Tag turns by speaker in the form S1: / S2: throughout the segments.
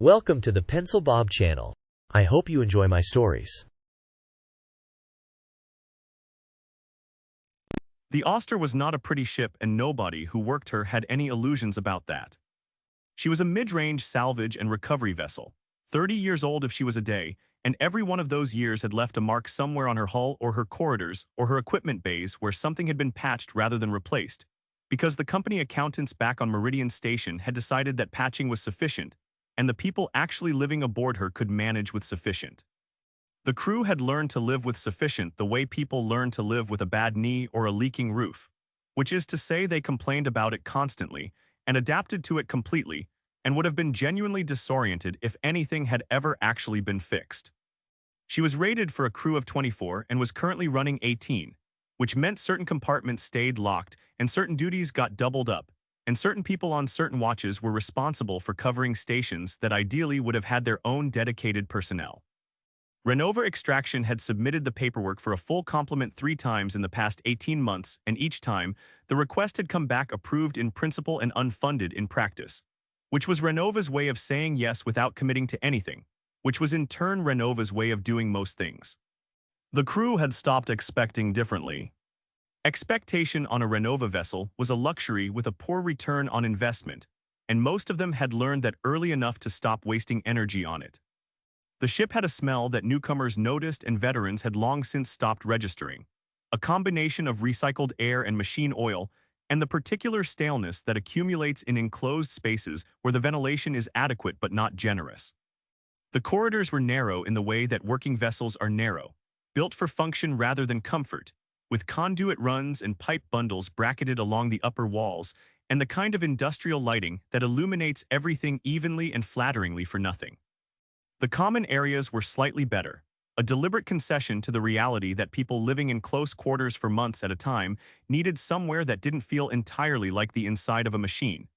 S1: Welcome to the Pencil Bob channel. I hope you enjoy my stories.
S2: The Auster was not a pretty ship, and nobody who worked her had any illusions about that. She was a mid-range salvage and recovery vessel, 30 years old if she was a day, and every one of those years had left a mark somewhere on her hull or her corridors or her equipment bays where something had been patched rather than replaced, because the company accountants back on Meridian Station had decided that patching was sufficient, and the people actually living aboard her could manage with sufficient. The crew had learned to live with sufficient the way people learn to live with a bad knee or a leaking roof, which is to say they complained about it constantly and adapted to it completely, and would have been genuinely disoriented if anything had ever actually been fixed. She was rated for a crew of 24 and was currently running 18, which meant certain compartments stayed locked and certain duties got doubled up, and certain people on certain watches were responsible for covering stations that ideally would have had their own dedicated personnel. Renova Extraction had submitted the paperwork for a full complement 3 times in the past 18 months, and each time, the request had come back approved in principle and unfunded in practice, which was Renova's way of saying yes without committing to anything, which was in turn Renova's way of doing most things. The crew had stopped expecting differently. Expectation on a Renova vessel was a luxury with a poor return on investment, and most of them had learned that early enough to stop wasting energy on it. The ship had a smell that newcomers noticed and veterans had long since stopped registering, a combination of recycled air and machine oil, and the particular staleness that accumulates in enclosed spaces where the ventilation is adequate but not generous. The corridors were narrow in the way that working vessels are narrow, built for function rather than comfort, with conduit runs and pipe bundles bracketed along the upper walls, and the kind of industrial lighting that illuminates everything evenly and flatteringly for nothing. The common areas were slightly better, a deliberate concession to the reality that people living in close quarters for months at a time needed somewhere that didn't feel entirely like the inside of a machine.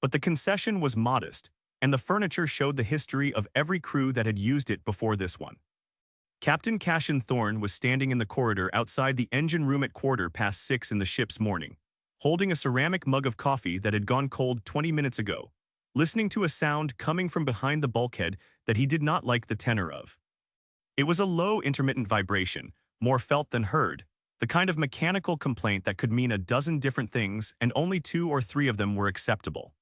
S2: But the concession was modest, and the furniture showed the history of every crew that had used it before this one. Captain Cassian Thorne was standing in the corridor outside the engine room at 6:15 in the ship's morning, holding a ceramic mug of coffee that had gone cold 20 minutes ago, listening to a sound coming from behind the bulkhead that he did not like the tenor of. It was a low, intermittent vibration, more felt than heard, the kind of mechanical complaint that could mean a dozen different things and only 2 or 3 of them were acceptable.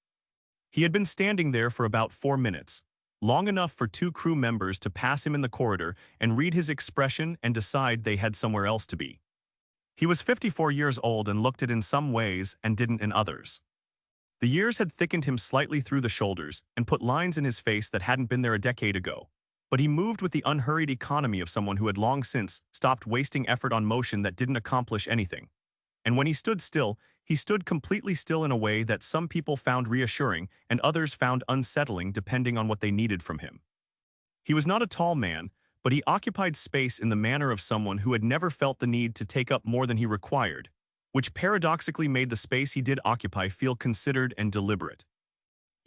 S2: He had been standing there for about 4 minutes, long enough for 2 crew members to pass him in the corridor and read his expression and decide they had somewhere else to be. He was 54 years old and looked it in some ways and didn't in others. The years had thickened him slightly through the shoulders and put lines in his face that hadn't been there a decade ago, but he moved with the unhurried economy of someone who had long since stopped wasting effort on motion that didn't accomplish anything. And when he stood still, he stood completely still in a way that some people found reassuring and others found unsettling depending on what they needed from him. He was not a tall man, but he occupied space in the manner of someone who had never felt the need to take up more than he required, which paradoxically made the space he did occupy feel considered and deliberate.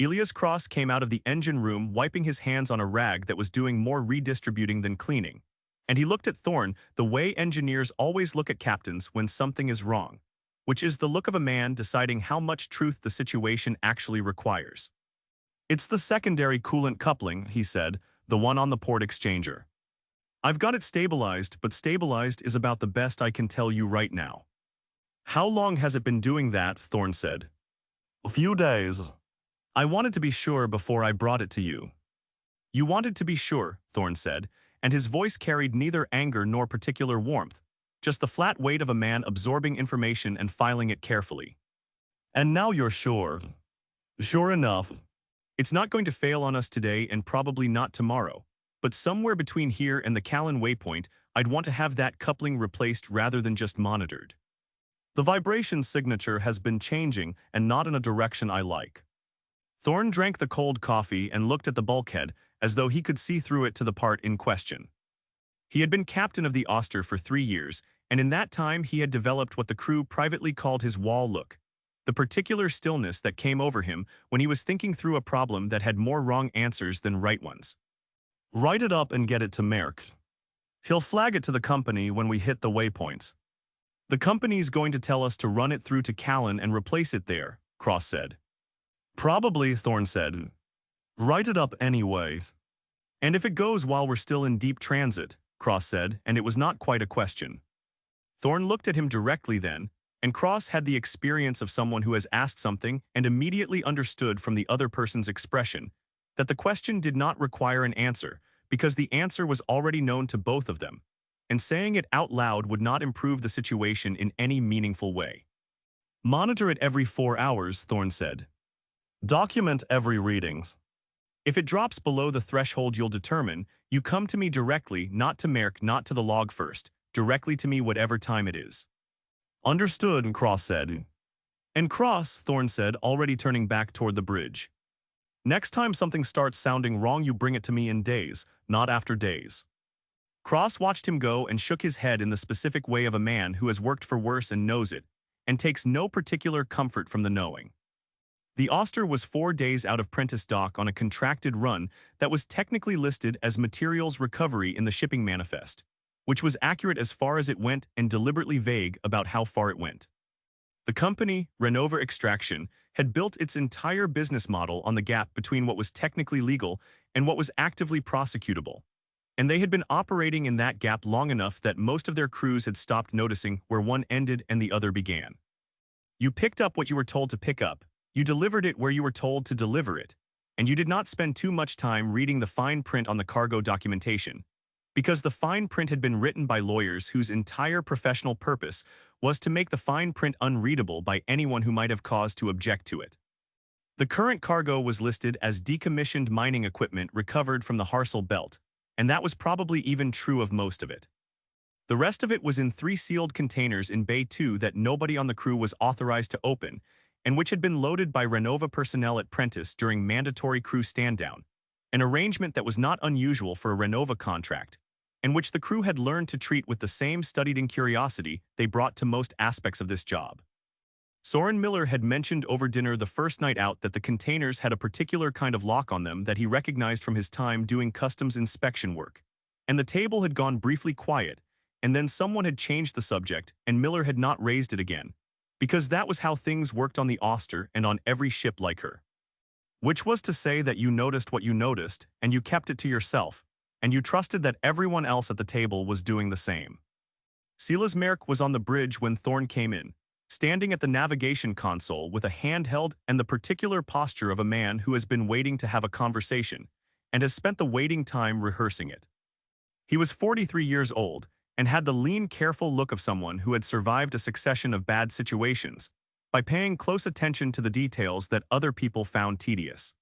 S2: Elias Cross came out of the engine room wiping his hands on a rag that was doing more redistributing than cleaning, and he looked at Thorne the way engineers always look at captains when something is wrong, which is the look of a man deciding how much truth the situation actually requires. "It's the secondary coolant coupling," he said, "the one on the port exchanger. I've got it stabilized, but stabilized is about the best I can tell you right now." "How long has it been doing that?" Thorne said. "A few days. I wanted to be sure before I brought it to you." "You wanted to be sure," Thorne said, and his voice carried neither anger nor particular warmth, just the flat weight of a man absorbing information and filing it carefully. "And now you're sure. Sure enough. It's not going to fail on us today and probably not tomorrow, but somewhere between here and the Callan waypoint, I'd want to have that coupling replaced rather than just monitored. The vibration signature has been changing and not in a direction I like." Thorne drank the cold coffee and looked at the bulkhead as though he could see through it to the part in question. He had been captain of the Auster for 3 years, and in that time he had developed what the crew privately called his wall look, the particular stillness that came over him when he was thinking through a problem that had more wrong answers than right ones. "Write it up and get it to Merck. He'll flag it to the company when we hit the waypoints. The company's going to tell us to run it through to Callan and replace it there," Cross said. "Probably," Thorne said. Write it up anyways. And if it goes while we're still in deep transit, Cross said, and it was not quite a question. Thorne looked at him directly then, and Cross had the experience of someone who has asked something and immediately understood from the other person's expression that the question did not require an answer because the answer was already known to both of them, and saying it out loud would not improve the situation in any meaningful way. Monitor it every 4 hours, Thorne said. Document every readings. If it drops below the threshold you'll determine, you come to me directly, not to Merrick, not to the log first, directly to me whatever time it is. Understood, Cross said. And Cross, Thorne said, already turning back toward the bridge. Next time something starts sounding wrong, you bring it to me in days, not after days. Cross watched him go and shook his head in the specific way of a man who has worked for worse and knows it, and takes no particular comfort from the knowing. The Auster was 4 days out of Prentice Dock on a contracted run that was technically listed as materials recovery in the shipping manifest, which was accurate as far as it went and deliberately vague about how far it went. The company, Renova Extraction, had built its entire business model on the gap between what was technically legal and what was actively prosecutable, and they had been operating in that gap long enough that most of their crews had stopped noticing where one ended and the other began. You picked up what you were told to pick up, you delivered it where you were told to deliver it, and you did not spend too much time reading the fine print on the cargo documentation, because the fine print had been written by lawyers whose entire professional purpose was to make the fine print unreadable by anyone who might have cause to object to it. The current cargo was listed as decommissioned mining equipment recovered from the Harsel Belt, and that was probably even true of most of it. The rest of it was in 3 sealed containers in Bay 2 that nobody on the crew was authorized to open, and which had been loaded by Renova personnel at Prentice during mandatory crew stand-down, an arrangement that was not unusual for a Renova contract, and which the crew had learned to treat with the same studied-in curiosity they brought to most aspects of this job. Soren Miller had mentioned over dinner the first night out that the containers had a particular kind of lock on them that he recognized from his time doing customs inspection work, and the table had gone briefly quiet, and then someone had changed the subject and Miller had not raised it again, because that was how things worked on the Auster and on every ship like her. Which was to say that you noticed what you noticed, and you kept it to yourself, and you trusted that everyone else at the table was doing the same. Silas Merrick was on the bridge when Thorne came in, standing at the navigation console with a handheld and the particular posture of a man who has been waiting to have a conversation, and has spent the waiting time rehearsing it. He was 43 years old, and had the lean, careful look of someone who had survived a succession of bad situations by paying close attention to the details that other people found tedious.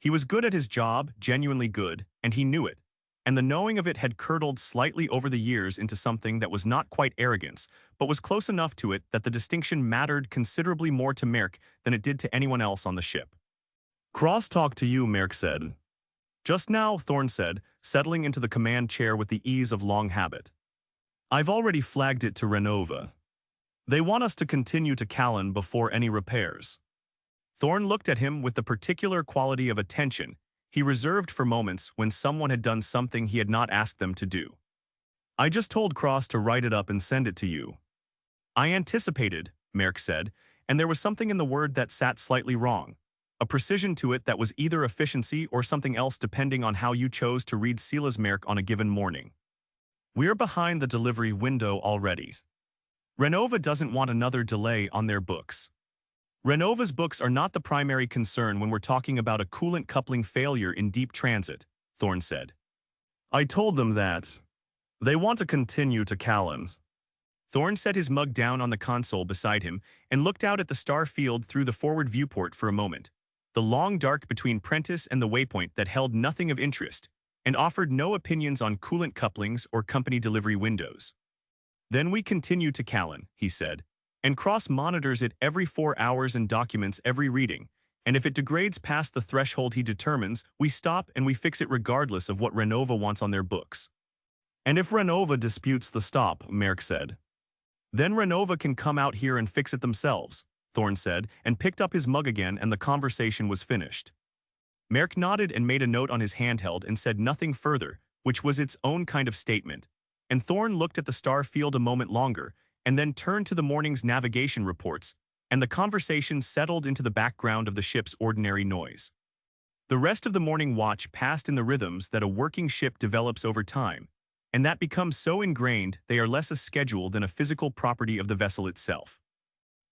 S2: He was good at his job, genuinely good, and he knew it, and the knowing of it had curdled slightly over the years into something that was not quite arrogance, but was close enough to it that the distinction mattered considerably more to Merrick than it did to anyone else on the ship. Cross-talk to you, Merrick said. Just now, Thorne said, settling into the command chair with the ease of long habit. I've already flagged it to Renova. They want us to continue to Callan before any repairs. Thorne looked at him with the particular quality of attention he reserved for moments when someone had done something he had not asked them to do. I just told Cross to write it up and send it to you. I anticipated, Merrick said, and there was something in the word that sat slightly wrong, a precision to it that was either efficiency or something else depending on how you chose to read Silas Merrick on a given morning. We're behind the delivery window already. Renova doesn't want another delay on their books. Renova's books are not the primary concern when we're talking about a coolant coupling failure in deep transit, Thorne said. I told them that. They want to continue to Callan's. Thorne set his mug down on the console beside him and looked out at the star field through the forward viewport for a moment, the long dark between Prentice and the waypoint that held nothing of interest, and offered no opinions on coolant couplings or company delivery windows. Then we continue to Callan, he said, and Cross monitors it every 4 hours and documents every reading, and if it degrades past the threshold he determines, we stop and we fix it regardless of what Renova wants on their books. And if Renova disputes the stop, Merrick said, then Renova can come out here and fix it themselves, Thorne said, and picked up his mug again and the conversation was finished. Merrick nodded and made a note on his handheld and said nothing further, which was its own kind of statement, and Thorne looked at the star field a moment longer and then turned to the morning's navigation reports, and the conversation settled into the background of the ship's ordinary noise. The rest of the morning watch passed in the rhythms that a working ship develops over time, and that becomes so ingrained they are less a schedule than a physical property of the vessel itself.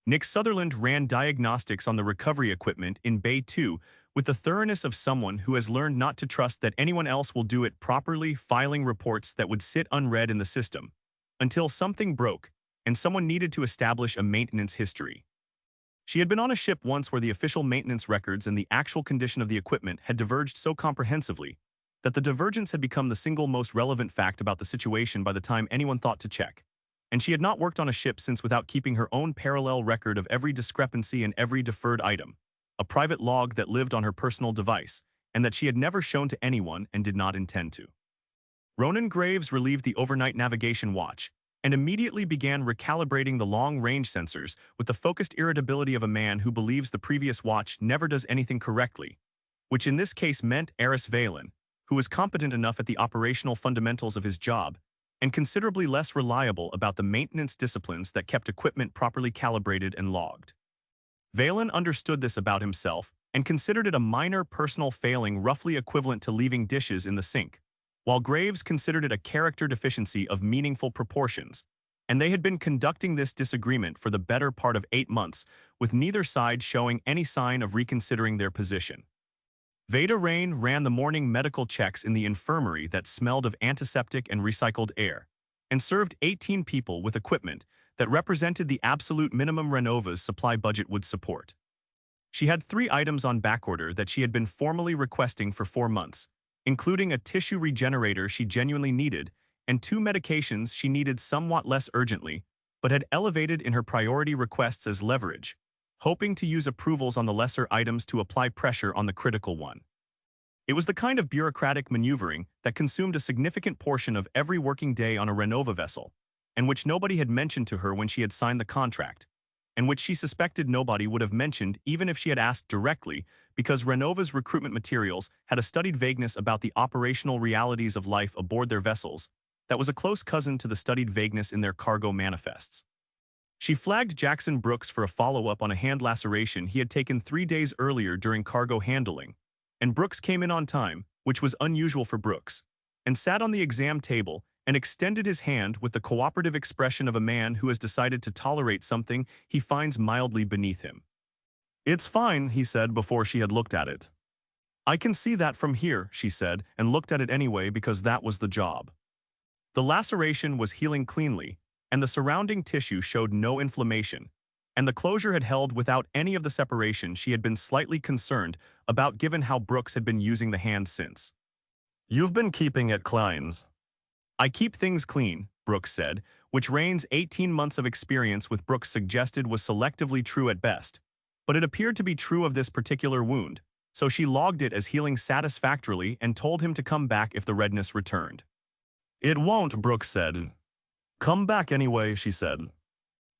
S2: Nick Sutherland ran diagnostics on the recovery equipment in Bay 2 with the thoroughness of someone who has learned not to trust that anyone else will do it properly, filing reports that would sit unread in the system, until something broke and someone needed to establish a maintenance history. She had been on a ship once where the official maintenance records and the actual condition of the equipment had diverged so comprehensively that the divergence had become the single most relevant fact about the situation by the time anyone thought to check. And she had not worked on a ship since without keeping her own parallel record of every discrepancy and every deferred item, a private log that lived on her personal device, and that she had never shown to anyone and did not intend to. Ronan Graves relieved the overnight navigation watch, and immediately began recalibrating the long-range sensors with the focused irritability of a man who believes the previous watch never does anything correctly, which in this case meant Eris Valen, who was competent enough at the operational fundamentals of his job and considerably less reliable about the maintenance disciplines that kept equipment properly calibrated and logged. Valen understood this about himself and considered it a minor personal failing roughly equivalent to leaving dishes in the sink, while Graves considered it a character deficiency of meaningful proportions, and they had been conducting this disagreement for the better part of 8 months, with neither side showing any sign of reconsidering their position. Veda Rain ran the morning medical checks in the infirmary that smelled of antiseptic and recycled air, and served 18 people with equipment that represented the absolute minimum Renova's supply budget would support. She had 3 items on backorder that she had been formally requesting for 4 months, including a tissue regenerator she genuinely needed and 2 medications she needed somewhat less urgently, but had elevated in her priority requests as leverage, hoping to use approvals on the lesser items to apply pressure on the critical one. It was the kind of bureaucratic maneuvering that consumed a significant portion of every working day on a Renova vessel, and which nobody had mentioned to her when she had signed the contract, and which she suspected nobody would have mentioned even if she had asked directly, because Renova's recruitment materials had a studied vagueness about the operational realities of life aboard their vessels that was a close cousin to the studied vagueness in their cargo manifests. She flagged Jackson Brooks for a follow-up on a hand laceration he had taken 3 days earlier during cargo handling, and Brooks came in on time, which was unusual for Brooks, and sat on the exam table and extended his hand with the cooperative expression of a man who has decided to tolerate something he finds mildly beneath him. "It's fine," he said before she had looked at it. "I can see that from here," she said, and looked at it anyway because that was the job. The laceration was healing cleanly, and the surrounding tissue showed no inflammation, and the closure had held without any of the separation she had been slightly concerned about given how Brooks had been using the hand since. "You've been keeping it clean." "I keep things clean," Brooks said, which Rain's 18 months of experience with Brooks suggested was selectively true at best, but it appeared to be true of this particular wound, so she logged it as healing satisfactorily and told him to come back if the redness returned. "It won't," Brooks said. "Come back anyway," she said.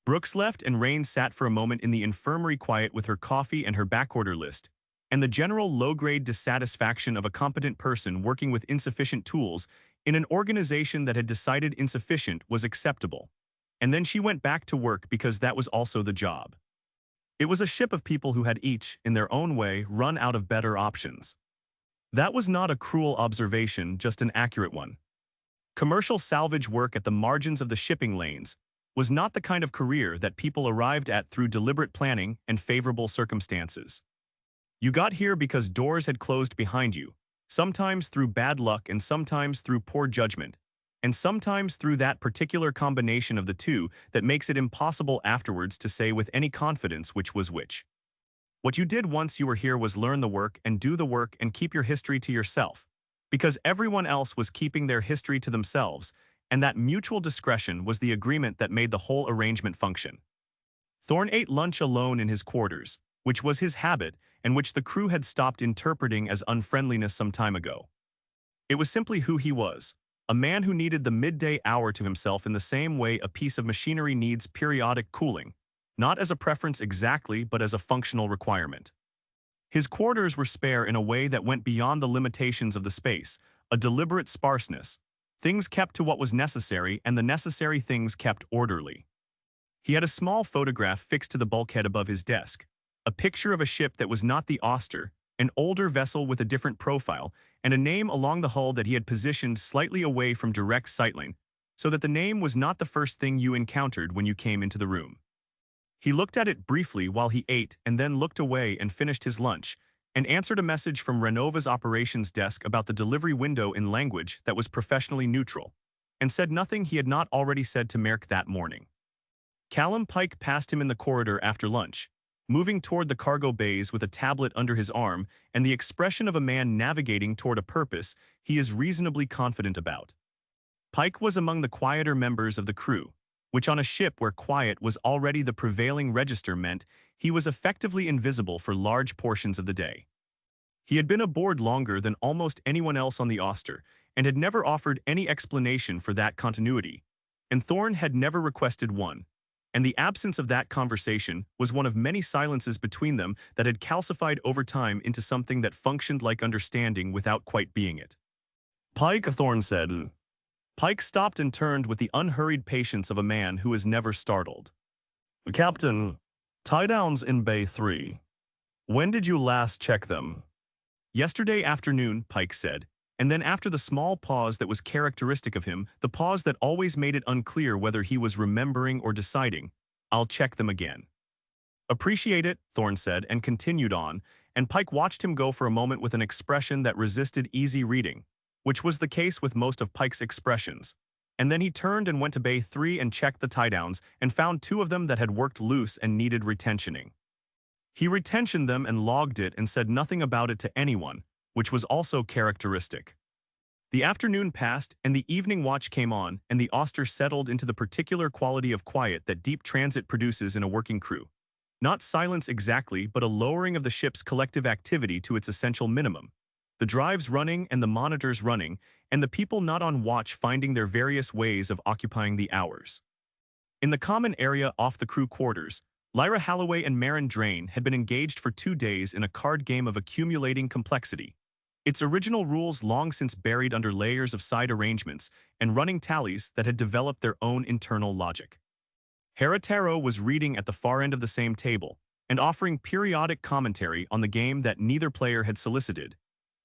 S2: Brooks left and Rain sat for a moment in the infirmary quiet with her coffee and her backorder list, and the general low-grade dissatisfaction of a competent person working with insufficient tools in an organization that had decided insufficient was acceptable. And then she went back to work because that was also the job. It was a ship of people who had each, in their own way, run out of better options. That was not a cruel observation, just an accurate one. Commercial salvage work at the margins of the shipping lanes was not the kind of career that people arrived at through deliberate planning and favorable circumstances. You got here because doors had closed behind you, sometimes through bad luck and sometimes through poor judgment, and sometimes through that particular combination of the two that makes it impossible afterwards to say with any confidence which was which. What you did once you were here was learn the work and do the work and keep your history to yourself, because everyone else was keeping their history to themselves, and that mutual discretion was the agreement that made the whole arrangement function. Thorne ate lunch alone in his quarters, which was his habit and which the crew had stopped interpreting as unfriendliness some time ago. It was simply who he was, a man who needed the midday hour to himself in the same way a piece of machinery needs periodic cooling, not as a preference exactly but as a functional requirement. His quarters were spare in a way that went beyond the limitations of the space, a deliberate sparseness. Things kept to what was necessary and the necessary things kept orderly. He had a small photograph fixed to the bulkhead above his desk, a picture of a ship that was not the Auster, an older vessel with a different profile, and a name along the hull that he had positioned slightly away from direct sightline, so that the name was not the first thing you encountered when you came into the room. He looked at it briefly while he ate and then looked away and finished his lunch, and answered a message from Renova's operations desk about the delivery window in language that was professionally neutral, and said nothing he had not already said to Merrick that morning. Callum Pike passed him in the corridor after lunch, moving toward the cargo bays with a tablet under his arm and the expression of a man navigating toward a purpose he is reasonably confident about. Pike was among the quieter members of the crew, which on a ship where quiet was already the prevailing register meant he was effectively invisible for large portions of the day. He had been aboard longer than almost anyone else on the Auster and had never offered any explanation for that continuity, and Thorne had never requested one, and the absence of that conversation was one of many silences between them that had calcified over time into something that functioned like understanding without quite being it. "Pike," Thorne said. Pike stopped and turned with the unhurried patience of a man who is never startled. "Captain, tie-downs in Bay 3. When did you last check them?" "Yesterday afternoon," Pike said, and then after the small pause that was characteristic of him, the pause that always made it unclear whether he was remembering or deciding, "I'll check them again." "Appreciate it," Thorne said, and continued on, and Pike watched him go for a moment with an expression that resisted easy reading, which was the case with most of Pike's expressions. And then he turned and went to Bay 3 and checked the tie-downs and found 2 of them that had worked loose and needed retentioning. He retentioned them and logged it and said nothing about it to anyone, which was also characteristic. The afternoon passed and the evening watch came on, and the Auster settled into the particular quality of quiet that deep transit produces in a working crew. Not silence exactly, but a lowering of the ship's collective activity to its essential minimum. The drives running and the monitors running, and the people not on watch finding their various ways of occupying the hours. In the common area off the crew quarters, Lyra Halloway and Marin Drain had been engaged for 2 days in a card game of accumulating complexity, its original rules long since buried under layers of side arrangements and running tallies that had developed their own internal logic. Harataro was reading at the far end of the same table and offering periodic commentary on the game that neither player had solicited,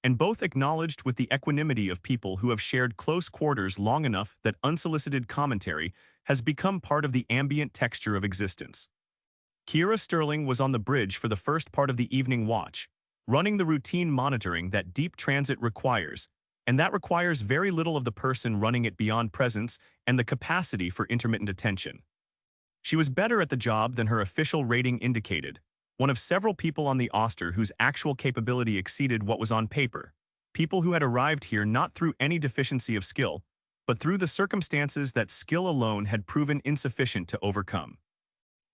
S2: and both acknowledged with the equanimity of people who have shared close quarters long enough that unsolicited commentary has become part of the ambient texture of existence. Kira Sterling was on the bridge for the first part of the evening watch, running the routine monitoring that deep transit requires, and that requires very little of the person running it beyond presence and the capacity for intermittent attention. She was better at the job than her official rating indicated, one of several people on the Auster whose actual capability exceeded what was on paper, people who had arrived here not through any deficiency of skill, but through the circumstances that skill alone had proven insufficient to overcome.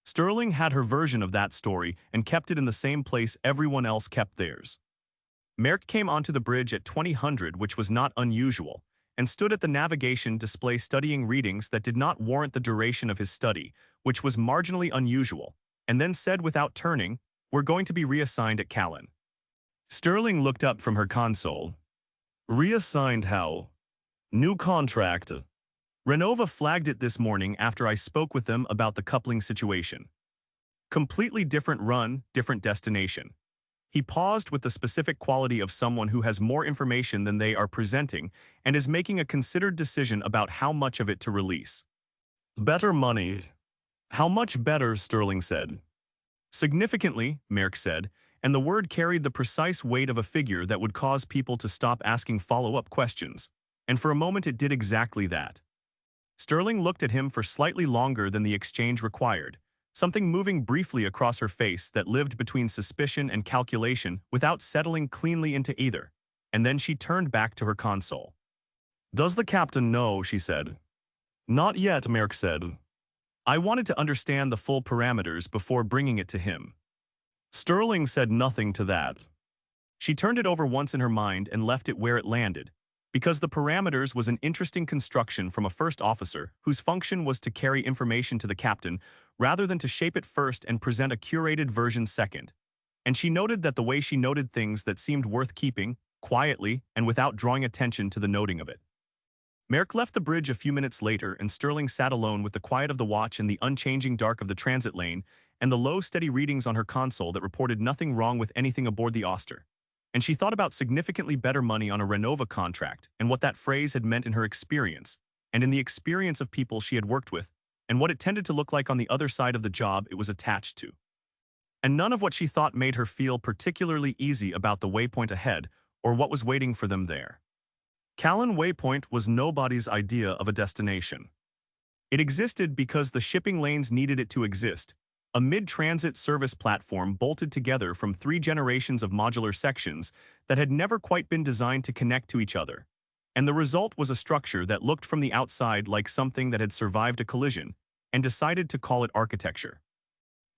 S2: Sterling had her version of that story and kept it in the same place everyone else kept theirs. Merrick came onto the bridge at 2000, which was not unusual, and stood at the navigation display studying readings that did not warrant the duration of his study, which was marginally unusual, and then said without turning, "We're going to be reassigned at Callan." Sterling looked up from her console. "Reassigned how?" "New contract." Renova flagged it this morning after I spoke with them about the coupling situation. Completely different run, different destination. He paused with the specific quality of someone who has more information than they are presenting and is making a considered decision about how much of it to release. "Better money." "How much better?" Sterling said. "Significantly," Merrick said, and the word carried the precise weight of a figure that would cause people to stop asking follow-up questions, and for a moment it did exactly that. Sterling looked at him for slightly longer than the exchange required, something moving briefly across her face that lived between suspicion and calculation without settling cleanly into either, and then she turned back to her console. "Does the captain know?" she said. "Not yet," Merrick said. "I wanted to understand the full parameters before bringing it to him." Sterling said nothing to that. She turned it over once in her mind and left it where it landed, because the parameters was an interesting construction from a first officer whose function was to carry information to the captain rather than to shape it first and present a curated version second. And she noted that the way she noted things that seemed worth keeping, quietly and without drawing attention to the noting of it. Merrick left the bridge a few minutes later, and Sterling sat alone with the quiet of the watch and the unchanging dark of the transit lane and the low, steady readings on her console that reported nothing wrong with anything aboard the Auster. and she thought about significantly better money on a Renova contract and what that phrase had meant in her experience, and in the experience of people she had worked with, and what it tended to look like on the other side of the job it was attached to. And none of what she thought made her feel particularly easy about the waypoint ahead or what was waiting for them there. Callan Waypoint was nobody's idea of a destination. It existed because the shipping lanes needed it to exist, a mid-transit service platform bolted together from 3 generations of modular sections that had never quite been designed to connect to each other. And the result was a structure that looked from the outside like something that had survived a collision and decided to call it architecture.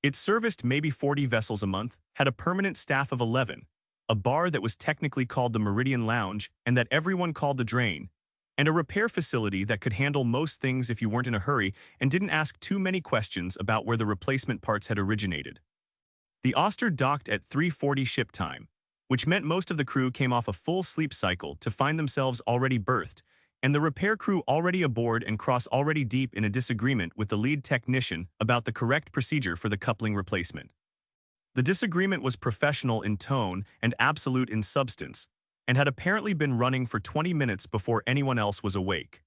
S2: It serviced maybe 40 vessels a month, had a permanent staff of 11, a bar that was technically called the Meridian Lounge and that everyone called the Drain, and a repair facility that could handle most things if you weren't in a hurry and didn't ask too many questions about where the replacement parts had originated. The Auster docked at 3:40 ship time, which meant most of the crew came off a full sleep cycle to find themselves already berthed, and the repair crew already aboard and Cross already deep in a disagreement with the lead technician about the correct procedure for the coupling replacement. The disagreement was professional in tone and absolute in substance, and had apparently been running for 20 minutes before anyone else was awake.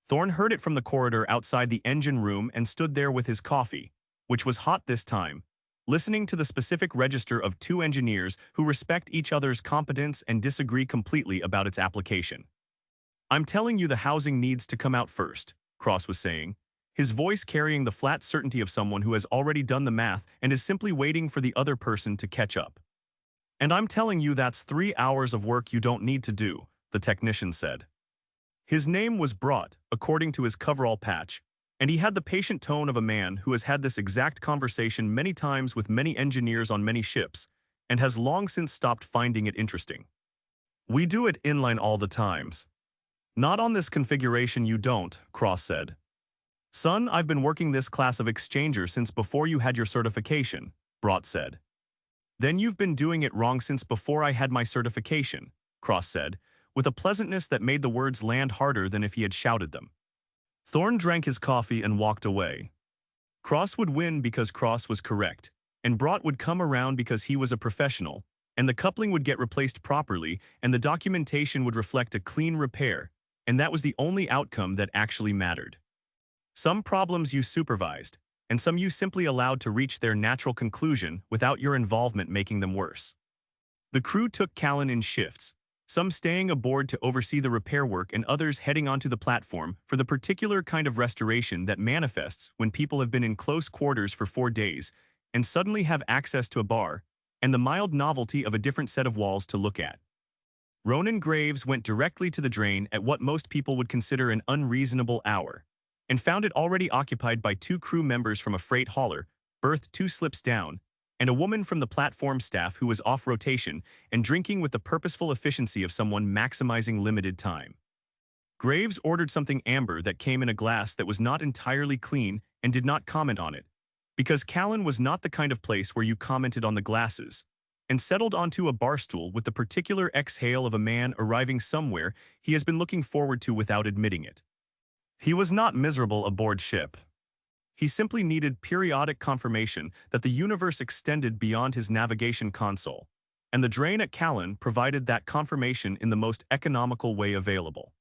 S2: Thorne heard it from the corridor outside the engine room and stood there with his coffee, which was hot this time, listening to the specific register of 2 engineers who respect each other's competence and disagree completely about its application. "I'm telling you the housing needs to come out first," Cross was saying, his voice carrying the flat certainty of someone who has already done the math and is simply waiting for the other person to catch up. "And I'm telling you that's 3 hours of work you don't need to do," the technician said. His name was brought, according to his coverall patch, and he had the patient tone of a man who has had this exact conversation many times with many engineers on many ships, and has long since stopped finding it interesting. "We do it inline all the times." "Not on this configuration you don't," Cross said. "Son, I've been working this class of exchanger since before you had your certification," Brought said. "Then you've been doing it wrong since before I had my certification," Cross said, with a pleasantness that made the words land harder than if he had shouted them. Thorne drank his coffee and walked away. Cross would win because Cross was correct, and Brought would come around because he was a professional, and the coupling would get replaced properly, and the documentation would reflect a clean repair, and that was the only outcome that actually mattered. Some problems you supervised, and some you simply allowed to reach their natural conclusion without your involvement making them worse. The crew took Callan in shifts, some staying aboard to oversee the repair work and others heading onto the platform for the particular kind of restoration that manifests when people have been in close quarters for 4 days and suddenly have access to a bar and the mild novelty of a different set of walls to look at. Ronan Graves went directly to the drain at what most people would consider an unreasonable hour, and found it already occupied by 2 crew members from a freight hauler, berthed 2 slips down, and a woman from the platform staff who was off rotation and drinking with the purposeful efficiency of someone maximizing limited time. Graves ordered something amber that came in a glass that was not entirely clean and did not comment on it, because Callan was not the kind of place where you commented on the glasses, and settled onto a bar stool with the particular exhale of a man arriving somewhere he has been looking forward to without admitting it. He was not miserable aboard ship. He simply needed periodic confirmation that the universe extended beyond his navigation console, and the drain at Callan provided that confirmation in the most economical way available.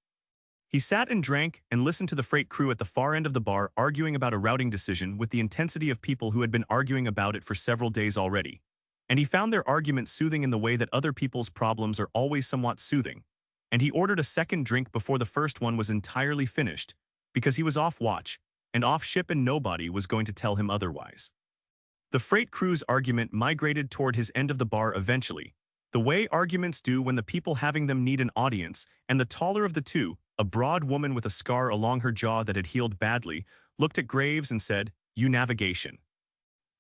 S2: He sat and drank and listened to the freight crew at the far end of the bar arguing about a routing decision with the intensity of people who had been arguing about it for several days already, and he found their argument soothing in the way that other people's problems are always somewhat soothing, and he ordered a second drink before the first one was entirely finished, because he was off watch, and off ship and nobody was going to tell him otherwise. The freight crew's argument migrated toward his end of the bar eventually, the way arguments do when the people having them need an audience, and the taller of the two, a broad woman with a scar along her jaw that had healed badly, looked at Graves and said, "You navigation."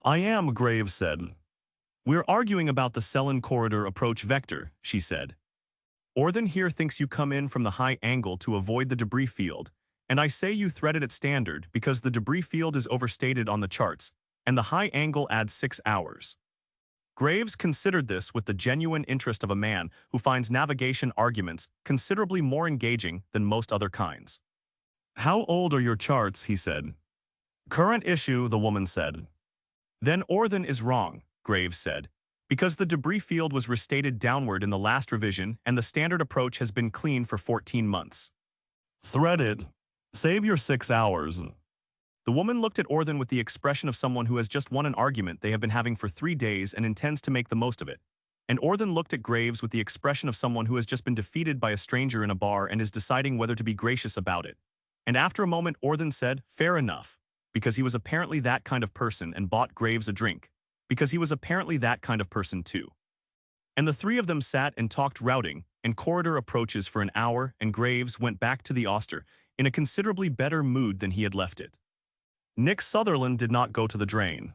S2: "I am," Graves said. "We're arguing about the Selen corridor approach vector," she said. "Orthan here thinks you come in from the high angle to avoid the debris field, and I say you thread it at standard because the debris field is overstated on the charts, and the high angle adds 6 hours. Graves considered this with the genuine interest of a man who finds navigation arguments considerably more engaging than most other kinds. "How old are your charts?" he said. "Current issue," the woman said. "Then Orthan is wrong," Graves said, because the debris field was restated downward in the last revision and the standard approach has been clean for 14 months.
S3: Threaded. Save your 6 hours.
S2: The woman looked at Orthan with the expression of someone who has just won an argument they have been having for 3 days and intends to make the most of it. And Orthan looked at Graves with the expression of someone who has just been defeated by a stranger in a bar and is deciding whether to be gracious about it. And after a moment, Orthan said, "Fair enough," because he was apparently that kind of person, and bought Graves a drink, because he was apparently that kind of person too. And the three of them sat and talked routing and corridor approaches for an hour, and Graves went back to the Auster in a considerably better mood than he had left it. Nick Sutherland did not go to the drain.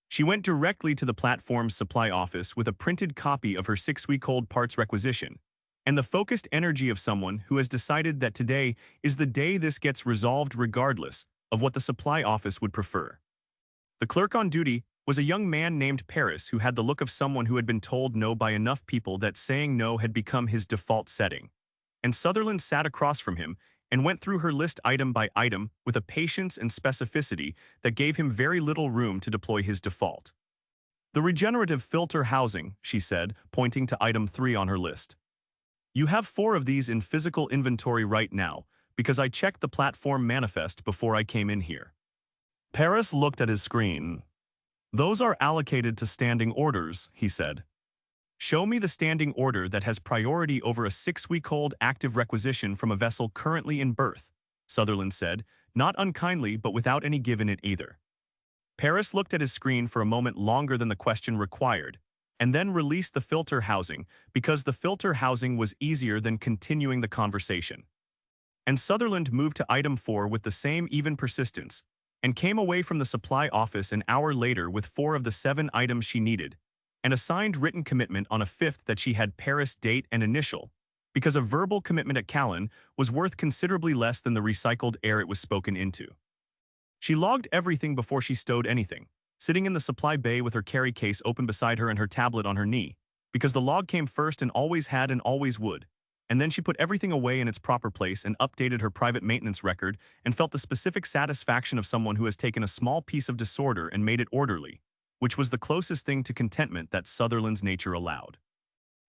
S2: She went directly to the platform's supply office with a printed copy of her 6-week-old parts requisition, and the focused energy of someone who has decided that today is the day this gets resolved regardless of what the supply office would prefer. The clerk on duty was a young man named Paris who had the look of someone who had been told no by enough people that saying no had become his default setting. And Sutherland sat across from him and went through her list item by item with a patience and specificity that gave him very little room to deploy his default. "The regenerative filter housing," she said, pointing to item 3 on her list. "You have 4 of these in physical inventory right now, because I checked the platform manifest before I came in here."
S3: Paris looked at his screen.
S2: "Those are allocated to standing orders," he said. "Show me the standing order that has priority over a 6-week-old active requisition from a vessel currently in berth," Sutherland said, not unkindly but without any give in it either. Paris looked at his screen for a moment longer than the question required, and then released the filter housing because the filter housing was easier than continuing the conversation. And Sutherland moved to item 4 with the same even persistence, and came away from the supply office an hour later with 4 of the 7 items she needed, and a signed written commitment on a 5th that she had Paris date and initial, because a verbal commitment at Callan was worth considerably less than the recycled air it was spoken into. She logged everything before she stowed anything, sitting in the supply bay with her carry case open beside her and her tablet on her knee, because the log came first and always had and always would. And then she put everything away in its proper place and updated her private maintenance record and felt the specific satisfaction of someone who has taken a small piece of disorder and made it orderly, which was the closest thing to contentment that Sutherland's nature allowed.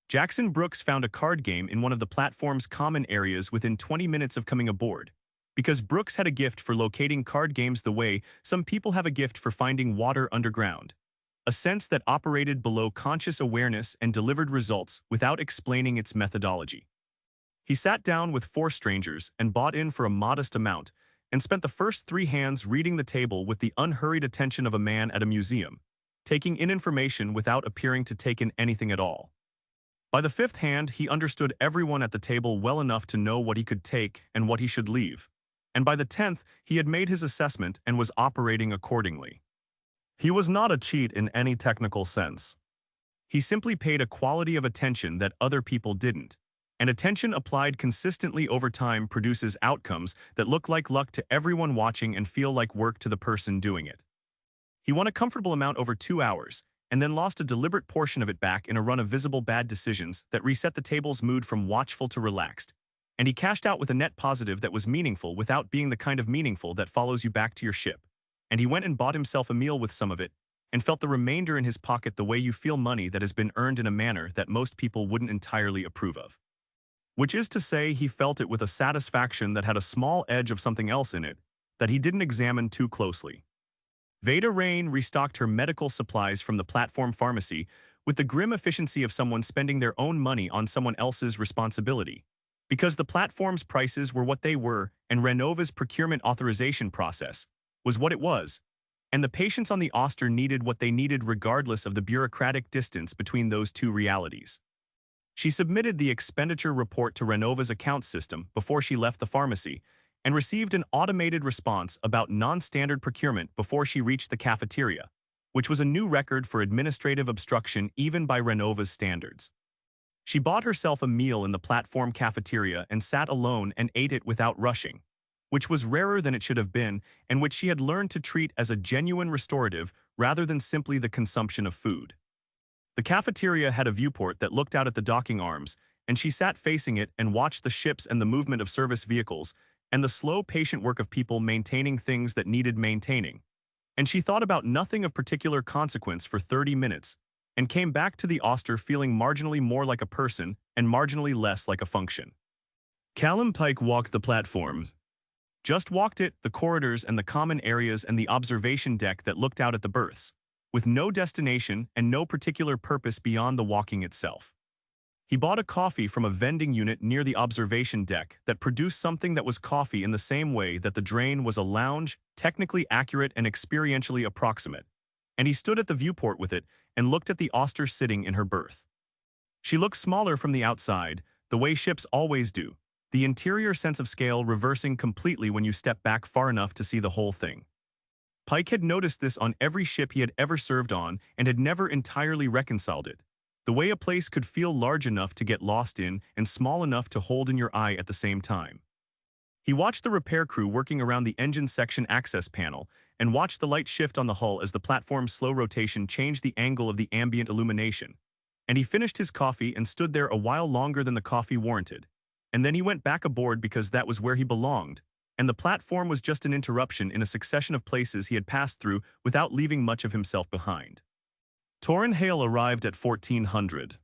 S2: Jackson Brooks found a card game in one of the platform's common areas within 20 minutes of coming aboard, because Brooks had a gift for locating card games the way some people have a gift for finding water underground, a sense that operated below conscious awareness and delivered results without explaining its methodology. He sat down with 4 strangers and bought in for a modest amount and spent the first 3 hands reading the table with the unhurried attention of a man at a museum, taking in information without appearing to take in anything at all. By the 5th hand, he understood everyone at the table well enough to know what he could take and what he should leave, and by the 10th, he had made his assessment and was operating accordingly.
S3: He was not a cheat in any technical sense.
S2: He simply paid a quality of attention that other people didn't, and attention applied consistently over time produces outcomes that look like luck to everyone watching and feel like work to the person doing it. He won a comfortable amount over 2 hours, and then lost a deliberate portion of it back in a run of visible bad decisions that reset the table's mood from watchful to relaxed, and he cashed out with a net positive that was meaningful without being the kind of meaningful that follows you back to your ship, and he went and bought himself a meal with some of it, and felt the remainder in his pocket the way you feel money that has been earned in a manner that most people wouldn't entirely approve of. Which is to say, he felt it with a satisfaction that had a small edge of something else in it that he didn't examine too closely. Veda Rain restocked her medical supplies from the platform pharmacy with the grim efficiency of someone spending their own money on someone else's responsibility, because the platform's prices were what they were and Renova's procurement authorization process was what it was, and the patients on the Auster needed what they needed regardless of the bureaucratic distance between those two realities. She submitted the expenditure report to Renova's account system before she left the pharmacy, and received an automated response about non-standard procurement before she reached the cafeteria, which was a new record for administrative obstruction even by Renova's standards. She bought herself a meal in the platform cafeteria and sat alone and ate it without rushing, which was rarer than it should have been and which she had learned to treat as a genuine restorative rather than simply the consumption of food. The cafeteria had a viewport that looked out at the docking arms, and she sat facing it and watched the ships and the movement of service vehicles and the slow, patient work of people maintaining things that needed maintaining. And she thought about nothing of particular consequence for 30 minutes, and came back to the Auster feeling marginally more like a person and marginally less like a function. Callum Pike walked the platforms. Just walked it, the corridors and the common areas and the observation deck that looked out at the berths, with no destination and no particular purpose beyond the walking itself. He bought a coffee from a vending unit near the observation deck that produced something that was coffee in the same way that the drain was a lounge, technically accurate and experientially approximate, and he stood at the viewport with it and looked at the Auster sitting in her berth. She looked smaller from the outside, the way ships always do, the interior sense of scale reversing completely when you step back far enough to see the whole thing. Pike had noticed this on every ship he had ever served on and had never entirely reconciled it. The way a place could feel large enough to get lost in and small enough to hold in your eye at the same time. He watched the repair crew working around the engine section access panel and watched the light shift on the hull as the platform's slow rotation changed the angle of the ambient illumination. And he finished his coffee and stood there a while longer than the coffee warranted. And then he went back aboard because that was where he belonged, and the platform was just an interruption in a succession of places he had passed through without leaving much of himself behind. Torrin Hale arrived at 1400.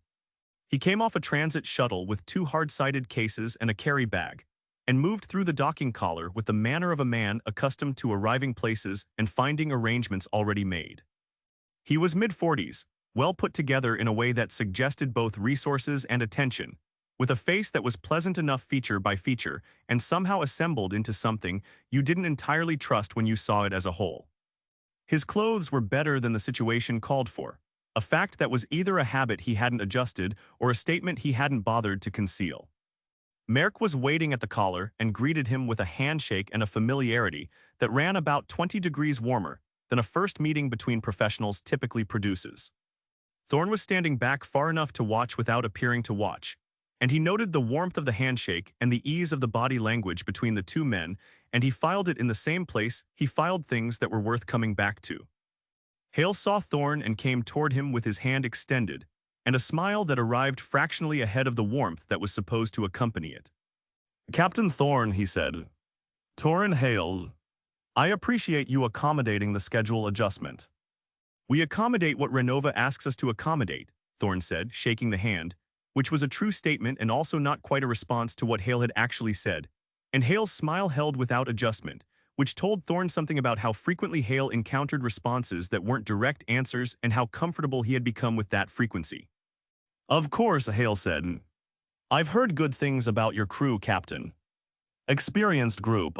S2: He came off a transit shuttle with 2 hard-sided cases and a carry bag, and moved through the docking collar with the manner of a man accustomed to arriving places and finding arrangements already made. He was mid-40s, well put together in a way that suggested both resources and attention, with a face that was pleasant enough feature by feature and somehow assembled into something you didn't entirely trust when you saw it as a whole. His clothes were better than the situation called for, a fact that was either a habit he hadn't adjusted or a statement he hadn't bothered to conceal. Merck was waiting at the collar and greeted him with a handshake and a familiarity that ran about 20 degrees warmer than a first meeting between professionals typically produces. Thorne was standing back far enough to watch without appearing to watch, and he noted the warmth of the handshake and the ease of the body language between the two men, and he filed it in the same place he filed things that were worth coming back to. Hale saw Thorne and came toward him with his hand extended, and a smile that arrived fractionally ahead of the warmth that was supposed to accompany it.
S3: Captain Thorne, he said. Torrin Hale. I appreciate you accommodating the schedule adjustment.
S2: We accommodate what Renova asks us to accommodate, Thorne said, shaking the hand, which was a true statement and also not quite a response to what Hale had actually said, and Hale's smile held without adjustment, which told Thorne something about how frequently Hale encountered responses that weren't direct answers and how comfortable he had become with that frequency.
S3: Of course, Hale said. I've heard good things about your crew, Captain. Experienced group.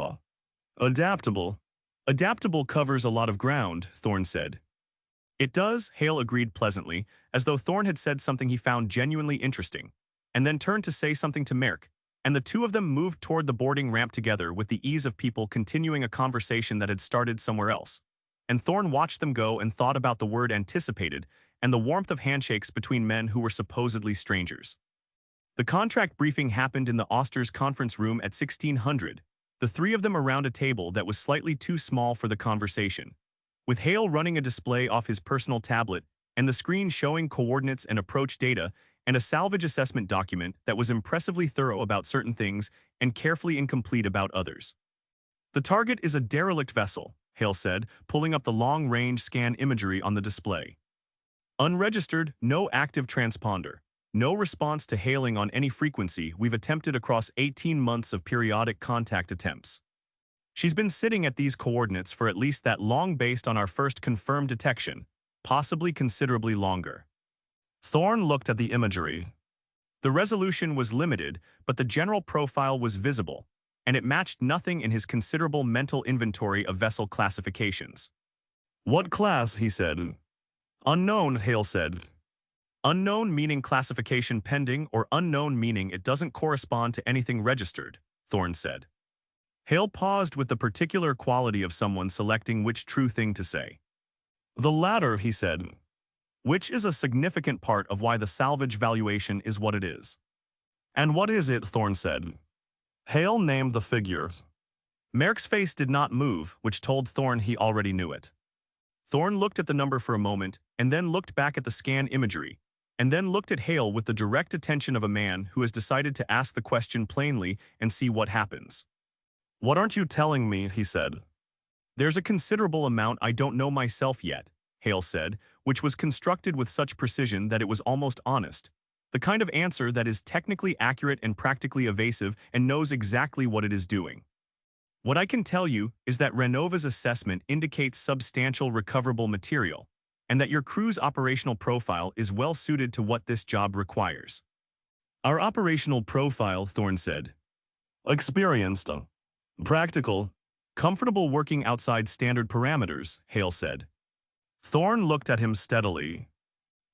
S3: Adaptable.
S2: Adaptable covers a lot of ground, Thorne said. It does, Hale agreed pleasantly, as though Thorne had said something he found genuinely interesting, and then turned to say something to Merck, and the two of them moved toward the boarding ramp together with the ease of people continuing a conversation that had started somewhere else. And Thorne watched them go and thought about the word anticipated and the warmth of handshakes between men who were supposedly strangers. The contract briefing happened in the Auster's conference room at 1600, the 3 of them around a table that was slightly too small for the conversation, with Hale running a display off his personal tablet and the screen showing coordinates and approach data and a salvage assessment document that was impressively thorough about certain things and carefully incomplete about others. The target is a derelict vessel, Hale said, pulling up the long-range scan imagery on the display. Unregistered, no active transponder, no response to hailing on any frequency we've attempted across 18 months of periodic contact attempts. She's been sitting at these coordinates for at least that long based on our first confirmed detection, possibly considerably longer.
S3: Thorne looked at the imagery.
S2: The resolution was limited, but the general profile was visible, and it matched nothing in his considerable mental inventory of vessel classifications.
S3: What class, he said.
S2: Unknown, Hale said. Unknown meaning classification pending or unknown meaning it doesn't correspond to anything registered, Thorne said. Hale paused with the particular quality of someone selecting which true thing to say.
S3: The latter, he said.
S2: Which is a significant part of why the salvage valuation is what it is.
S3: And what is it, Thorne said. Hale named the figures.
S2: Merck's face did not move, which told Thorne he already knew it. Thorne looked at the number for a moment, and then looked back at the scan imagery, and then looked at Hale with the direct attention of a man who has decided to ask the question plainly and see what happens.
S3: What aren't you telling me, he said.
S2: There's a considerable amount I don't know myself yet, Hale said, which was constructed with such precision that it was almost honest. The kind of answer that is technically accurate and practically evasive and knows exactly what it is doing. What I can tell you is that Renova's assessment indicates substantial recoverable material, and that your crew's operational profile is well suited to what this job requires.
S3: Our operational profile, Thorne said. Experienced, practical,
S2: Comfortable working outside standard parameters, Hale said.
S3: Thorne looked at him steadily.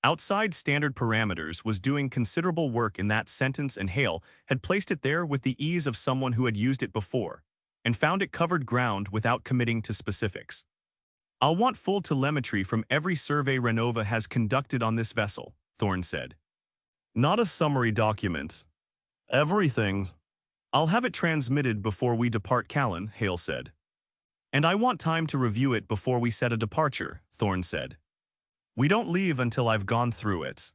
S2: Outside standard parameters was doing considerable work in that sentence, and Hale had placed it there with the ease of someone who had used it before and found it covered ground without committing to specifics. I'll want full telemetry from every survey Renova has conducted on this vessel, Thorne said.
S3: Not a summary document. Everything.
S2: I'll have it transmitted before we depart Callan, Hale said. And I want time to review it before we set a departure, Thorne said. We don't leave until I've gone through it.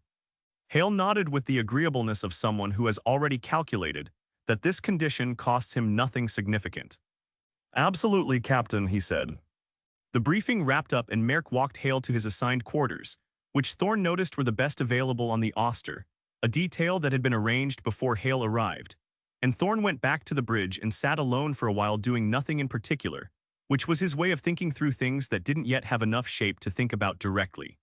S2: Hale nodded with the agreeableness of someone who has already calculated that this condition costs him nothing significant.
S3: Absolutely, Captain, he said.
S2: The briefing wrapped up and Merrick walked Hale to his assigned quarters, which Thorne noticed were the best available on the Auster, a detail that had been arranged before Hale arrived. And Thorne went back to the bridge and sat alone for a while doing nothing in particular, which was his way of thinking through things that didn't yet have enough shape to think about directly.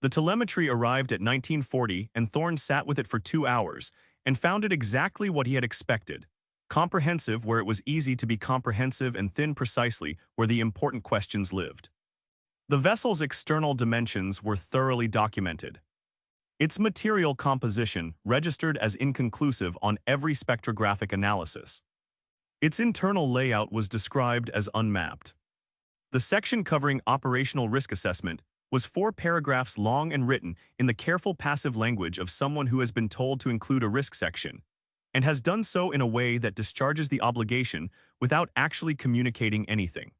S2: The telemetry arrived at 1940 and Thorne sat with it for 2 hours and found it exactly what he had expected, comprehensive where it was easy to be comprehensive and thin precisely where the important questions lived. The vessel's external dimensions were thoroughly documented. Its material composition registered as inconclusive on every spectrographic analysis. Its internal layout was described as unmapped. The section covering operational risk assessment was 4 paragraphs long and written in the careful passive language of someone who has been told to include a risk section, and has done so in a way that discharges the obligation without actually communicating anything.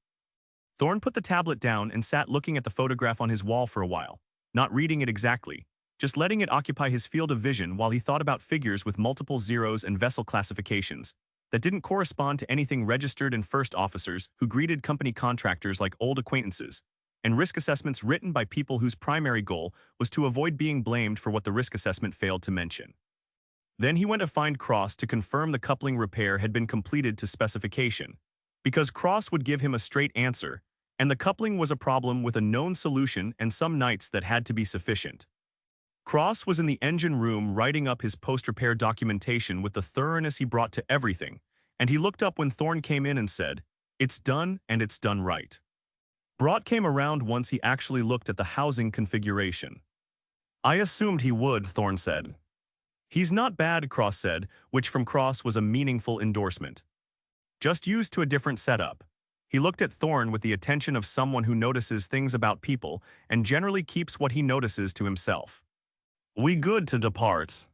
S2: Thorne put the tablet down and sat looking at the photograph on his wall for a while, not reading it exactly, just letting it occupy his field of vision while he thought about figures with multiple zeros and vessel classifications that didn't correspond to anything registered, and first officers who greeted company contractors like old acquaintances, and risk assessments written by people whose primary goal was to avoid being blamed for what the risk assessment failed to mention. Then he went to find Cross to confirm the coupling repair had been completed to specification, because Cross would give him a straight answer, and the coupling was a problem with a known solution and some nights that had to be sufficient. Cross was in the engine room writing up his post-repair documentation with the thoroughness he brought to everything, and he looked up when Thorne came in and said, "It's done, and it's done right." Brought came around once he actually looked at the housing configuration.
S3: I assumed he would, Thorne said.
S2: He's not bad, Cross said, which from Cross was a meaningful endorsement. Just used to a different setup. He looked at Thorne with the attention of someone who notices things about people and generally keeps what he notices to himself.
S3: We good to depart.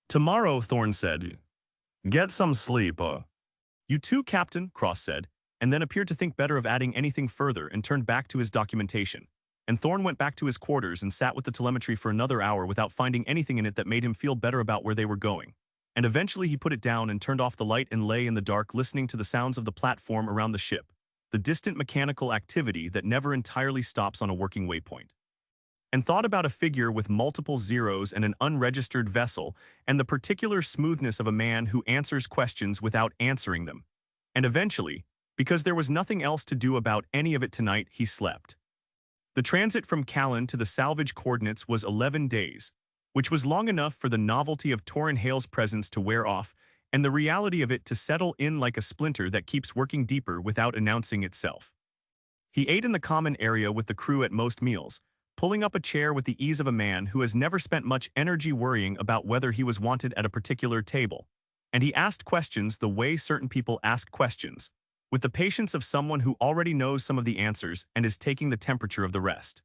S2: Tomorrow, Thorne said.
S3: Get some sleep.
S2: You too, Captain, Cross said, and then appeared to think better of adding anything further and turned back to his documentation. And Thorne went back to his quarters and sat with the telemetry for another hour without finding anything in it that made him feel better about where they were going. And eventually he put it down and turned off the light and lay in the dark listening to the sounds of the platform around the ship, the distant mechanical activity that never entirely stops on a working waypoint. And thought about a figure with multiple zeros and an unregistered vessel and the particular smoothness of a man who answers questions without answering them. And eventually, because there was nothing else to do about any of it tonight, he slept. The transit from Callan to the salvage coordinates was 11 days, which was long enough for the novelty of Torrin Hale's presence to wear off and the reality of it to settle in like a splinter that keeps working deeper without announcing itself. He ate in the common area with the crew at most meals, pulling up a chair with the ease of a man who has never spent much energy worrying about whether he was wanted at a particular table. And he asked questions the way certain people ask questions, with the patience of someone who already knows some of the answers and is taking the temperature of the rest.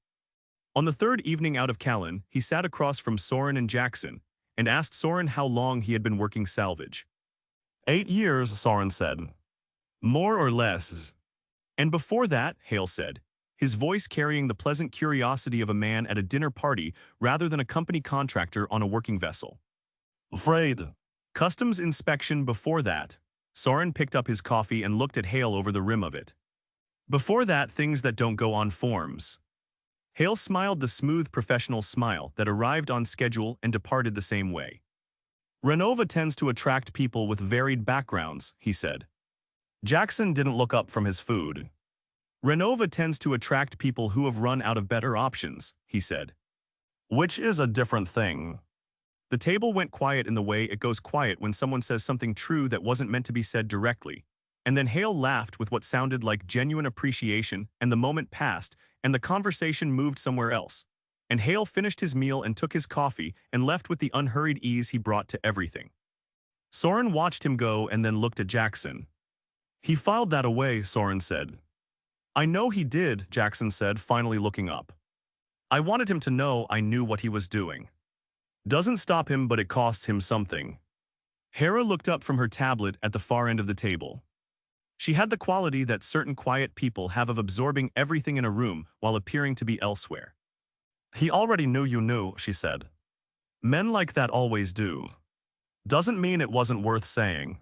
S2: On the third evening out of Callan, he sat across from Soren and Jackson and asked Soren how long he had been working salvage.
S3: 8 years, Soren said.
S2: More or less. And before that, Hale said, his voice carrying the pleasant curiosity of a man at a dinner party rather than a company contractor on a working vessel.
S3: Afraid.
S2: Customs inspection before that. Soren picked up his coffee and looked at Hale over the rim of it. Before that, things that don't go on forms. Hale smiled the smooth professional smile that arrived on schedule and departed the same way. Renova tends to attract people with varied backgrounds, he said. Jackson didn't look up from his food. Renova tends to attract people who have run out of better options, he said. Which is a different thing. The table went quiet in the way it goes quiet when someone says something true that wasn't meant to be said directly, and then Hale laughed with what sounded like genuine appreciation, and the moment passed, and the conversation moved somewhere else. And Hale finished his meal and took his coffee and left with the unhurried ease he brought to everything. Soren watched him go and then looked at Jackson. He filed that away, Soren said. I know he did, Jackson said, finally looking up. I wanted him to know I knew what he was doing. Doesn't stop him, but it costs him something. Hera looked up from her tablet at the far end of the table. She had the quality that certain quiet people have of absorbing everything in a room while appearing to be elsewhere. He already knew you knew, she said. Men like that always do. Doesn't mean it wasn't worth saying.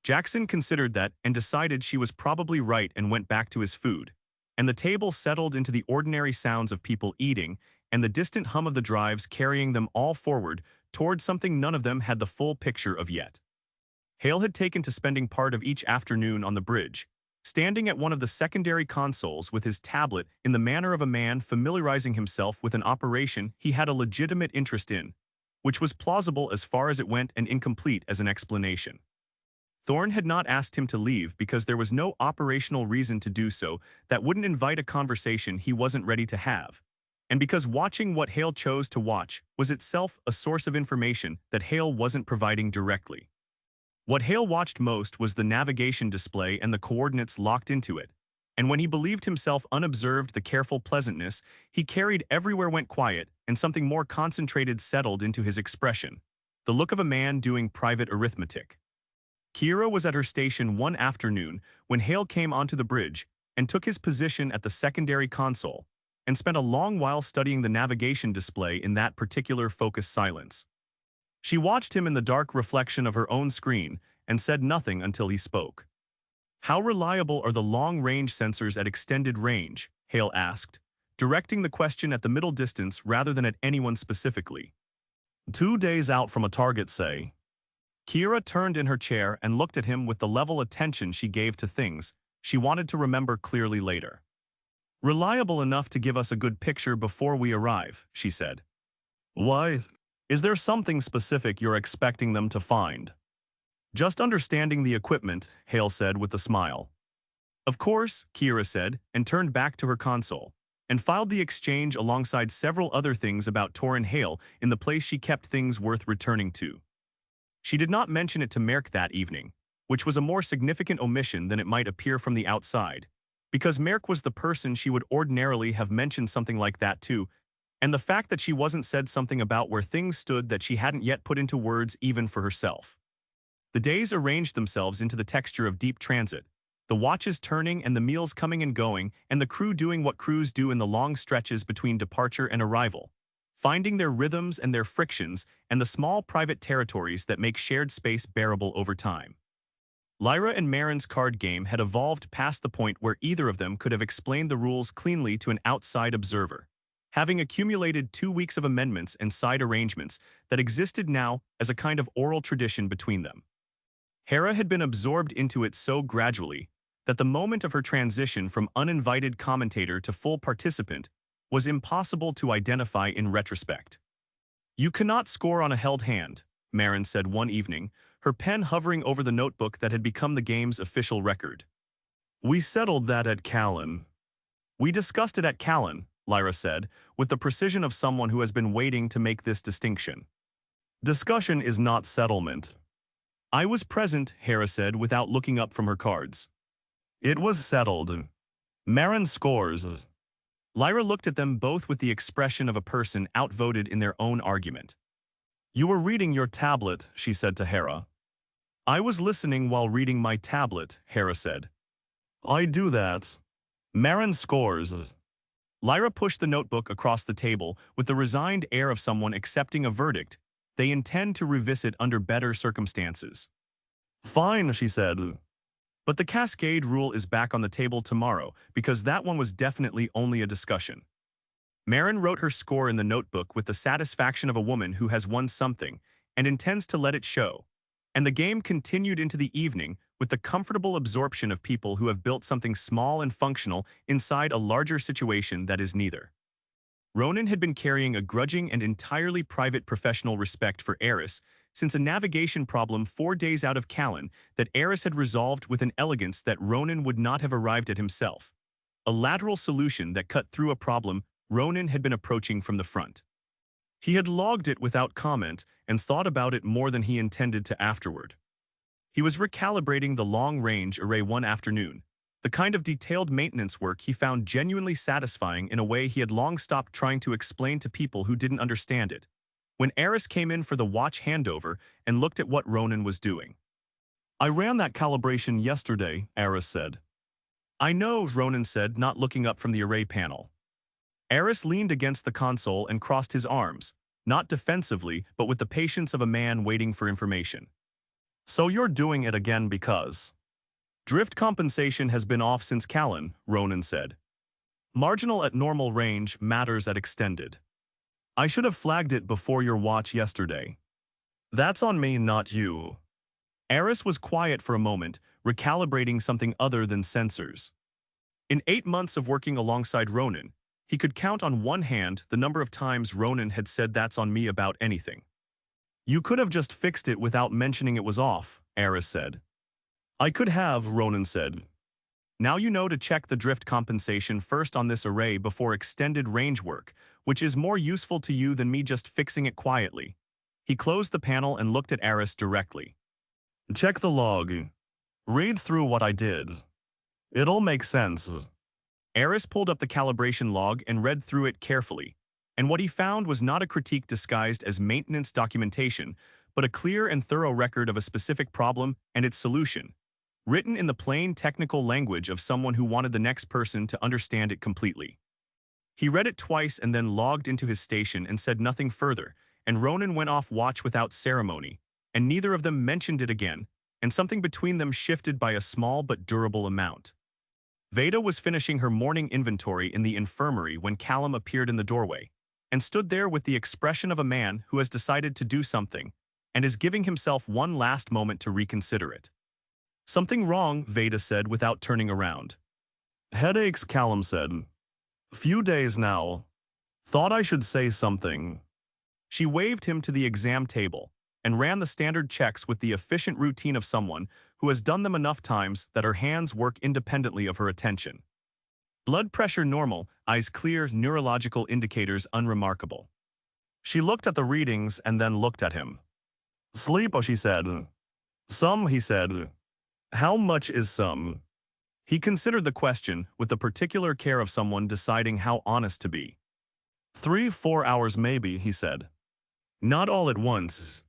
S2: Jackson considered that and decided she was probably right and went back to his food, and the table settled into the ordinary sounds of people eating and the distant hum of the drives carrying them all forward toward something none of them had the full picture of yet. Hale had taken to spending part of each afternoon on the bridge, standing at one of the secondary consoles with his tablet in the manner of a man familiarizing himself with an operation he had a legitimate interest in, which was plausible as far as it went and incomplete as an explanation. Thorne had not asked him to leave because there was no operational reason to do so that wouldn't invite a conversation he wasn't ready to have, and because watching what Hale chose to watch was itself a source of information that Hale wasn't providing directly. What Hale watched most was the navigation display and the coordinates locked into it, and when he believed himself unobserved, the careful pleasantness he carried everywhere went quiet and something more concentrated settled into his expression, the look of a man doing private arithmetic. Kira was at her station one afternoon when Hale came onto the bridge and took his position at the secondary console and spent a long while studying the navigation display in that particular focused silence. She watched him in the dark reflection of her own screen and said nothing until he spoke. How reliable are the long-range sensors at extended range? Hale asked, directing the question at the middle distance rather than at anyone specifically. 2 days out from a target, say. Kira turned in her chair and looked at him with the level attention she gave to things she wanted to remember clearly later. Reliable enough to give us a good picture before we arrive, she said. Why? Is there something specific you're expecting them to find? Just understanding the equipment, Hale said with a smile. Of course, Kira said, and turned back to her console, and filed the exchange alongside several other things about Tor and Hale in the place she kept things worth returning to. She did not mention it to Merk that evening, which was a more significant omission than it might appear from the outside, because Merk was the person she would ordinarily have mentioned something like that to, and the fact that she wasn't said something about where things stood that she hadn't yet put into words even for herself. The days arranged themselves into the texture of deep transit, the watches turning and the meals coming and going, and the crew doing what crews do in the long stretches between departure and arrival, finding their rhythms and their frictions and the small private territories that make shared space bearable over time. Lyra and Marin's card game had evolved past the point where either of them could have explained the rules cleanly to an outside observer, having accumulated 2 weeks of amendments and side arrangements that existed now as a kind of oral tradition between them. Hera had been absorbed into it so gradually that the moment of her transition from uninvited commentator to full participant was impossible to identify in retrospect. You cannot score on a held hand, Marin said one evening, her pen hovering over the notebook that had become the game's official record. We settled that at Callan. We discussed it at Callan, Lyra said, with the precision of someone who has been waiting to make this distinction. Discussion is not settlement. I was present, Hera said without looking up from her cards. It was settled. Marin scores. Lyra looked at them both with the expression of a person outvoted in their own argument. You were reading your tablet, she said to Hera. I was listening while reading my tablet, Hera said. I do that. Marin scores. Lyra pushed the notebook across the table with the resigned air of someone accepting a verdict they intend to revisit under better circumstances. Fine, she said. But the cascade rule is back on the table tomorrow because that one was definitely only a discussion. Marin wrote her score in the notebook with the satisfaction of a woman who has won something and intends to let it show. And the game continued into the evening with the comfortable absorption of people who have built something small and functional inside a larger situation that is neither. Ronan had been carrying a grudging and entirely private professional respect for Eris since a navigation problem 4 days out of Callan that Eris had resolved with an elegance that Ronan would not have arrived at himself. A lateral solution that cut through a problem Ronan had been approaching from the front. He had logged it without comment and thought about it more than he intended to afterward. He was recalibrating the long-range array one afternoon, the kind of detailed maintenance work he found genuinely satisfying in a way he had long stopped trying to explain to people who didn't understand it, when Eris came in for the watch handover and looked at what Ronan was doing.
S3: I ran that calibration yesterday, Eris said.
S2: I know, Ronan said, not looking up from the array panel. Eris leaned against the console and crossed his arms, not defensively, but with the patience of a man waiting for information.
S3: So you're doing it again because...
S2: Drift compensation has been off since Callan, Ronan said. Marginal at normal range matters at extended.
S3: I should have flagged it before your watch yesterday.
S2: That's on me, not you. Eris was quiet for a moment, recalibrating something other than sensors. In 8 months of working alongside Ronan, he could count on one hand the number of times Ronan had said that's on me about anything.
S3: You could have just fixed it without mentioning it was off, Eris said.
S2: I could have, Ronan said. Now you know to check the drift compensation first on this array before extended range work, which is more useful to you than me just fixing it quietly. He closed the panel and looked at Eris directly.
S3: Check the log. Read through what I did. It'll make sense.
S2: Eris pulled up the calibration log and read through it carefully, and what he found was not a critique disguised as maintenance documentation, but a clear and thorough record of a specific problem and its solution, written in the plain technical language of someone who wanted the next person to understand it completely. He read it twice and then logged into his station and said nothing further, and Ronan went off watch without ceremony, and neither of them mentioned it again, and something between them shifted by a small but durable amount. Veda was finishing her morning inventory in the infirmary when Callum appeared in the doorway, and stood there with the expression of a man who has decided to do something, and is giving himself one last moment to reconsider it. Something wrong, Veda said without turning around.
S3: Headaches, Callum said. Few days now. Thought I should say something.
S2: She waved him to the exam table, and ran the standard checks with the efficient routine of someone who has done them enough times that her hands work independently of her attention. Blood pressure normal, eyes clear, neurological indicators unremarkable.
S3: She looked at the readings and then looked at him. Sleep, she said. Some, he said. How much is some?
S2: He considered the question with the particular care of someone deciding how honest to be.
S3: 3-4 hours maybe, he said.
S2: Not all at once.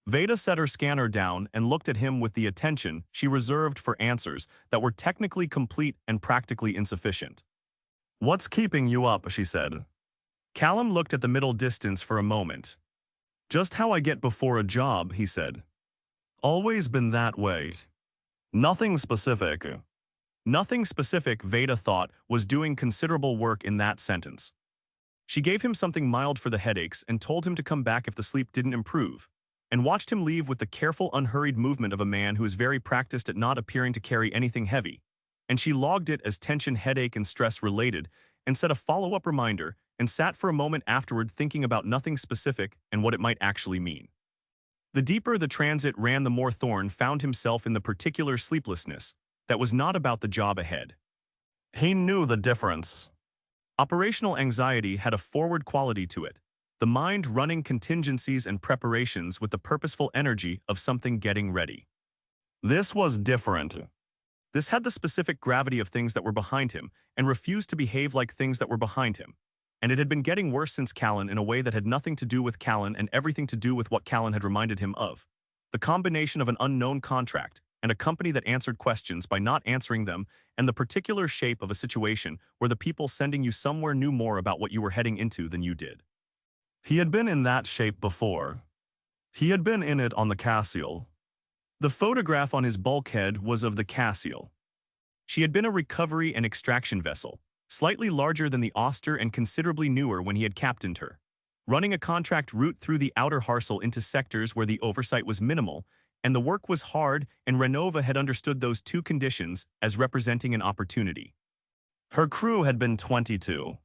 S2: Veda set her scanner down and looked at him with the attention she reserved for answers that were technically complete and practically insufficient.
S3: What's keeping you up, she said.
S2: Callum looked at the middle distance for a moment.
S3: Just how I get before a job, he said. Always been that way. Nothing specific.
S2: Nothing specific, Veda thought, was doing considerable work in that sentence. She gave him something mild for the headaches and told him to come back if the sleep didn't improve, and watched him leave with the careful, unhurried movement of a man who is very practiced at not appearing to carry anything heavy, and she logged it as tension, headache, and stress related, and set a follow-up reminder, and sat for a moment afterward thinking about nothing specific and what it might actually mean. The deeper the transit ran, the more Thorne found himself in the particular sleeplessness that was not about the job ahead.
S3: He knew the difference.
S2: Operational anxiety had a forward quality to it, the mind running contingencies and preparations with the purposeful energy of something getting ready.
S3: This was different.
S2: This had the specific gravity of things that were behind him and refused to behave like things that were behind him. And it had been getting worse since Callan in a way that had nothing to do with Callan and everything to do with what Callan had reminded him of. The combination of an unknown contract and a company that answered questions by not answering them, and the particular shape of a situation where the people sending you somewhere knew more about what you were heading into than you did.
S3: He had been in that shape before. He had been in it on the Cassian.
S2: The photograph on his bulkhead was of the Cassian. She had been a recovery and extraction vessel, slightly larger than the Auster and considerably newer when he had captained her. Running a contract route through the outer Harsel into sectors where the oversight was minimal, and the work was hard, and Renova had understood those two conditions as representing an opportunity. Her crew had been 22.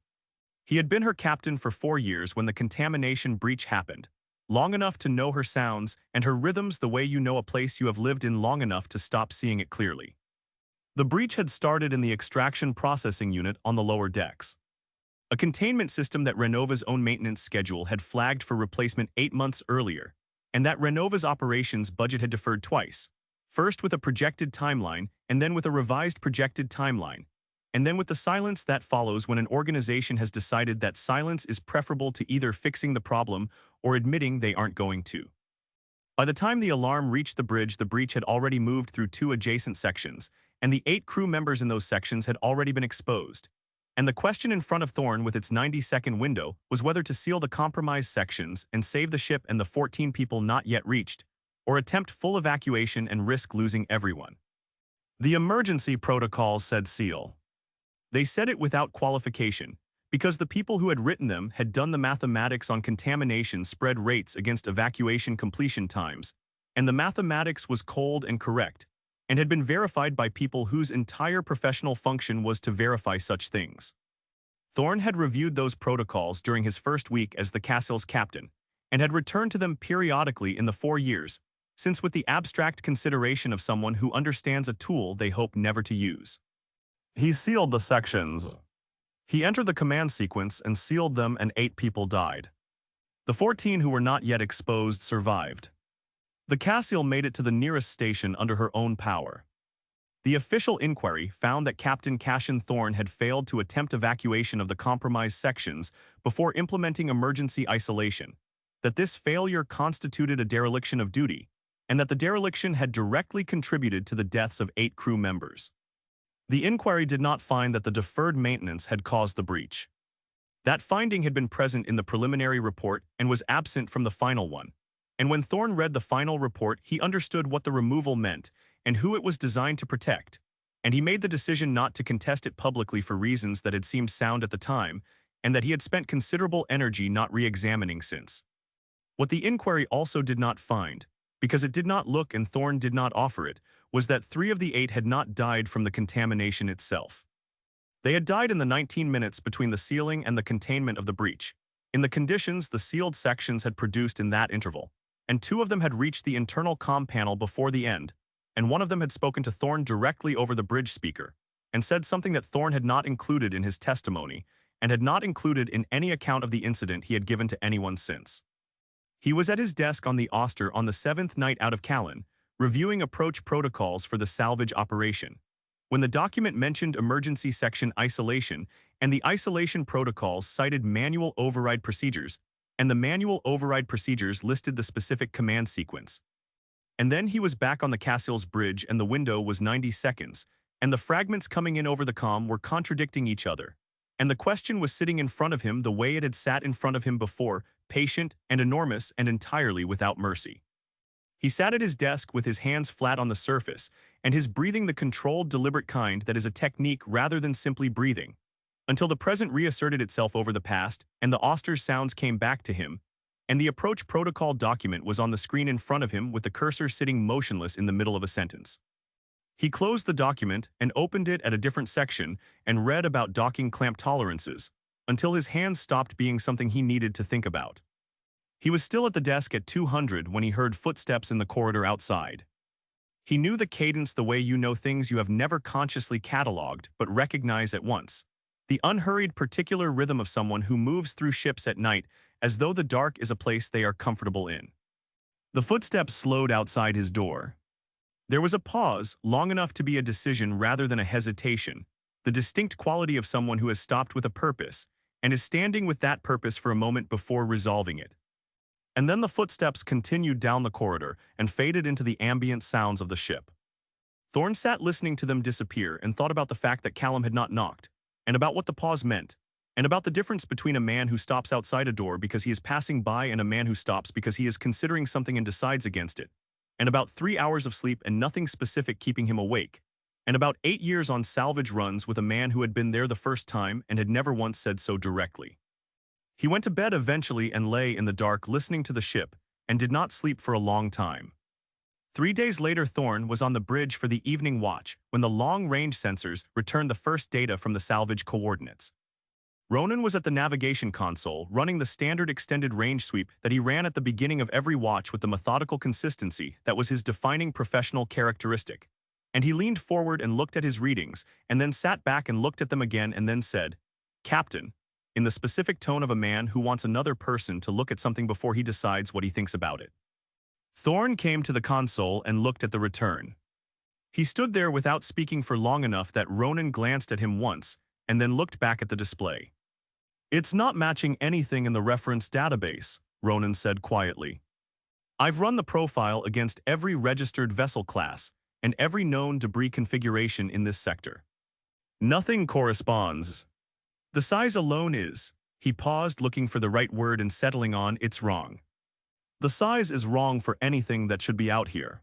S2: He had been her captain for 4 years when the contamination breach happened, long enough to know her sounds and her rhythms the way you know a place you have lived in long enough to stop seeing it clearly. The breach had started in the extraction processing unit on the lower decks. A containment system that Renova's own maintenance schedule had flagged for replacement 8 months earlier, and that Renova's operations budget had deferred twice, first with a projected timeline and then with a revised projected timeline, and then with the silence that follows when an organization has decided that silence is preferable to either fixing the problem or admitting they aren't going to. By the time the alarm reached the breach had already moved through 2 adjacent sections, and the 8 crew members in those sections had already been exposed. And the question in front of Thorne with its 90-second window was whether to seal the compromised sections and save the ship and the 14 people not yet reached, or attempt full evacuation and risk losing everyone. The emergency protocols said seal. They said it without qualification, because the people who had written them had done the mathematics on contamination spread rates against evacuation completion times, and the mathematics was cold and correct, and had been verified by people whose entire professional function was to verify such things. Thorne had reviewed those protocols during his first week as the Cassil's captain, and had returned to them periodically in the 4 years, since with the abstract consideration of someone who understands a tool they hope never to use. He sealed the sections. He entered the command sequence and sealed them, and 8 people died. The 14 who were not yet exposed survived. The Cassian made it to the nearest station under her own power. The official inquiry found that Captain Cassian Thorne had failed to attempt evacuation of the compromised sections before implementing emergency isolation, that this failure constituted a dereliction of duty, and that the dereliction had directly contributed to the deaths of 8 crew members. The inquiry did not find that the deferred maintenance had caused the breach. That finding had been present in the preliminary report and was absent from the final one. And when Thorne read the final report, he understood what the removal meant and who it was designed to protect, and he made the decision not to contest it publicly for reasons that had seemed sound at the time, and that he had spent considerable energy not re-examining since. What the inquiry also did not find, because it did not look and Thorne did not offer it, was that 3 of the 8 had not died from the contamination itself. They had died in the 19 minutes between the sealing and the containment of the breach, in the conditions the sealed sections had produced in that interval, and 2 of them had reached the internal comm panel before the end, and 1 of them had spoken to Thorne directly over the bridge speaker, and said something that Thorne had not included in his testimony, and had not included in any account of the incident he had given to anyone since. He was at his desk on the Auster on the 7th night out of Callan, reviewing approach protocols for the salvage operation, when the document mentioned emergency section isolation, and the isolation protocols cited manual override procedures, and the manual override procedures listed the specific command sequence. And then he was back on the Cassian's bridge and the window was 90 seconds, and the fragments coming in over the comm were contradicting each other, and the question was sitting in front of him the way it had sat in front of him before, patient and enormous and entirely without mercy. He sat at his desk with his hands flat on the surface, and his breathing the controlled, deliberate kind that is a technique rather than simply breathing, until the present reasserted itself over the past, and the Auster's sounds came back to him, and the approach protocol document was on the screen in front of him with the cursor sitting motionless in the middle of a sentence. He closed the document and opened it at a different section and read about docking clamp tolerances, until his hands stopped being something he needed to think about. He was still at the desk at 200 when he heard footsteps in the corridor outside. He knew the cadence the way you know things you have never consciously catalogued but recognize at once. The unhurried particular rhythm of someone who moves through ships at night as though the dark is a place they are comfortable in. The footsteps slowed outside his door. There was a pause, long enough to be a decision rather than a hesitation, the distinct quality of someone who has stopped with a purpose and is standing with that purpose for a moment before resolving it. And then the footsteps continued down the corridor and faded into the ambient sounds of the ship. Thorne sat listening to them disappear and thought about the fact that Callum had not knocked, and about what the pause meant, and about the difference between a man who stops outside a door because he is passing by and a man who stops because he is considering something and decides against it, and about 3 hours of sleep and nothing specific keeping him awake, and about 8 years on salvage runs with a man who had been there the first time and had never once said so directly. He went to bed eventually and lay in the dark listening to the ship, and did not sleep for a long time. 3 days later, Thorne was on the bridge for the evening watch when the long-range sensors returned the first data from the salvage coordinates. Ronan was at the navigation console running the standard extended range sweep that he ran at the beginning of every watch with the methodical consistency that was his defining professional characteristic. And he leaned forward and looked at his readings, and then sat back and looked at them again and then said, "Captain," in the specific tone of a man who wants another person to look at something before he decides what he thinks about it. Thorne came to the console and looked at the return. He stood there without speaking for long enough that Ronan glanced at him once, and then looked back at the display. "It's not matching anything in the reference database," Ronan said quietly. "I've run the profile against every registered vessel class and every known debris configuration in this sector. Nothing corresponds. The size alone is." He paused, looking for the right word and settling on "it's wrong. The size is wrong for anything that should be out here."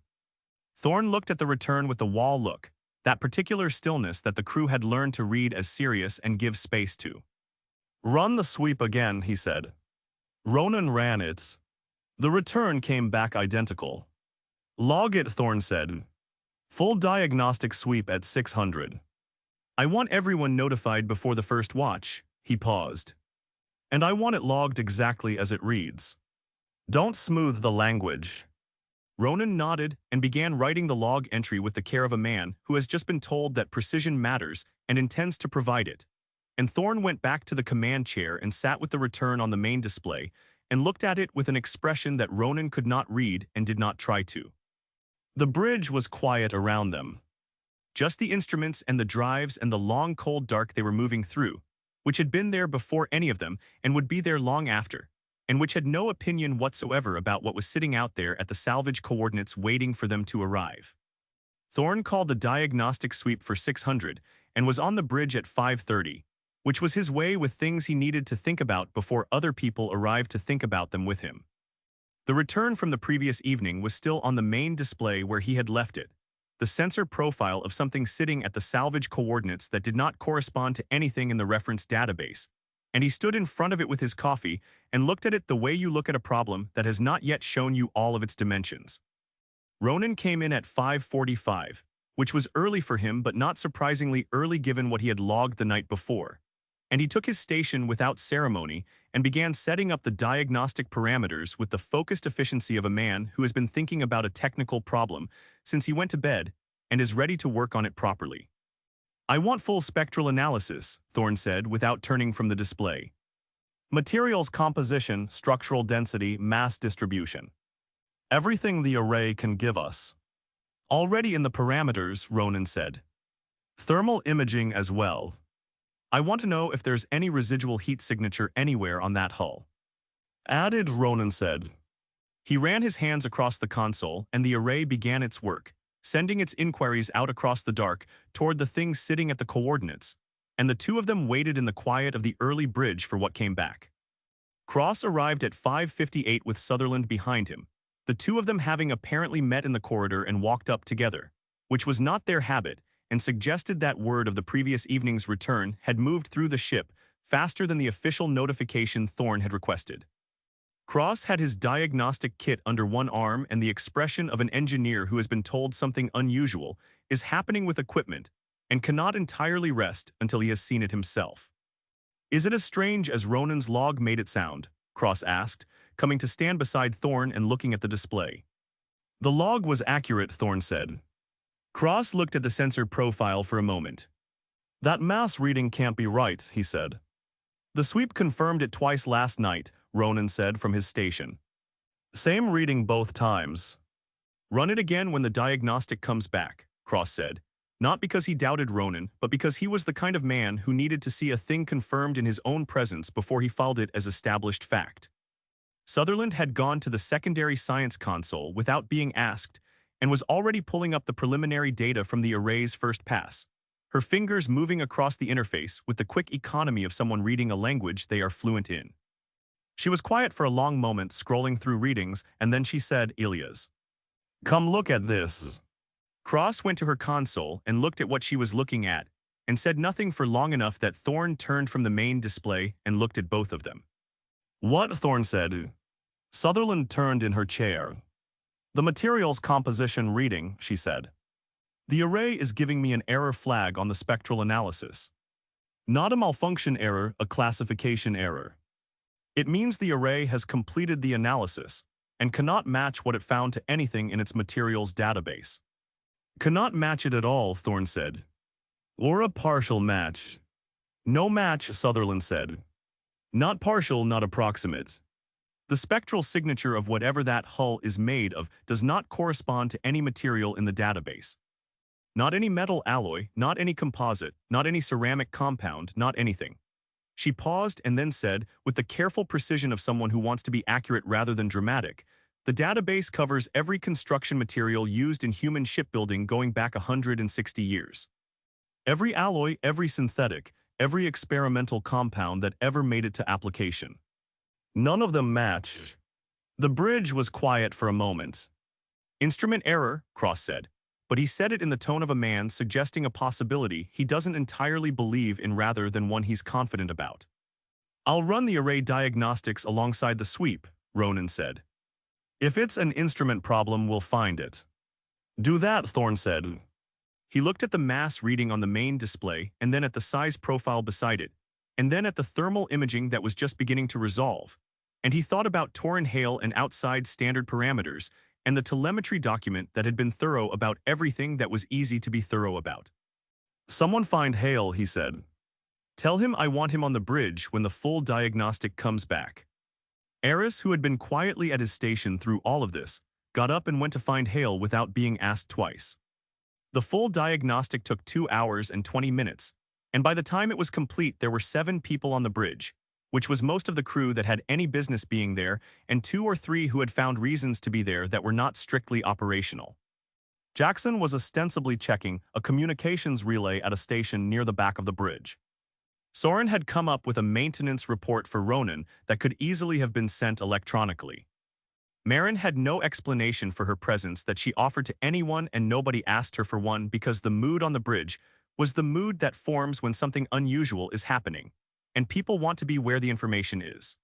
S2: Thorne looked at the return with the wall look, that particular stillness that the crew had learned to read as serious and give space to. "Run the sweep again," he said. Ronan ran it. The return came back identical. "Log it," Thorne said. "Full diagnostic sweep at 600. I want everyone notified before the first watch." He paused. "And I want it logged exactly as it reads. Don't smooth the language." Ronan nodded and began writing the log entry with the care of a man who has just been told that precision matters and intends to provide it. And Thorne went back to the command chair and sat with the return on the main display and looked at it with an expression that Ronan could not read and did not try to. The bridge was quiet around them. Just the instruments and the drives and the long cold dark they were moving through, which had been there before any of them and would be there long after, and which had no opinion whatsoever about what was sitting out there at the salvage coordinates waiting for them to arrive. Thorne called the diagnostic sweep for 600 and was on the bridge at 5:30, which was his way with things he needed to think about before other people arrived to think about them with him. The return from the previous evening was still on the main display where he had left it, the sensor profile of something sitting at the salvage coordinates that did not correspond to anything in the reference database, and he stood in front of it with his coffee and looked at it the way you look at a problem that has not yet shown you all of its dimensions. Ronan came in at 5:45, which was early for him but not surprisingly early given what he had logged the night before, and he took his station without ceremony and began setting up the diagnostic parameters with the focused efficiency of a man who has been thinking about a technical problem since he went to bed and is ready to work on it properly. "I want full spectral analysis," Thorne said without turning from the display. "Materials composition, structural density, mass distribution. Everything the array can give us." "Already in the parameters," Ronan said. "Thermal imaging as well. I want to know if there's any residual heat signature anywhere on that hull." "Added," Ronan said. He ran his hands across the console and the array began its work, sending its inquiries out across the dark toward the things sitting at the coordinates, and the two of them waited in the quiet of the early bridge for what came back. Cross arrived at 5:58 with Sutherland behind him, the two of them having apparently met in the corridor and walked up together, which was not their habit, and suggested that word of the previous evening's return had moved through the ship faster than the official notification Thorne had requested. Cross had his diagnostic kit under one arm and the expression of an engineer who has been told something unusual is happening with equipment and cannot entirely rest until he has seen it himself. "Is it as strange as Ronan's log made it sound?" Cross asked, coming to stand beside Thorne and looking at the display. "The log was accurate," Thorne said. Cross looked at the sensor profile for a moment. "That mass reading can't be right," he said. "The sweep confirmed it twice last night," Ronan said from his station. "Same reading both times." "Run it again when the diagnostic comes back," Cross said, not because he doubted Ronan, but because he was the kind of man who needed to see a thing confirmed in his own presence before he filed it as established fact. Sutherland had gone to the secondary science console without being asked and was already pulling up the preliminary data from the array's first pass, her fingers moving across the interface with the quick economy of someone reading a language they are fluent in. She was quiet for a long moment, scrolling through readings, and then she said, "Ilias, come look at this." Cross went to her console and looked at what she was looking at, and said nothing for long enough that Thorne turned from the main display and looked at both of them.
S3: What? Thorne said. Sutherland turned in her chair. The material's composition reading, she said. The array is giving me an error flag on the spectral analysis. Not a malfunction error, a classification error. It means the array has completed the analysis and cannot match what it found to anything in its materials database. Cannot match it at all, Thorne said. Or a partial match. No match, Sutherland said. Not partial, not approximate. The spectral signature of whatever that hull is made of does not correspond to any material in the database. Not any metal alloy, not any composite, not any ceramic compound, not anything. She paused and then said, with the careful precision of someone who wants to be accurate rather than dramatic, the database covers every construction material used in human shipbuilding going back 160 years. Every alloy, every synthetic, every experimental compound that ever made it to application. None of them matched. The bridge was quiet for a moment. Instrument error, Cross said, but he said it in the tone of a man suggesting a possibility he doesn't entirely believe in rather than one he's confident about. I'll run the array diagnostics alongside the sweep, Ronan said. If it's an instrument problem, we'll find it. Do that, Thorne said. He looked at the mass reading on the main display and then at the size profile beside it, and then at the thermal imaging that was just beginning to resolve, and he thought about Torin Hale and outside standard parameters and the telemetry document that had been thorough about everything that was easy to be thorough about. Someone find Hale, he said. Tell him I want him on the bridge when the full diagnostic comes back. Eris, who had been quietly at his station through all of this, got up and went to find Hale without being asked twice. The full diagnostic took 2 hours and 20 minutes, and by the time it was complete there were 7 people on the bridge, which was most of the crew that had any business being there, and 2 or 3 who had found reasons to be there that were not strictly operational. Jackson was ostensibly checking a communications relay at a station near the back of the bridge. Soren had come up with a maintenance report for Ronan that could easily have been sent electronically. Marin had no explanation for her presence that she offered to anyone, and nobody asked her for one because the mood on the bridge was the mood that forms when something unusual is happening, and people want to be where the information is.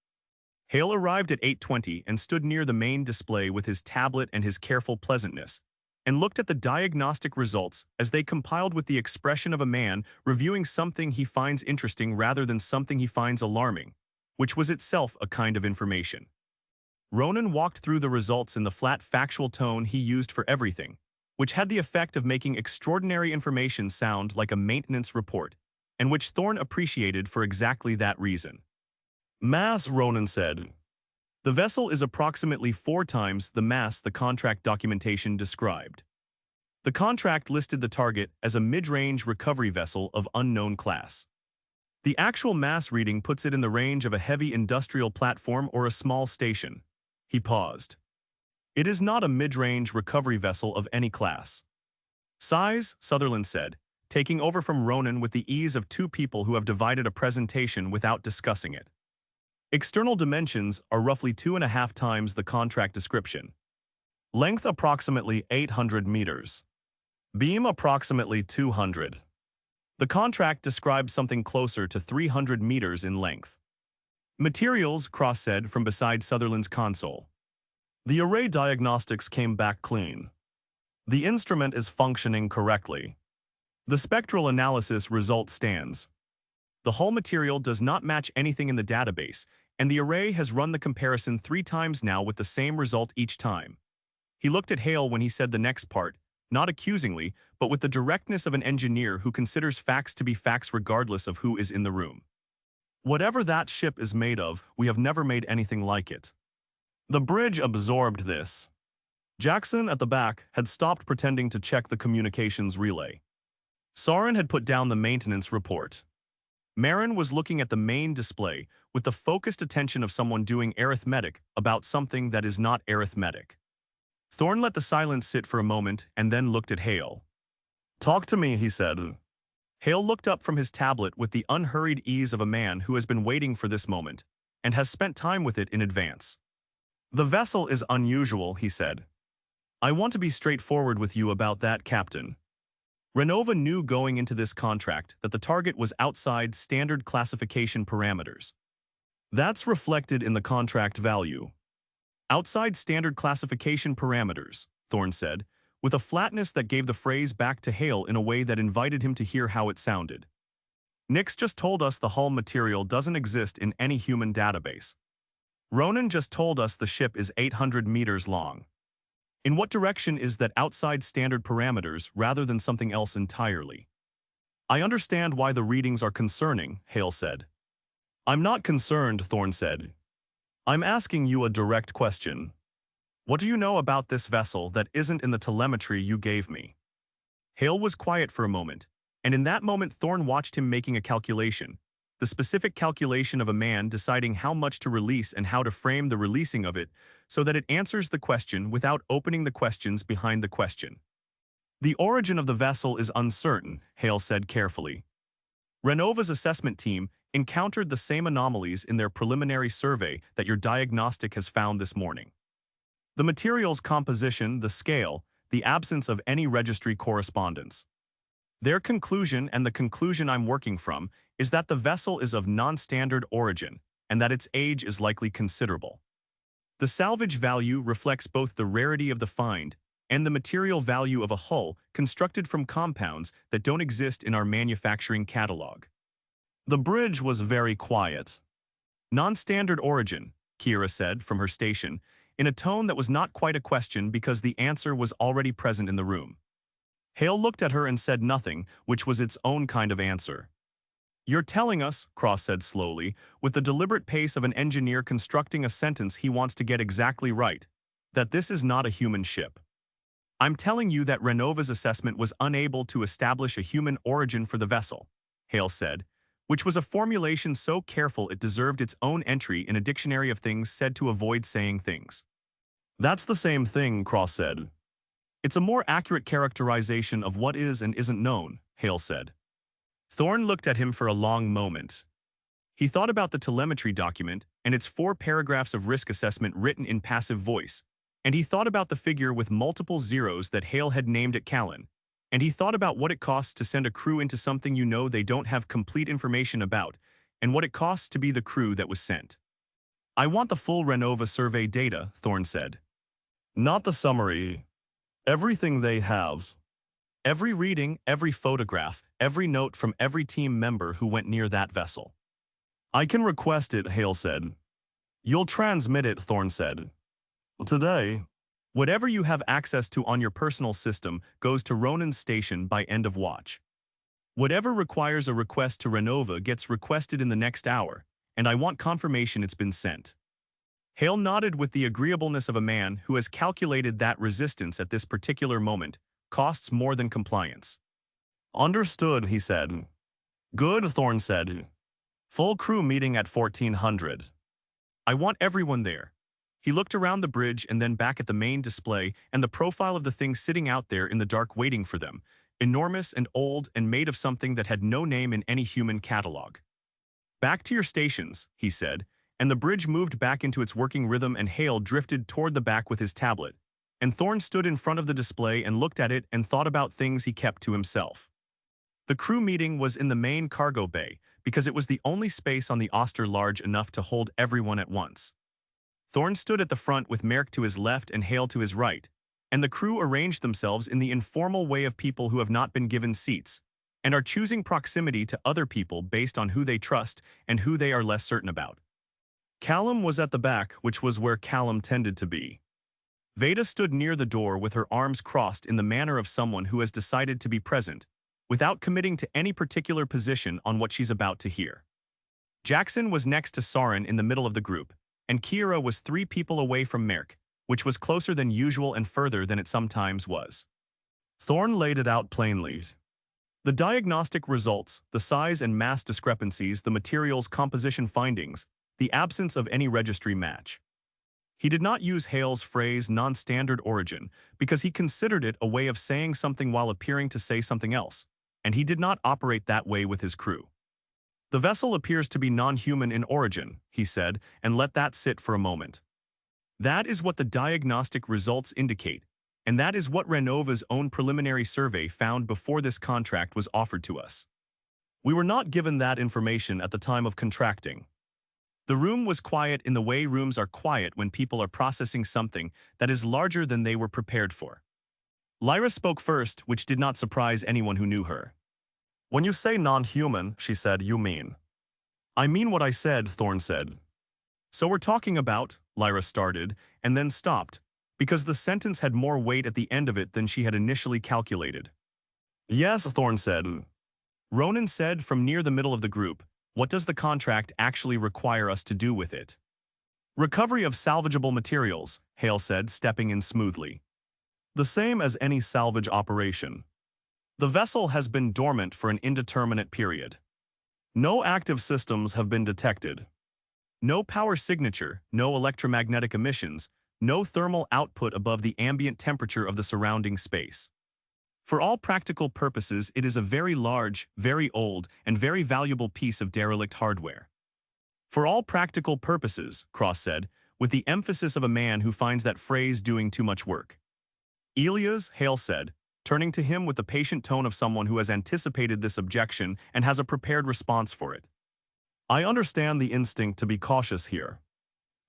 S3: Hale arrived at 8:20 and stood near the main display with his tablet and his careful pleasantness, and looked at the diagnostic results as they compiled with the expression of a man reviewing something he finds interesting rather than something he finds alarming, which was itself a kind of information. Ronan walked through the results in the flat factual tone he used for everything, which had the effect of making extraordinary information sound like a maintenance report, and which Thorne appreciated for exactly that reason. Mass, Ronan said. The vessel is approximately 4 times the mass the contract documentation described. The contract listed the target as a mid-range recovery vessel of unknown class. The actual mass reading puts it in the range of a heavy industrial platform or a small station. He paused. It is not a mid-range recovery vessel of any class. Size, Sutherland said, taking over from Ronan with the ease of 2 people who have divided a presentation without discussing it. External dimensions are roughly 2.5 times the contract description. Length approximately 800 meters. Beam approximately 200. The contract described something closer to 300 meters in length. Materials, Cross said from beside Sutherland's console. The array diagnostics came back clean. The instrument is functioning correctly. The spectral analysis result stands. The hull material does not match anything in the database, and the array has run the comparison 3 times now with the same result each time. He looked at Hale when he said the next part, not accusingly, but with the directness of an engineer who considers facts to be facts regardless of who is in the room. Whatever that ship is made of, we have never made anything like it. The bridge absorbed this. Jackson at the back had stopped pretending to check the communications relay. Soren had put down the maintenance report. Marin was looking at the main display with the focused attention of someone doing arithmetic about something that is not arithmetic. Thorne let the silence sit for a moment and then looked at Hale. Talk to me, he said. Hale looked up from his tablet with the unhurried ease of a man who has been waiting for this moment and has spent time with it in advance. The vessel is unusual, he said.
S2: I want to be straightforward with you about that, Captain. Renova knew going into this contract that the target was outside standard classification parameters. That's reflected in the contract value. Outside standard classification parameters, Thorne said, with a flatness that gave the phrase back to Hale in a way that invited him to hear how it sounded. Nix just told us the hull material doesn't exist in any human database. Ronan just told us the ship is 800 meters long. In what direction is that outside standard parameters rather than something else entirely? I understand why the readings are concerning, Hale said. I'm not concerned, Thorne said. I'm asking you a direct question. What do you know about this vessel that isn't in the telemetry you gave me? Hale was quiet for a moment, and in that moment Thorne watched him making a calculation, the specific calculation of a man deciding how much to release and how to frame the releasing of it so that it answers the question without opening the questions behind the question. The origin of the vessel is uncertain, Hale said carefully. Renova's assessment team encountered the same anomalies in their preliminary survey that your diagnostic has found this morning. The material's composition, the scale, the absence of any registry correspondence. Their conclusion, and the conclusion I'm working from, is that the vessel is of non-standard origin and that its age is likely considerable. The salvage value reflects both the rarity of the find and the material value of a hull constructed from compounds that don't exist in our manufacturing catalog. The bridge was very quiet. Non-standard origin, Kira said from her station, in a tone that was not quite a question because the answer was already present in the room. Hale looked at her and said nothing, which was its own kind of answer. You're telling us, Cross said slowly, with the deliberate pace of an engineer constructing a sentence he wants to get exactly right, that this is not a human ship. I'm telling you that Renova's assessment was unable to establish a human origin for the vessel, Hale said, which was a formulation so careful it deserved its own entry in a dictionary of things said to avoid saying things. That's the same thing, Cross said. It's a more accurate characterization of what is and isn't known, Hale said. Thorne looked at him for a long moment. He thought about the telemetry document and its 4 paragraphs of risk assessment written in passive voice, and he thought about the figure with multiple zeros that Hale had named at Callan, and he thought about what it costs to send a crew into something you know they don't have complete information about, and what it costs to be the crew that was sent. I want the full Renova survey data, Thorne said. Not the summary. Everything they have. Every reading, every photograph, every note from every team member who went near that vessel. I can request it, Hale said. You'll transmit it, Thorne said. Today. Whatever you have access to on your personal system goes to Ronan's station by end of watch. Whatever requires a request to Renova gets requested in the next hour, and I want confirmation it's been sent. Hale nodded with the agreeableness of a man who has calculated that resistance at this particular moment costs more than compliance. Understood, he said. Good, Thorne said. Full crew meeting at 1400. I want everyone there. He looked around the bridge and then back at the main display and the profile of the thing sitting out there in the dark waiting for them, enormous and old and made of something that had no name in any human catalog. Back to your stations, he said, and the bridge moved back into its working rhythm and Hale drifted toward the back with his tablet, and Thorne stood in front of the display and looked at it and thought about things he kept to himself. The crew meeting was in the main cargo bay because it was the only space on the Auster large enough to hold everyone at once. Thorne stood at the front with Merrick to his left and Hale to his right, and the crew arranged themselves in the informal way of people who have not been given seats and are choosing proximity to other people based on who they trust and who they are less certain about. Callum was at the back, which was where Callum tended to be. Veda stood near the door with her arms crossed in the manner of someone who has decided to be present, without committing to any particular position on what she's about to hear. Jackson was next to Soren in the middle of the group, and Kira was 3 people away from Merck, which was closer than usual and further than it sometimes was. Thorne laid it out plainly. The diagnostic results, the size and mass discrepancies, the material's composition findings, the absence of any registry match. He did not use Hale's phrase non-standard origin because he considered it a way of saying something while appearing to say something else, and he did not operate that way with his crew. The vessel appears to be non-human in origin, he said, and let that sit for a moment. That is what the diagnostic results indicate, and that is what Renova's own preliminary survey found before this contract was offered to us. We were not given that information at the time of contracting. The room was quiet in the way rooms are quiet when people are processing something that is larger than they were prepared for. Lyra spoke first, which did not surprise anyone who knew her.
S3: When you say non-human, she said, you mean?
S2: I mean what I said, Thorne said. So we're talking about, Lyra started, and then stopped, because the sentence had more weight at the end of it than she had initially calculated.
S3: Yes, Thorne said.
S2: Ronan said from near the middle of the group, what does the contract actually require us to do with it? Recovery of salvageable materials, Hale said, stepping in smoothly.
S3: The same as any salvage operation.
S2: The vessel has been dormant for an indeterminate period.
S3: No active systems have been detected.
S2: No power signature, no electromagnetic emissions, no thermal output above the ambient temperature of the surrounding space. For all practical purposes, it is a very large, very old, and very valuable piece of derelict hardware. For all practical purposes, Cross said, with the emphasis of a man who finds that phrase doing too much work.
S3: Elias,
S2: Hale said, turning to him with the patient tone of someone who has anticipated this objection and has a prepared response for it.
S3: I understand the instinct to be cautious here.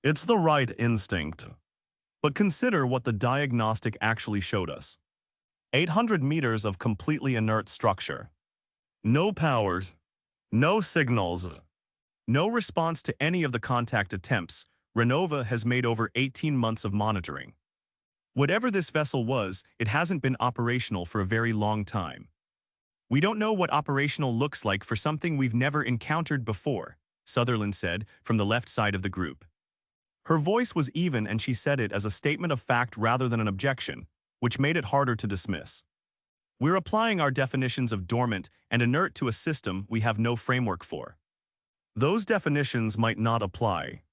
S3: It's the right instinct.
S2: But consider what the diagnostic actually showed us.
S3: 800 meters of completely inert structure. No powers. No signals.
S2: No response to any of the contact attempts. Renova has made over 18 months of monitoring. Whatever this vessel was, it hasn't been operational for a very long time. We don't know what operational looks like for something we've never encountered before, Sutherland said from the left side of the group. Her voice was even and she said it as a statement of fact rather than an objection, which made it harder to dismiss. We're applying our definitions of dormant and inert to a system we have no framework for.
S3: Those definitions might not apply.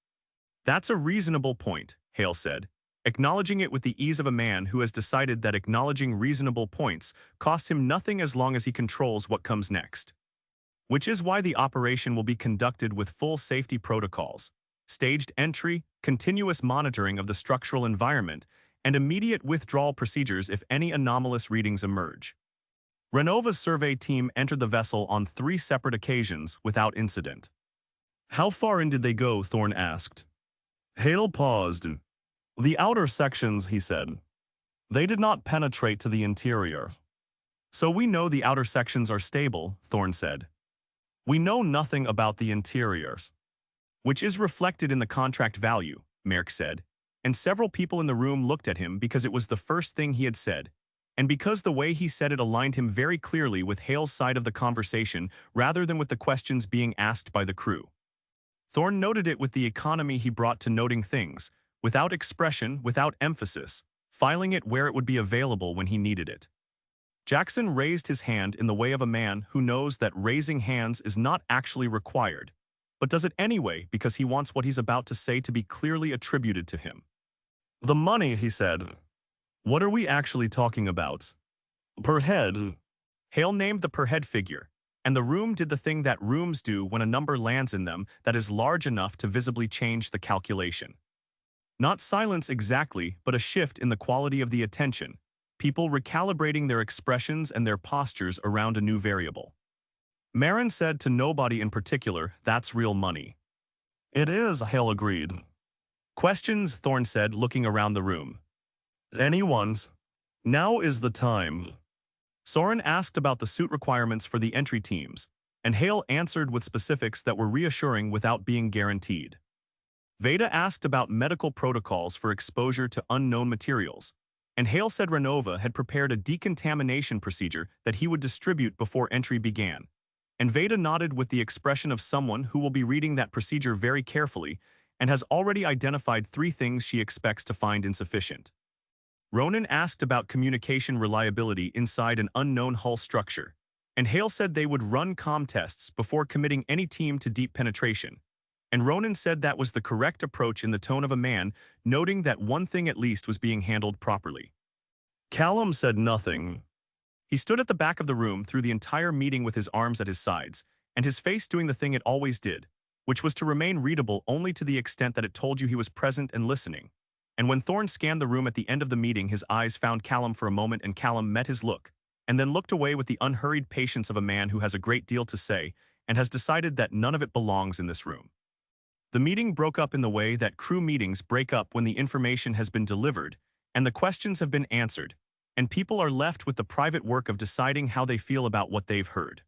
S2: That's a reasonable point, Hale said, acknowledging it with the ease of a man who has decided that acknowledging reasonable points costs him nothing as long as he controls what comes next. Which is why the operation will be conducted with full safety protocols, staged entry, continuous monitoring of the structural environment, and immediate withdrawal procedures if any anomalous readings emerge. Renova's survey team entered the vessel on 3 separate occasions without incident.
S3: How far in did they go? Thorne asked. Hale paused. The outer sections, he said. They did not penetrate to the interior.
S2: So we know the outer sections are stable, Thorne said.
S3: We know nothing about the interiors.
S2: Which is reflected in the contract value, Merck said, and several people in the room looked at him because it was the first thing he had said, and because the way he said it aligned him very clearly with Hale's side of the conversation rather than with the questions being asked by the crew. Thorne noted it with the economy he brought to noting things, without expression, without emphasis, filing it where it would be available when he needed it. Jackson raised his hand in the way of a man who knows that raising hands is not actually required, but does it anyway because he wants what he's about to say to be clearly attributed to him.
S3: The money, he said. What are we actually talking about? Per head.
S2: Hale named the per head figure, and the room did the thing that rooms do when a number lands in them that is large enough to visibly change the calculation. Not silence exactly, but a shift in the quality of the attention, people recalibrating their expressions and their postures around a new variable. Marin said to nobody in particular, that's real money.
S3: It is, Hale agreed.
S2: Questions, Thorne said, looking around the room.
S3: Anyone's. Now is the time.
S2: Soren asked about the suit requirements for the entry teams, and Hale answered with specifics that were reassuring without being guaranteed. Veda asked about medical protocols for exposure to unknown materials, and Hale said Renova had prepared a decontamination procedure that he would distribute before entry began, and Veda nodded with the expression of someone who will be reading that procedure very carefully and has already identified 3 things she expects to find insufficient. Ronan asked about communication reliability inside an unknown hull structure, and Hale said they would run comm tests before committing any team to deep penetration, and Ronan said that was the correct approach in the tone of a man, noting that one thing at least was being handled properly.
S3: Callum said nothing.
S2: He stood at the back of the room through the entire meeting with his arms at his sides, and his face doing the thing it always did, which was to remain readable only to the extent that it told you he was present and listening, And when Thorne scanned the room at the end of the meeting, his eyes found Callum for a moment, and Callum met his look, and then looked away with the unhurried patience of a man who has a great deal to say and has decided that none of it belongs in this room. The meeting broke up in the way that crew meetings break up when the information has been delivered and the questions have been answered, and people are left with the private work of deciding how they feel about what they've heard.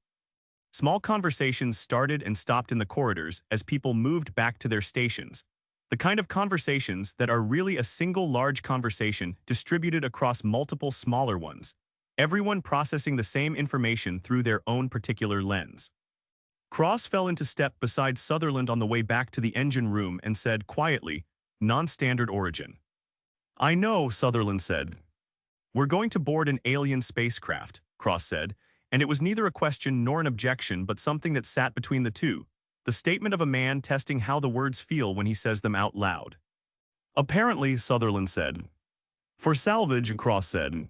S2: Small conversations started and stopped in the corridors as people moved back to their stations, the kind of conversations that are really a single large conversation distributed across multiple smaller ones, everyone processing the same information through their own particular lens. Cross fell into step beside Sutherland on the way back to the engine room and said quietly, "Non-standard origin." "I know," Sutherland said. "We're going to board an alien spacecraft," Cross said, and it was neither a question nor an objection but something that sat between the two, the statement of a man testing how the words feel when he says them out loud. "Apparently," Sutherland said. "For salvage," Cross said.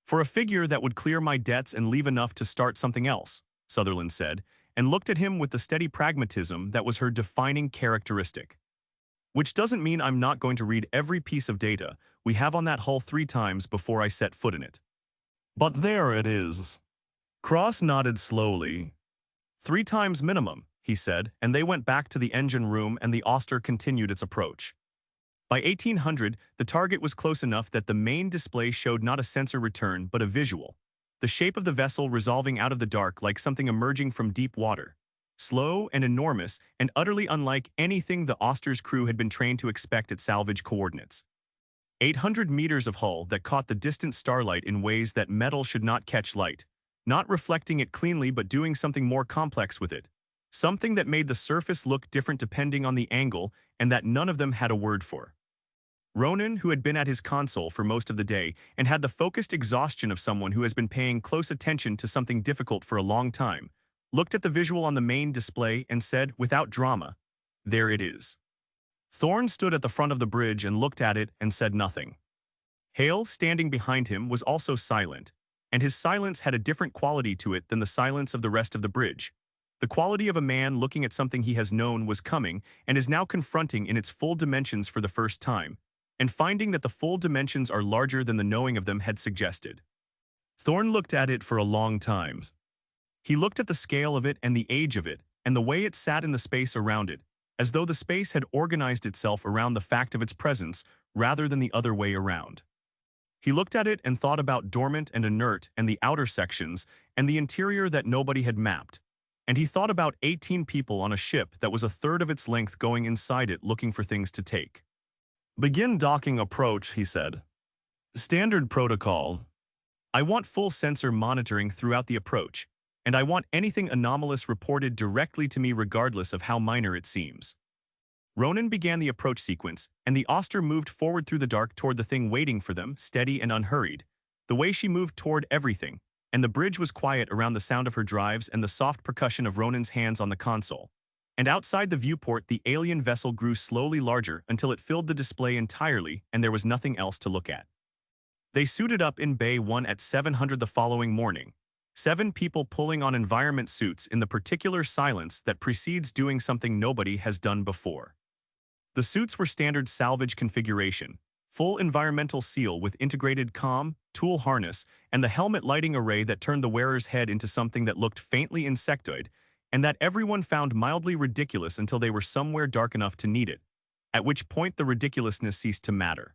S2: "For a figure that would clear my debts and leave enough to start something else," Sutherland said, and looked at him with the steady pragmatism that was her defining characteristic. "Which doesn't mean I'm not going to read every piece of data we have on that hull 3 times before I set foot in it." "But there it is." Cross nodded slowly. "3 times minimum," he said, and they went back to the engine room and the Auster continued its approach. By 1800, the target was close enough that the main display showed not a sensor return but a visual, the shape of the vessel resolving out of the dark like something emerging from deep water, slow and enormous and utterly unlike anything the Auster's crew had been trained to expect at salvage coordinates. 800 meters of hull that caught the distant starlight in ways that metal should not catch light, not reflecting it cleanly but doing something more complex with it, something that made the surface look different depending on the angle and that none of them had a word for. Ronan, who had been at his console for most of the day and had the focused exhaustion of someone who has been paying close attention to something difficult for a long time, looked at the visual on the main display and said, without drama, "There it is." Thorne stood at the front of the bridge and looked at it and said nothing. Hale, standing behind him, was also silent, and his silence had a different quality to it than the silence of the rest of the bridge. The quality of a man looking at something he has known was coming and is now confronting in its full dimensions for the first time, and finding that the full dimensions are larger than the knowing of them had suggested. Thorne looked at it for a long time. He looked at the scale of it and the age of it, and the way it sat in the space around it, as though the space had organized itself around the fact of its presence rather than the other way around. He looked at it and thought about dormant and inert and the outer sections and the interior that nobody had mapped, and he thought about 18 people on a ship that was a third of its length going inside it looking for things to take. "Begin docking approach," he said. "Standard protocol. I want full sensor monitoring throughout the approach, and I want anything anomalous reported directly to me regardless of how minor it seems." Ronan began the approach sequence, and the Auster moved forward through the dark toward the thing waiting for them, steady and unhurried, the way she moved toward everything, and the bridge was quiet around the sound of her drives and the soft percussion of Ronan's hands on the console. And outside the viewport, the alien vessel grew slowly larger until it filled the display entirely and there was nothing else to look at. They suited up in Bay 1 at 700 the following morning, 7 people pulling on environment suits in the particular silence that precedes doing something nobody has done before. The suits were standard salvage configuration, full environmental seal with integrated comm, tool harness, and the helmet lighting array that turned the wearer's head into something that looked faintly insectoid, and that everyone found mildly ridiculous until they were somewhere dark enough to need it, at which point the ridiculousness ceased to matter.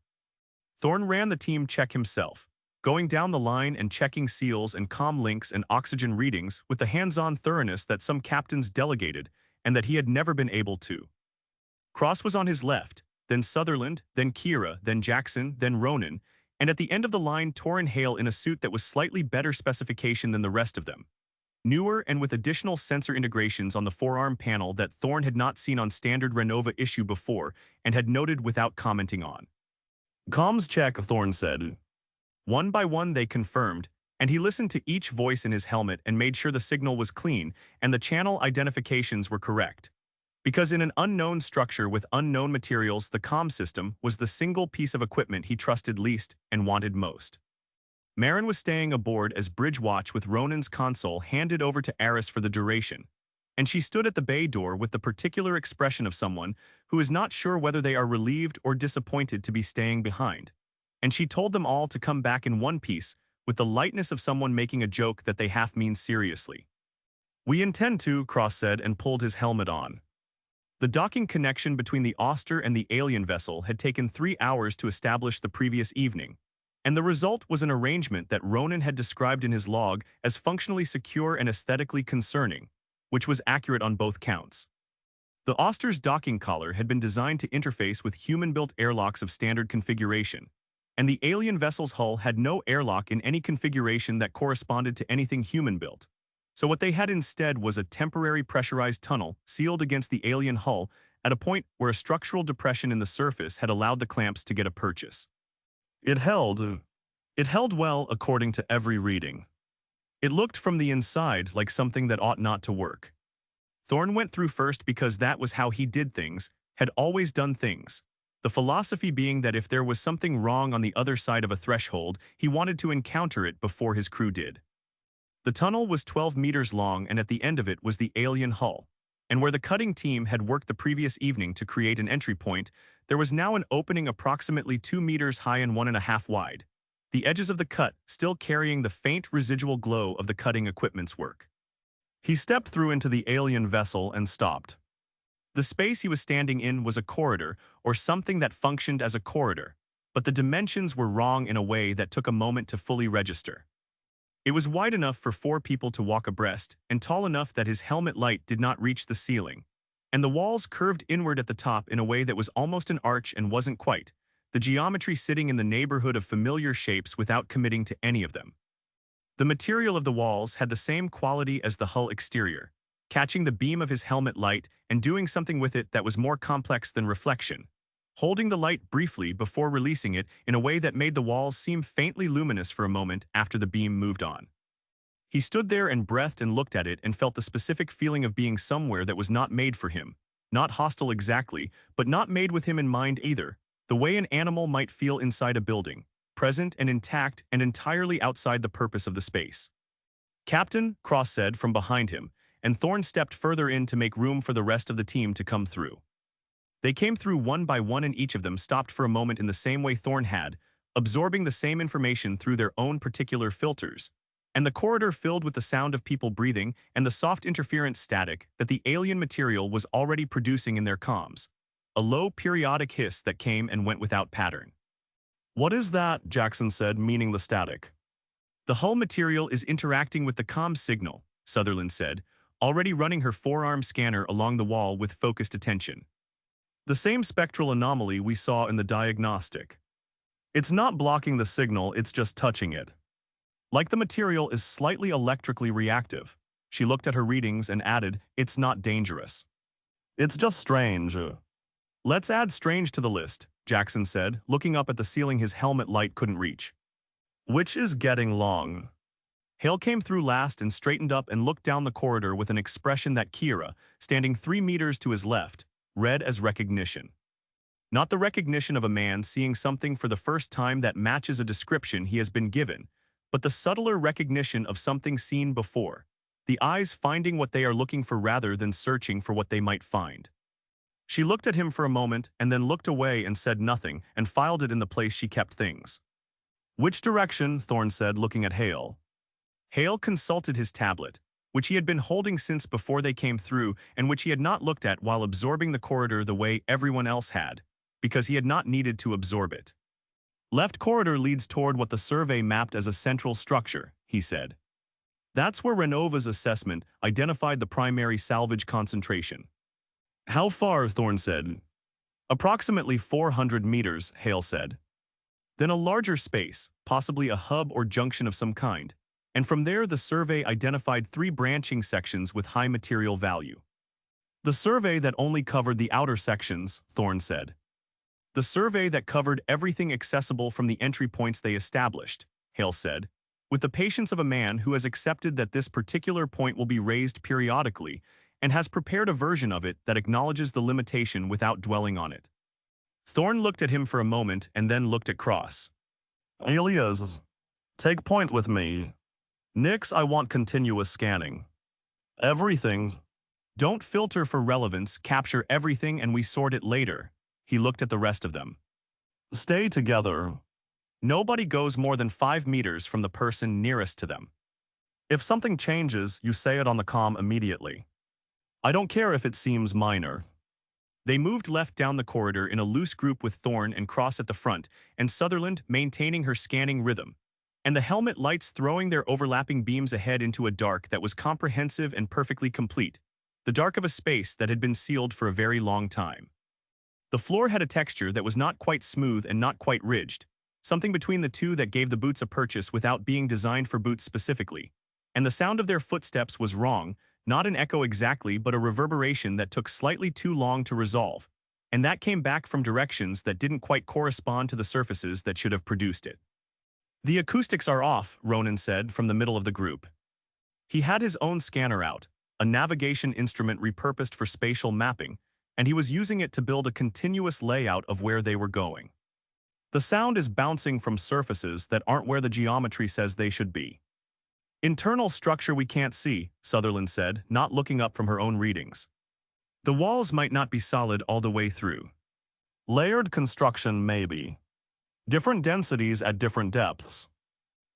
S2: Thorne ran the team check himself, going down the line and checking seals and comm links and oxygen readings with the hands-on thoroughness that some captains delegated and that he had never been able to. Cross was on his left, then Sutherland, then Kira, then Jackson, then Ronan, and at the end of the line Torrin Hale in a suit that was slightly better specification than the rest of them, newer and with additional sensor integrations on the forearm panel that Thorne had not seen on standard Renova issue before and had noted without commenting on. "Comms check," Thorne said. One by one they confirmed, and he listened to each voice in his helmet and made sure the signal was clean and the channel identifications were correct. Because in an unknown structure with unknown materials, the comm system was the single piece of equipment he trusted least and wanted most. Marin was staying aboard as bridge watch with Ronan's console handed over to Aris for the duration, and she stood at the bay door with the particular expression of someone who is not sure whether they are relieved or disappointed to be staying behind. And she told them all to come back in one piece, with the lightness of someone making a joke that they half mean seriously. "We intend to," Cross said and pulled his helmet on. The docking connection between the Auster and the alien vessel had taken 3 hours to establish the previous evening, and the result was an arrangement that Ronan had described in his log as functionally secure and aesthetically concerning, which was accurate on both counts. The Auster's docking collar had been designed to interface with human-built airlocks of standard configuration, and the alien vessel's hull had no airlock in any configuration that corresponded to anything human-built. So what they had instead was a temporary pressurized tunnel sealed against the alien hull at a point where a structural depression in the surface had allowed the clamps to get a purchase. It held well according to every reading. It looked from the inside like something that ought not to work. Thorne went through first because that was how he did things, had always done things. The philosophy being that if there was something wrong on the other side of a threshold, he wanted to encounter it before his crew did. The tunnel was 12 meters long, and at the end of it was the alien hull. And where the cutting team had worked the previous evening to create an entry point, there was now an opening approximately 2 meters high and 1.5 wide, the edges of the cut still carrying the faint residual glow of the cutting equipment's work. He stepped through into the alien vessel and stopped. The space he was standing in was a corridor, or something that functioned as a corridor, but the dimensions were wrong in a way that took a moment to fully register. It was wide enough for 4 people to walk abreast, and tall enough that his helmet light did not reach the ceiling, and the walls curved inward at the top in a way that was almost an arch and wasn't quite, the geometry sitting in the neighborhood of familiar shapes without committing to any of them. The material of the walls had the same quality as the hull exterior, catching the beam of his helmet light and doing something with it that was more complex than reflection, holding the light briefly before releasing it in a way that made the walls seem faintly luminous for a moment after the beam moved on. He stood there and breathed and looked at it and felt the specific feeling of being somewhere that was not made for him, not hostile exactly, but not made with him in mind either, the way an animal might feel inside a building, present and intact and entirely outside the purpose of the space. "Captain," Cross said from behind him, and Thorne stepped further in to make room for the rest of the team to come through. They came through one by one, and each of them stopped for a moment in the same way Thorne had, absorbing the same information through their own particular filters, and the corridor filled with the sound of people breathing and the soft interference static that the alien material was already producing in their comms, a low periodic hiss that came and went without pattern. "What is that?" Jackson said, meaning the static. "The hull material is interacting with the comm signal," Sutherland said, already running her forearm scanner along the wall with focused attention. "The same spectral anomaly we saw in the diagnostic. It's not blocking the signal, it's just touching it. Like the material is slightly electrically reactive." She looked at her readings and added, "It's not dangerous. It's just strange." "Let's add strange to the list," Jackson said, looking up at the ceiling his helmet light couldn't reach. "Which is getting long." Hale came through last and straightened up and looked down the corridor with an expression that Kira, standing 3 meters to his left, read as recognition. Not the recognition of a man seeing something for the first time that matches a description he has been given, but the subtler recognition of something seen before, the eyes finding what they are looking for rather than searching for what they might find. She looked at him for a moment and then looked away and said nothing and filed it in the place she kept things. "Which direction?" Thorne said, looking at Hale. Hale consulted his tablet, which he had been holding since before they came through and which he had not looked at while absorbing the corridor the way everyone else had, because he had not needed to absorb it. "Left corridor leads toward what the survey mapped as a central structure," he said. "That's where Renova's assessment identified the primary salvage concentration." "How far?" Thorne said. "Approximately 400 meters, Hale said. Then a larger space, possibly a hub or junction of some kind, and from there the survey identified 3 branching sections with high material value." "The survey that only covered the outer sections," Thorne said. "The survey that covered everything accessible from the entry points they established," Hale said, with the patience of a man who has accepted that this particular point will be raised periodically and has prepared a version of it that acknowledges the limitation without dwelling on it. Thorne looked at him for a moment and then looked at Cross. "Elias, take point with me. Nix, I want continuous scanning. Everything. Don't filter for relevance, capture everything and we sort it later. He looked at the rest of them.
S3: Stay together.
S2: Nobody goes more than 5 meters from the person nearest to them.
S3: If something changes, you say it on the comm immediately. I don't care if it seems minor.
S2: They moved left down the corridor in a loose group with Thorne and Cross at the front, and Sutherland maintaining her scanning rhythm, and the helmet lights throwing their overlapping beams ahead into a dark that was comprehensive and perfectly complete, the dark of a space that had been sealed for a very long time. The floor had a texture that was not quite smooth and not quite ridged, something between the two that gave the boots a purchase without being designed for boots specifically, and the sound of their footsteps was wrong, not an echo exactly but a reverberation that took slightly too long to resolve, and that came back from directions that didn't quite correspond to the surfaces that should have produced it. The acoustics are off, Ronan said from the middle of the group. He had his own scanner out, a navigation instrument repurposed for spatial mapping, and he was using it to build a continuous layout of where they were going. The sound is bouncing from surfaces that aren't where the geometry says they should be. Internal structure we can't see, Sutherland said, not looking up from her own readings. The walls might not be solid all the way through.
S3: Layered construction maybe. Different densities at different depths.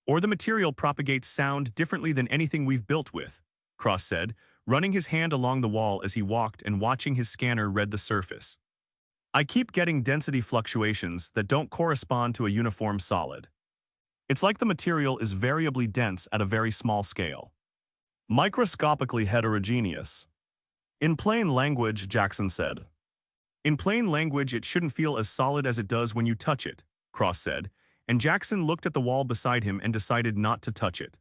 S2: Or the material propagates sound differently than anything we've built with, Cross said, running his hand along the wall as he walked and watching his scanner read the surface. I keep getting density fluctuations that don't correspond to a uniform solid. It's like the material is variably dense at a very small scale.
S3: Microscopically heterogeneous.
S2: In plain language, Jackson said. In plain language, it shouldn't feel as solid as it does when you touch it, Cross said, and Jackson looked at the wall beside him and decided not to touch it.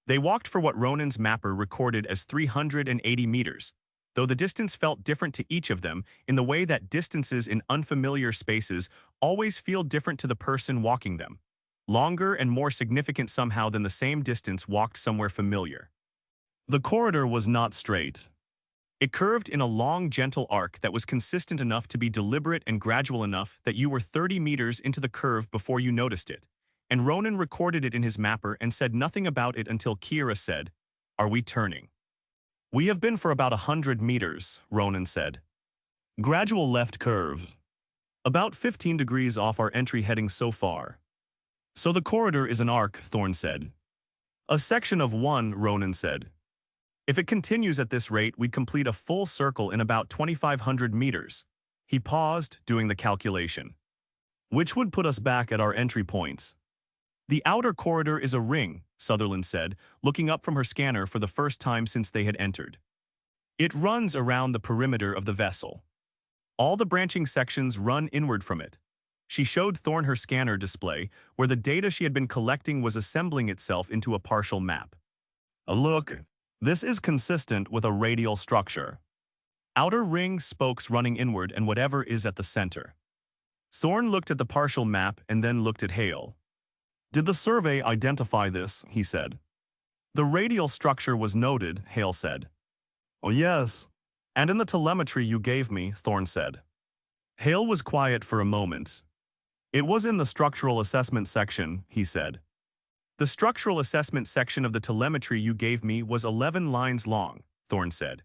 S2: They walked for what Ronan's mapper recorded as 380 meters, though the distance felt different to each of them in the way that distances in unfamiliar spaces always feel different to the person walking them. Longer and more significant somehow than the same distance walked somewhere familiar.
S3: The corridor was not straight.
S2: It curved in a long, gentle arc that was consistent enough to be deliberate and gradual enough that you were 30 meters into the curve before you noticed it, and Ronan recorded it in his mapper and said nothing about it until Kira said, "Are we turning?"
S3: We have been for about 100 meters, Ronan said. Gradual left curve.
S2: About 15 degrees off our entry heading so far.
S3: So the corridor is an arc, Thorne said.
S2: A section of one, Ronan said. If it continues at this rate, we'd complete a full circle in about 2,500 meters. He paused, doing the calculation.
S3: Which would put us back at our entry points.
S2: The outer corridor is a ring, Sutherland said, looking up from her scanner for the first time since they had entered. It runs around the perimeter of the vessel. All the branching sections run inward from it. She showed Thorne her scanner display, where the data she had been collecting was assembling itself into a partial map.
S3: Look, this is consistent with a radial structure.
S2: Outer ring spokes running inward and whatever is at the center. Thorne looked at the partial map and then looked at Hale.
S3: Did the survey identify this? He said.
S2: The radial structure was noted, Hale said.
S3: Oh yes, and in the telemetry you gave me, Thorne said.
S2: Hale was quiet for a moment.
S3: It was in the structural assessment section, he said.
S2: The structural assessment section of the telemetry you gave me was 11 lines long, Thorne said.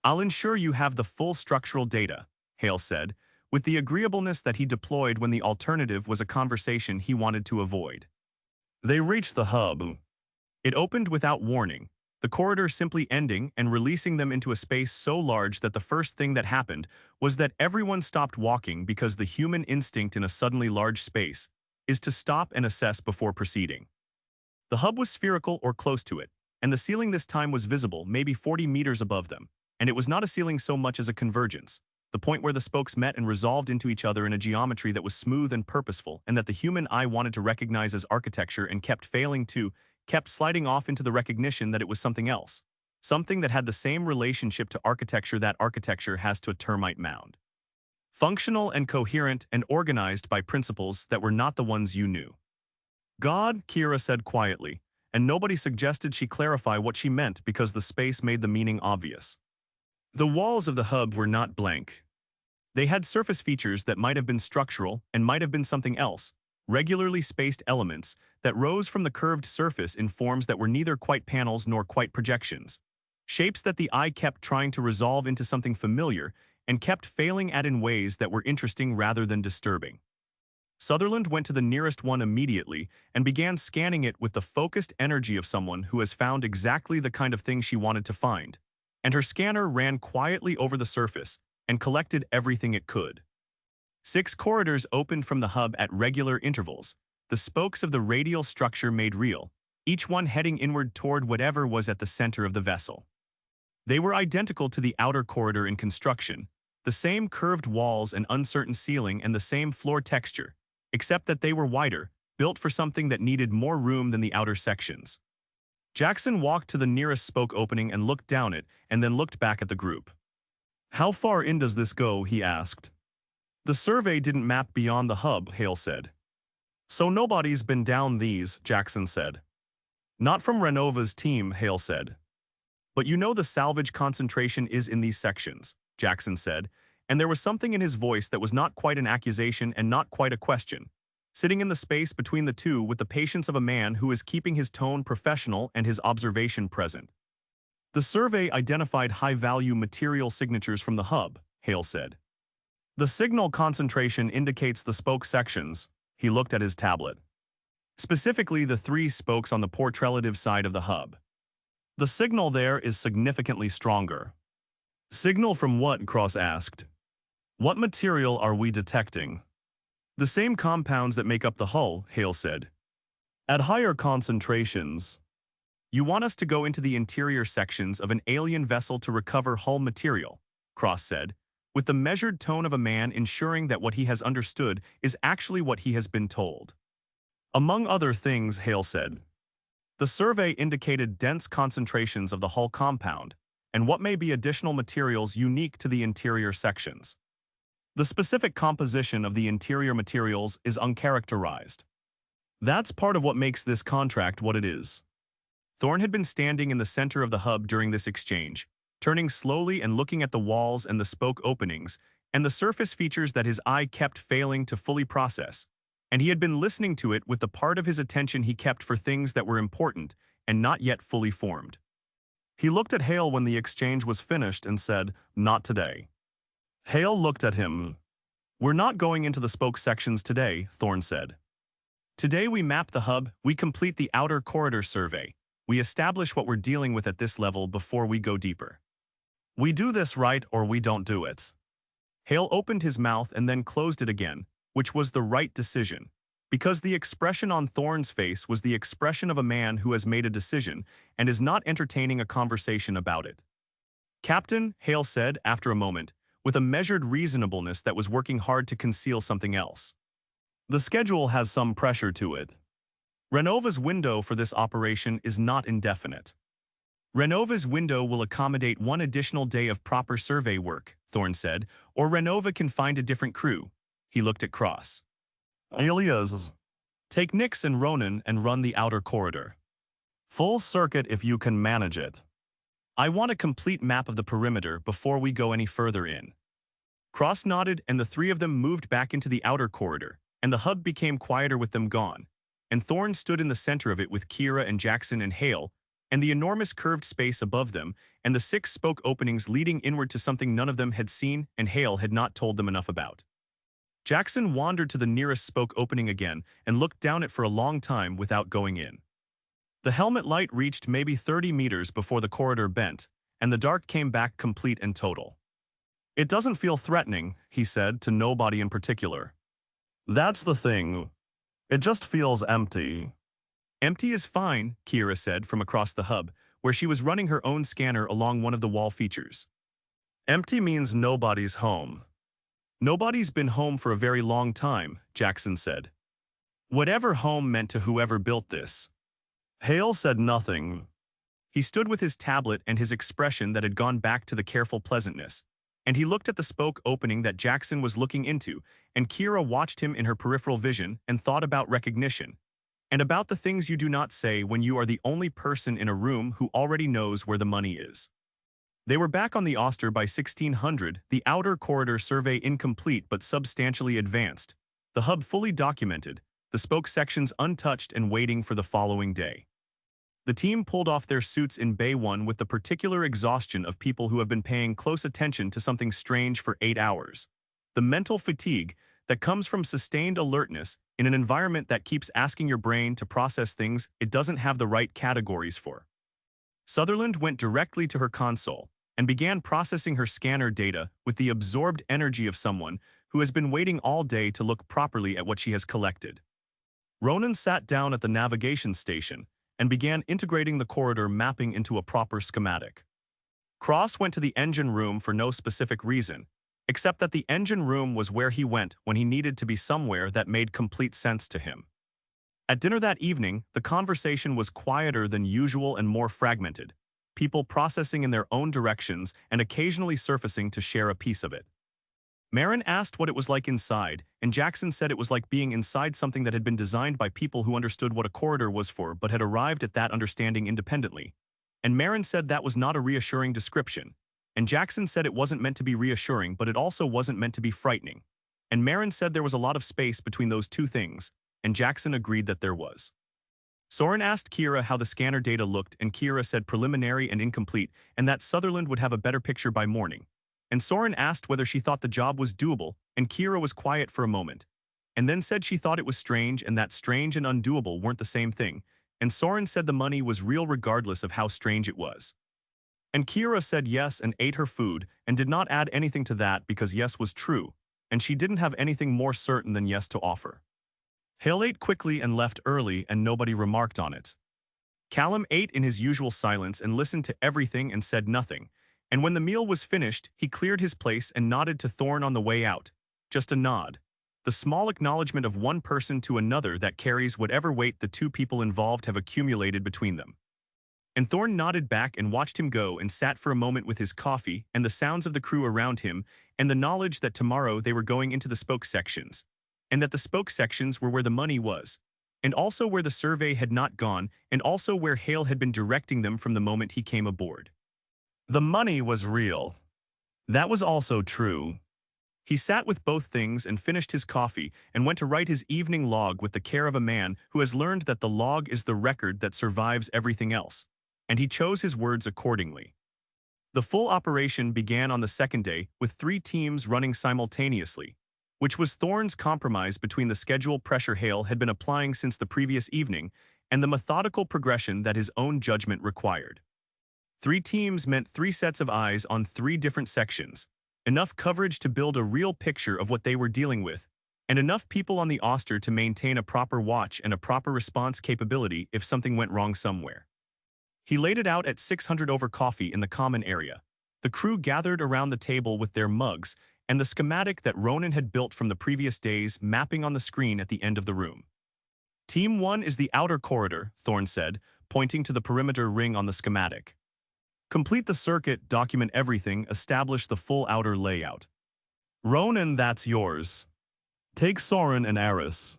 S2: I'll ensure you have the full structural data, Hale said, with the agreeableness that he deployed when the alternative was a conversation he wanted to avoid.
S3: They reached the hub.
S2: It opened without warning, the corridor simply ending and releasing them into a space so large that the first thing that happened was that everyone stopped walking because the human instinct in a suddenly large space is to stop and assess before proceeding. The hub was spherical or close to it, and the ceiling this time was visible, maybe 40 meters above them, and it was not a ceiling so much as a convergence, the point where the spokes met and resolved into each other in a geometry that was smooth and purposeful and that the human eye wanted to recognize as architecture and kept failing to, kept sliding off into the recognition that it was something else, something that had the same relationship to architecture that architecture has to a termite mound. Functional and coherent and organized by principles that were not the ones you knew.
S3: God, Kira said quietly, and nobody suggested she clarify what she meant because the space made the meaning obvious.
S2: The walls of the hub were not blank. They had surface features that might have been structural and might have been something else, regularly spaced elements that rose from the curved surface in forms that were neither quite panels nor quite projections. shapes that the eye kept trying to resolve into something familiar and kept failing at in ways that were interesting rather than disturbing. Sutherland went to the nearest one immediately and began scanning it with the focused energy of someone who has found exactly the kind of thing she wanted to find, and her scanner ran quietly over the surface and collected everything it could. 6 corridors opened from the hub at regular intervals, the spokes of the radial structure made real, each one heading inward toward whatever was at the center of the vessel. They were identical to the outer corridor in construction, the same curved walls and uncertain ceiling and the same floor texture, except that they were wider, built for something that needed more room than the outer sections. Jackson walked to the nearest spoke opening and looked down it, and then looked back at the group. "How far in does this go?" he asked. "The survey didn't map beyond the hub," Hale said. "So nobody's been down these," Jackson said. "Not from Renova's team," Hale said. "But you know the salvage concentration is in these sections," Jackson said, and there was something in his voice that was not quite an accusation and not quite a question, sitting in the space between the two with the patience of a man who is keeping his tone professional and his observation present. "The survey identified high-value material signatures from the hub," Hale said. "The signal concentration indicates the spoke sections." He looked at his tablet. "Specifically the 3 spokes on the port relative side of the hub. The signal there is significantly stronger." "Signal from what?" Cross asked. "What material are we detecting?" "The same compounds that make up the hull," Hale said. "At higher concentrations." "You want us to go into the interior sections of an alien vessel to recover hull material," Cross said, with the measured tone of a man ensuring that what he has understood is actually what he has been told. "Among other things," Hale said. "The survey indicated dense concentrations of the hull compound, and what may be additional materials unique to the interior sections. The specific composition of the interior materials is uncharacterized. That's part of what makes this contract what it is." Thorne had been standing in the center of the hub during this exchange, turning slowly and looking at the walls and the spoke openings, and the surface features that his eye kept failing to fully process, and he had been listening to it with the part of his attention he kept for things that were important and not yet fully formed. He looked at Hale when the exchange was finished and said, "Not today." Hale looked at him. "We're not going into the spoke sections today," Thorne said. "Today we map the hub, we complete the outer corridor survey, we establish what we're dealing with at this level before we go deeper. We do this right or we don't do it." Hale opened his mouth and then closed it again, which was the right decision, because the expression on Thorne's face was the expression of a man who has made a decision and is not entertaining a conversation about it. "Captain," Hale said after a moment, with a measured reasonableness that was working hard to conceal something else. "The schedule has some pressure to it. Renova's window for this operation is not indefinite. Renova's window will accommodate 1 additional day of proper survey work," Thorne said, "or Renova can find a different crew." He looked at Cross. "Alias. Take Nix and Ronan and run the outer corridor. Full circuit if you can manage it. I want a complete map of the perimeter before we go any further in." Cross nodded, and the 3 of them moved back into the outer corridor, and the hub became quieter with them gone, and Thorne stood in the center of it with Kira and Jackson and Hale, and the enormous curved space above them, and the 6 spoke openings leading inward to something none of them had seen and Hale had not told them enough about. Jackson wandered to the nearest spoke opening again and looked down it for a long time without going in. The helmet light reached maybe 30 meters before the corridor bent, and the dark came back complete and total. "It doesn't feel threatening," he said to nobody in particular. "That's the thing. It just feels empty." "Empty is fine," Kira said from across the hub, where she was running her own scanner along one of the wall features. "Empty means nobody's home." "Nobody's been home for a very long time," Jackson said. "Whatever home meant to whoever built this." Hale said nothing. He stood with his tablet and his expression that had gone back to the careful pleasantness, and he looked at the spoke opening that Jackson was looking into, and Kira watched him in her peripheral vision and thought about recognition, and about the things you do not say when you are the only person in a room who already knows where the money is. They were back on the Auster by 1600, the outer corridor survey incomplete but substantially advanced, the hub fully documented, the spoke sections untouched and waiting for the following day. The team pulled off their suits in Bay 1 with the particular exhaustion of people who have been paying close attention to something strange for 8 hours. The mental fatigue that comes from sustained alertness in an environment that keeps asking your brain to process things it doesn't have the right categories for. Sutherland went directly to her console and began processing her scanner data with the absorbed energy of someone who has been waiting all day to look properly at what she has collected. Ronan sat down at the navigation station and began integrating the corridor mapping into a proper schematic. Cross went to the engine room for no specific reason, except that the engine room was where he went when he needed to be somewhere that made complete sense to him. At dinner that evening, the conversation was quieter than usual and more fragmented, people processing in their own directions and occasionally surfacing to share a piece of it. Marin asked what it was like inside, and Jackson said it was like being inside something that had been designed by people who understood what a corridor was for but had arrived at that understanding independently. And Marin said that was not a reassuring description. And Jackson said it wasn't meant to be reassuring, but it also wasn't meant to be frightening. And Marin said there was a lot of space between those two things, and Jackson agreed that there was. Soren asked Kira how the scanner data looked, and Kira said preliminary and incomplete, and that Sutherland would have a better picture by morning. And Soren asked whether she thought the job was doable, and Kira was quiet for a moment, and then said she thought it was strange and that strange and undoable weren't the same thing, and Soren said the money was real regardless of how strange it was. And Kira said yes and ate her food and did not add anything to that because yes was true, and she didn't have anything more certain than yes to offer. Hale ate quickly and left early and nobody remarked on it. Callum ate in his usual silence and listened to everything and said nothing, and when the meal was finished, he cleared his place and nodded to Thorne on the way out. Just a nod. The small acknowledgement of one person to another that carries whatever weight the two people involved have accumulated between them. And Thorne nodded back and watched him go and sat for a moment with his coffee and the sounds of the crew around him and the knowledge that tomorrow they were going into the spoke sections, and that the spoke sections were where the money was, and also where the survey had not gone, and also where Hale had been directing them from the moment he came aboard. The money was real. That was also true. He sat with both things and finished his coffee and went to write his evening log with the care of a man who has learned that the log is the record that survives everything else, and he chose his words accordingly. The full operation began on the second day with 3 teams running simultaneously, which was Thorne's compromise between the schedule pressure Hale had been applying since the previous evening and the methodical progression that his own judgment required. 3 teams meant 3 sets of eyes on 3 different sections, enough coverage to build a real picture of what they were dealing with, and enough people on the Auster to maintain a proper watch and a proper response capability if something went wrong somewhere. He laid it out at 600 over coffee in the common area. The crew gathered around the table with their mugs and the schematic that Ronan had built from the previous days mapping on the screen at the end of the room. Team 1 is the outer corridor, Thorne said, pointing to the perimeter ring on the schematic. Complete the circuit, document everything, establish the full outer layout. Ronan, that's yours. Take Soren and Aris.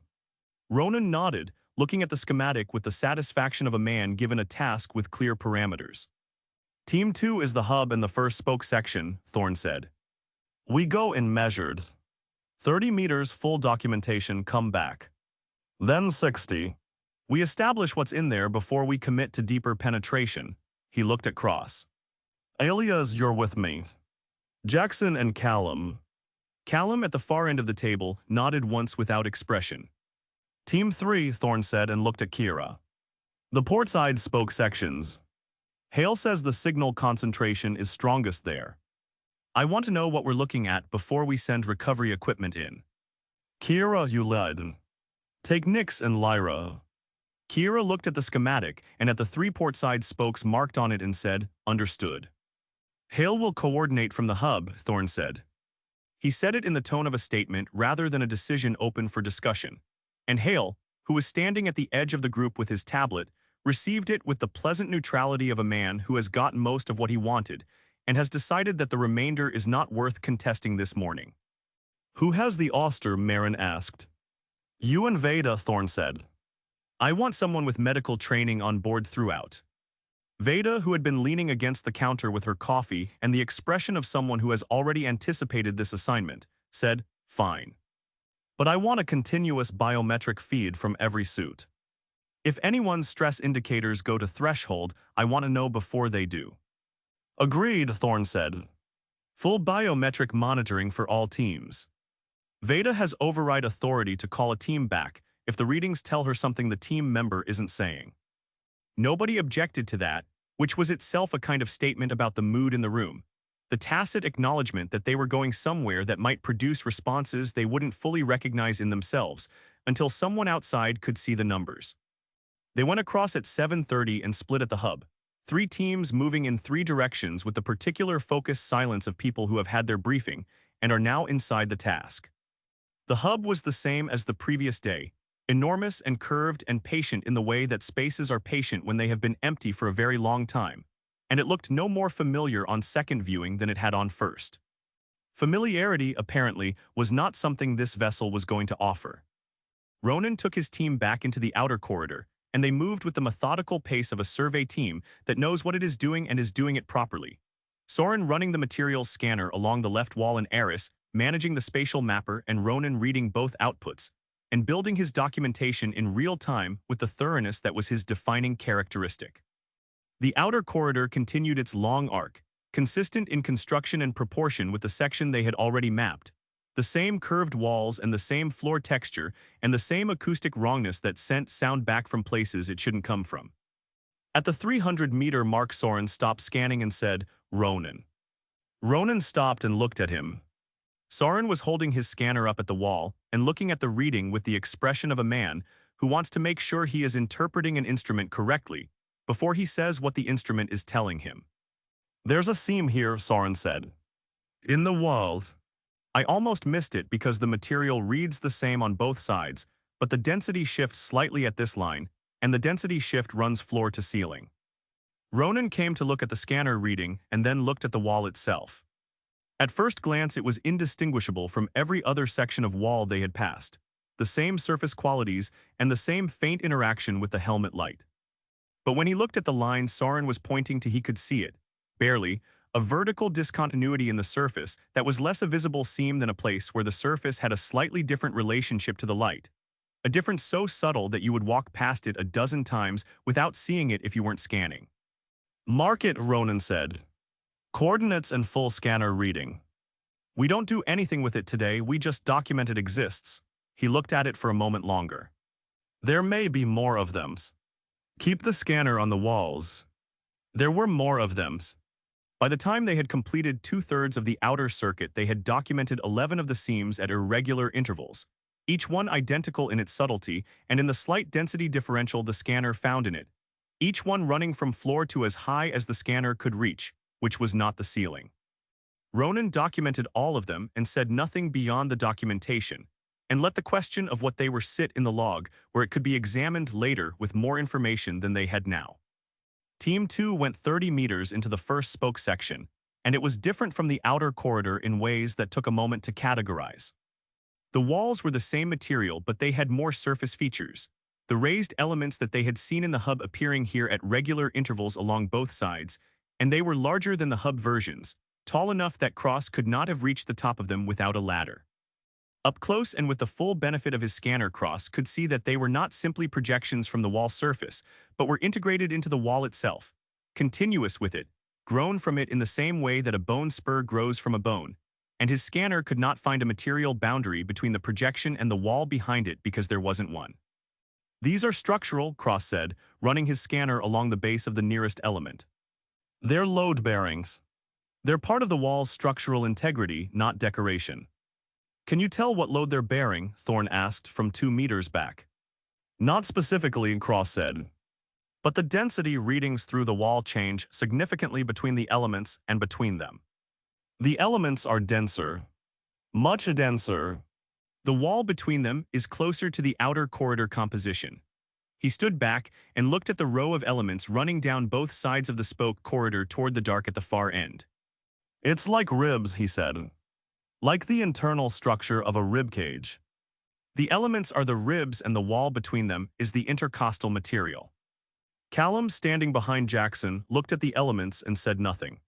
S2: Ronan nodded, looking at the schematic with the satisfaction of a man given a task with clear parameters. Team 2 is the hub and the first spoke section, Thorne said. We go in measured. 30 meters full documentation, come back. Then 60. We establish what's in there before we commit to deeper penetration. He looked at Cross. Alias, you're with me. Jackson and Callum. Callum at the far end of the table nodded once without expression. Team 3, Thorne said and looked at Kira. The port side spoke sections. Hale says the signal concentration is strongest there. I want to know what we're looking at before we send recovery equipment in. Kira, you led. Take Nix and Lyra. Kira looked at the schematic and at the 3 portside spokes marked on it and said, understood. Hale will coordinate from the hub, Thorne said. He said it in the tone of a statement rather than a decision open for discussion. And Hale, who was standing at the edge of the group with his tablet, received it with the pleasant neutrality of a man who has gotten most of what he wanted and has decided that the remainder is not worth contesting this morning. Who has the Auster? Marin asked. You and Veda, Thorne said. I want someone with medical training on board throughout. Veda, who had been leaning against the counter with her coffee and the expression of someone who has already anticipated this assignment, said, fine. But I want a continuous biometric feed from every suit. If anyone's stress indicators go to threshold, I want to know before they do. Agreed, Thorne said. Full biometric monitoring for all teams. Veda has override authority to call a team back if the readings tell her something the team member isn't saying. Nobody objected to that, which was itself a kind of statement about the mood in the room, the tacit acknowledgement that they were going somewhere that might produce responses they wouldn't fully recognize in themselves until someone outside could see the numbers. They went across at 7:30 and split at the hub, 3 teams moving in 3 directions with the particular focused silence of people who have had their briefing and are now inside the task. The hub was the same as the previous day, enormous and curved and patient in the way that spaces are patient when they have been empty for a very long time, and it looked no more familiar on second viewing than it had on first. Familiarity, apparently, was not something this vessel was going to offer. Ronan took his team back into the outer corridor, and they moved with the methodical pace of a survey team that knows what it is doing and is doing it properly. Soren running the materials scanner along the left wall and Eris managing the spatial mapper and Ronan reading both outputs, and building his documentation in real time with the thoroughness that was his defining characteristic. The outer corridor continued its long arc, consistent in construction and proportion with the section they had already mapped. The same curved walls and the same floor texture and the same acoustic wrongness that sent sound back from places it shouldn't come from. At the 300-meter mark, Soren stopped scanning and said, "Ronan." Ronan stopped and looked at him. Soren was holding his scanner up at the wall and looking at the reading with the expression of a man who wants to make sure he is interpreting an instrument correctly before he says what the instrument is telling him. "There's a seam here," Soren said. "In the walls." I almost missed it because the material reads the same on both sides, but the density shifts slightly at this line, and the density shift runs floor to ceiling. Ronan came to look at the scanner reading and then looked at the wall itself. At first glance, it was indistinguishable from every other section of wall they had passed, the same surface qualities and the same faint interaction with the helmet light. But when he looked at the line Soren was pointing to, he could see it, barely, a vertical discontinuity in the surface that was less a visible seam than a place where the surface had a slightly different relationship to the light. A difference so subtle that you would walk past it a dozen times without seeing it if you weren't scanning. "Mark it," Ronan said. "Coordinates and full scanner reading. We don't do anything with it today, we just document it exists." He looked at it for a moment longer. "There may be more of them. Keep the scanner on the walls." There were more of them. By the time they had completed 2/3 of the outer circuit, they had documented 11 of the seams at irregular intervals, each one identical in its subtlety and in the slight density differential the scanner found in it, each one running from floor to as high as the scanner could reach, which was not the ceiling. Ronan documented all of them and said nothing beyond the documentation, and let the question of what they were sit in the log where it could be examined later with more information than they had now. Team 2 went 30 meters into the first spoke section, and it was different from the outer corridor in ways that took a moment to categorize. The walls were the same material, but they had more surface features, the raised elements that they had seen in the hub appearing here at regular intervals along both sides, and they were larger than the hub versions, tall enough that Cross could not have reached the top of them without a ladder. Up close and with the full benefit of his scanner, Cross could see that they were not simply projections from the wall surface, but were integrated into the wall itself, continuous with it, grown from it in the same way that a bone spur grows from a bone, and his scanner could not find a material boundary between the projection and the wall behind it because there wasn't one. "These are structural," Cross said, running his scanner along the base of the nearest element. "They're load bearings. They're part of the wall's structural integrity, not decoration." "Can you tell what load they're bearing?" Thorne asked from 2 meters back. "Not specifically," Cross said. "But the density readings through the wall change significantly between the elements and between them. The elements are denser. Much denser. The wall between them is closer to the outer corridor composition." He stood back and looked at the row of elements running down both sides of the spoke corridor toward the dark at the far end. "It's like ribs," he said. "Like the internal structure of a rib cage. The elements are the ribs and the wall between them is the intercostal material." Callum, standing behind Jackson, looked at the elements and said nothing.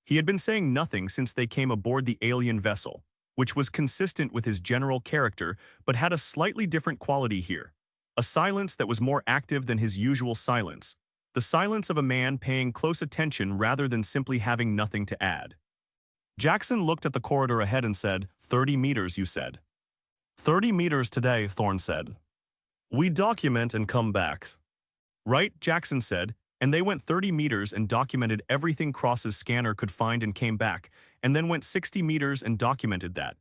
S2: He had been saying nothing since they came aboard the alien vessel, which was consistent with his general character but had a slightly different quality here, A silence that was more active than his usual silence. The silence of a man paying close attention rather than simply having nothing to add. Jackson looked at the corridor ahead and said, 30 meters, you said. 30 meters today, Thorne said. We document and come back. Right, Jackson said, and they went 30 meters and documented everything Cross's scanner could find and came back, and then went 60 meters and documented that.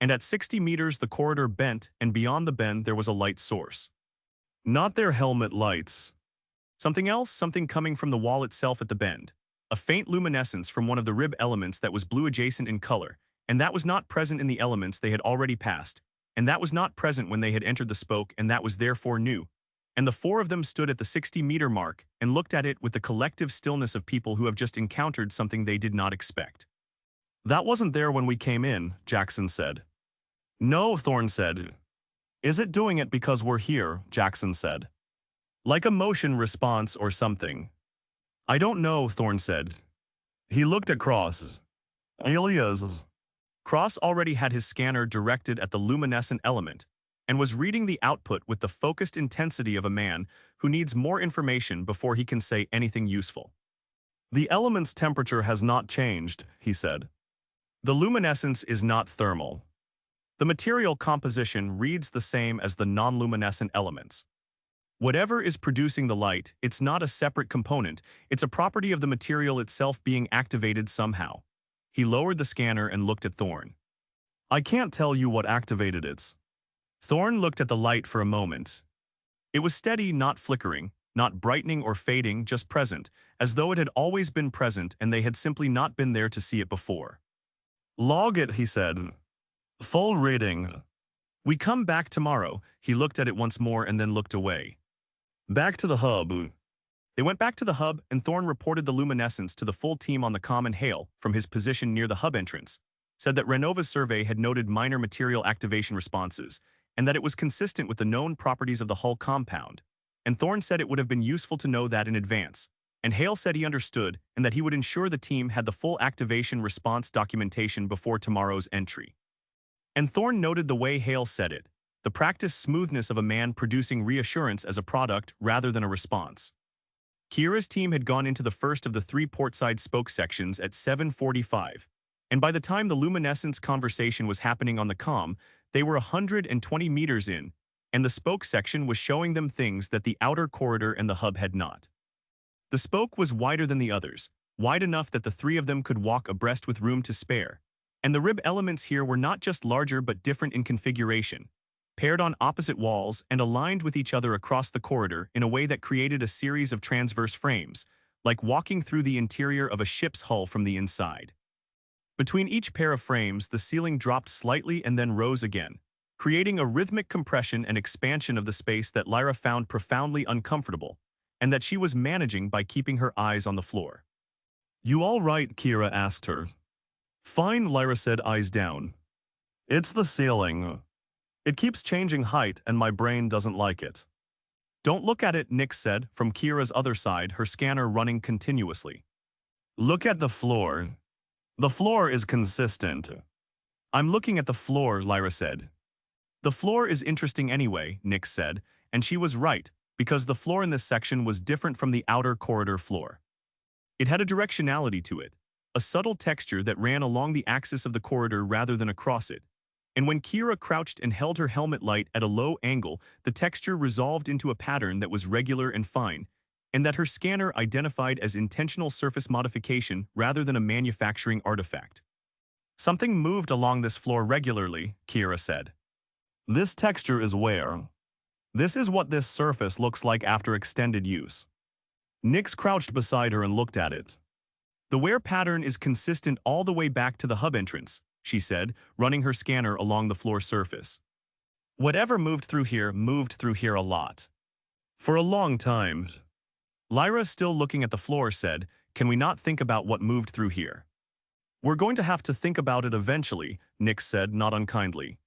S2: And at 60 meters the corridor bent, and beyond the bend there was a light source. Not their helmet lights. Something else, something coming from the wall itself at the bend. A faint luminescence from one of the rib elements that was blue adjacent in color, and that was not present in the elements they had already passed, and that was not present when they had entered the spoke, and that was therefore new. And the four of them stood at the 60-meter mark and looked at it with the collective stillness of people who have just encountered something they did not expect. That wasn't there when we came in, Jackson said. No, Thorne said. Is it doing it because we're here, Jackson said. Like a motion response or something. I don't know, Thorne said. He looked at Cross. Alias. Cross already had his scanner directed at the luminescent element and was reading the output with the focused intensity of a man who needs more information before he can say anything useful. The element's temperature has not changed, he said. The luminescence is not thermal. The material composition reads the same as the non-luminescent elements. Whatever is producing the light, it's not a separate component, it's a property of the material itself being activated somehow. He lowered the scanner and looked at Thorne. I can't tell you what activated it. Thorne looked at the light for a moment. It was steady, not flickering, not brightening or fading, just present, as though it had always been present and they had simply not been there to see it before. Log it, he said. Full reading. We come back tomorrow. He looked at it once more and then looked away. Back to the hub. They went back to the hub, and Thorne reported the luminescence to the full team on the comm, and Hale, from his position near the hub entrance, said that Renova's survey had noted minor material activation responses, and that it was consistent with the known properties of the hull compound. And Thorne said it would have been useful to know that in advance, and Hale said he understood and that he would ensure the team had the full activation response documentation before tomorrow's entry. And Thorne noted the way Hale said it, the practiced smoothness of a man producing reassurance as a product rather than a response. Kira's team had gone into the first of the 3 portside spoke sections at 7:45, and by the time the luminescence conversation was happening on the comm, they were 120 meters in, and the spoke section was showing them things that the outer corridor and the hub had not. The spoke was wider than the others, wide enough that the 3 of them could walk abreast with room to spare, and the rib elements here were not just larger but different in configuration, paired on opposite walls and aligned with each other across the corridor in a way that created a series of transverse frames, like walking through the interior of a ship's hull from the inside. Between each pair of frames, the ceiling dropped slightly and then rose again, creating a rhythmic compression and expansion of the space that Lyra found profoundly uncomfortable, and that she was managing by keeping her eyes on the floor. You all right? Kira asked her. Fine, Lyra said, eyes down. It's the ceiling. It keeps changing height and my brain doesn't like it. Don't look at it, Nick said, from Kira's other side, her scanner running continuously. Look at the floor. The floor is consistent. I'm looking at the floor, Lyra said. The floor is interesting anyway, Nick said, and she was right, because the floor in this section was different from the outer corridor floor. It had a directionality to it, a subtle texture that ran along the axis of the corridor rather than across it. And when Kira crouched and held her helmet light at a low angle, the texture resolved into a pattern that was regular and fine, and that her scanner identified as intentional surface modification rather than a manufacturing artifact. Something moved along this floor regularly, Kira said. This texture is wear. This is what this surface looks like after extended use. Nyx crouched beside her and looked at it. The wear pattern is consistent all the way back to the hub entrance, she said, running her scanner along the floor surface. Whatever moved through here a lot. For a long time. Lyra, still looking at the floor, said, Can we not think about what moved through here? We're going to have to think about it eventually, Nyx said, not unkindly.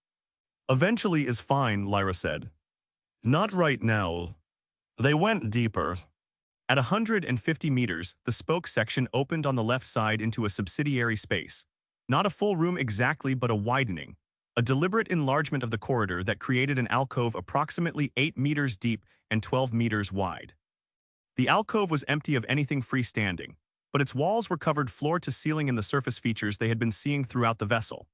S2: Eventually is fine, Lyra said. Not right now. They went deeper. At 150 meters, the spoke section opened on the left side into a subsidiary space. Not a full room exactly, but a widening. a deliberate enlargement of the corridor that created an alcove approximately 8 meters deep and 12 meters wide. The alcove was empty of anything freestanding, but its walls were covered floor to ceiling in the surface features they had been seeing throughout the vessel,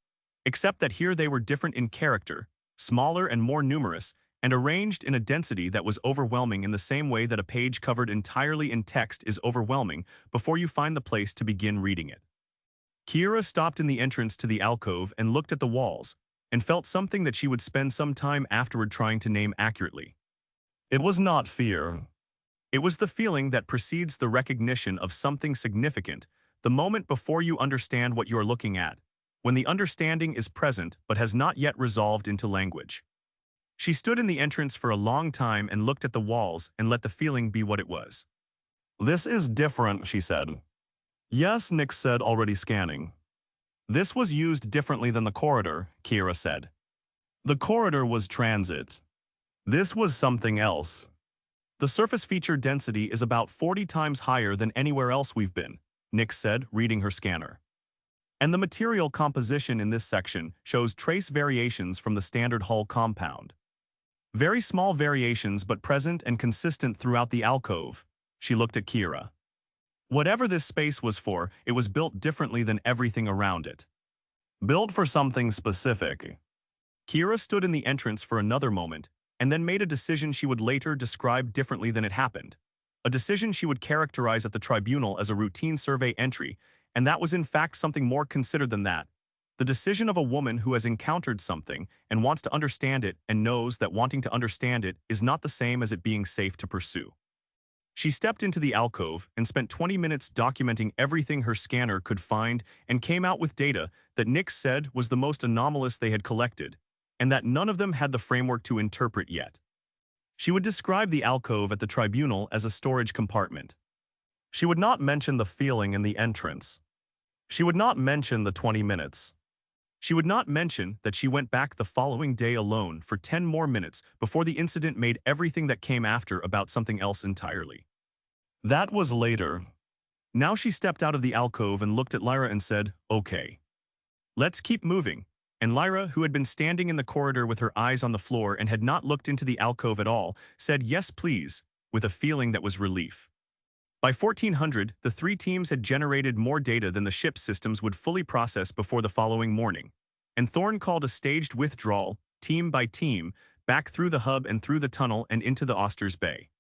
S2: except that here they were different in character, smaller and more numerous, and arranged in a density that was overwhelming in the same way that a page covered entirely in text is overwhelming before you find the place to begin reading it. Kira stopped in the entrance to the alcove and looked at the walls, and felt something that she would spend some time afterward trying to name accurately.
S3: It was not fear.
S2: It was the feeling that precedes the recognition of something significant, the moment before you understand what you are looking at, when the understanding is present but has not yet resolved into language. She stood in the entrance for a long time and looked at the walls and let the feeling be what it was.
S3: This is different, she said. Yes, Nick said, already scanning.
S2: This was used differently than the corridor, Kira said.
S3: The corridor was transit. This was something else.
S2: The surface feature density is about 40 times higher than anywhere else we've been, Nick said, reading her scanner. And the material composition in this section shows trace variations from the standard hull compound. Very small variations but present and consistent throughout the alcove. She looked at Kira. Whatever this space was for, it was built differently than everything around it.
S3: Built for something specific.
S2: Kira stood in the entrance for another moment, and then made a decision she would later describe differently than it happened. A decision she would characterize at the tribunal as a routine survey entry, and that was in fact something more considered than that. The decision of a woman who has encountered something and wants to understand it and knows that wanting to understand it is not the same as it being safe to pursue. She stepped into the alcove and spent 20 minutes documenting everything her scanner could find and came out with data that Nick said was the most anomalous they had collected, and that none of them had the framework to interpret yet. She would describe the alcove at the tribunal as a storage compartment.
S3: She would not mention the feeling in the entrance. She would not mention the 20 minutes.
S2: She would not mention that she went back the following day alone for 10 more minutes before the incident made everything that came after about something else entirely.
S3: That was later.
S2: Now she stepped out of the alcove and looked at Lyra and said, "Okay. Let's keep moving." And Lyra, who had been standing in the corridor with her eyes on the floor and had not looked into the alcove at all, said yes please, with a feeling that was relief. By 1400, the three teams had generated more data than the ship's systems would fully process before the following morning, and Thorne called a staged withdrawal, team by team, back through the hub and through the tunnel and into the Auster's Bay.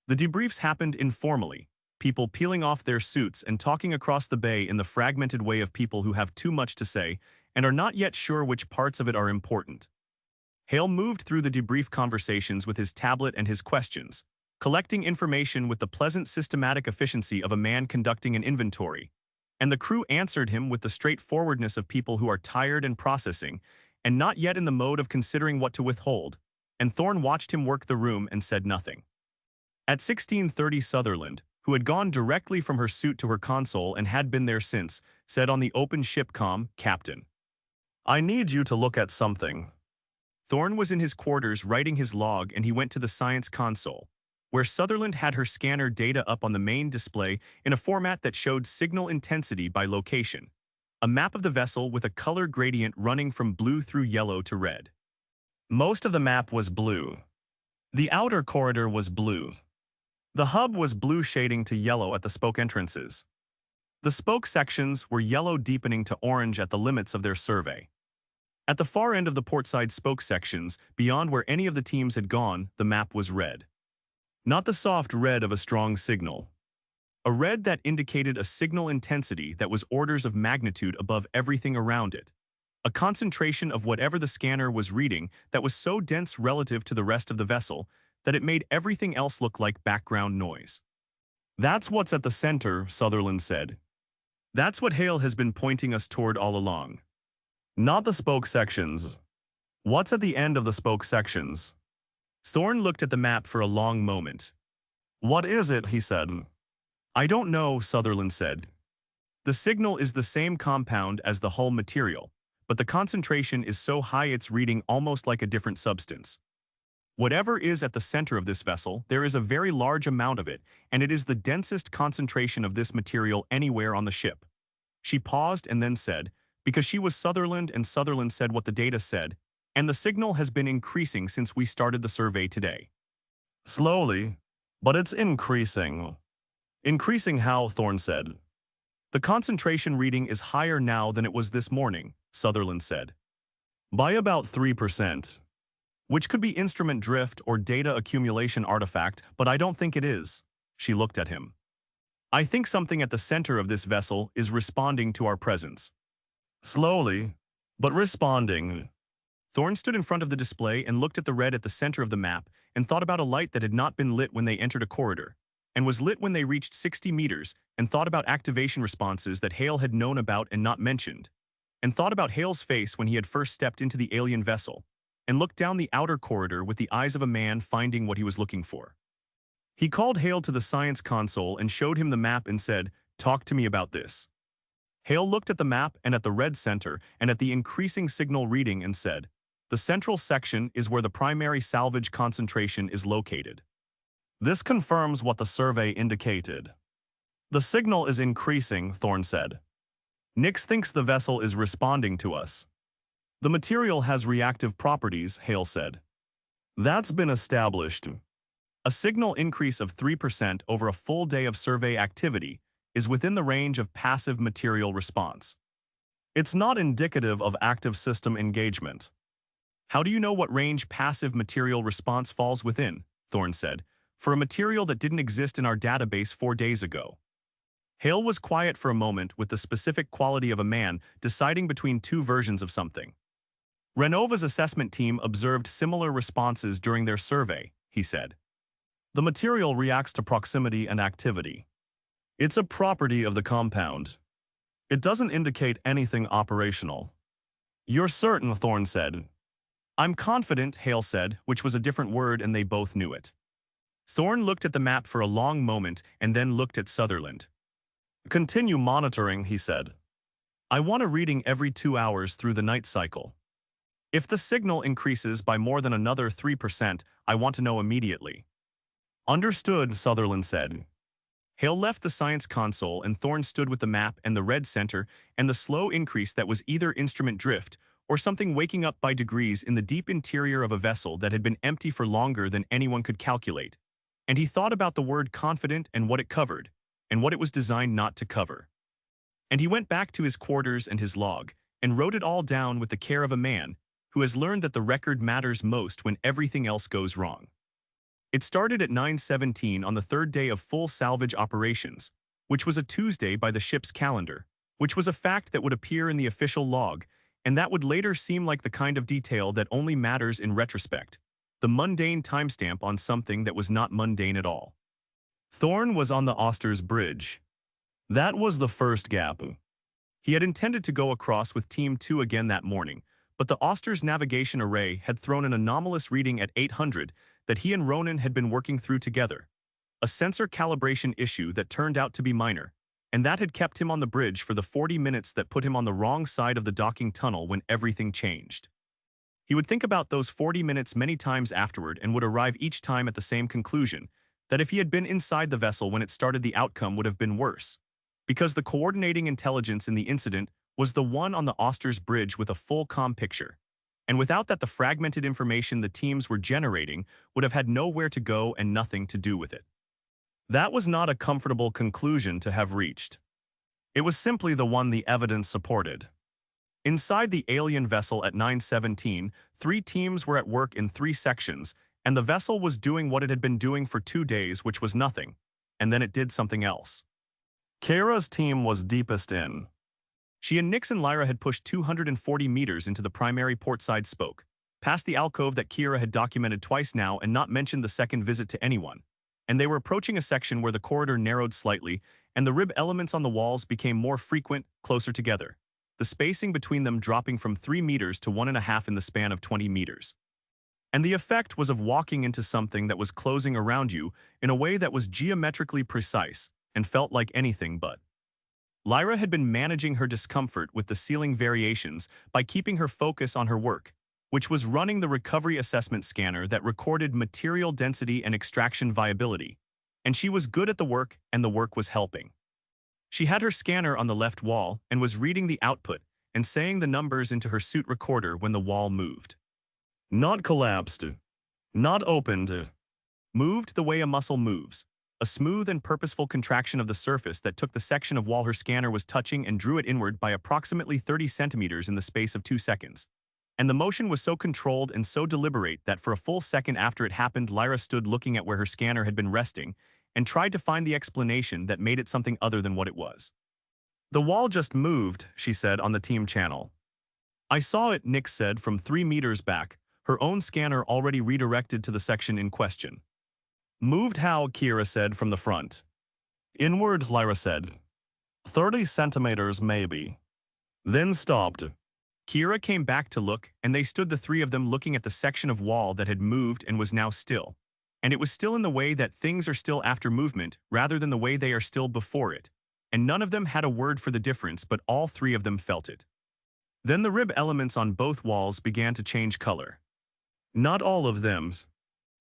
S2: The debriefs happened informally, people peeling off their suits and talking across the bay in the fragmented way of people who have too much to say and are not yet sure which parts of it are important. Hale moved through the debrief conversations with his tablet and his questions, collecting information with the pleasant systematic efficiency of a man conducting an inventory, and the crew answered him with the straightforwardness of people who are tired and processing, and not yet in the mode of considering what to withhold, and Thorne watched him work the room and said nothing. At 16:30, Sutherland, who had gone directly from her suit to her console and had been there since, said on the open ship comm, "Captain,
S3: I need you to look at something."
S2: Thorne was in his quarters writing his log and he went to the science console, where Sutherland had her scanner data up on the main display in a format that showed signal intensity by location, a map of the vessel with a color gradient running from blue through yellow to red.
S3: Most of the map was blue. The outer corridor was blue. The hub was blue shading to yellow at the spoke entrances. The spoke sections were yellow deepening to orange at the limits of their survey.
S2: At the far end of the portside spoke sections, beyond where any of the teams had gone, the map was red. Not the soft red of a strong signal. A red that indicated a signal intensity that was orders of magnitude above everything around it. A concentration of whatever the scanner was reading that was so dense relative to the rest of the vessel that it made everything else look like background noise.
S3: "That's what's at the center," Sutherland said.
S2: "That's what Hale has been pointing us toward all along."
S3: "Not the spoke sections. What's at the end of the spoke sections?"
S2: Thorne looked at the map for a long moment.
S3: "What is it?" he said.
S2: "I don't know," Sutherland said. "The signal is the same compound as the hull material, but the concentration is so high it's reading almost like a different substance. Whatever is at the center of this vessel, there is a very large amount of it, and it is the densest concentration of this material anywhere on the ship." She paused and then said, because she was Sutherland and Sutherland said what the data said, and the signal has been increasing since we started the survey today.
S3: Slowly, but it's increasing. Increasing how, Thorne said.
S2: The concentration reading is higher now than it was this morning, Sutherland said.
S3: By about 3%.
S2: Which could be instrument drift or data accumulation artifact, but I don't think it is. She looked at him. I think something at the center of this vessel is responding to our presence.
S3: Slowly, but responding.
S2: Thorne stood in front of the display and looked at the red at the center of the map and thought about a light that had not been lit when they entered a corridor, and was lit when they reached 60 meters, and thought about activation responses that Hale had known about and not mentioned, and thought about Hale's face when he had first stepped into the alien vessel, and looked down the outer corridor with the eyes of a man finding what he was looking for. He called Hale to the science console and showed him the map and said, "Talk to me about this." Hale looked at the map and at the red center and at the increasing signal reading and said, "The central section is where the primary salvage concentration is located."
S3: This confirms what the survey indicated. The signal is increasing, Thorne said. Nix thinks the vessel is responding to us.
S2: The material has reactive properties, Hale said.
S3: That's been established.
S2: A signal increase of 3% over a full day of survey activity is within the range of passive material response.
S3: It's not indicative of active system engagement.
S2: How do you know what range passive material response falls within? Thorne said, for a material that didn't exist in our database 4 days ago. Hale was quiet for a moment with the specific quality of a man deciding between two versions of something. Renova's assessment team observed similar responses during their survey, he said.
S3: The material reacts to proximity and activity. It's a property of the compound. It doesn't indicate anything operational.
S2: You're certain, Thorne said. I'm confident, Hale said, which was a different word and they both knew it. Thorne looked at the map for a long moment and then looked at Sutherland.
S3: Continue monitoring, he said.
S2: I want a reading every 2 hours through the night cycle. If the signal increases by more than another 3%, I want to know immediately.
S3: Understood, Sutherland said.
S2: Hale left the science console and Thorne stood with the map and the red center and the slow increase that was either instrument drift or something waking up by degrees in the deep interior of a vessel that had been empty for longer than anyone could calculate. And he thought about the word confident and what it covered, and what it was designed not to cover. And he went back to his quarters and his log, and wrote it all down with the care of a man who has learned that the record matters most when everything else goes wrong. It started at 9:17 on the third day of full salvage operations, which was a Tuesday by the ship's calendar, which was a fact that would appear in the official log, and that would later seem like the kind of detail that only matters in retrospect, the mundane timestamp on something that was not mundane at all.
S3: Thorne was on the Auster's bridge. That was the first gap.
S2: He had intended to go across with Team 2 again that morning, but the Auster's navigation array had thrown an anomalous reading at 800 that he and Ronan had been working through together, a sensor calibration issue that turned out to be minor, and that had kept him on the bridge for the 40 minutes that put him on the wrong side of the docking tunnel when everything changed. He would think about those 40 minutes many times afterward and would arrive each time at the same conclusion, that if he had been inside the vessel when it started, the outcome would have been worse, because the coordinating intelligence in the incident was the one on the Auster's bridge with a full comm picture. And without that, the fragmented information the teams were generating would have had nowhere to go and nothing to do with it.
S3: That was not a comfortable conclusion to have reached. It was simply the one the evidence supported.
S2: Inside the alien vessel at 9:17, 3 teams were at work in 3 sections, and the vessel was doing what it had been doing for 2 days, which was nothing, and then it did something else.
S3: Kira's team was deepest in.
S2: She and Nix and Lyra had pushed 240 meters into the primary portside spoke, past the alcove that Kira had documented twice now and not mentioned the second visit to anyone, and they were approaching a section where the corridor narrowed slightly and the rib elements on the walls became more frequent, closer together, the spacing between them dropping from 3 meters to 1.5 in the span of 20 meters. And the effect was of walking into something that was closing around you in a way that was geometrically precise and felt like anything but. Lyra had been managing her discomfort with the ceiling variations by keeping her focus on her work, which was running the recovery assessment scanner that recorded material density and extraction viability, and she was good at the work and the work was helping. She had her scanner on the left wall and was reading the output, and saying the numbers into her suit recorder when the wall moved.
S3: Not collapsed. Not opened.
S2: Moved the way a muscle moves, a smooth and purposeful contraction of the surface that took the section of wall her scanner was touching and drew it inward by approximately 30 centimeters in the space of 2 seconds. And the motion was so controlled and so deliberate that for a full second after it happened, Lyra stood looking at where her scanner had been resting and tried to find the explanation that made it something other than what it was.
S3: The wall just moved, she said on the team channel.
S2: I saw it, Nick said from 3 meters back, her own scanner already redirected to the section in question.
S3: Moved how? Kira said from the front. Inward, Lyra said. 30 centimeters maybe. Then stopped.
S2: Kira came back to look, and they stood the three of them looking at the section of wall that had moved and was now still. And it was still in the way that things are still after movement, rather than the way they are still before it. And none of them had a word for the difference, but all three of them felt it. Then the rib elements on both walls began to change color.
S3: Not all of them.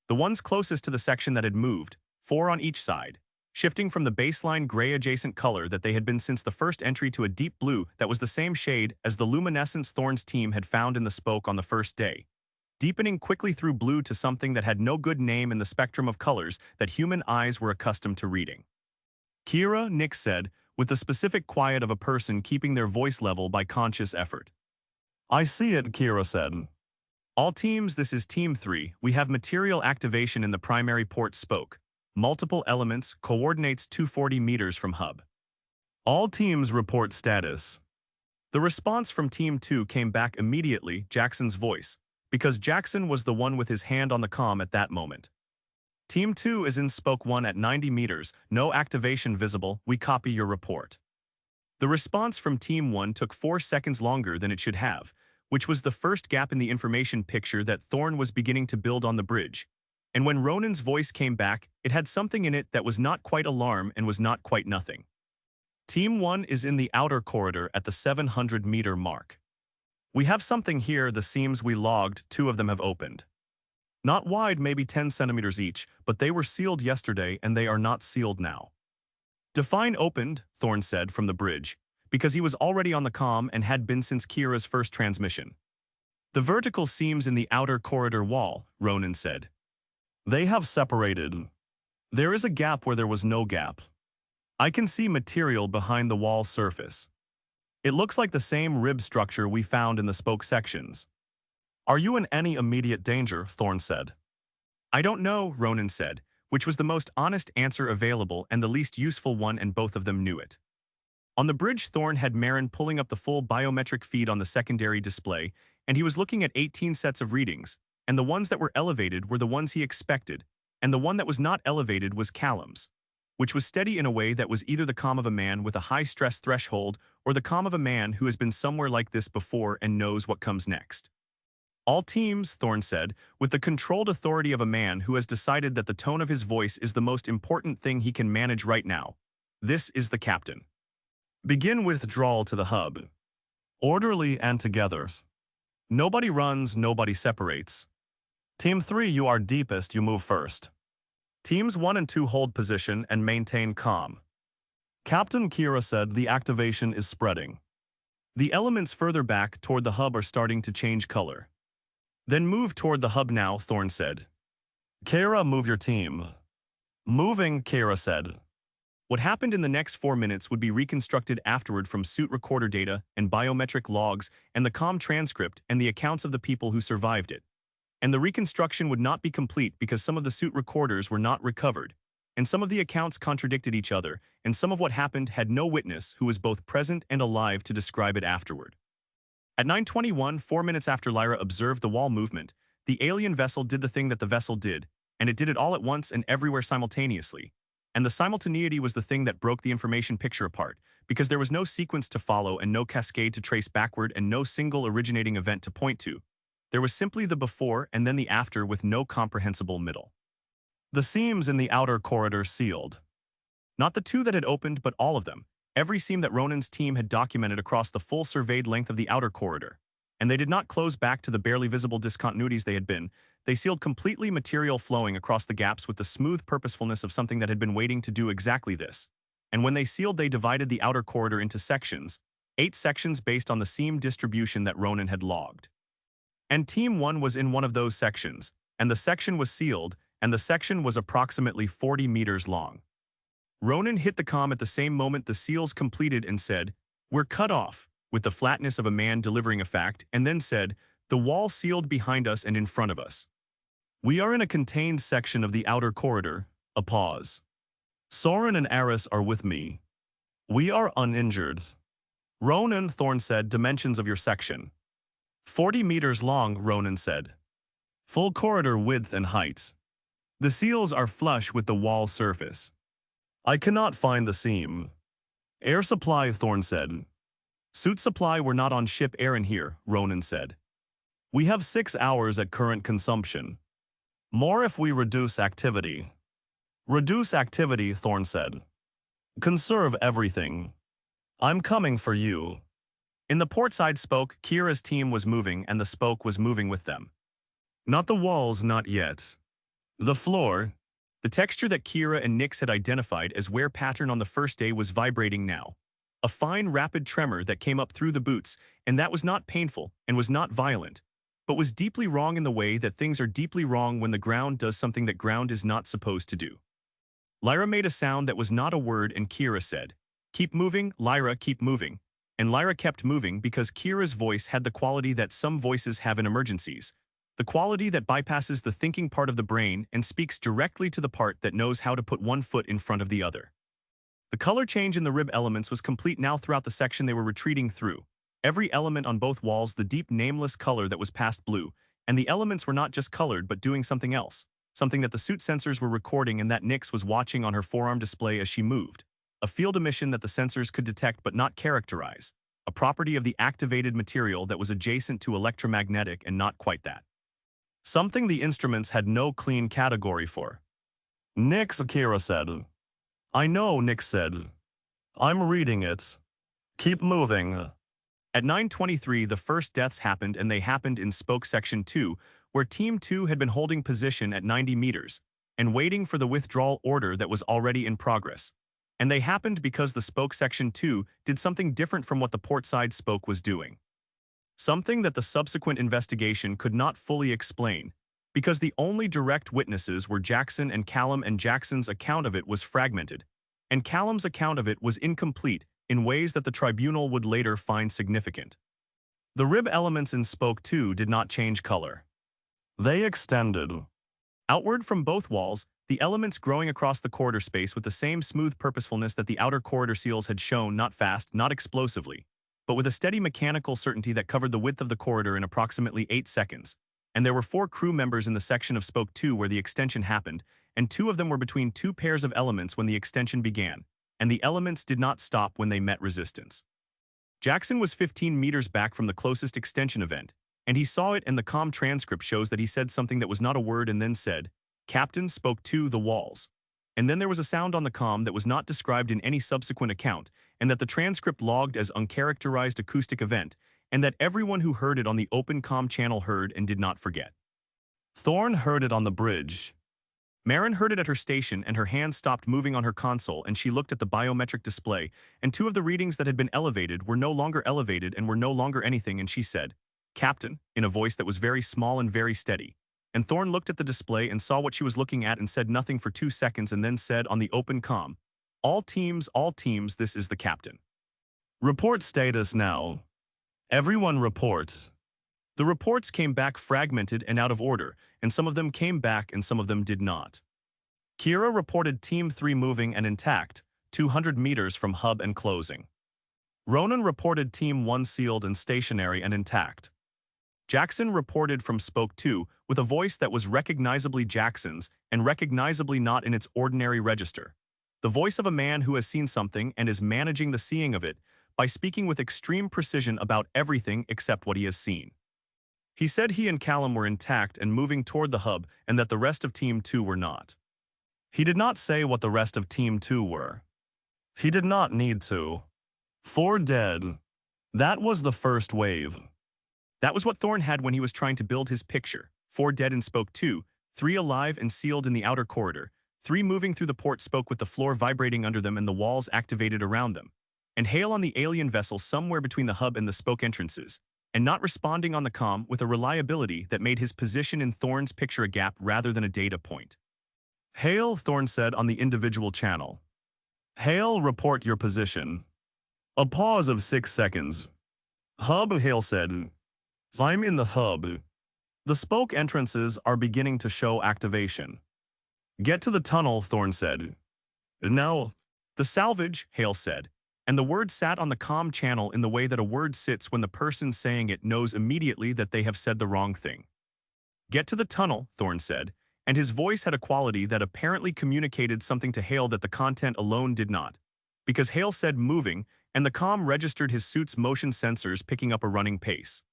S2: The ones closest to the section that had moved, 4 on each side, shifting from the baseline gray adjacent color that they had been since the first entry to a deep blue that was the same shade as the luminescence Thorne's team had found in the spoke on the first day, deepening quickly through blue to something that had no good name in the spectrum of colors that human eyes were accustomed to reading.
S3: Kira, Nick said, with the specific quiet of a person keeping their voice level by conscious effort. I see it, Kira said.
S2: All teams, this is Team 3, we have material activation in the primary port spoke. Multiple elements, coordinates 240 meters from hub.
S3: All teams report status.
S2: The response from Team 2 came back immediately, Jackson's voice, because Jackson was the one with his hand on the comm at that moment. Team 2 is in spoke 1 at 90 meters, no activation visible, we copy your report. The response from Team 1 took 4 seconds longer than it should have, which was the first gap in the information picture that Thorne was beginning to build on the bridge. And when Ronan's voice came back, it had something in it that was not quite alarm and was not quite nothing. Team 1 is in the outer corridor at the 700-meter mark. We have something here, the seams we logged, 2 of them have opened. Not wide, maybe 10 centimeters each, but they were sealed yesterday and they are not sealed now. Define opened, Thorne said from the bridge, because he was already on the comm and had been since Kira's first transmission. The vertical seams in the outer corridor wall, Ronan said.
S3: They have separated. There is a gap where there was no gap. I can see material behind the wall surface. It looks like the same rib structure we found in the spoke sections. Are you in any immediate danger? Thorne said.
S2: I don't know, Ronan said, which was the most honest answer available and the least useful one, and both of them knew it. On the bridge, Thorne had Marin pulling up the full biometric feed on the secondary display, and he was looking at 18 sets of readings, and the ones that were elevated were the ones he expected, and the one that was not elevated was Callum's, which was steady in a way that was either the calm of a man with a high stress threshold or the calm of a man who has been somewhere like this before and knows what comes next. All teams, Thorne said, with the controlled authority of a man who has decided that the tone of his voice is the most important thing he can manage right now. This is the captain.
S3: Begin withdrawal to the hub. Orderly and together. Nobody runs, nobody separates. Team 3, you are deepest, you move first. Teams 1 and 2 hold position and maintain calm. Captain Kira said the activation is spreading.
S2: The elements further back toward the hub are starting to change color. Then move toward the hub now, Thorne said.
S3: Kira, move your team. Moving, Kira said.
S2: What happened in the next 4 minutes would be reconstructed afterward from suit recorder data and biometric logs and the comm transcript and the accounts of the people who survived it. And the reconstruction would not be complete because some of the suit recorders were not recovered, and some of the accounts contradicted each other, and some of what happened had no witness who was both present and alive to describe it afterward. At 9:21, 4 minutes after Lyra observed the wall movement, the alien vessel did the thing that the vessel did, and it did it all at once and everywhere simultaneously. And the simultaneity was the thing that broke the information picture apart, because there was no sequence to follow and no cascade to trace backward and no single originating event to point to. There was simply the before and then the after with no comprehensible middle.
S3: The seams in the outer corridor sealed.
S2: Not the 2 that had opened, but all of them. Every seam that Ronan's team had documented across the full surveyed length of the outer corridor. And they did not close back to the barely visible discontinuities they had been. They sealed completely, material flowing across the gaps with the smooth purposefulness of something that had been waiting to do exactly this. And when they sealed, they divided the outer corridor into sections, 8 sections based on the seam distribution that Ronan had logged. And Team 1 was in one of those sections, and the section was sealed, and the section was approximately 40 meters long. Ronan hit the comm at the same moment the seals completed and said, "We're cut off," with the flatness of a man delivering a fact, and then said, "The wall sealed behind us and in front of us. We are in a contained section of the outer corridor." A pause. "Soren and Aris are with me. We are uninjured." "Ronan," Thorne said, "dimensions of your section." 40 meters long, Ronan said. "Full corridor width and height. The seals are flush with the wall surface." "I cannot find the seam." "Air supply," Thorne said. "Suit supply, we're not on ship air in here," Ronan said. "We have 6 hours at current consumption. More if we reduce activity." "Reduce activity," Thorne said. "Conserve everything. I'm coming for you." In the portside spoke, Kira's team was moving and the spoke was moving with them. Not the walls, not yet. The floor. The texture that Kira and Nyx had identified as wear pattern on the first day was vibrating now. A fine, rapid tremor that came up through the boots, and that was not painful and was not violent, but was deeply wrong in the way that things are deeply wrong when the ground does something that ground is not supposed to do. Lyra made a sound that was not a word and Kira said, "Keep moving, Lyra, keep moving." And Lyra kept moving because Kira's voice had the quality that some voices have in emergencies, the quality that bypasses the thinking part of the brain and speaks directly to the part that knows how to put one foot in front of the other. The color change in the rib elements was complete now throughout the section they were retreating through. Every element on both walls, the deep nameless color that was past blue, and the elements were not just colored but doing something else, something that the suit sensors were recording and that Nyx was watching on her forearm display as she moved. A field emission that the sensors could detect but not characterize, a property of the activated material that was adjacent to electromagnetic and not quite that. Something the instruments had no clean category for. "Nyx," Akira said. "I know," Nyx said. "I'm reading it. Keep moving." At 9:23, the first deaths happened, and they happened in Spoke Section 2, where Team 2 had been holding position at 90 meters and waiting for the withdrawal order that was already in progress. And they happened because the Spoke Section 2 did something different from what the portside spoke was doing. Something that the subsequent investigation could not fully explain, because the only direct witnesses were Jackson and Callum, and Jackson's account of it was fragmented, and Callum's account of it was incomplete in ways that the tribunal would later find significant. The rib elements in Spoke 2 did not change color. They extended outward from both walls, the elements growing across the corridor space with the same smooth purposefulness that the outer corridor seals had shown, not fast, not explosively, but with a steady mechanical certainty that covered the width of the corridor in approximately 8 seconds. And there were 4 crew members in the section of Spoke 2 where the extension happened, and 2 of them were between 2 pairs of elements when the extension began, and the elements did not stop when they met resistance. Jackson was 15 meters back from the closest extension event, and he saw it, and the comm transcript shows that he said something that was not a word and then said, "Captain spoke to the walls." And then there was a sound on the comm that was not described in any subsequent account, and that the transcript logged as uncharacterized acoustic event, and that everyone who heard it on the open comm channel heard and did not forget. Thorne heard it on the bridge. Marin heard it at her station, and her hand stopped moving on her console, and she looked at the biometric display, and 2 of the readings that had been elevated were no longer elevated and were no longer anything, and she said, "Captain," in a voice that was very small and very steady. And Thorne looked at the display and saw what she was looking at and said nothing for 2 seconds and then said on the open comm, all teams, this is the captain. Report status now. Everyone reports." The reports came back fragmented and out of order, and some of them came back and some of them did not. Kira reported Team 3 moving and intact, 200 meters from hub and closing. Ronan reported Team 1 sealed and stationary and intact. Jackson reported from Spoke 2 with a voice that was recognizably Jackson's and recognizably not in its ordinary register. The voice of a man who has seen something and is managing the seeing of it by speaking with extreme precision about everything except what he has seen. He said he and Callum were intact and moving toward the hub and that the rest of Team 2 were not. He did not say what the rest of Team 2 were. He did not need to. 4 dead. That was the first wave. That was what Thorne had when he was trying to build his picture. 4 dead in Spoke 2, 3 alive and sealed in the outer corridor, 3 moving through the port spoke with the floor vibrating under them and the walls activated around them. and Hale on the alien vessel somewhere between the hub and the spoke entrances, and not responding on the comm with a reliability that made his position in Thorne's picture a gap rather than a data point.
S3: Hale, Thorne said on the individual channel. Hale, report your position. A pause of 6 seconds. Hub, Hale said. I'm in the hub. The spoke entrances are beginning to show activation. Get to the tunnel, Thorne said. Now,
S2: the salvage, Hale said, and the word sat on the comm channel in the way that a word sits when the person saying it knows immediately that they have said the wrong thing. Get to the tunnel, Thorne said, and his voice had a quality that apparently communicated something to Hale that the content alone did not, because Hale said moving, and the comm registered his suit's motion sensors picking up a running pace.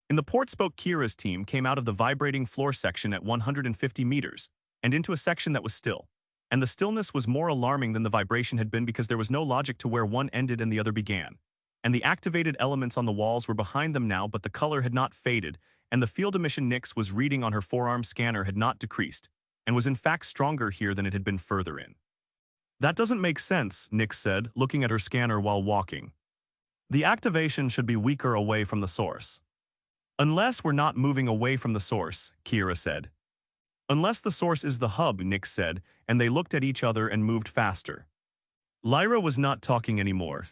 S2: In the port spoke, Kira's team came out of the vibrating floor section at 150 meters, and into a section that was still. And the stillness was more alarming than the vibration had been because there was no logic to where one ended and the other began. And the activated elements on the walls were behind them now, but the color had not faded, and the field emission Nyx was reading on her forearm scanner had not decreased, and was in fact stronger here than it had been further in.
S3: That doesn't make sense, Nyx said, looking at her scanner while walking. The activation should be weaker away from the source.
S2: Unless we're not moving away from the source, Kira said. Unless the source is the hub, Nyx said, and they looked at each other and moved faster. Lyra was not talking anymore.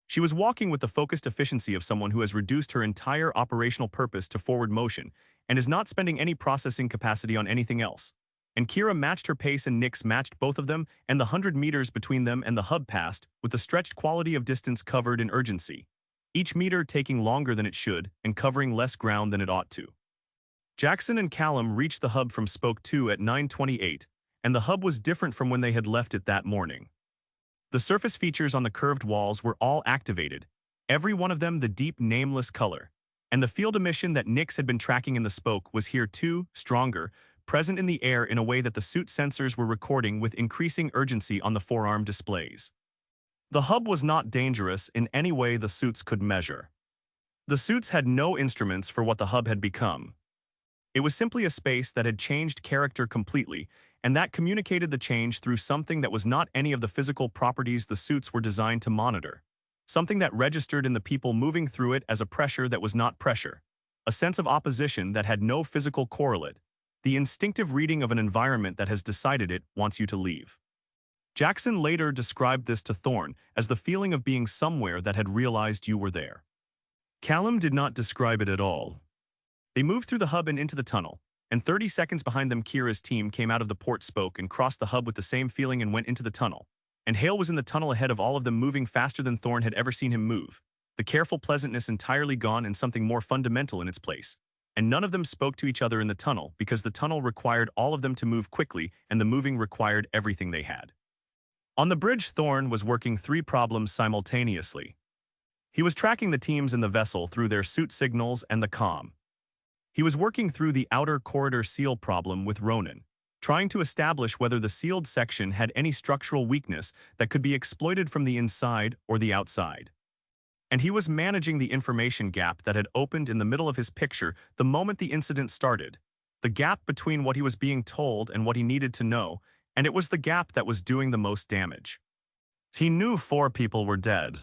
S2: She was walking with the focused efficiency of someone who has reduced her entire operational purpose to forward motion and is not spending any processing capacity on anything else. And Kira matched her pace and Nyx matched both of them, and the 100 meters between them and the hub passed with the stretched quality of distance covered in urgency, each meter taking longer than it should and covering less ground than it ought to. Jackson and Callum reached the hub from Spoke 2 at 9:28, and the hub was different from when they had left it that morning. The surface features on the curved walls were all activated, every one of them the deep nameless color, and the field emission that Nyx had been tracking in the spoke was here too, stronger, present in the air in a way that the suit sensors were recording with increasing urgency on the forearm displays. The hub was not dangerous in any way the suits could measure. The suits had no instruments for what the hub had become. It was simply a space that had changed character completely, and that communicated the change through something that was not any of the physical properties the suits were designed to monitor. Something that registered in the people moving through it as a pressure that was not pressure. A sense of opposition that had no physical correlate. The instinctive reading of an environment that has decided it wants you to leave. Jackson later described this to Thorne as the feeling of being somewhere that had realized you were there. Callum did not describe it at all. They moved through the hub and into the tunnel, and 30 seconds behind them Kira's team came out of the port spoke and crossed the hub with the same feeling and went into the tunnel. And Hale was in the tunnel ahead of all of them, moving faster than Thorne had ever seen him move, the careful pleasantness entirely gone and something more fundamental in its place. And none of them spoke to each other in the tunnel because the tunnel required all of them to move quickly and the moving required everything they had. On the bridge, Thorne was working 3 problems simultaneously. He was tracking the teams in the vessel through their suit signals and the comm. He was working through the outer corridor seal problem with Ronan, trying to establish whether the sealed section had any structural weakness that could be exploited from the inside or the outside. And he was managing the information gap that had opened in the middle of his picture the moment the incident started, the gap between what he was being told and what he needed to know, and it was the gap that was doing the most damage. He knew 4 people were dead.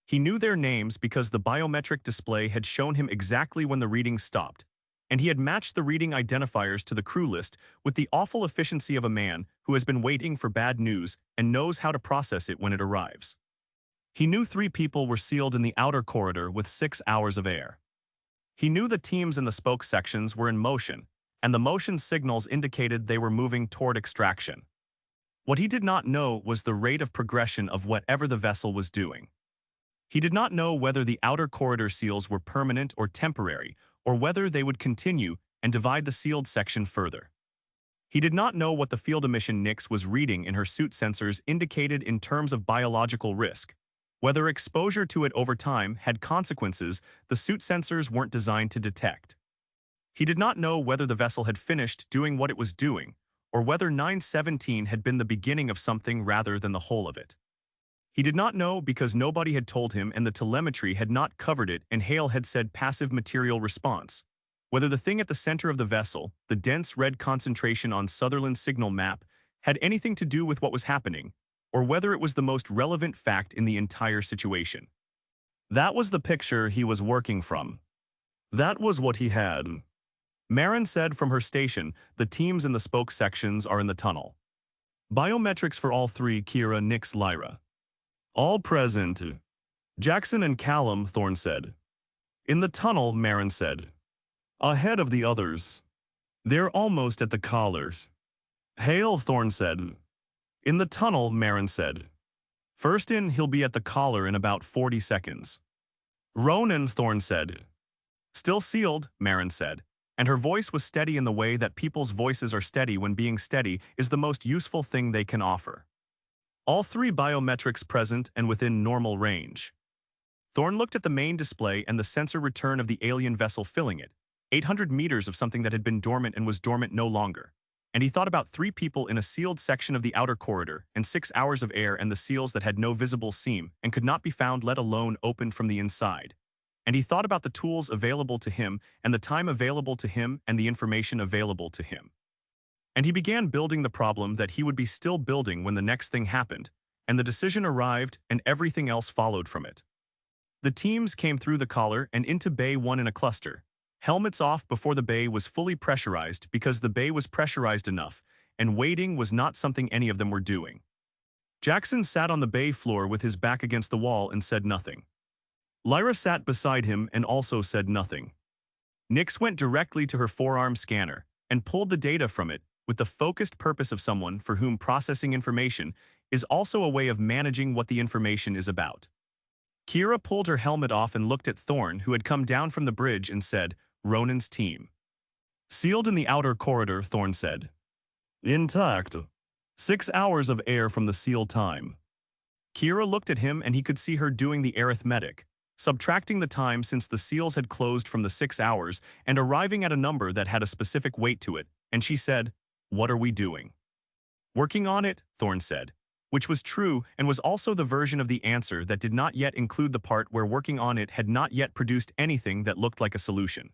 S2: He knew their names because the biometric display had shown him exactly when the reading stopped, and he had matched the reading identifiers to the crew list with the awful efficiency of a man who has been waiting for bad news and knows how to process it when it arrives. He knew 3 people were sealed in the outer corridor with 6 hours of air. He knew the teams in the spoke sections were in motion, and the motion signals indicated they were moving toward extraction. What he did not know was the rate of progression of whatever the vessel was doing. He did not know whether the outer corridor seals were permanent or temporary, or whether they would continue and divide the sealed section further. He did not know what the field emission Nyx was reading in her suit sensors indicated in terms of biological risk, whether exposure to it over time had consequences the suit sensors weren't designed to detect. He did not know whether the vessel had finished doing what it was doing, or whether 917 had been the beginning of something rather than the whole of it. He did not know because nobody had told him and the telemetry had not covered it, and Hale had said passive material response. Whether the thing at the center of the vessel, the dense red concentration on Sutherland's signal map, had anything to do with what was happening, or whether it was the most relevant fact in the entire situation. That was the picture he was working from. That was what he had. Marin said from her station, the teams in the spoke sections are in the tunnel. Biometrics for all three, Kira, Nix, Lyra. All present. Jackson and Callum, Thorne said. In the tunnel, Marin said. Ahead of the others. They're almost at the collars. Hale, Thorne said. In the tunnel, Marin said. First in, he'll be at the collar in about 40 seconds. Ronan, Thorne said. Still sealed, Marin said, and her voice was steady in the way that people's voices are steady when being steady is the most useful thing they can offer. All three biometrics present and within normal range. Thorne looked at the main display and the sensor return of the alien vessel filling it, 800 meters of something that had been dormant and was dormant no longer. And he thought about 3 people in a sealed section of the outer corridor and 6 hours of air and the seals that had no visible seam and could not be found, let alone opened from the inside. And he thought about the tools available to him and the time available to him and the information available to him. And he began building the problem that he would be still building when the next thing happened, and the decision arrived and everything else followed from it. The teams came through the collar and into Bay 1 in a cluster, helmets off before the bay was fully pressurized because the bay was pressurized enough, and waiting was not something any of them were doing. Jackson sat on the bay floor with his back against the wall and said nothing. Lyra sat beside him and also said nothing. Nix went directly to her forearm scanner and pulled the data from it with the focused purpose of someone for whom processing information is also a way of managing what the information is about. Kira pulled her helmet off and looked at Thorne, who had come down from the bridge, and said, Ronan's team. Sealed in the outer corridor, Thorne said. Intact. 6 hours of air from the seal time. Kira looked at him and he could see her doing the arithmetic, subtracting the time since the seals had closed from the 6 hours and arriving at a number that had a specific weight to it, and she said, What are we doing? Working on it, Thorne said, which was true and was also the version of the answer that did not yet include the part where working on it had not yet produced anything that looked like a solution.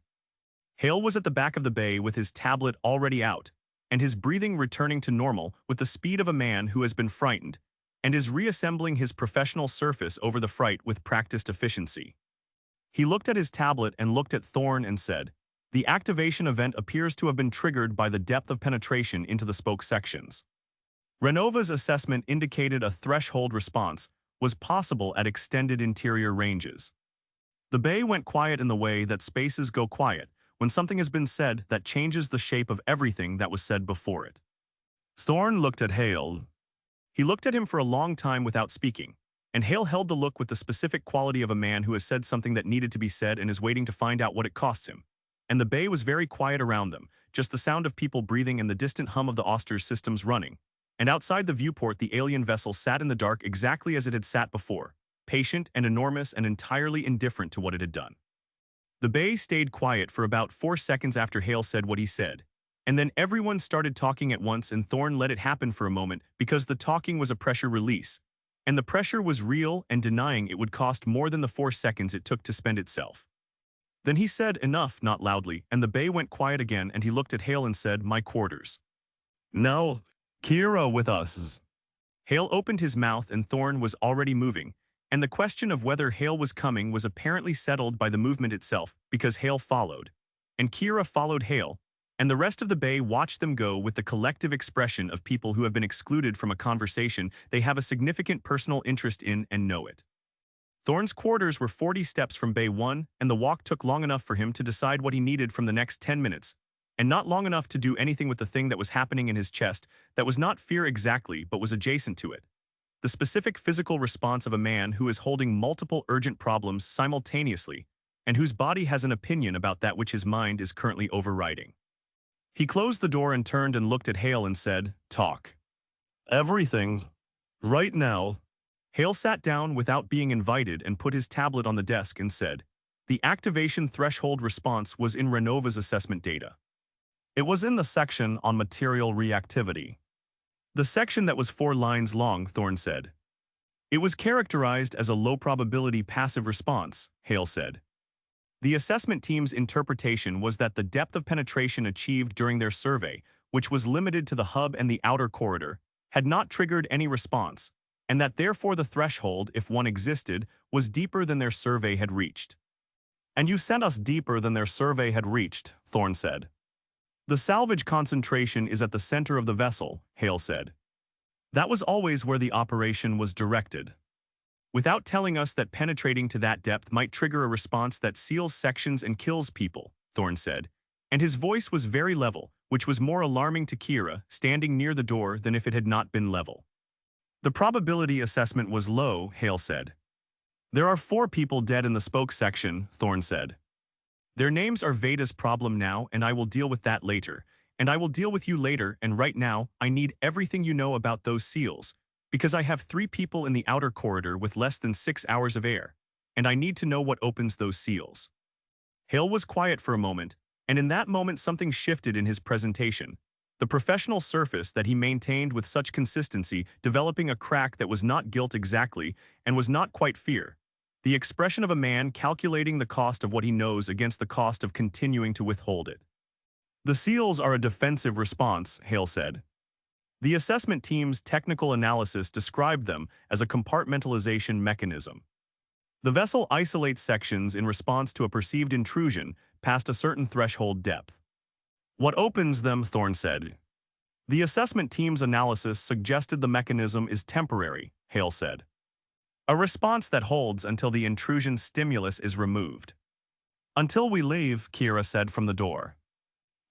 S2: Hale was at the back of the bay with his tablet already out, and his breathing returning to normal with the speed of a man who has been frightened, and is reassembling his professional surface over the fright with practiced efficiency. He looked at his tablet and looked at Thorne and said, The activation event appears to have been triggered by the depth of penetration into the spoke sections. Renova's assessment indicated a threshold response was possible at extended interior ranges. The bay went quiet in the way that spaces go quiet when something has been said that changes the shape of everything that was said before it. Thorne looked at Hale. He looked at him for a long time without speaking, and Hale held the look with the specific quality of a man who has said something that needed to be said and is waiting to find out what it costs him. And the bay was very quiet around them, just the sound of people breathing and the distant hum of the Auster's systems running. And outside the viewport, the alien vessel sat in the dark exactly as it had sat before, patient and enormous and entirely indifferent to what it had done. The bay stayed quiet for about 4 seconds after Hale said what he said, and then everyone started talking at once, and Thorne let it happen for a moment because the talking was a pressure release, and the pressure was real and denying it would cost more than the 4 seconds it took to spend itself. Then he said enough, not loudly, and the bay went quiet again, and he looked at Hale and said, My quarters. Now, Kira with us. Hale opened his mouth and Thorne was already moving, and the question of whether Hale was coming was apparently settled by the movement itself because Hale followed, and Kira followed Hale, and the rest of the bay watched them go with the collective expression of people who have been excluded from a conversation they have a significant personal interest in and know it. Thorne's quarters were 40 steps from Bay 1, and the walk took long enough for him to decide what he needed from the next 10 minutes, and not long enough to do anything with the thing that was happening in his chest that was not fear exactly but was adjacent to it. The specific physical response of a man who is holding multiple urgent problems simultaneously and whose body has an opinion about that which his mind is currently overriding. He closed the door and turned and looked at Hale and said, Talk. Everything. Right now. Hale sat down without being invited and put his tablet on the desk and said, The activation threshold response was in Renova's assessment data. It was in the section on material reactivity. The section that was 4 lines long, Thorne said. It was characterized as a low-probability passive response, Hale said. The assessment team's interpretation was that the depth of penetration achieved during their survey, which was limited to the hub and the outer corridor, had not triggered any response, and that therefore the threshold, if one existed, was deeper than their survey had reached. "And you sent us deeper than their survey had reached," Thorne said. "The salvage concentration is at the center of the vessel," Hale said. "That was always where the operation was directed." "Without telling us that penetrating to that depth might trigger a response that seals sections and kills people," Thorne said, and his voice was very level, which was more alarming to Kira, standing near the door, than if it had not been level. "The probability assessment was low," Hale said. "There are 4 people dead in the spoke section," Thorne said. "Their names are Veda's problem now, and I will deal with that later. And I will deal with you later, and right now, I need everything you know about those seals, because I have 3 people in the outer corridor with less than 6 hours of air, and I need to know what opens those seals." Hale was quiet for a moment, and in that moment something shifted in his presentation. The professional surface that he maintained with such consistency developing a crack that was not guilt exactly, and was not quite fear. The expression of a man calculating the cost of what he knows against the cost of continuing to withhold it. "The seals are a defensive response," Hale said. "The assessment team's technical analysis described them as a compartmentalization mechanism. The vessel isolates sections in response to a perceived intrusion past a certain threshold depth. What opens them," Thorne said. "The assessment team's analysis suggested the mechanism is temporary," Hale said. "A response that holds until the intrusion stimulus is removed." "Until we leave," Kira said from the door.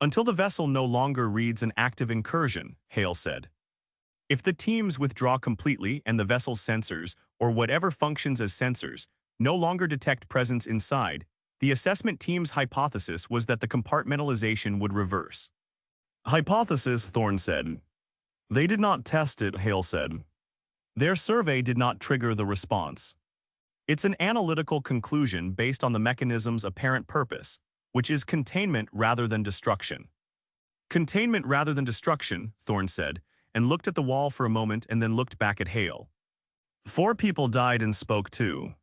S2: "Until the vessel no longer reads an active incursion," Hale said. "If the teams withdraw completely and the vessel's sensors, or whatever functions as sensors, no longer detect presence inside, the assessment team's hypothesis was that the compartmentalization would reverse." "Hypothesis," Thorne said. "They did not test it," Hale said. "Their survey did not trigger the response. It's an analytical conclusion based on the mechanism's apparent purpose, which is containment rather than destruction." "Containment rather than destruction," Thorne said, and looked at the wall for a moment and then looked back at Hale. 4 people died in Spoke 2.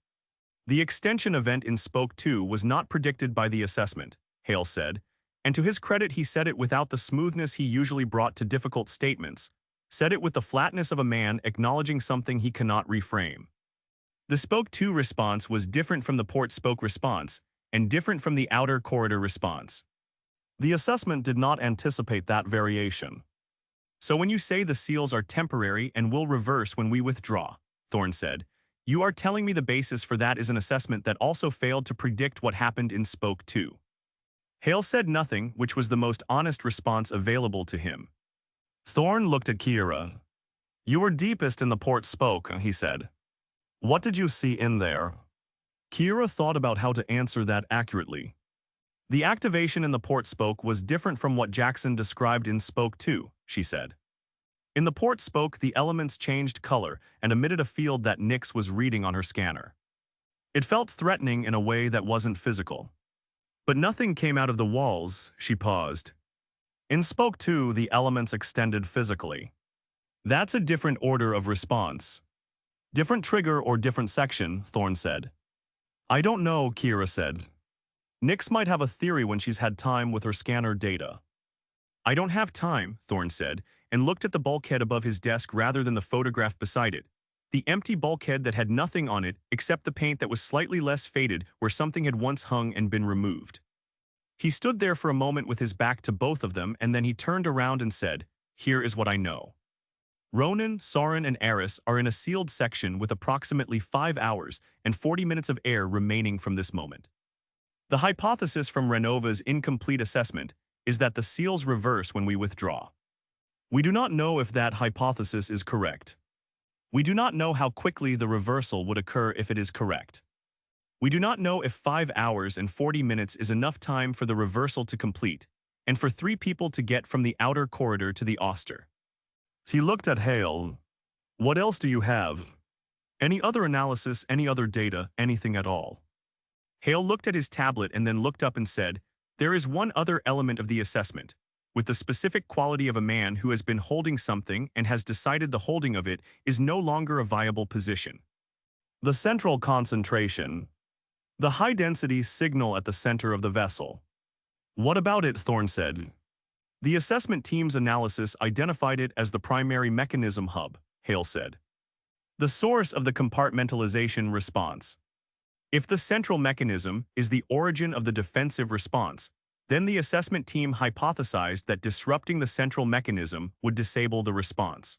S2: "The extension event in Spoke 2 was not predicted by the assessment," Hale said, and to his credit he said it without the smoothness he usually brought to difficult statements, said it with the flatness of a man acknowledging something he cannot reframe. "The Spoke 2 response was different from the port Spoke response, and different from the outer corridor response. The assessment did not anticipate that variation." "So when you say the seals are temporary and will reverse when we withdraw," Thorne said, "you are telling me the basis for that is an assessment that also failed to predict what happened in Spoke 2. Hale said nothing, which was the most honest response available to him. Thorne looked at Kira. "You were deepest in the port Spoke," he said. "What did you see in there?" Kira thought about how to answer that accurately. "The activation in the port Spoke was different from what Jackson described in Spoke 2, she said. In the port Spoke, the elements changed color and emitted a field that Nyx was reading on her scanner. It felt threatening in a way that wasn't physical. But nothing came out of the walls," she paused. "In Spoke 2, the elements extended physically. That's a different order of response." "Different trigger or different section," Thorne said. "I don't know," Kira said. "Nyx might have a theory when she's had time with her scanner data." "I don't have time," Thorne said, and looked at the bulkhead above his desk rather than the photograph beside it. The empty bulkhead that had nothing on it except the paint that was slightly less faded where something had once hung and been removed. He stood there for a moment with his back to both of them, and then he turned around and said, "Here is what I know. Ronan, Soren, and Eris are in a sealed section with approximately 5 hours and 40 minutes of air remaining from this moment. The hypothesis from Renova's incomplete assessment is that the seals reverse when we withdraw. We do not know if that hypothesis is correct. We do not know how quickly the reversal would occur if it is correct. We do not know if 5 hours and 40 minutes is enough time for the reversal to complete, and for 3 people to get from the outer corridor to the Auster." He looked at Hale. "What else do you have? Any other analysis, any other data, anything at all?" Hale looked at his tablet and then looked up and said, "There is one other element of the assessment, with the specific quality of a man who has been holding something and has decided the holding of it is no longer a viable position. The central concentration. The high-density signal at the center of the vessel." "What about it?" Thorne said. "The assessment team's analysis identified it as the primary mechanism hub," Hale said. The source of the compartmentalization response. If the central mechanism is the origin of the defensive response, then the assessment team hypothesized that disrupting the central mechanism would disable the response.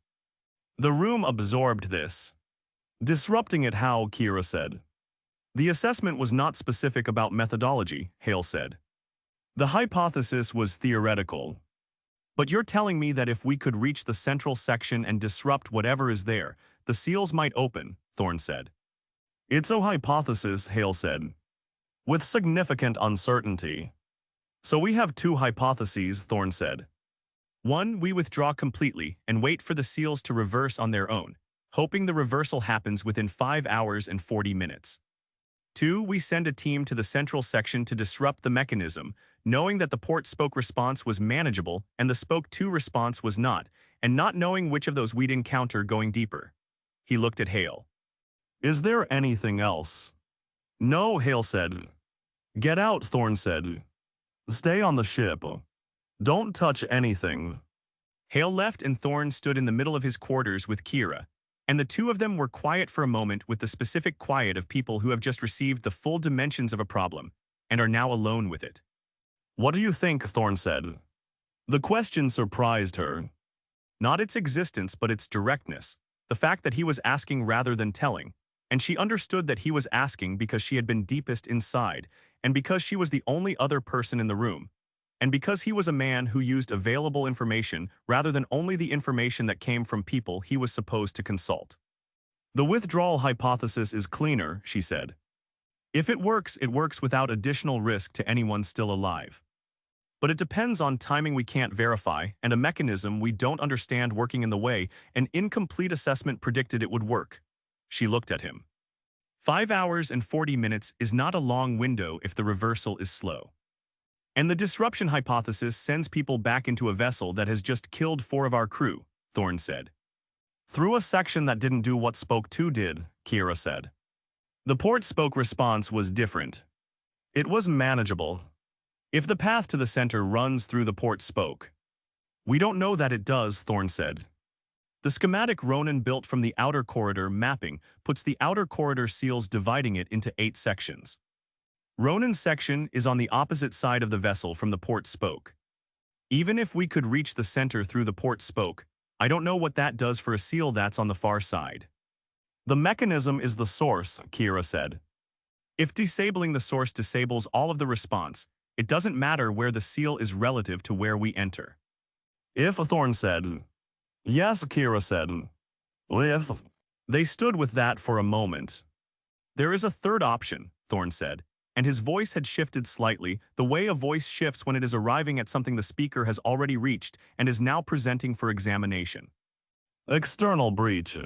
S2: The room absorbed this. Disrupting it how, Kira said. The assessment was not specific about methodology, Hale said. The hypothesis was theoretical. But you're telling me that if we could reach the central section and disrupt whatever is there, the seals might open, Thorne said. It's a hypothesis, Hale said, with significant uncertainty. So we have two hypotheses, Thorne said. One, we withdraw completely and wait for the seals to reverse on their own, hoping the reversal happens within 5 hours and 40 minutes. Two, we send a team to the central section to disrupt the mechanism, knowing that the port-spoke response was manageable and the spoke-2 response was not, and not knowing which of those we'd encounter going deeper. He looked at Hale. Is there anything else? No, Hale said. Get out, Thorne said. Stay on the ship. Don't touch anything. Hale left and Thorne stood in the middle of his quarters with Kira, and the two of them were quiet for a moment with the specific quiet of people who have just received the full dimensions of a problem and are now alone with it. What do you think, Thorne said. The question surprised her. Not its existence, but its directness, the fact that he was asking rather than telling, and she understood that he was asking because she had been deepest inside, and because she was the only other person in the room, and because he was a man who used available information rather than only the information that came from people he was supposed to consult. The withdrawal hypothesis is cleaner, she said. If it works without additional risk to anyone still alive. But it depends on timing we can't verify and a mechanism we don't understand working in the way an incomplete assessment predicted it would work. She looked at him. 5 hours and 40 minutes is not a long window if the reversal is slow. And the disruption hypothesis sends people back into a vessel that has just killed 4 of our crew, Thorne said. Through a section that didn't do what Spoke 2 did, Kira said. The port-spoke response was different. It was manageable. If the path to the center runs through the port-spoke. We don't know that it does, Thorne said. The schematic Ronan built from the outer corridor mapping puts the outer corridor seals dividing it into 8 sections. Ronan's section is on the opposite side of the vessel from the port-spoke. Even if we could reach the center through the port-spoke, I don't know what that does for a seal that's on the far side. The mechanism is the source, Kira said. If disabling the source disables all of the response, it doesn't matter where the seal is relative to where we enter. If, Thorne said. Yes, Kira said. If. They stood with that for a moment. There is a third option, Thorne said, and his voice had shifted slightly, the way a voice shifts when it is arriving at something the speaker has already reached and is now presenting for examination. External breach.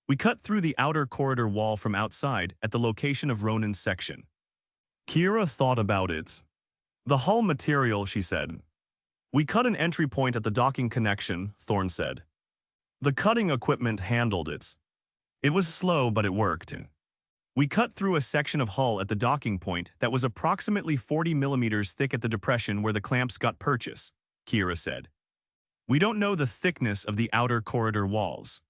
S2: We cut through the outer corridor wall from outside at the location of Ronan's section. Kira thought about it. The hull material, she said. We cut an entry point at the docking connection, Thorne said. The cutting equipment handled it. It was slow, but it worked. We cut through a section of hull at the docking point that was approximately 40 millimeters thick at the depression where the clamps got purchase, Kira said. We don't know the thickness of the outer corridor walls.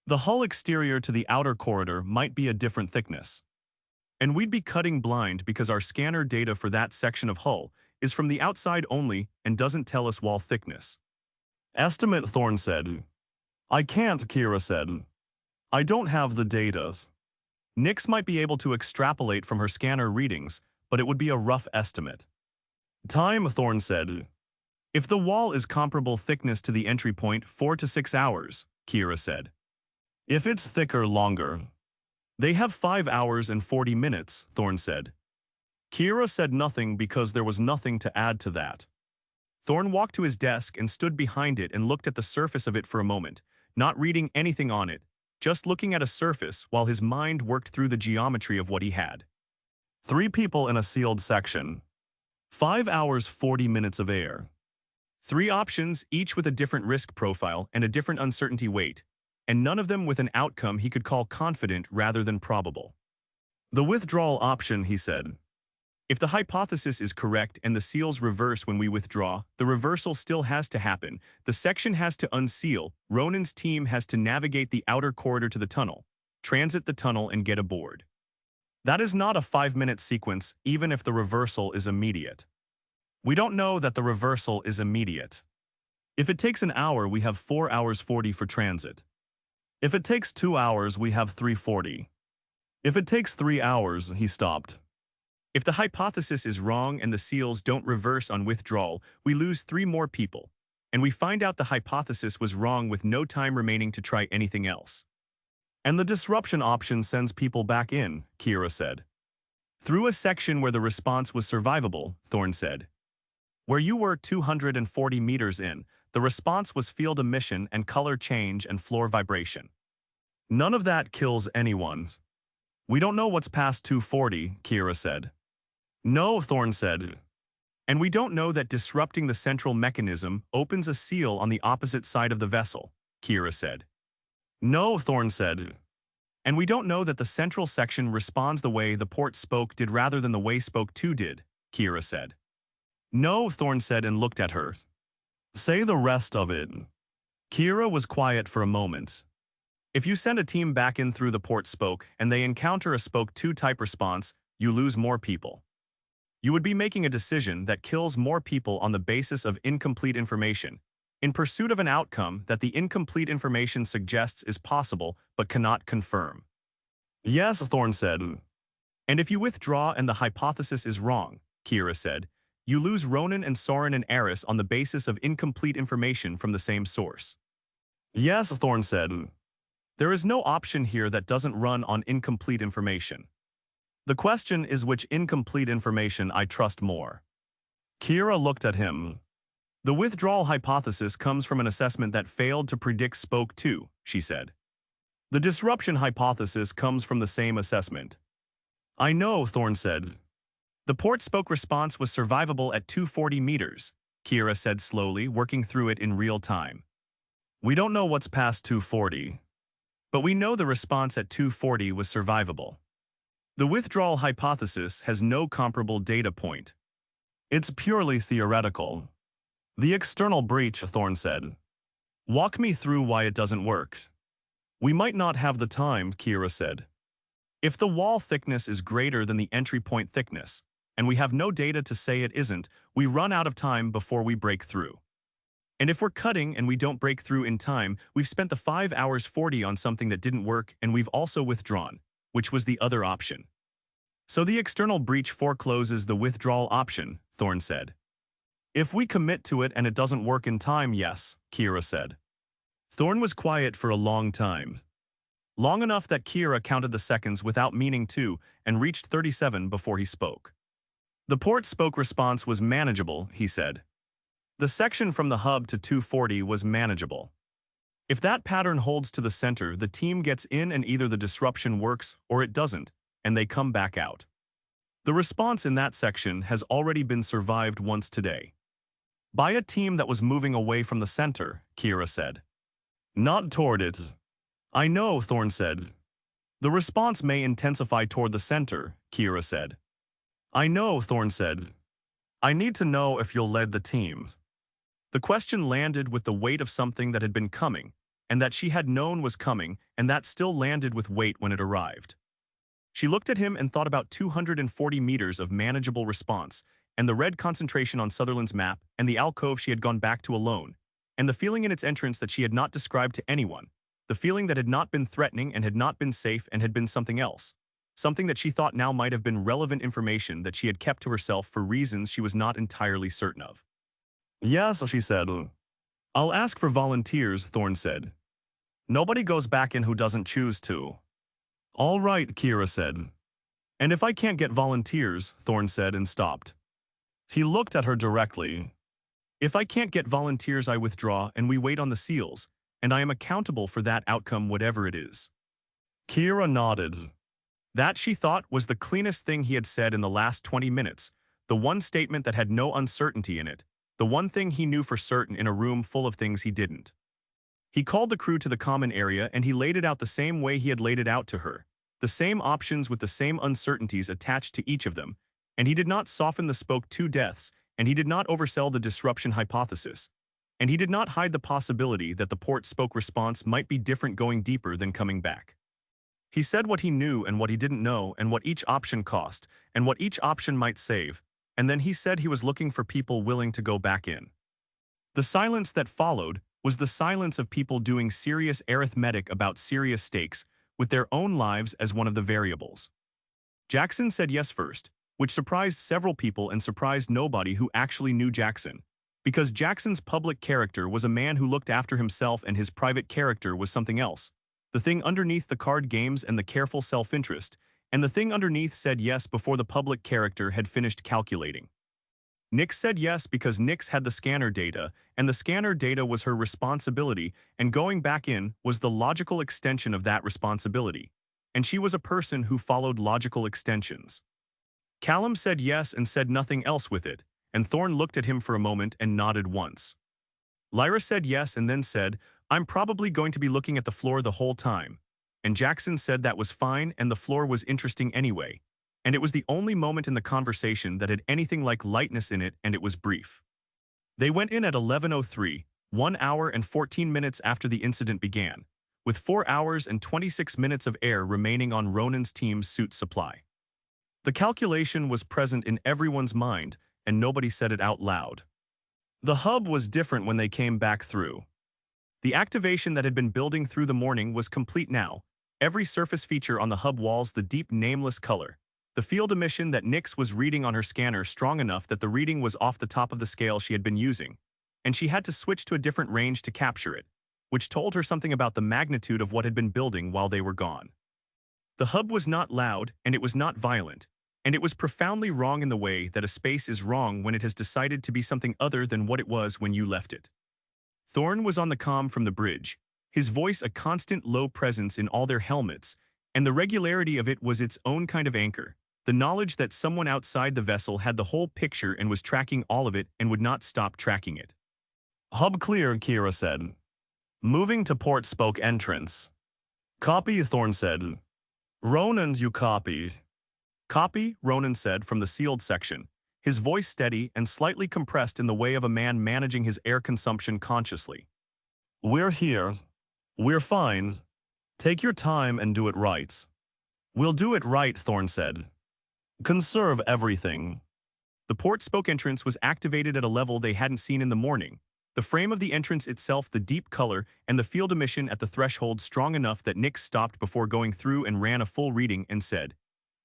S2: The hull exterior to the outer corridor might be a different thickness. And we'd be cutting blind because our scanner data for that section of hull is from the outside only and doesn't tell us wall thickness. Estimate, Thorne said. I can't, Kira said. I don't have the data. Nix might be able to extrapolate from her scanner readings, but it would be a rough estimate. Time, Thorne said. If the wall is comparable thickness to the entry point, 4 to 6 hours, Kira said. If it's thicker, longer. They have 5 hours and 40 minutes, Thorne said. Kira said nothing because there was nothing to add to that. Thorne walked to his desk and stood behind it and looked at the surface of it for a moment, not reading anything on it, just looking at a surface while his mind worked through the geometry of what he had. 3 people in a sealed section. 5 hours 40 minutes of air. 3 options, each with a different risk profile and a different uncertainty weight, and none of them with an outcome he could call confident rather than probable. The withdrawal option, he said. If the hypothesis is correct and the seals reverse when we withdraw, the reversal still has to happen. The section has to unseal. Ronan's team has to navigate the outer corridor to the tunnel, transit the tunnel, and get aboard. That is not a 5-minute sequence, even if the reversal is immediate. We don't know that the reversal is immediate. If it takes an hour, we have 4 hours 40 for transit. If it takes 2 hours, we have 3:40. If it takes 3 hours, he stopped. If the hypothesis is wrong and the seals don't reverse on withdrawal, we lose 3 more people, and we find out the hypothesis was wrong with no time remaining to try anything else. And the disruption option sends people back in, Kira said. Through a section where the response was survivable, Thorne said. Where you were 240 meters in, the response was field emission and color change and floor vibration. None of that kills anyone. We don't know what's past 240, Kira said. No, Thorne said. And we don't know that disrupting the central mechanism opens a seal on the opposite side of the vessel, Kira said. No, Thorne said. And we don't know that the central section responds the way the port spoke did rather than the way spoke 2 did, Kira said. No, Thorne said and looked at her. Say the rest of it. Kira was quiet for a moment. If you send a team back in through the port spoke and they encounter a spoke 2 type response, you lose more people. You would be making a decision that kills more people on the basis of incomplete information, in pursuit of an outcome that the incomplete information suggests is possible but cannot confirm. Yes, Thorne said. And if you withdraw and the hypothesis is wrong, Kira said, you lose Ronan and Soren and Eris on the basis of incomplete information from the same source. Yes, Thorne said. There is no option here that doesn't run on incomplete information. The question is which incomplete information I trust more. Kira looked at him. The withdrawal hypothesis comes from an assessment that failed to predict spoke 2, she said. The disruption hypothesis comes from the same assessment. I know, Thorne said. The port spoke response was survivable at 240 meters, Kira said slowly, working through it in real time. We don't know what's past 240. But we know the response at 240 was survivable. The withdrawal hypothesis has no comparable data point. It's purely theoretical. The external breach, Thorne said. Walk me through why it doesn't work. We might not have the time, Kira said. If the wall thickness is greater than the entry point thickness, and we have no data to say it isn't, we run out of time before we break through. And if we're cutting and we don't break through in time, we've spent the 5 hours 40 on something that didn't work and we've also withdrawn, which was the other option. So the external breach forecloses the withdrawal option, Thorne said. If we commit to it and it doesn't work in time, yes, Kira said. Thorne was quiet for a long time. Long enough that Kira counted the seconds without meaning to and reached 37 before he spoke. The port spoke response was manageable, he said. The section from the hub to 240 was manageable. If that pattern holds to the center, the team gets in and either the disruption works or it doesn't, and they come back out. The response in that section has already been survived once today. By a team that was moving away from the center, Kira said. Not toward it. I know, Thorne said. The response may intensify toward the center, Kira said. I know, Thorne said. I need to know if you'll lead the teams. The question landed with the weight of something that had been coming, and that she had known was coming, and that still landed with weight when it arrived. She looked at him and thought about 240 meters of manageable response, and the red concentration on Sutherland's map, and the alcove she had gone back to alone, and the feeling in its entrance that she had not described to anyone, the feeling that had not been threatening and had not been safe and had been something else. Something that she thought now might have been relevant information that she had kept to herself for reasons she was not entirely certain of. Yes, she said. I'll ask for volunteers, Thorne said. Nobody goes back in who doesn't choose to. All right, Kira said. And if I can't get volunteers, Thorne said and stopped. He looked at her directly. If I can't get volunteers, I withdraw and we wait on the seals, and I am accountable for that outcome whatever it is. Kira nodded. That, she thought, was the cleanest thing he had said in the last 20 minutes, the one statement that had no uncertainty in it, the one thing he knew for certain in a room full of things he didn't. He called the crew to the common area and he laid it out the same way he had laid it out to her, the same options with the same uncertainties attached to each of them, and he did not soften the spoke to deaths, and he did not oversell the disruption hypothesis, and he did not hide the possibility that the port spoke response might be different going deeper than coming back. He said what he knew and what he didn't know and what each option cost and what each option might save, and then he said he was looking for people willing to go back in. The silence that followed was the silence of people doing serious arithmetic about serious stakes with their own lives as one of the variables. Jackson said yes first, which surprised several people and surprised nobody who actually knew Jackson, because Jackson's public character was a man who looked after himself and his private character was something else, the thing underneath the card games and the careful self-interest, and the thing underneath said yes before the public character had finished calculating. Nyx said yes because Nyx had the scanner data, and the scanner data was her responsibility, and going back in was the logical extension of that responsibility, and she was a person who followed logical extensions. Callum said yes and said nothing else with it, and Thorne looked at him for a moment and nodded once. Lyra said yes and then said, "I'm probably going to be looking at the floor the whole time," and Jackson said that was fine and the floor was interesting anyway, and it was the only moment in the conversation that had anything like lightness in it, and it was brief. They went in at 11:03, 1 hour and 14 minutes after the incident began, with 4 hours and 26 minutes of air remaining on Ronan's team's suit supply. The calculation was present in everyone's mind, and nobody said it out loud. The hub was different when they came back through. The activation that had been building through the morning was complete now, every surface feature on the hub walls the deep nameless color, the field emission that Nyx was reading on her scanner strong enough that the reading was off the top of the scale she had been using, and she had to switch to a different range to capture it, which told her something about the magnitude of what had been building while they were gone. The hub was not loud, and it was not violent, and it was profoundly wrong in the way that a space is wrong when it has decided to be something other than what it was when you left it. Thorne was on the comm from the bridge, his voice a constant low presence in all their helmets, and the regularity of it was its own kind of anchor, the knowledge that someone outside the vessel had the whole picture and was tracking all of it and would not stop tracking it.
S3: Hub clear, Kira said. Moving to port spoke entrance. Copy, Thorne said. Ronan's you copies.
S2: Copy, Ronan said from the sealed section, his voice steady and slightly compressed in the way of a man managing his air consumption consciously.
S3: We're here. We're fine. Take your time and do it right.
S2: We'll do it right, Thorne said.
S3: Conserve everything.
S2: The port spoke entrance was activated at a level they hadn't seen in the morning, the frame of the entrance itself the deep color and the field emission at the threshold strong enough that Nyx stopped before going through and ran a full reading and said,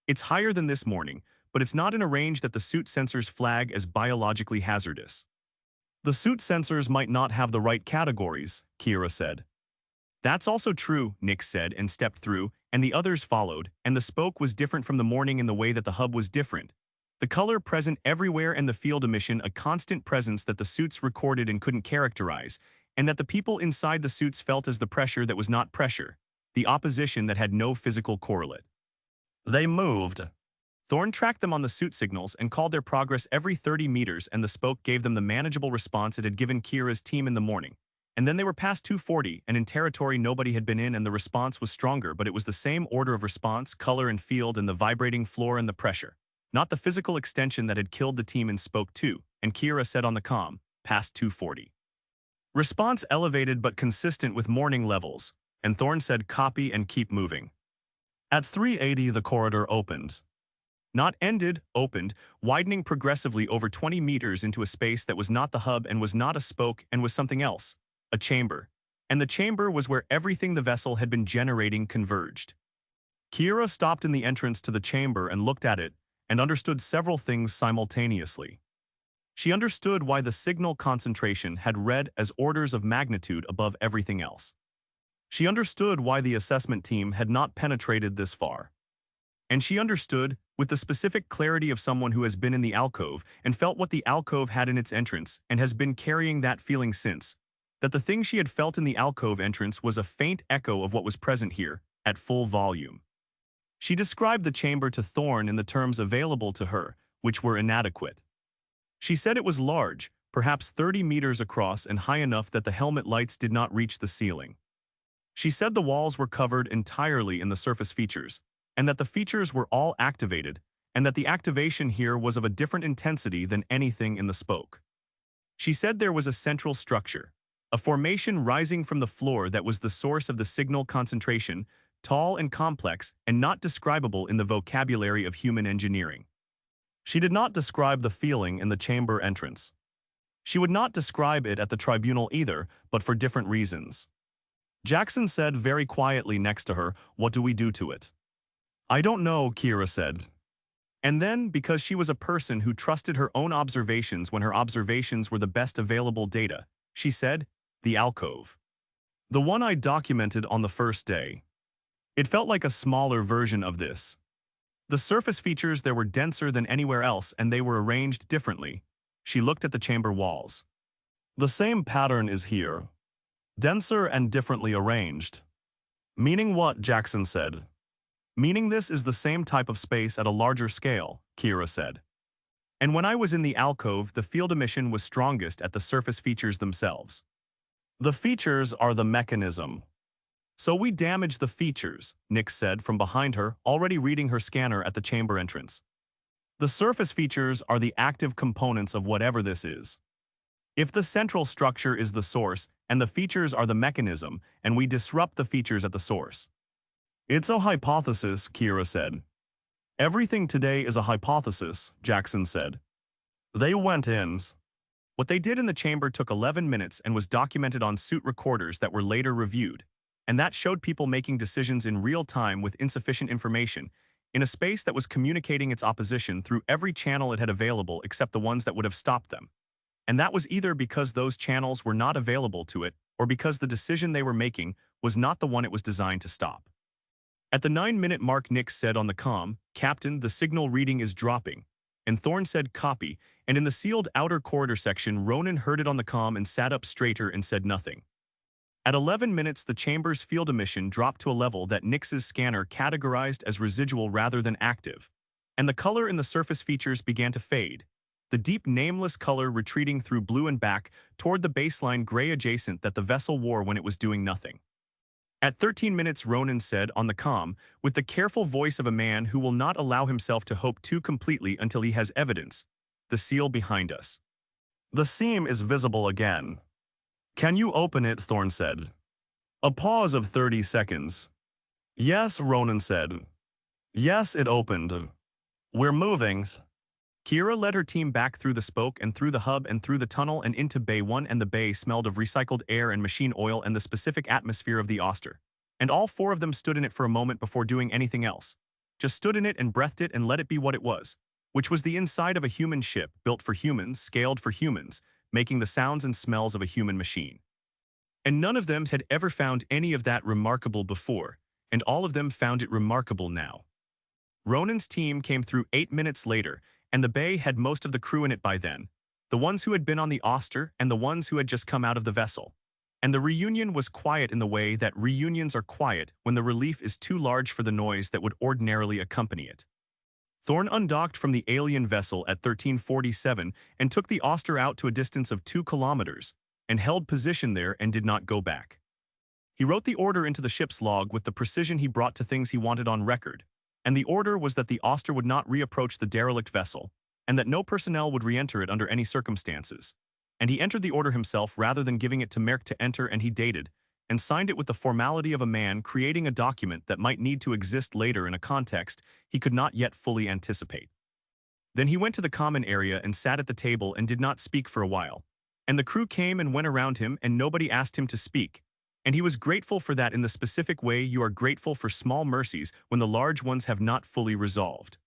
S2: "It's higher than this morning, but it's not in a range that the suit sensors flag as biologically hazardous."
S3: The suit sensors might not have the right categories, Kira said.
S2: That's also true, Nyx said and stepped through, and the others followed, and the spoke was different from the morning in the way that the hub was different. The color present everywhere and the field emission a constant presence that the suits recorded and couldn't characterize, and that the people inside the suits felt as the pressure that was not pressure, the opposition that had no physical correlate.
S3: They moved.
S2: Thorne tracked them on the suit signals and called their progress every 30 meters, and the spoke gave them the manageable response it had given Kira's team in the morning. And then they were past 240 and in territory nobody had been in, and the response was stronger, but it was the same order of response, color and field and the vibrating floor and the pressure. Not the physical extension that had killed the team in spoke 2, and Kira said on the comm, past 240. Response elevated but consistent with morning levels, and Thorne said copy and keep moving.
S3: At 380 the corridor opened.
S2: Not ended, opened, widening progressively over 20 meters into a space that was not the hub and was not a spoke and was something else, a chamber. And the chamber was where everything the vessel had been generating converged. Kira stopped in the entrance to the chamber and looked at it, and understood several things simultaneously. She understood why the signal concentration had read as orders of magnitude above everything else. She understood why the assessment team had not penetrated this far. And she understood, with the specific clarity of someone who has been in the alcove and felt what the alcove had in its entrance and has been carrying that feeling since, that the thing she had felt in the alcove entrance was a faint echo of what was present here, at full volume. She described the chamber to Thorne in the terms available to her, which were inadequate. She said it was large, perhaps 30 meters across and high enough that the helmet lights did not reach the ceiling. She said the walls were covered entirely in the surface features, and that the features were all activated, and that the activation here was of a different intensity than anything in the spoke. She said there was a central structure, a formation rising from the floor that was the source of the signal concentration, tall and complex and not describable in the vocabulary of human engineering. She did not describe the feeling in the chamber entrance. She would not describe it at the tribunal either, but for different reasons. Jackson said very quietly next to her, "What do we do to it?" "I don't know," Kira said. And then, because she was a person who trusted her own observations when her observations were the best available data, she said, "The alcove. The one I documented on the first day. It felt like a smaller version of this. The surface features there were denser than anywhere else and they were arranged differently." She looked at the chamber walls. "The same pattern is here. Denser and differently arranged." "Meaning what?" Jackson said. "Meaning this is the same type of space at a larger scale," Kira said. "And when I was in the alcove, the field emission was strongest at the surface features themselves. The features are the mechanism." "So we damage the features," Nick said from behind her, already reading her scanner at the chamber entrance. "The surface features are the active components of whatever this is. If the central structure is the source and the features are the mechanism, and we disrupt the features at the source." "It's a hypothesis," Kira said. "Everything today is a hypothesis," Jackson said. "They went in." What they did in the chamber took 11 minutes and was documented on suit recorders that were later reviewed, and that showed people making decisions in real time with insufficient information, in a space that was communicating its opposition through every channel it had available except the ones that would have stopped them. And that was either because those channels were not available to it, or because the decision they were making was not the one it was designed to stop. At the 9-minute mark, Nick said on the comm, "Captain, the signal reading is dropping." And Thorne said, "Copy," and in the sealed outer corridor section, Ronan heard it on the comm and sat up straighter and said nothing. At 11 minutes, the chamber's field emission dropped to a level that Nick's scanner categorized as residual rather than active, and the color in the surface features began to fade, the deep nameless color retreating through blue and back toward the baseline gray adjacent that the vessel wore when it was doing nothing. At 13 minutes, Ronan said on the comm, with the careful voice of a man who will not allow himself to hope too completely until he has evidence, "The seal behind us. The seam is visible again." "Can you open it?" Thorne said. A pause of 30 seconds. "Yes," Ronan said. "Yes, it opened. We're moving." Kira led her team back through the spoke and through the hub and through the tunnel and into Bay 1, and the bay smelled of recycled air and machine oil and the specific atmosphere of the Auster. And all 4 of them stood in it for a moment before doing anything else. Just stood in it and breathed it and let it be what it was, which was the inside of a human ship built for humans, scaled for humans, making the sounds and smells of a human machine. And none of them had ever found any of that remarkable before, and all of them found it remarkable now. Ronan's team came through 8 minutes later, and the bay had most of the crew in it by then, the ones who had been on the Auster and the ones who had just come out of the vessel. And the reunion was quiet in the way that reunions are quiet when the relief is too large for the noise that would ordinarily accompany it. Thorne undocked from the alien vessel at 1347 and took the Auster out to a distance of 2 kilometers, and held position there and did not go back. He wrote the order into the ship's log with the precision he brought to things he wanted on record, and the order was that the Auster would not reapproach the derelict vessel, and that no personnel would re-enter it under any circumstances. And he entered the order himself rather than giving it to Merck to enter, and he dated, and signed it with the formality of a man creating a document that might need to exist later in a context he could not yet fully anticipate. Then he went to the common area and sat at the table and did not speak for a while. And the crew came and went around him and nobody asked him to speak. And he was grateful for that in the specific way you are grateful for small mercies when the large ones have not fully resolved.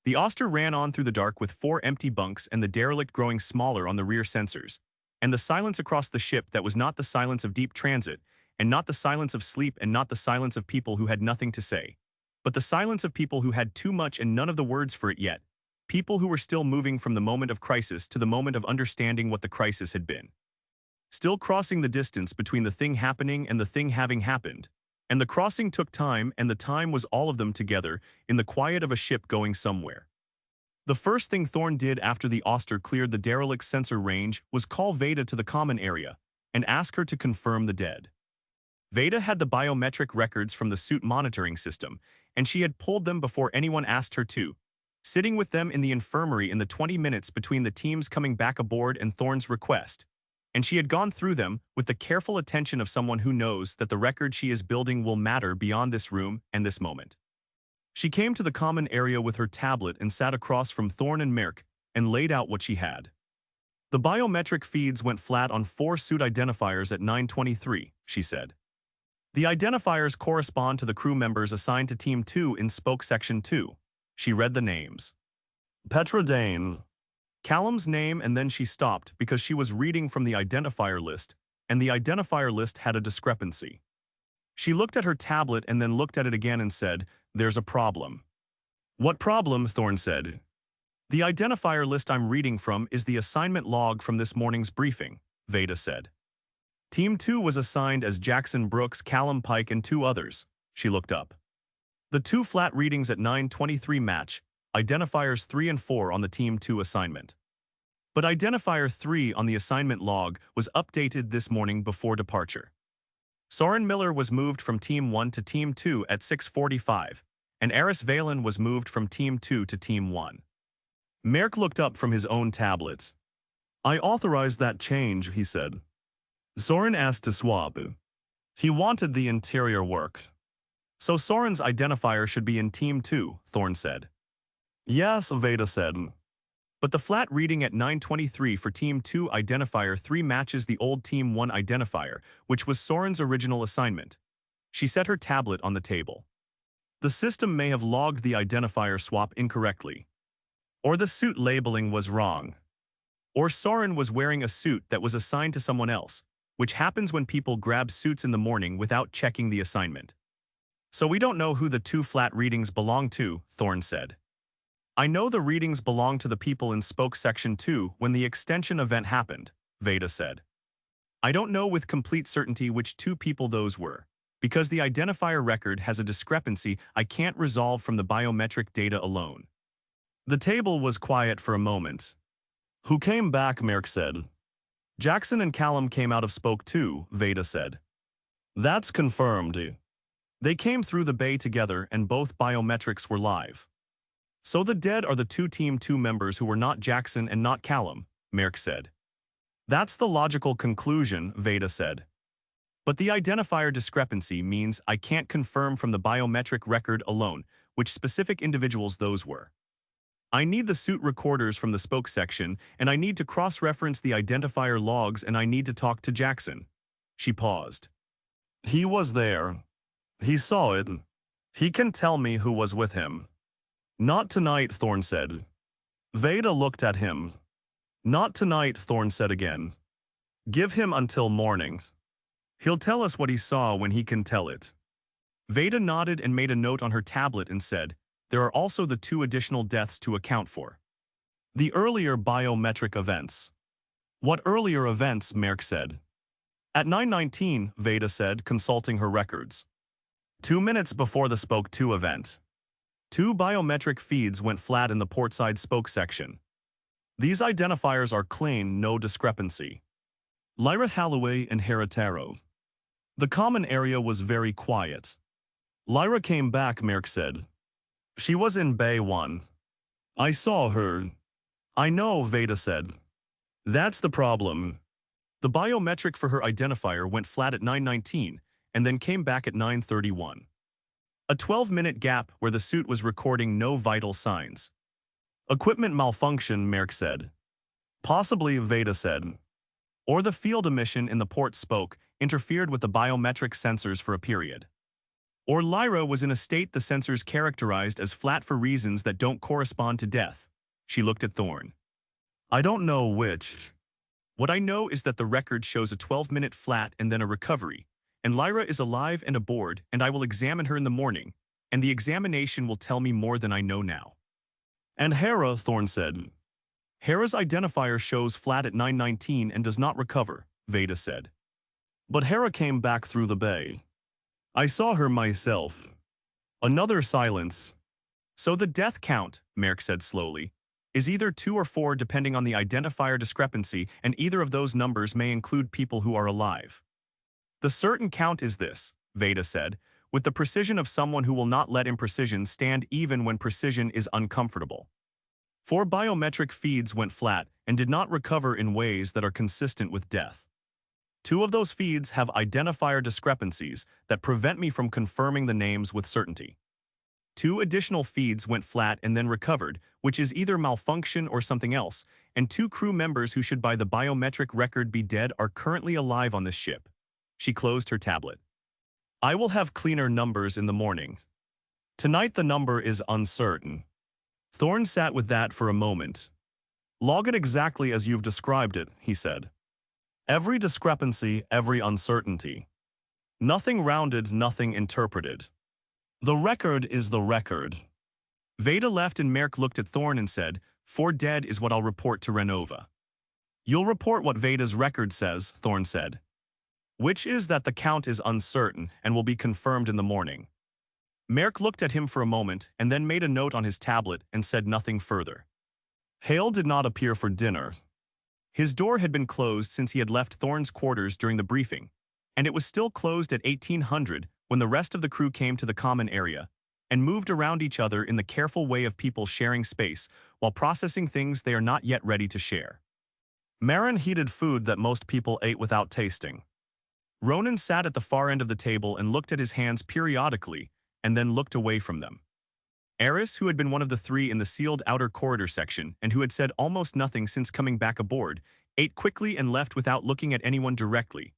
S2: The Auster ran on through the dark with 4 empty bunks and the derelict growing smaller on the rear sensors, and the silence across the ship that was not the silence of deep transit, and not the silence of sleep, and not the silence of people who had nothing to say, but the silence of people who had too much and none of the words for it yet, people who were still moving from the moment of crisis to the moment of understanding what the crisis had been. Still crossing the distance between the thing happening and the thing having happened, and the crossing took time, and the time was all of them together in the quiet of a ship going somewhere. The first thing Thorne did after the Auster cleared the derelict sensor range was call Veda to the common area and ask her to confirm the dead. Veda had the biometric records from the suit monitoring system, and she had pulled them before anyone asked her to, sitting with them in the infirmary in the 20 minutes between the teams coming back aboard and Thorne's request. And she had gone through them with the careful attention of someone who knows that the record she is building will matter beyond this room and this moment. She came to the common area with her tablet and sat across from Thorne and Merck and laid out what she had. The biometric feeds went flat on 4 suit identifiers at 9:23, she said. The identifiers correspond to the crew members assigned to Team 2 in Spoke Section 2. She read the names.
S3: Petra Dane.
S2: Callum's name, and then she stopped because she was reading from the identifier list, and the identifier list had a discrepancy. She looked at her tablet and then looked at it again and said, "There's a problem." "What problem?" Thorne said. "The identifier list I'm reading from is the assignment log from this morning's briefing," Veda said. Team 2 was assigned as Jackson Brooks, Callum Pike, and 2 others. She looked up. The 2 flat readings at 9:23 match, identifiers 3 and 4 on the Team 2 assignment. But identifier 3 on the assignment log was updated this morning before departure. Soren Miller was moved from Team 1 to Team 2 at 6:45, and Aris Valen was moved from Team 2 to Team 1. Merck looked up from his own tablets.
S3: "I authorized that change," he said. Soren asked to swap. He wanted the interior worked.
S2: "So Soren's identifier should be in Team 2, Thorne said.
S3: "Yes," Veda said.
S2: "But the flat reading at 9:23 for Team 2 identifier 3 matches the old Team 1 identifier, which was Soren's original assignment." She set her tablet on the table. "The system may have logged the identifier swap incorrectly. Or the suit labeling was wrong. Or Soren was wearing a suit that was assigned to someone else, which happens when people grab suits in the morning without checking the assignment. So we don't know who the 2 flat readings belong to," Thorne said. "I know the readings belong to the people in Spoke Section 2 when the extension event happened," Veda said. "I don't know with complete certainty which 2 people those were, because the identifier record has a discrepancy I can't resolve from the biometric data alone." The table was quiet for a moment.
S3: "Who came back?" Merck said.
S2: "Jackson and Callum came out of Spoke 2, Veda said.
S3: "That's confirmed."
S2: "They came through the bay together and both biometrics were live." "So the dead are the 2 Team 2 members who were not Jackson and not Callum," Merck said. "That's the logical conclusion," Veda said. "But the identifier discrepancy means I can't confirm from the biometric record alone which specific individuals those were. I need the suit recorders from the Spoke section, and I need to cross-reference the identifier logs, and I need to talk to Jackson." She paused.
S3: "He was there. He saw it. He can tell me who was with him."
S2: "Not tonight," Thorne said.
S3: Veda looked at him.
S2: "Not tonight," Thorne said again.
S3: "Give him until morning.
S2: He'll tell us what he saw when he can tell it." Veda nodded and made a note on her tablet and said, "There are also the 2 additional deaths to account for. The earlier biometric events." "What earlier events?" Merck said. "At 9:19, Veda said, consulting her records. 2 minutes before the Spoke 2 event. 2 biometric feeds went flat in the portside Spoke section. These identifiers are clean, no discrepancy. Lyra Halloway and Hera Taro. The common area was very quiet."
S3: "Lyra came back," Merck said.
S2: "She was in Bay 1.
S3: I saw her."
S2: "I know," Veda said. "That's the problem. The biometric for her identifier went flat at 9:19 and then came back at 9:31. A 12-minute gap where the suit was recording no vital signs."
S3: "Equipment malfunction," Merck said.
S2: "Possibly," Veda said. "Or the field emission in the port spoke interfered with the biometric sensors for a period. Or Lyra was in a state the sensors characterized as flat for reasons that don't correspond to death." She looked at Thorne.
S3: "I don't know which.
S2: What I know is that the record shows a 12-minute flat and then a recovery, and Lyra is alive and aboard, and I will examine her in the morning, and the examination will tell me more than I know now."
S3: "And Hera," Thorne said.
S2: "Hera's identifier shows flat at 9:19 and does not recover," Veda said.
S3: "But Hera came back through the bay. I saw her myself."
S2: Another silence. "So the death count," Merck said slowly, "is either 2 or 4 depending on the identifier discrepancy, and either of those numbers may include people who are alive." "The certain count is this," Veda said, with the precision of someone who will not let imprecision stand even when precision is uncomfortable. 4 biometric feeds went flat and did not recover in ways that are consistent with death. 2 of those feeds have identifier discrepancies that prevent me from confirming the names with certainty. 2 additional feeds went flat and then recovered, which is either malfunction or something else, and 2 crew members who should by the biometric record be dead are currently alive on this ship. She closed her tablet. I will have cleaner numbers in the morning. Tonight the number is uncertain. Thorne sat with that for a moment. Log it exactly as you've described it, he said. Every discrepancy, every uncertainty. Nothing rounded, nothing interpreted. The record is the record. Veda left and Merck looked at Thorne and said, 4 dead is what I'll report to Renova. You'll report what Veda's record says, Thorne said. Which is that the count is uncertain and will be confirmed in the morning. Merck looked at him for a moment and then made a note on his tablet and said nothing further. Hale did not appear for dinner. His door had been closed since he had left Thorne's quarters during the briefing, and it was still closed at 1800 when the rest of the crew came to the common area and moved around each other in the careful way of people sharing space while processing things they are not yet ready to share. Marin heated food that most people ate without tasting. Ronan sat at the far end of the table and looked at his hands periodically and then looked away from them. Eris, who had been one of the 3 in the sealed outer corridor section and who had said almost nothing since coming back aboard, ate quickly and left without looking at anyone directly.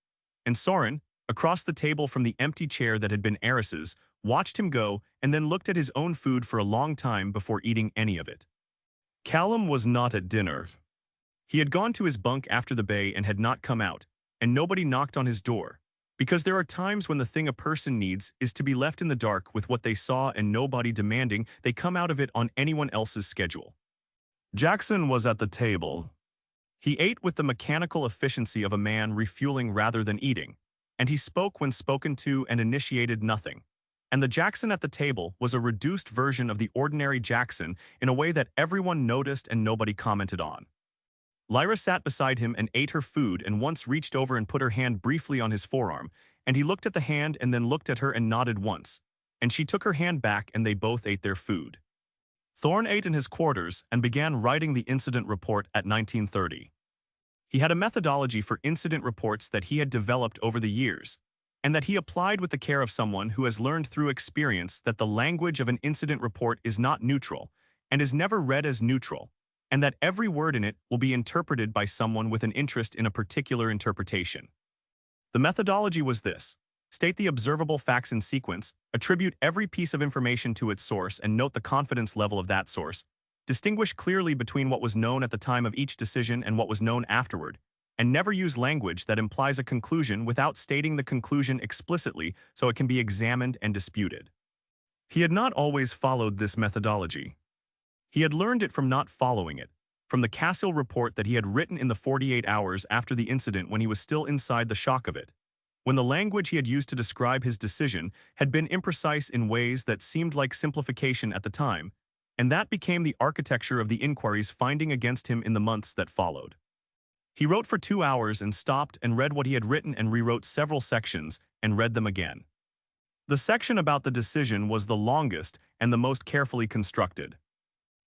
S2: And Soren, across the table from the empty chair that had been Eris's, watched him go and then looked at his own food for a long time before eating any of it. Callum was not at dinner. He had gone to his bunk after the bay and had not come out, and nobody knocked on his door, because there are times when the thing a person needs is to be left in the dark with what they saw and nobody demanding they come out of it on anyone else's schedule. Jackson was at the table. He ate with the mechanical efficiency of a man refueling rather than eating, and he spoke when spoken to and initiated nothing. And the Jackson at the table was a reduced version of the ordinary Jackson in a way that everyone noticed and nobody commented on. Lyra sat beside him and ate her food and once reached over and put her hand briefly on his forearm, and he looked at the hand and then looked at her and nodded once, and she took her hand back and they both ate their food. Thorne ate in his quarters and began writing the incident report at 1930. He had a methodology for incident reports that he had developed over the years, and that he applied with the care of someone who has learned through experience that the language of an incident report is not neutral and is never read as neutral, and that every word in it will be interpreted by someone with an interest in a particular interpretation. The methodology was this: state the observable facts in sequence, attribute every piece of information to its source and note the confidence level of that source, distinguish clearly between what was known at the time of each decision and what was known afterward, and never use language that implies a conclusion without stating the conclusion explicitly so it can be examined and disputed. He had not always followed this methodology. He had learned it from not following it, from the Cassian report that he had written in the 48 hours after the incident when he was still inside the shock of it, when the language he had used to describe his decision had been imprecise in ways that seemed like simplification at the time, and that became the architecture of the inquiries finding against him in the months that followed. He wrote for 2 hours and stopped and read what he had written and rewrote several sections and read them again. The section about the decision was the longest and the most carefully constructed.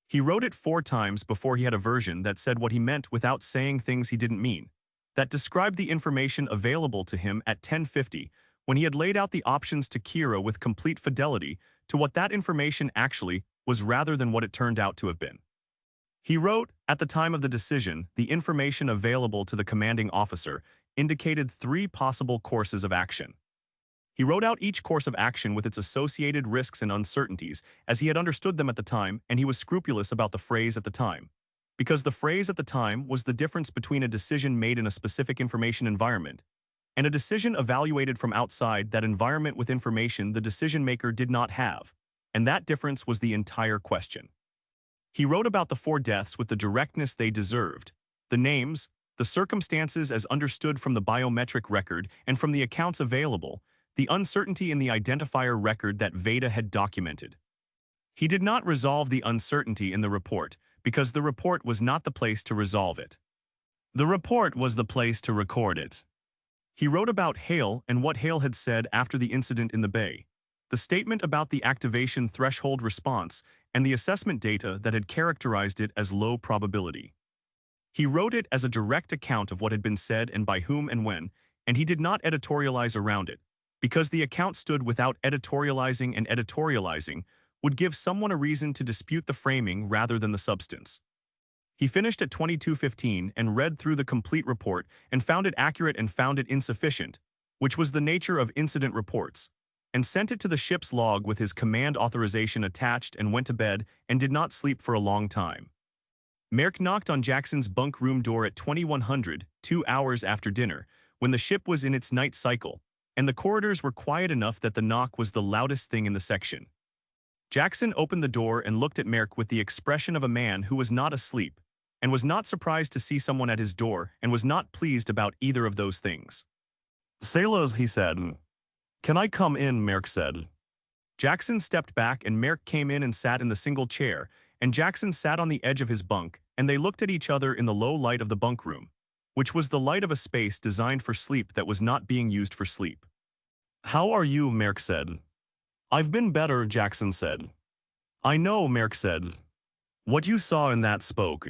S2: He wrote it 4 times before he had a version that said what he meant without saying things he didn't mean, that described the information available to him at 10:50 when he had laid out the options to Kira with complete fidelity to what that information actually was rather than what it turned out to have been. He wrote, at the time of the decision, the information available to the commanding officer indicated 3 possible courses of action. He wrote out each course of action with its associated risks and uncertainties as he had understood them at the time, and he was scrupulous about the phrase at the time, because the phrase at the time was the difference between a decision made in a specific information environment and a decision evaluated from outside that environment with information the decision-maker did not have, and that difference was the entire question. He wrote about the 4 deaths with the directness they deserved, the names, the circumstances as understood from the biometric record and from the accounts available, the uncertainty in the identifier record that Veda had documented. He did not resolve the uncertainty in the report, because the report was not the place to resolve it. The report was the place to record it. He wrote about Hale and what Hale had said after the incident in the bay, the statement about the activation threshold response, and the assessment data that had characterized it as low probability. He wrote it as a direct account of what had been said and by whom and when, and he did not editorialize around it, because the account stood without editorializing, and editorializing would give someone a reason to dispute the framing rather than the substance. He finished at 22:15 and read through the complete report and found it accurate and found it insufficient, which was the nature of incident reports, and sent it to the ship's log with his command authorization attached and went to bed and did not sleep for a long time. Merrick knocked on Jackson's bunk room door at 2100, 2 hours after dinner, when the ship was in its night cycle, and the corridors were quiet enough that the knock was the loudest thing in the section. Jackson opened the door and looked at Merrick with the expression of a man who was not asleep, and was not surprised to see someone at his door, and was not pleased about either of those things.
S3: "Sailors," he said. "Can I come in?" Merrick said.
S2: Jackson stepped back and Merrick came in and sat in the single chair, and Jackson sat on the edge of his bunk, and they looked at each other in the low light of the bunk room, which was the light of a space designed for sleep that was not being used for sleep.
S3: "How are you?" Merrick said. "I've been better," Jackson said. "I know," Merrick said. "What you saw in that spoke.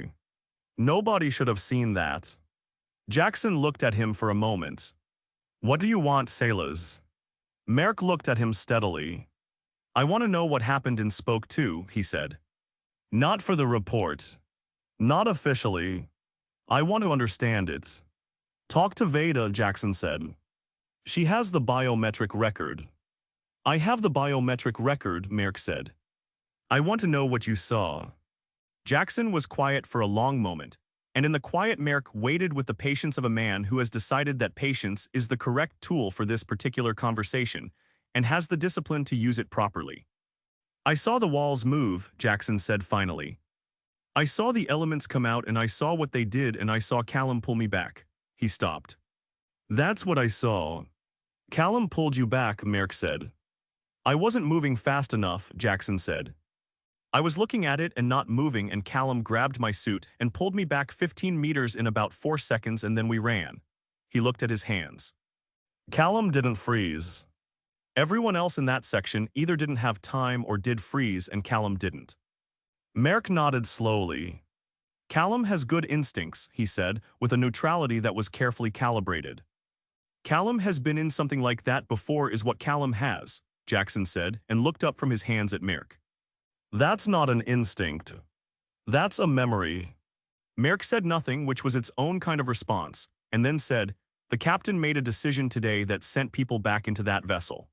S3: Nobody should have seen that." Jackson looked at him for a moment. "What do you want, sailors?" Merrick looked at him steadily. "I want to know what happened in Spoke 2, he said. "Not for the report. Not officially. I want to understand it." "Talk to Veda," Jackson said. "She has the biometric record." "I have the biometric record," Merrick said. "I want to know what you saw." Jackson was quiet for a long moment, and in the quiet Merrick waited with the patience of a man who has decided that patience is the correct tool for this particular conversation, and has the discipline to use it properly. "I saw the walls move," Jackson said finally. "I saw the elements come out and I saw what they did and I saw Callum pull me back." He stopped. "That's what I saw." "Callum pulled you back," Merrick said. "I wasn't moving fast enough," Jackson said. "I was looking at it and not moving and Callum grabbed my suit and pulled me back 15 meters in about 4 seconds and then we ran." He looked at his hands. "Callum didn't freeze." Everyone else in that section either didn't have time or did freeze and Callum didn't. Merrick nodded slowly. "Callum has good instincts," he said, with a neutrality that was carefully calibrated. "Callum has been in something like that before is what Callum has," Jackson said, and looked up from his hands at Merrick. "That's not an instinct. That's a memory." Merrick said nothing, which was its own kind of response, and then said, "The captain made a decision today that sent people back into that vessel.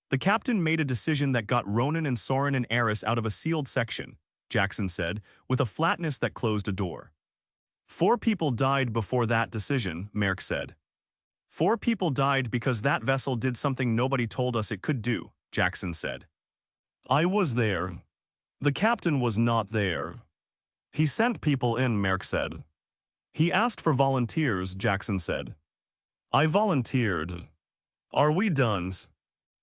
S3: The captain made a decision that got Ronan and Soren and Eris out of a sealed section," Jackson said, with a flatness that closed a door. "4 people died before that decision," Merrick said. "4 people died because that vessel did something nobody told us it could do," Jackson said. "I was there. The captain was not there. He sent people in," Merrick said. "He asked for volunteers," Jackson said. "I volunteered. Are we done?"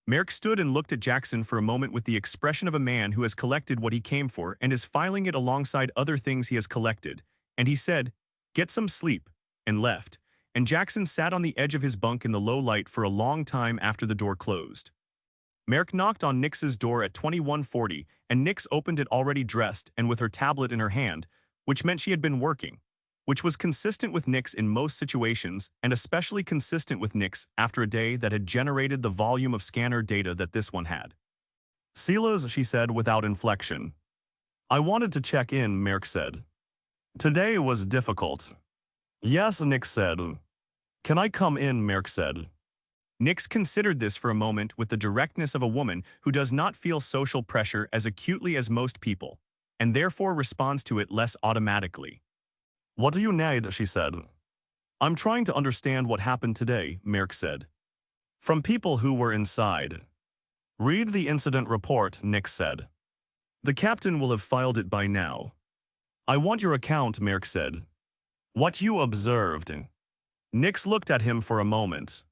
S3: Merrick stood and looked at Jackson for a moment with the expression of a man who has collected what he came for and is filing it alongside other things he has collected, and he said, "Get some sleep," and left, and Jackson sat on the edge of his bunk in the low light for a long time after the door closed. Merrick knocked on Nix's door at 21:40, and Nix opened it already dressed and with her tablet in her hand, which meant she had been working, which was consistent with Nix in most situations and especially consistent with Nix after a day that had generated the volume of scanner data that this one had. "Silas," she said without inflection. "I wanted to check in," Merrick said. "Today was difficult." "Yes," Nix said. "Can I come in?" Merrick said. Nix considered this for a moment with the directness of a woman who does not feel social pressure as acutely as most people, and therefore responds to it less automatically. "What do you need?" she said. "I'm trying to understand what happened today," Merrick said. "From people who were inside." "Read the incident report," Nix said. "The captain will have filed it by now." "I want your account," Merrick said. "What you observed." Nix looked at him for a moment.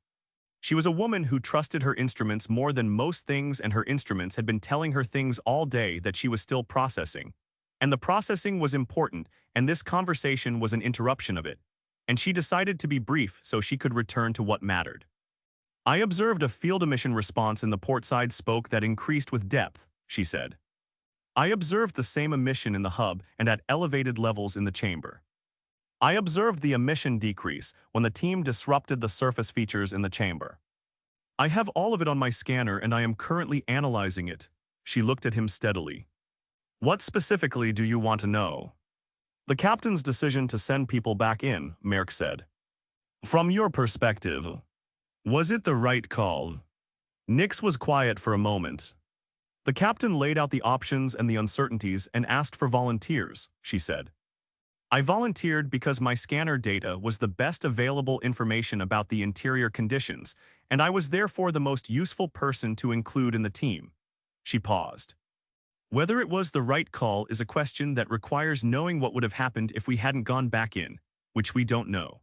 S3: She was a woman who trusted her instruments more than most things, and her instruments had been telling her things all day that she was still processing. And the processing was important, and this conversation was an interruption of it. And she decided to be brief so she could return to what mattered.
S2: I observed a field emission response in the portside spoke that increased with depth, she said. I observed the same emission in the hub and at elevated levels in the chamber. I observed the emission decrease when the team disrupted the surface features in the chamber. I have all of it on my scanner and I am currently analyzing it. She looked at him steadily. What specifically do you want to know? The captain's decision to send people back in, Merrick said. From your perspective, was it the right call? Nix was quiet for a moment. The captain laid out the options and the uncertainties and asked for volunteers, she said. I volunteered because my scanner data was the best available information about the interior conditions, and I was therefore the most useful person to include in the team. She paused. Whether it was the right call is a question that requires knowing what would have happened if we hadn't gone back in, which we don't know.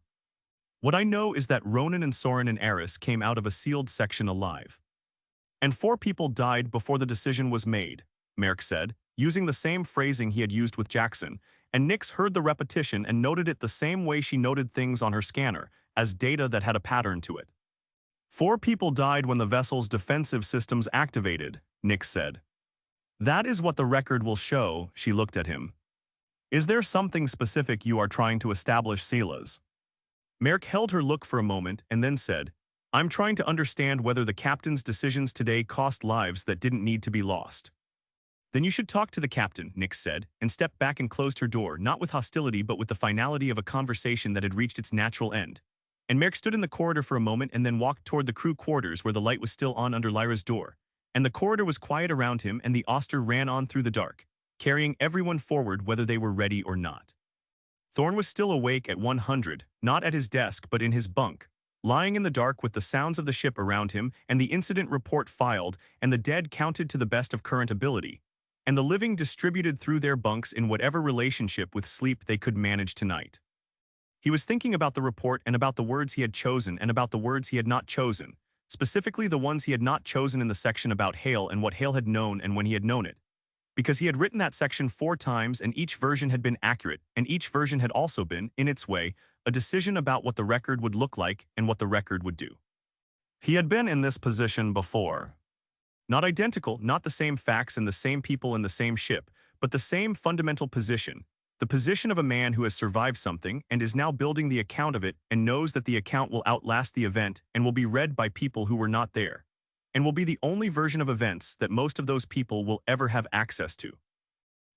S2: What I know is that Ronan and Soren and Eris came out of a sealed section alive. And 4 people died before the decision was made, Merrick said, using the same phrasing he had used with Jackson, and Nix heard the repetition and noted it the same way she noted things on her scanner, as data that had a pattern to it. 4 people died when the vessel's defensive systems activated, Nix said. That is what the record will show, she looked at him. Is there something specific you are trying to establish, Silas? Merrick held her look for a moment and then said, I'm trying to understand whether the captain's decisions today cost lives that didn't need to be lost. Then you should talk to the captain, Nix said, and stepped back and closed her door, not with hostility but with the finality of a conversation that had reached its natural end. And Merrick stood in the corridor for a moment and then walked toward the crew quarters where the light was still on under Lyra's door. And the corridor was quiet around him and the Auster ran on through the dark, carrying everyone forward whether they were ready or not. Thorne was still awake at 100, not at his desk but in his bunk, lying in the dark with the sounds of the ship around him and the incident report filed and the dead counted to the best of current ability, and the living distributed through their bunks in whatever relationship with sleep they could manage tonight. He was thinking about the report and about the words he had chosen and about the words he had not chosen, specifically the ones he had not chosen in the section about Hale and what Hale had known and when he had known it. Because he had written that section 4 times and each version had been accurate, and each version had also been, in its way, a decision about what the record would look like and what the record would do. He had been in this position before. Not identical, not the same facts and the same people in the same ship, but the same fundamental position, the position of a man who has survived something and is now building the account of it and knows that the account will outlast the event and will be read by people who were not there, and will be the only version of events that most of those people will ever have access to.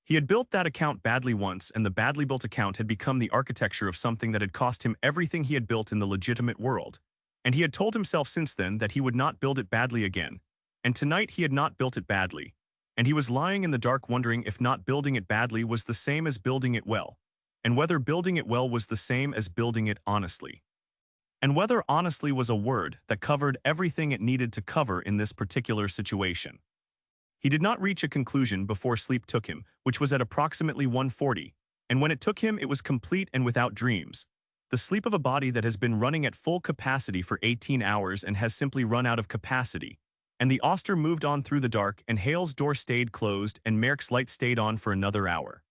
S2: He had built that account badly once, and the badly built account had become the architecture of something that had cost him everything he had built in the legitimate world, and he had told himself since then that he would not build it badly again, and tonight he had not built it badly, and he was lying in the dark wondering if not building it badly was the same as building it well, and whether building it well was the same as building it honestly. And whether honestly was a word that covered everything it needed to cover in this particular situation. He did not reach a conclusion before sleep took him, which was at approximately 1:40, and when it took him it was complete and without dreams. The sleep of a body that has been running at full capacity for 18 hours and has simply run out of capacity. And the Auster moved on through the dark and Hale's door stayed closed and Merrick's light stayed on for another hour.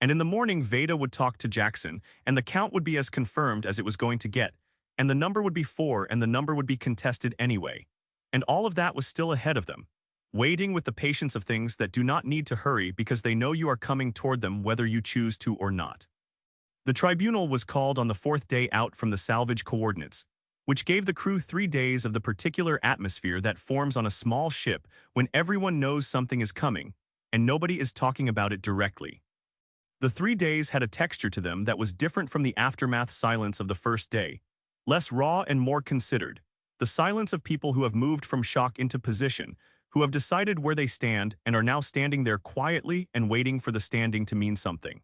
S2: And in the morning Veda would talk to Jackson and the count would be as confirmed as it was going to get, and the number would be 4 and the number would be contested anyway. And all of that was still ahead of them, waiting with the patience of things that do not need to hurry because they know you are coming toward them whether you choose to or not. The tribunal was called on the 4th day out from the salvage coordinates, which gave the crew 3 days of the particular atmosphere that forms on a small ship when everyone knows something is coming, and nobody is talking about it directly. The 3 days had a texture to them that was different from the aftermath silence of the first day, less raw and more considered, the silence of people who have moved from shock into position, who have decided where they stand and are now standing there quietly and waiting for the standing to mean something.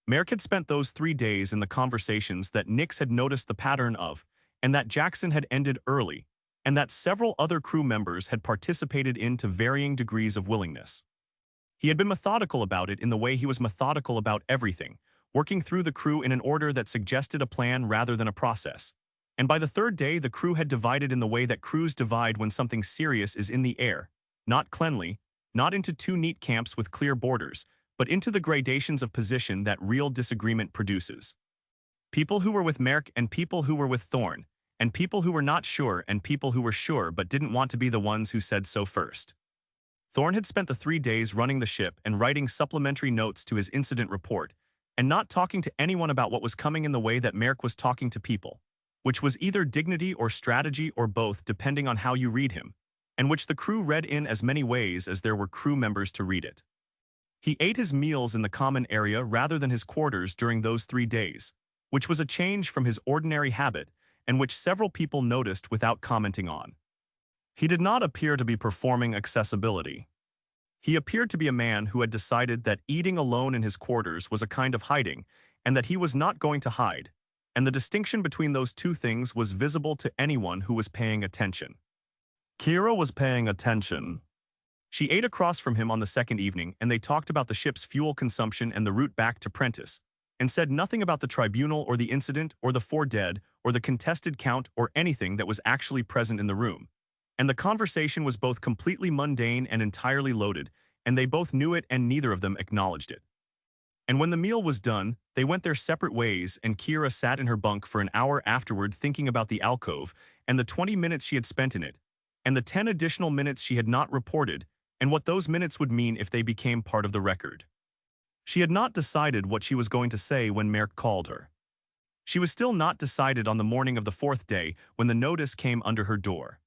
S2: Merrick had spent those 3 days in the conversations that Nix had noticed the pattern of, and that Jackson had ended early, and that several other crew members had participated in to varying degrees of willingness. He had been methodical about it in the way he was methodical about everything, working through the crew in an order that suggested a plan rather than a process. And by the 3rd day, the crew had divided in the way that crews divide when something serious is in the air, not cleanly, not into 2 neat camps with clear borders, but into the gradations of position that real disagreement produces. People who were with Merrick and people who were with Thorne, and people who were not sure and people who were sure but didn't want to be the ones who said so first. Thorne had spent the 3 days running the ship and writing supplementary notes to his incident report, and not talking to anyone about what was coming in the way that Merrick was talking to people, which was either dignity or strategy or both depending on how you read him, and which the crew read in as many ways as there were crew members to read it. He ate his meals in the common area rather than his quarters during those 3 days, which was a change from his ordinary habit and which several people noticed without commenting on. He did not appear to be performing accessibility. He appeared to be a man who had decided that eating alone in his quarters was a kind of hiding and that he was not going to hide, and the distinction between those two things was visible to anyone who was paying attention. Kira was paying attention. She ate across from him on the second evening, and they talked about the ship's fuel consumption and the route back to Prentice, and said nothing about the tribunal or the incident or the 4 dead or the contested count or anything that was actually present in the room. And the conversation was both completely mundane and entirely loaded, and they both knew it and neither of them acknowledged it. And when the meal was done, they went their separate ways, and Kira sat in her bunk for an hour afterward thinking about the alcove and the 20 minutes she had spent in it, and the 10 additional minutes she had not reported, and what those minutes would mean if they became part of the record. She had not decided what she was going to say when Merrick called her. She was still not decided on the morning of the 4th day when the notice came under her door.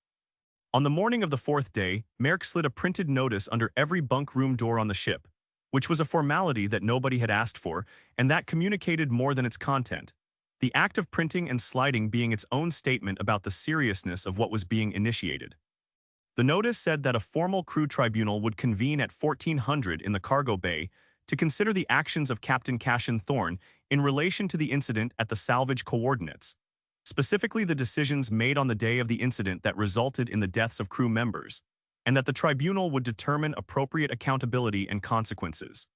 S2: On the morning of the 4th day, Merrick slid a printed notice under every bunk room door on the ship, which was a formality that nobody had asked for, and that communicated more than its content, the act of printing and sliding being its own statement about the seriousness of what was being initiated. The notice said that a formal crew tribunal would convene at 1400 in the cargo bay to consider the actions of Captain Cassian Thorne in relation to the incident at the salvage coordinates, specifically the decisions made on the day of the incident that resulted in the deaths of crew members, and that the tribunal would determine appropriate accountability and consequences.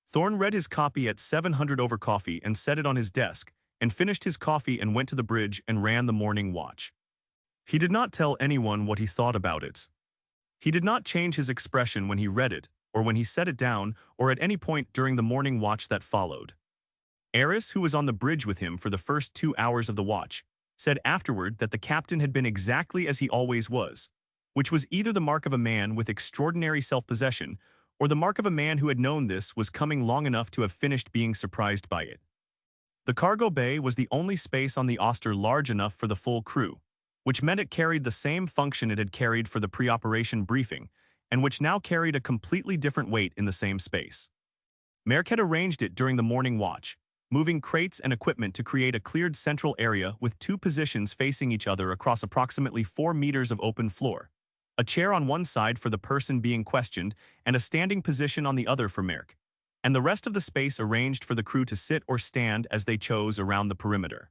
S2: Thorne read his copy at 700 over coffee and set it on his desk, and finished his coffee and went to the bridge and ran the morning watch. He did not tell anyone what he thought about it. He did not change his expression when he read it, or when he set it down, or at any point during the morning watch that followed. Eris, who was on the bridge with him for the first 2 hours of the watch, said afterward that the captain had been exactly as he always was, which was either the mark of a man with extraordinary self-possession, or the mark of a man who had known this was coming long enough to have finished being surprised by it. The cargo bay was the only space on the Auster large enough for the full crew, which meant it carried the same function it had carried for the pre-operation briefing, and which now carried a completely different weight in the same space. Merrick had arranged it during the morning watch, moving crates and equipment to create a cleared central area with 2 positions facing each other across approximately 4 meters of open floor, a chair on one side for the person being questioned and a standing position on the other for Merrick, and the rest of the space arranged for the crew to sit or stand as they chose around the perimeter.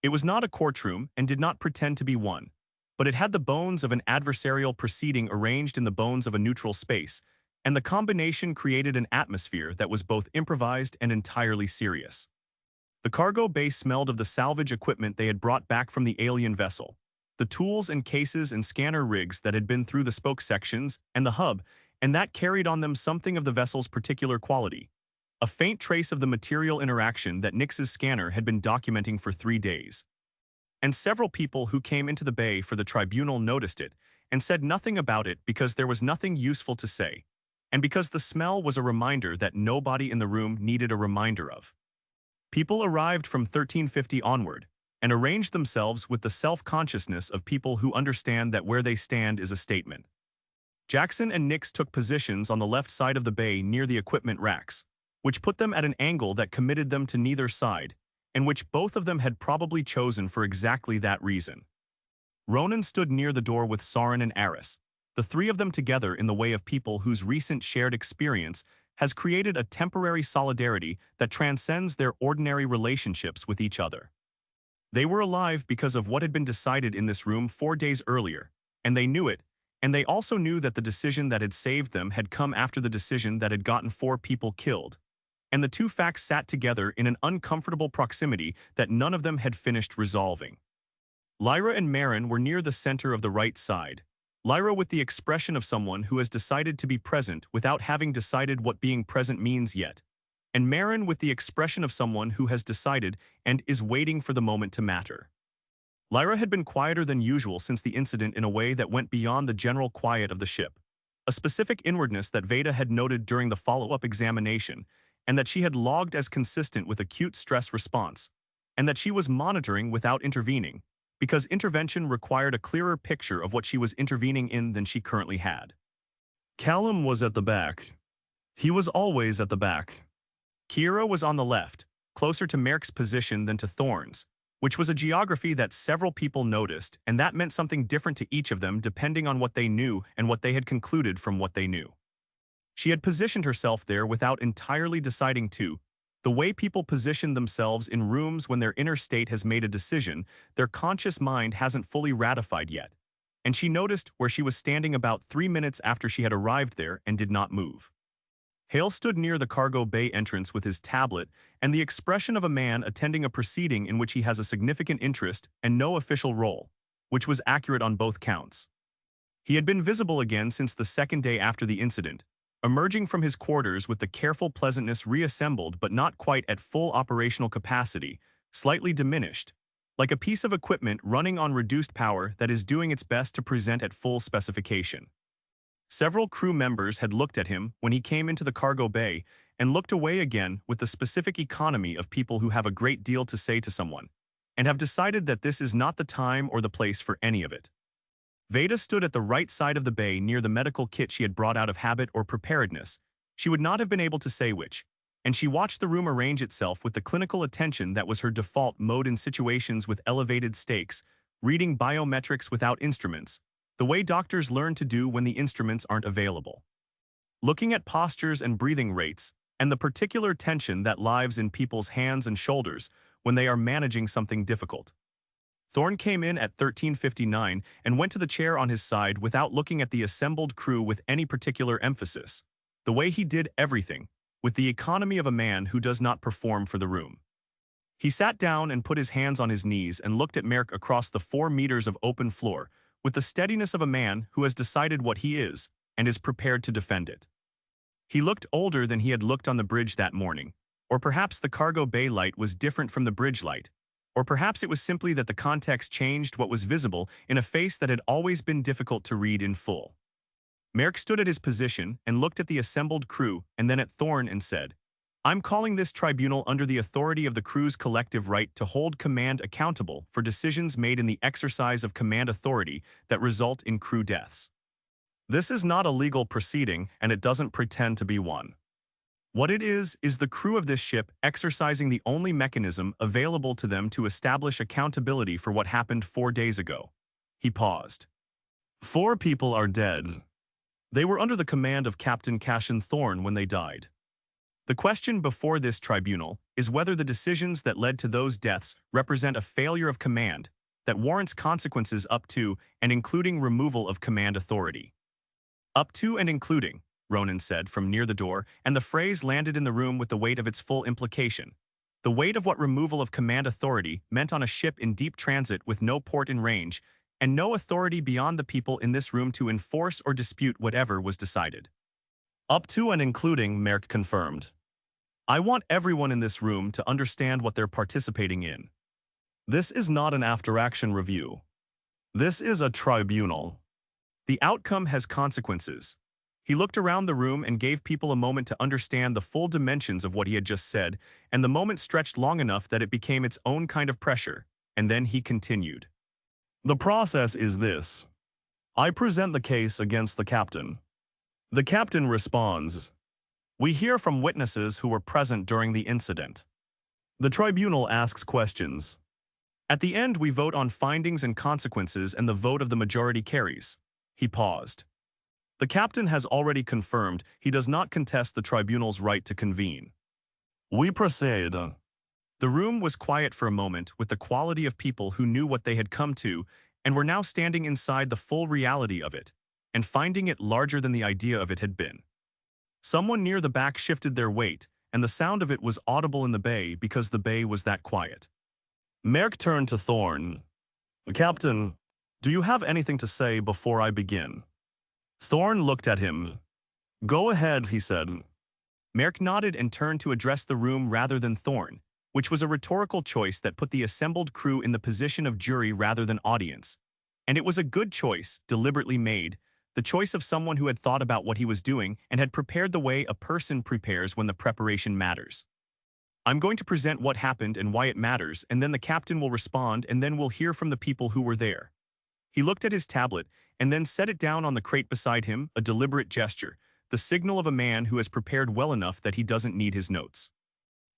S2: It was not a courtroom and did not pretend to be one, but it had the bones of an adversarial proceeding arranged in the bones of a neutral space, and the combination created an atmosphere that was both improvised and entirely serious. The cargo bay smelled of the salvage equipment they had brought back from the alien vessel, the tools and cases and scanner rigs that had been through the spoke sections and the hub, and that carried on them something of the vessel's particular quality, a faint trace of the material interaction that Nix's scanner had been documenting for 3 days. And several people who came into the bay for the tribunal noticed it and said nothing about it because there was nothing useful to say, and because the smell was a reminder that nobody in the room needed a reminder of. People arrived from 1350 onward and arranged themselves with the self-consciousness of people who understand that where they stand is a statement. Jackson and Nix took positions on the left side of the bay near the equipment racks, which put them at an angle that committed them to neither side, and which both of them had probably chosen for exactly that reason. Ronan stood near the door with Sauron and Aris, the 3 of them together in the way of people whose recent shared experience has created a temporary solidarity that transcends their ordinary relationships with each other. They were alive because of what had been decided in this room 4 days earlier, and they knew it, and they also knew that the decision that had saved them had come after the decision that had gotten 4 people killed, and the 2 facts sat together in an uncomfortable proximity that none of them had finished resolving. Lyra and Marin were near the center of the right side, Lyra with the expression of someone who has decided to be present without having decided what being present means yet, and Marin with the expression of someone who has decided and is waiting for the moment to matter. Lyra had been quieter than usual since the incident in a way that went beyond the general quiet of the ship, a specific inwardness that Veda had noted during the follow-up examination, and that she had logged as consistent with acute stress response, and that she was monitoring without intervening, because intervention required a clearer picture of what she was intervening in than she currently had.
S3: Callum was at the back. He was always at the back.
S2: Kira was on the left, closer to Merrick's position than to Thorne's, which was a geography that several people noticed, and that meant something different to each of them depending on what they knew and what they had concluded from what they knew. She had positioned herself there without entirely deciding to. The way people position themselves in rooms when their inner state has made a decision, their conscious mind hasn't fully ratified yet. And she noticed where she was standing about 3 minutes after she had arrived there and did not move. Hale stood near the cargo bay entrance with his tablet and the expression of a man attending a proceeding in which he has a significant interest and no official role, which was accurate on both counts. He had been visible again since the second day after the incident, emerging from his quarters with the careful pleasantness reassembled but not quite at full operational capacity, slightly diminished, like a piece of equipment running on reduced power that is doing its best to present at full specification. Several crew members had looked at him when he came into the cargo bay and looked away again with the specific economy of people who have a great deal to say to someone, and have decided that this is not the time or the place for any of it. Veda stood at the right side of the bay near the medical kit she had brought out of habit or preparedness. She would not have been able to say which, and she watched the room arrange itself with the clinical attention that was her default mode in situations with elevated stakes, reading biometrics without instruments, the way doctors learn to do when the instruments aren't available. Looking at postures and breathing rates, and the particular tension that lives in people's hands and shoulders when they are managing something difficult. Thorne came in at 13:59 and went to the chair on his side without looking at the assembled crew with any particular emphasis, the way he did everything, with the economy of a man who does not perform for the room. He sat down and put his hands on his knees and looked at Merrick across the 4 meters of open floor, with the steadiness of a man who has decided what he is and is prepared to defend it. He looked older than he had looked on the bridge that morning, or perhaps the cargo bay light was different from the bridge light, or perhaps it was simply that the context changed what was visible in a face that had always been difficult to read in full. Merrick stood at his position and looked at the assembled crew and then at Thorne and said, "I'm calling this tribunal under the authority of the crew's collective right to hold command accountable for decisions made in the exercise of command authority that result in crew deaths. This is not a legal proceeding, and it doesn't pretend to be one. What it is the crew of this ship exercising the only mechanism available to them to establish accountability for what happened 4 days ago." He paused.
S3: 4 people are dead. They were under the command of Captain Cassian Thorne when they died.
S2: The question before this tribunal is whether the decisions that led to those deaths represent a failure of command that warrants consequences up to and including removal of command authority. "Up to and including," Ronan said from near the door, and the phrase landed in the room with the weight of its full implication. The weight of what removal of command authority meant on a ship in deep transit with no port in range, and no authority beyond the people in this room to enforce or dispute whatever was decided.
S3: "Up to and including," Merrick confirmed. "I want everyone in this room to understand what they're participating in. This is not an after-action review. This is a tribunal.
S2: The outcome has consequences." He looked around the room and gave people a moment to understand the full dimensions of what he had just said, and the moment stretched long enough that it became its own kind of pressure, and then he continued.
S3: "The process is this. I present the case against the captain. The captain responds. We hear from witnesses who were present during the incident. The tribunal asks questions.
S2: At the end, we vote on findings and consequences, and the vote of the majority carries." He paused.
S3: The captain has already confirmed he does not contest the tribunal's right to convene. We proceed."
S2: The room was quiet for a moment with the quality of people who knew what they had come to and were now standing inside the full reality of it, and finding it larger than the idea of it had been. Someone near the back shifted their weight, and the sound of it was audible in the bay because the bay was that quiet.
S3: Merrick turned to Thorne. "Captain, do you have anything to say before I begin?" Thorne looked at him. "Go ahead," he said.
S2: Merrick nodded and turned to address the room rather than Thorne. which was a rhetorical choice that put the assembled crew in the position of jury rather than audience. And it was a good choice, deliberately made, the choice of someone who had thought about what he was doing and had prepared the way a person prepares when the preparation matters. I'm going to present what happened and why it matters, and then the captain will respond, and then we'll hear from the people who were there. He looked at his tablet and then set it down on the crate beside him, a deliberate gesture, the signal of a man who has prepared well enough that he doesn't need his notes.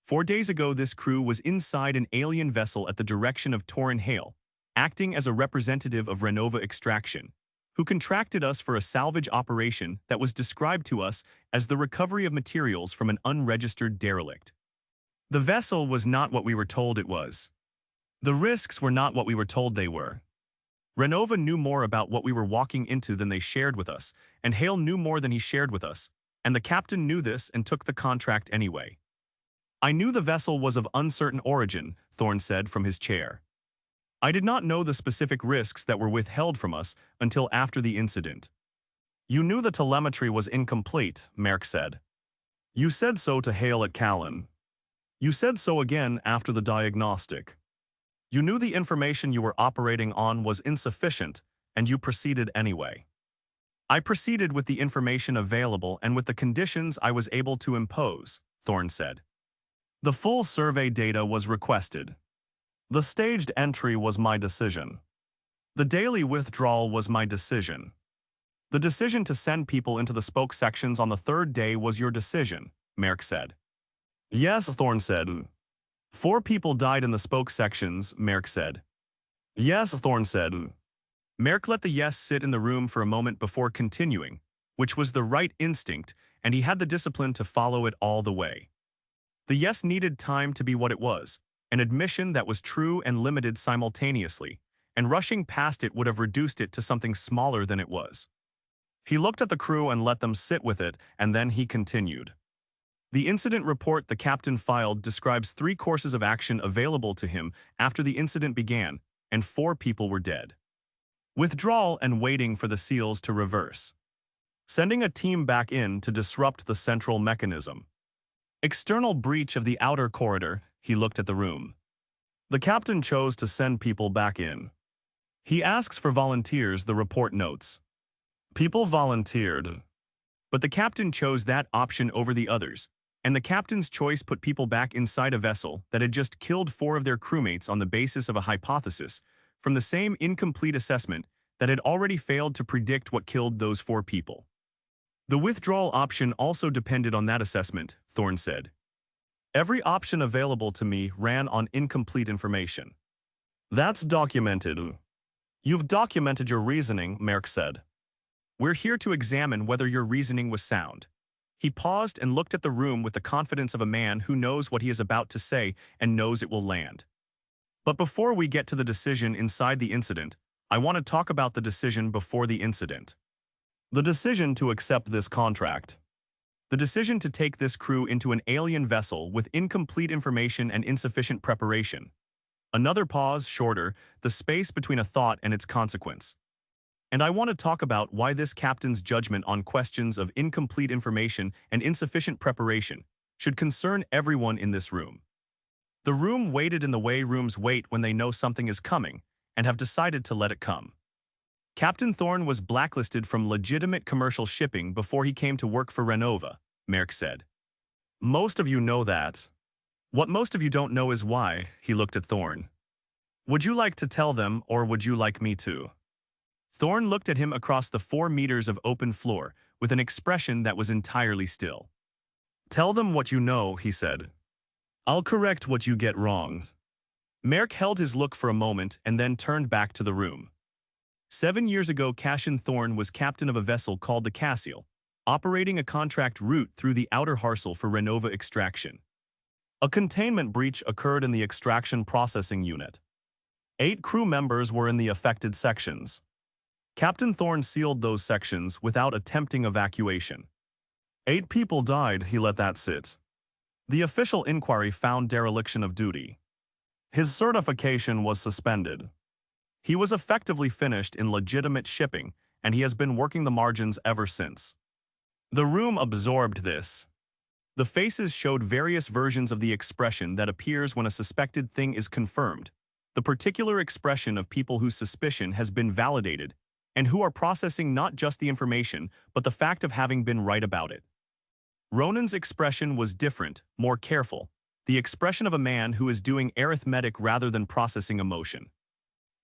S2: 4 days ago, this crew was inside an alien vessel at the direction of Torrin Hale, acting as a representative of Renova Extraction, who contracted us for a salvage operation that was described to us as the recovery of materials from an unregistered derelict. The vessel was not what we were told it was. The risks were not what we were told they were. Renova knew more about what we were walking into than they shared with us, and Hale knew more than he shared with us, and the captain knew this and took the contract anyway. I knew the vessel was of uncertain origin, Thorne said from his chair. I did not know the specific risks that were withheld from us until after the incident. You knew the telemetry was incomplete, Merck said. You said so to Hale at Callan. You said so again after the diagnostic. You knew the information you were operating on was insufficient, and you proceeded anyway. I proceeded with the information available and with the conditions I was able to impose, Thorne said. The full survey data was requested. The staged entry was my decision. The daily withdrawal was my decision. The decision to send people into the spoke sections on the 3rd day was your decision, Merck said. Yes, Thorne said. 4 people died in the spoke sections, Merck said. Yes, Thorne said. Merck let the yes sit in the room for a moment before continuing, which was the right instinct, and he had the discipline to follow it all the way. The yes needed time to be what it was, an admission that was true and limited simultaneously, and rushing past it would have reduced it to something smaller than it was. He looked at the crew and let them sit with it, and then he continued. The incident report the captain filed describes 3 courses of action available to him after the incident began, and 4 people were dead. Withdrawal and waiting for the seals to reverse. Sending a team back in to disrupt the central mechanism. External breach of the outer corridor, he looked at the room. The captain chose to send people back in. He asks for volunteers, the report notes. People volunteered. But the captain chose that option over the others, and the captain's choice put people back inside a vessel that had just killed 4 of their crewmates on the basis of a hypothesis from the same incomplete assessment that had already failed to predict what killed those 4 people. The withdrawal option also depended on that assessment, Thorne said. Every option available to me ran on incomplete information. That's documented. You've documented your reasoning, Merck said. We're here to examine whether your reasoning was sound. He paused and looked at the room with the confidence of a man who knows what he is about to say and knows it will land. But before we get to the decision inside the incident, I want to talk about the decision before the incident. The decision to accept this contract. The decision to take this crew into an alien vessel with incomplete information and insufficient preparation. Another pause, shorter, the space between a thought and its consequence. And I want to talk about why this captain's judgment on questions of incomplete information and insufficient preparation should concern everyone in this room. The room waited in the way rooms wait when they know something is coming and have decided to let it come. Captain Thorne was blacklisted from legitimate commercial shipping before he came to work for Renova, Merck said. Most of you know that. What most of you don't know is why, he looked at Thorne. Would you like to tell them, or would you like me to? Thorne looked at him across the 4 meters of open floor with an expression that was entirely still. Tell them what you know, he said. I'll correct what you get wrong. Merck held his look for a moment and then turned back to the room. 7 years ago, Cassian Thorne was captain of a vessel called the Cassian, operating a contract route through the outer Harsel for Renova Extraction. A containment breach occurred in the extraction processing unit. 8 crew members were in the affected sections. Captain Thorne sealed those sections without attempting evacuation. 8 people died, he let that sit. The official inquiry found dereliction of duty. His certification was suspended. He was effectively finished in legitimate shipping, and he has been working the margins ever since. The room absorbed this. The faces showed various versions of the expression that appears when a suspected thing is confirmed, the particular expression of people whose suspicion has been validated, and who are processing not just the information, but the fact of having been right about it. Ronan's expression was different, more careful, the expression of a man who is doing arithmetic rather than processing emotion.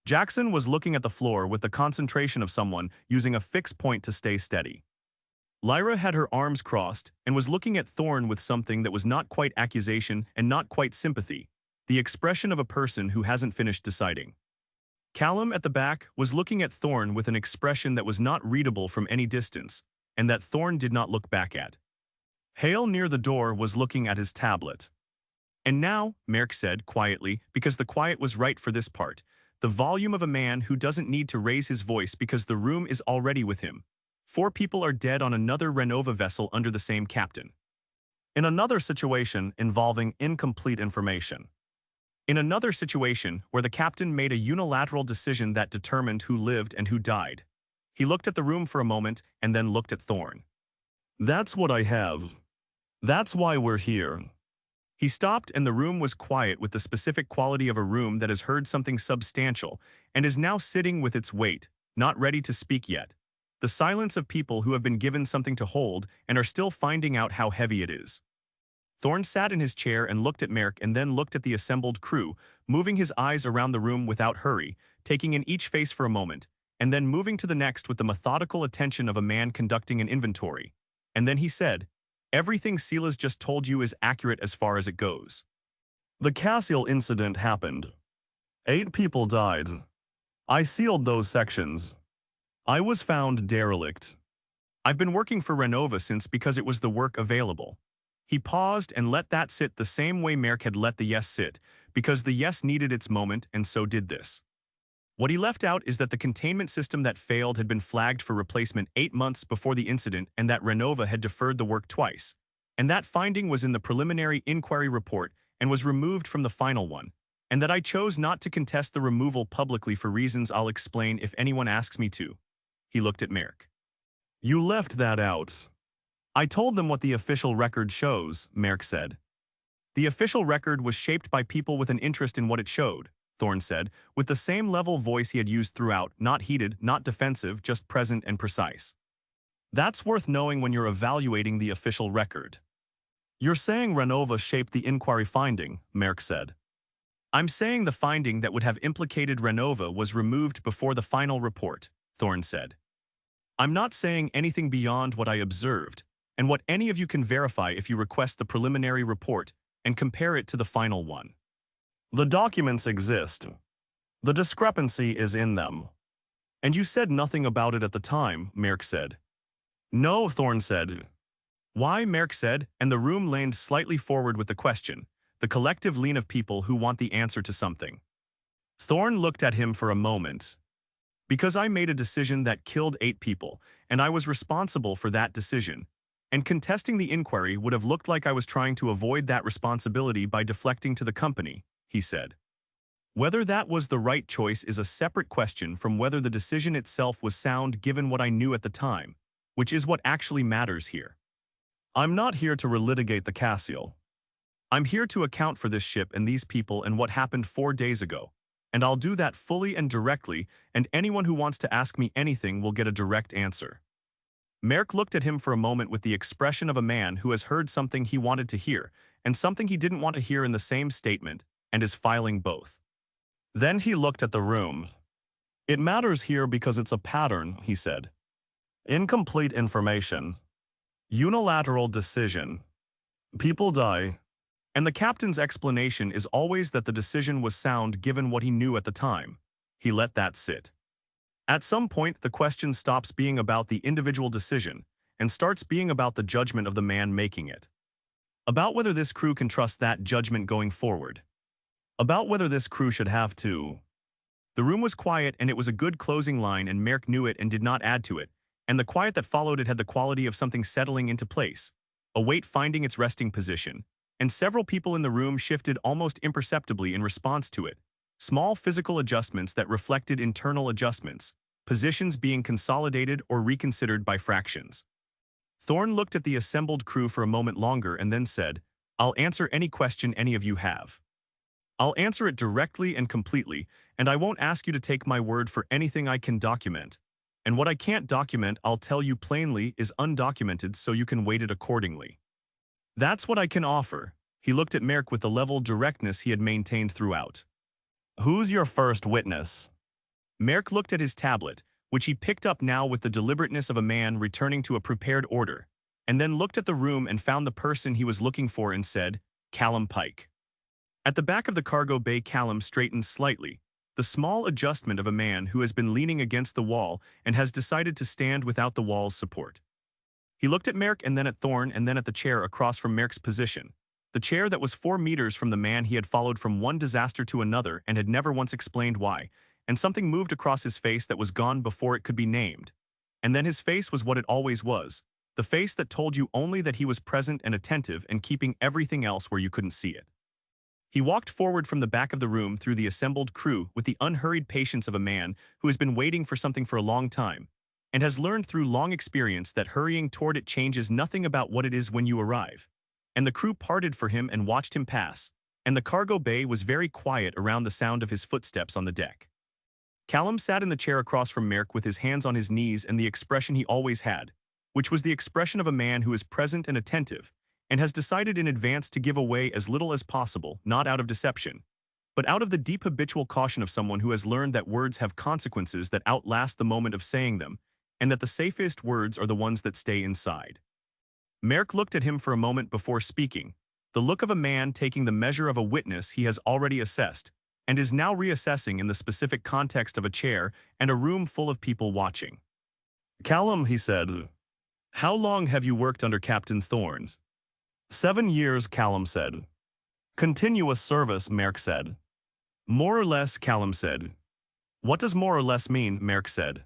S2: Jackson was looking at the floor with the concentration of someone using a fixed point to stay steady. Lyra had her arms crossed and was looking at Thorne with something that was not quite accusation and not quite sympathy, the expression of a person who hasn't finished deciding. Callum at the back was looking at Thorne with an expression that was not readable from any distance, and that Thorne did not look back at. Hale near the door was looking at his tablet. And now, Merrick said quietly, because the quiet was right for this part, the volume of a man who doesn't need to raise his voice because the room is already with him. 4 people are dead on another Renova vessel under the same captain. In another situation involving incomplete information. In another situation where the captain made a unilateral decision that determined who lived and who died. He looked at the room for a moment and then looked at Thorne.
S3: That's what I have. That's why we're here.
S2: He stopped and the room was quiet with the specific quality of a room that has heard something substantial and is now sitting with its weight, not ready to speak yet. The silence of people who have been given something to hold and are still finding out how heavy it is. Thorne sat in his chair and looked at Merrick and then looked at the assembled crew, moving his eyes around the room without hurry, taking in each face for a moment, and then moving to the next with the methodical attention of a man conducting an inventory. And then he said, "Everything Sila's just told you is accurate as far as it goes."
S3: The Cassian incident happened. 8 people died. I sealed those sections. I was found derelict.
S2: I've been working for Renova since because it was the work available. He paused and let that sit the same way Merrick had let the yes sit, because the yes needed its moment and so did this. What he left out is that the containment system that failed had been flagged for replacement 8 months before the incident and that Renova had deferred the work twice. And that finding was in the preliminary inquiry report and was removed from the final one. And that I chose not to contest the removal publicly for reasons I'll explain if anyone asks me to. He looked at Merrick.
S3: You left that out.
S2: I told them what the official record shows, Merrick said. The official record was shaped by people with an interest in what it showed, Thorne said, with the same level voice he had used throughout, not heated, not defensive, just present and precise. That's worth knowing when you're evaluating the official record.
S3: You're saying Renova shaped the inquiry finding, Merrick said.
S2: I'm saying the finding that would have implicated Renova was removed before the final report, Thorne said. I'm not saying anything beyond what I observed, and what any of you can verify if you request the preliminary report and compare it to the final one.
S3: The documents exist. The discrepancy is in them.
S2: And you said nothing about it at the time, Merrick said.
S3: No, Thorne said.
S2: Why, Merrick said, and the room leaned slightly forward with the question, the collective lean of people who want the answer to something. Thorne looked at him for a moment. Because I made a decision that killed 8 people, and I was responsible for that decision. And contesting the inquiry would have looked like I was trying to avoid that responsibility by deflecting to the company, he said. Whether that was the right choice is a separate question from whether the decision itself was sound given what I knew at the time, which is what actually matters here.
S3: I'm not here to relitigate the Cassian.
S2: I'm here to account for this ship and these people and what happened 4 days ago, and I'll do that fully and directly, and anyone who wants to ask me anything will get a direct answer. Merrick looked at him for a moment with the expression of a man who has heard something he wanted to hear and something he didn't want to hear in the same statement, and is filing both.
S3: Then he looked at the room. It matters here because it's a pattern, he said. Incomplete information. Unilateral decision. People die.
S2: And the captain's explanation is always that the decision was sound given what he knew at the time. He let that sit. At some point, the question stops being about the individual decision and starts being about the judgment of the man making it. About whether this crew can trust that judgment going forward. About whether this crew should have to. The room was quiet and it was a good closing line and Merrick knew it and did not add to it, and the quiet that followed it had the quality of something settling into place, a weight finding its resting position, and several people in the room shifted almost imperceptibly in response to it, small physical adjustments that reflected internal adjustments, positions being consolidated or reconsidered by fractions. Thorne looked at the assembled crew for a moment longer and then said, "I'll answer any question any of you have. I'll answer it directly and completely, and I won't ask you to take my word for anything I can document. And what I can't document, I'll tell you plainly, is undocumented so you can weight it accordingly. That's what I can offer." He looked at Merrick with the level directness he had maintained throughout. "Who's your first witness?" Merrick looked at his tablet, which he picked up now with the deliberateness of a man returning to a prepared order, and then looked at the room and found the person he was looking for and said, "Callum Pike." At the back of the cargo bay, Callum straightened slightly, the small adjustment of a man who has been leaning against the wall and has decided to stand without the wall's support. He looked at Merrick and then at Thorne and then at the chair across from Merrick's position, the chair that was 4 meters from the man he had followed from one disaster to another and had never once explained why, and something moved across his face that was gone before it could be named. And then his face was what it always was, the face that told you only that he was present and attentive and keeping everything else where you couldn't see it. He walked forward from the back of the room through the assembled crew with the unhurried patience of a man who has been waiting for something for a long time, and has learned through long experience that hurrying toward it changes nothing about what it is when you arrive. And the crew parted for him and watched him pass, and the cargo bay was very quiet around the sound of his footsteps on the deck. Callum sat in the chair across from Merrick with his hands on his knees and the expression he always had, which was the expression of a man who is present and attentive, and has decided in advance to give away as little as possible, not out of deception, but out of the deep habitual caution of someone who has learned that words have consequences that outlast the moment of saying them, and that the safest words are the ones that stay inside. Merrick looked at him for a moment before speaking, the look of a man taking the measure of a witness he has already assessed, and is now reassessing in the specific context of a chair and a room full of people watching. "Callum," he said, "how long have you worked under Captain Thorne?" "7 years," Callum said. "Continuous service," Merrick said. "More or less," Callum said. "What does more or less mean?" Merrick said.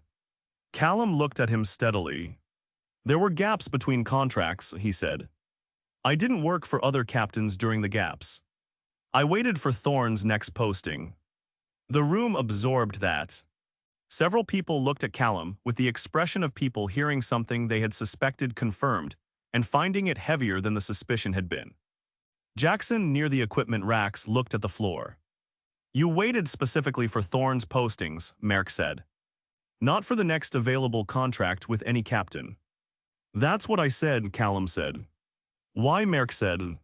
S2: Callum looked at him steadily. "There were gaps between contracts," he said. "I didn't work for other captains during the gaps. I waited for Thorne's next posting." The room absorbed that. Several people looked at Callum with the expression of people hearing something they had suspected confirmed and finding it heavier than the suspicion had been. Jackson, near the equipment racks, looked at the floor. "You waited specifically for Thorne's postings," Merrick said. "Not for the next available contract with any captain." "That's what I said," Callum said. "Why?" Merrick said.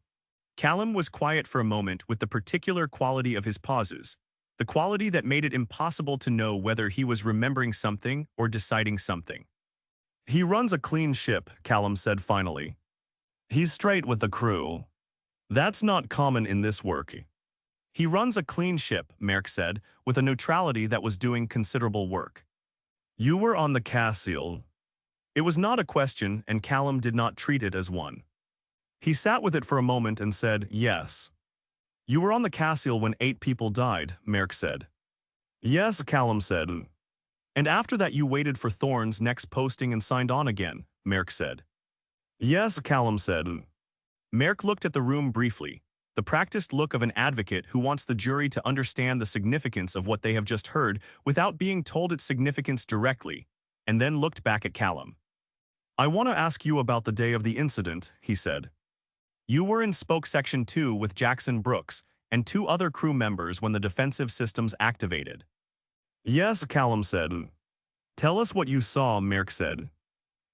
S2: Callum was quiet for a moment with the particular quality of his pauses, the quality that made it impossible to know whether he was remembering something or deciding something. "He runs a clean ship," Callum said finally. "He's straight with the crew. That's not common in this work." "He runs a clean ship," Merrick said, with a neutrality that was doing considerable work. "You were on the Cassian." It was not a question, and Callum did not treat it as one. He sat with it for a moment and said, "Yes." "You were on the Cassian when 8 people died," Merrick said. "Yes," Callum said. "And after that you waited for Thorne's next posting and signed on again," Merrick said. "Yes," Callum said. Merrick looked at the room briefly, the practiced look of an advocate who wants the jury to understand the significance of what they have just heard without being told its significance directly, and then looked back at Callum. "I want to ask you about the day of the incident," he said. "You were in Spoke Section 2 with Jackson Brooks and 2 other crew members when the defensive systems activated." "Yes," Callum said. "Tell us what you saw," Merrick said.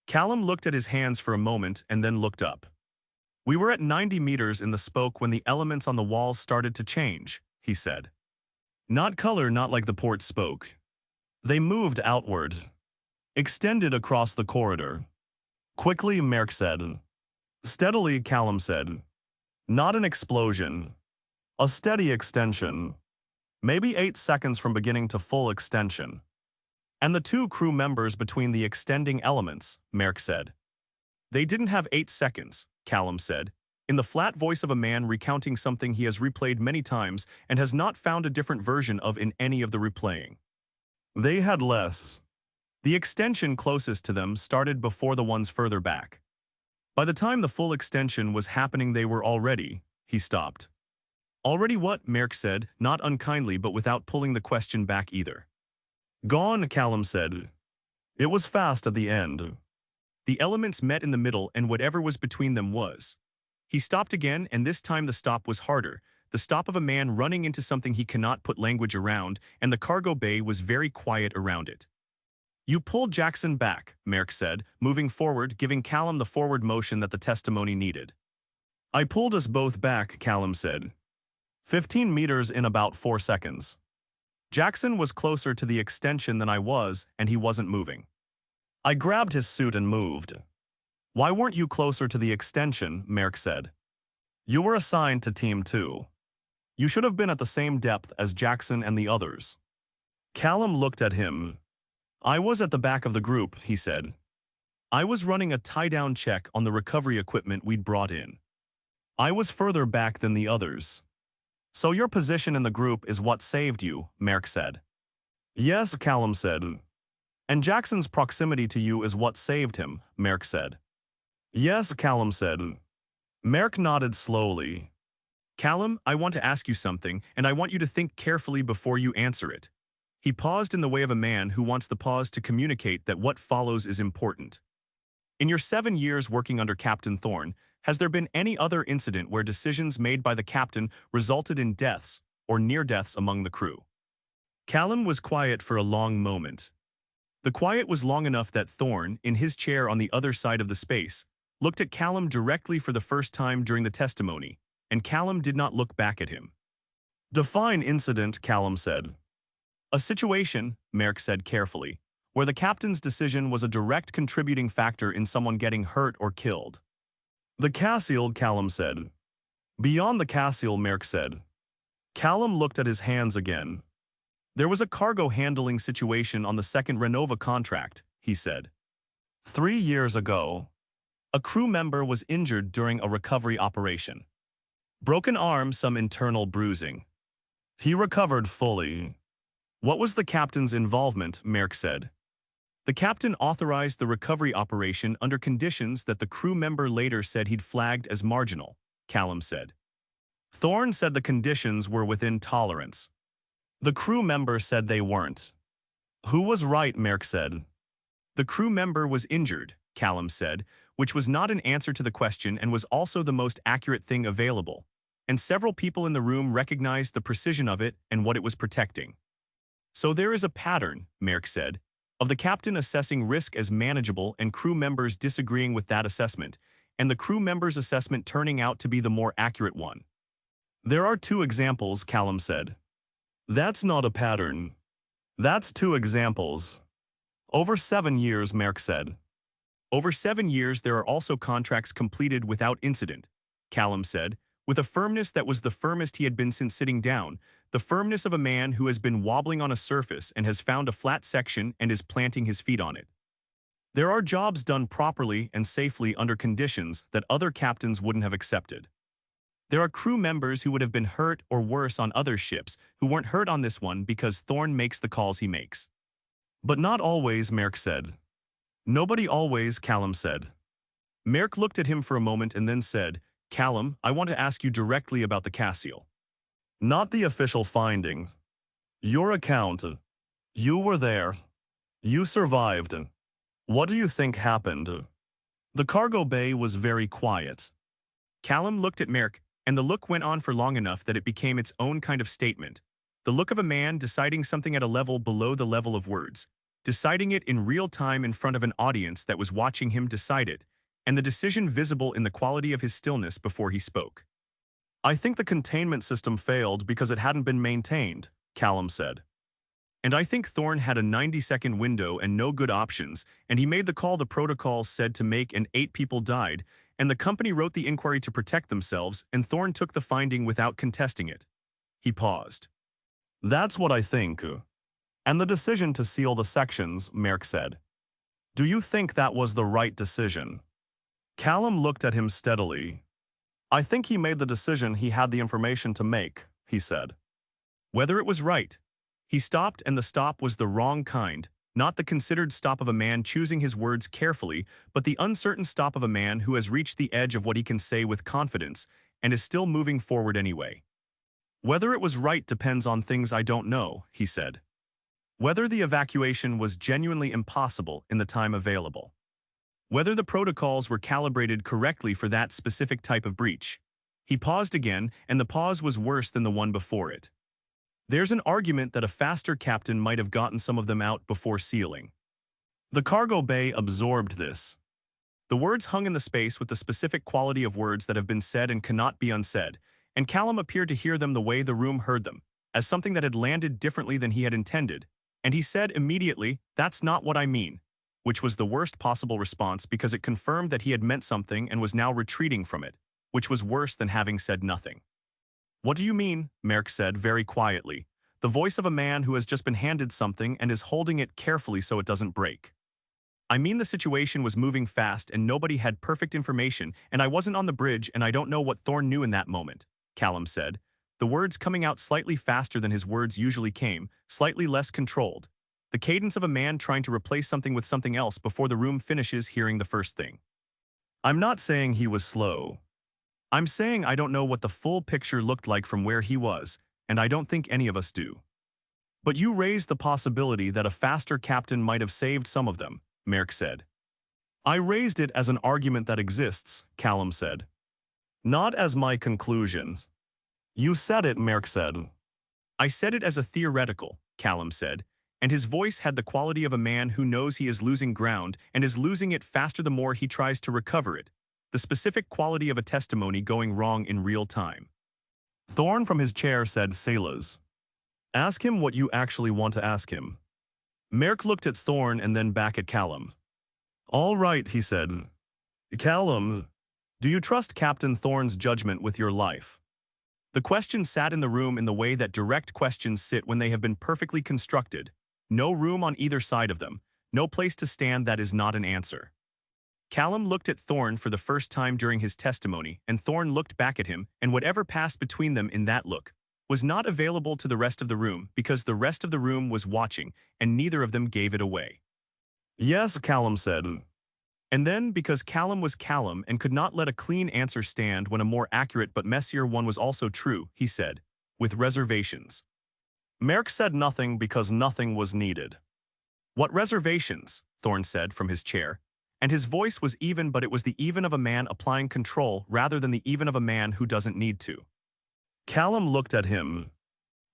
S2: Callum looked at his hands for a moment and then looked up. "We were at 90 meters in the spoke when the elements on the walls started to change," he said. "Not color, not like the port spoke. They moved outward. Extended across the corridor." "Quickly," Merrick said. "Steadily," Callum said. "Not an explosion. A steady extension. Maybe 8 seconds from beginning to full extension." "And the 2 crew members between the extending elements," Merrick said. "They didn't have 8 seconds, Callum said, in the flat voice of a man recounting something he has replayed many times and has not found a different version of in any of the replaying. "They had less. The extension closest to them started before the ones further back. By the time the full extension was happening they were already," he stopped. "Already what?" Merrick said, not unkindly but without pulling the question back either. "Gone," Callum said. "It was fast at the end." The elements met in the middle and whatever was between them was. He stopped again, and this time the stop was harder, the stop of a man running into something he cannot put language around, and the cargo bay was very quiet around it. You pulled Jackson back, Merrick said, moving forward, giving Callum the forward motion that the testimony needed. I pulled us both back, Callum said. 15 meters in about 4 seconds. Jackson was closer to the extension than I was, and he wasn't moving. I grabbed his suit and moved. Why weren't you closer to the extension, Merrick said. You were assigned to Team 2. You should have been at the same depth as Jackson and the others. Callum looked at him. I was at the back of the group, he said. I was running a tie-down check on the recovery equipment we'd brought in. I was further back than the others. So your position in the group is what saved you, Merrick said. Yes, Callum said. And Jackson's proximity to you is what saved him, Merrick said. Yes, Callum said. Merrick nodded slowly. Callum, I want to ask you something, and I want you to think carefully before you answer it. He paused in the way of a man who wants the pause to communicate that what follows is important. In your 7 years working under Captain Thorne, has there been any other incident where decisions made by the captain resulted in deaths or near deaths among the crew? Callum was quiet for a long moment. The quiet was long enough that Thorne, in his chair on the other side of the space, looked at Callum directly for the first time during the testimony, and Callum did not look back at him. Define incident, Callum said. A situation, Merrick said carefully, where the captain's decision was a direct contributing factor in someone getting hurt or killed. The Cassian, Callum said. Beyond the Cassian, Merrick said. Callum looked at his hands again. There was a cargo handling situation on the second Renova contract, he said. 3 years ago, a crew member was injured during a recovery operation. Broken arm, some internal bruising. He recovered fully. What was the captain's involvement, Merrick said. The captain authorized the recovery operation under conditions that the crew member later said he'd flagged as marginal, Callum said. Thorne said the conditions were within tolerance. The crew member said they weren't. Who was right, Merrick said. The crew member was injured, Callum said, which was not an answer to the question and was also the most accurate thing available, and several people in the room recognized the precision of it and what it was protecting. So there is a pattern, Merrick said, of the captain assessing risk as manageable and crew members disagreeing with that assessment, and the crew members' assessment turning out to be the more accurate one. There are 2 examples, Callum said. That's not a pattern. That's 2 examples. Over 7 years, Merrick said. Over 7 years there are also contracts completed without incident, Callum said, with a firmness that was the firmest he had been since sitting down, the firmness of a man who has been wobbling on a surface and has found a flat section and is planting his feet on it. There are jobs done properly and safely under conditions that other captains wouldn't have accepted. There are crew members who would have been hurt or worse on other ships who weren't hurt on this one because Thorne makes the calls he makes. But not always, Merrick said. Nobody always, Callum said. Merrick looked at him for a moment and then said, Callum, I want to ask you directly about the Cassian. Not the official findings. Your account. You were there. You survived. What do you think happened? The cargo bay was very quiet. Callum looked at Merrick, and the look went on for long enough that it became its own kind of statement. The look of a man deciding something at a level below the level of words, deciding it in real time in front of an audience that was watching him decide it, and the decision visible in the quality of his stillness before he spoke. I think the containment system failed because it hadn't been maintained, Callum said. And I think Thorne had a 90-second window and no good options, and he made the call the protocol said to make and 8 people died, and the company wrote the inquiry to protect themselves, and Thorne took the finding without contesting it. He paused. That's what I think. And the decision to seal the sections, Merrick said. Do you think that was the right decision? Callum looked at him steadily. I think he made the decision he had the information to make, he said. Whether it was right. He stopped, and the stop was the wrong kind, not the considered stop of a man choosing his words carefully, but the uncertain stop of a man who has reached the edge of what he can say with confidence and is still moving forward anyway. Whether it was right depends on things I don't know, he said. Whether the evacuation was genuinely impossible in the time available. Whether the protocols were calibrated correctly for that specific type of breach. He paused again, and the pause was worse than the one before it. There's an argument that a faster captain might have gotten some of them out before sealing. The cargo bay absorbed this. The words hung in the space with the specific quality of words that have been said and cannot be unsaid, and Callum appeared to hear them the way the room heard them, as something that had landed differently than he had intended, and he said immediately, "That's not what I mean," which was the worst possible response because it confirmed that he had meant something and was now retreating from it, which was worse than having said nothing. "What do you mean?" Merrick said very quietly, the voice of a man who has just been handed something and is holding it carefully so it doesn't break. "I mean the situation was moving fast and nobody had perfect information and I wasn't on the bridge and I don't know what Thorne knew in that moment," Callum said, the words coming out slightly faster than his words usually came, slightly less controlled. The cadence of a man trying to replace something with something else before the room finishes hearing the first thing. "I'm not saying he was slow. I'm saying I don't know what the full picture looked like from where he was, and I don't think any of us do." "But you raised the possibility that a faster captain might have saved some of them," Merrick said. "I raised it as an argument that exists," Callum said. "Not as my conclusions." "You said it," Merrick said. "I said it as a theoretical," Callum said, and his voice had the quality of a man who knows he is losing ground and is losing it faster the more he tries to recover it, the specific quality of a testimony going wrong in real time. Thorne from his chair said, "Sailors, ask him what you actually want to ask him." Merrick looked at Thorne and then back at Callum. "All right," he said. "Callum, do you trust Captain Thorne's judgment with your life?" The question sat in the room in the way that direct questions sit when they have been perfectly constructed. No room on either side of them, no place to stand that is not an answer. Callum looked at Thorne for the first time during his testimony, and Thorne looked back at him, and whatever passed between them in that look was not available to the rest of the room because the rest of the room was watching, and neither of them gave it away. "Yes," Callum said. And then, because Callum was Callum and could not let a clean answer stand when a more accurate but messier one was also true, he said, "With reservations." Merrick said nothing because nothing was needed. "What reservations?" Thorne said from his chair, and his voice was even, but it was the even of a man applying control rather than the even of a man who doesn't need to. Callum looked at him.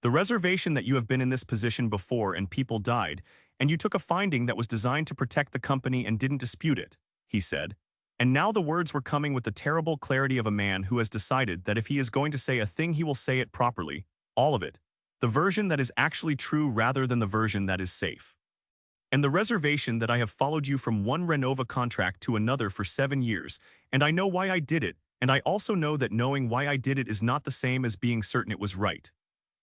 S2: "The reservation that you have been in this position before and people died, and you took a finding that was designed to protect the company and didn't dispute it," he said. And now the words were coming with the terrible clarity of a man who has decided that if he is going to say a thing he will say it properly, all of it, the version that is actually true rather than the version that is safe. "And the reservation that I have followed you from one Renova contract to another for 7 years, and I know why I did it, and I also know that knowing why I did it is not the same as being certain it was right."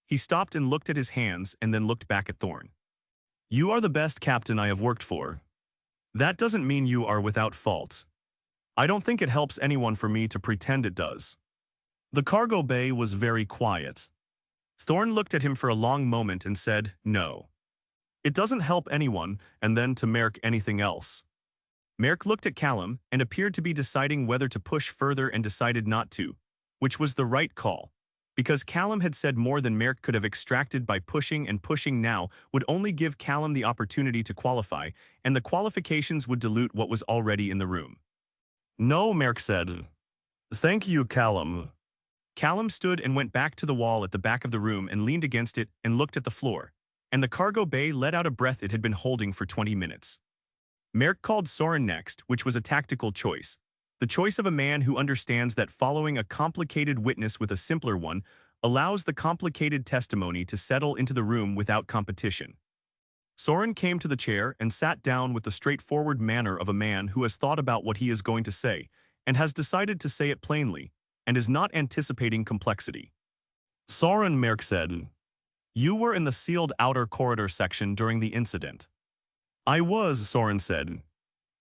S2: He stopped and looked at his hands and then looked back at Thorne. "You are the best captain I have worked for. That doesn't mean you are without fault. I don't think it helps anyone for me to pretend it does." The cargo bay was very quiet. Thorne looked at him for a long moment and said, "No. It doesn't help anyone," and then to Merrick, "Anything else?" Merrick looked at Callum and appeared to be deciding whether to push further and decided not to, which was the right call, because Callum had said more than Merrick could have extracted by pushing, and pushing now would only give Callum the opportunity to qualify, and the qualifications would dilute what was already in the room. "No," Merrick said. "Thank you, Callum." Callum stood and went back to the wall at the back of the room and leaned against it and looked at the floor, and the cargo bay let out a breath it had been holding for 20 minutes. Merrick called Soren next, which was a tactical choice. The choice of a man who understands that following a complicated witness with a simpler one allows the complicated testimony to settle into the room without competition. Soren came to the chair and sat down with the straightforward manner of a man who has thought about what he is going to say and has decided to say it plainly and is not anticipating complexity. "Soren," Merrick said, "you were in the sealed outer corridor section during the incident." "I was," Soren said.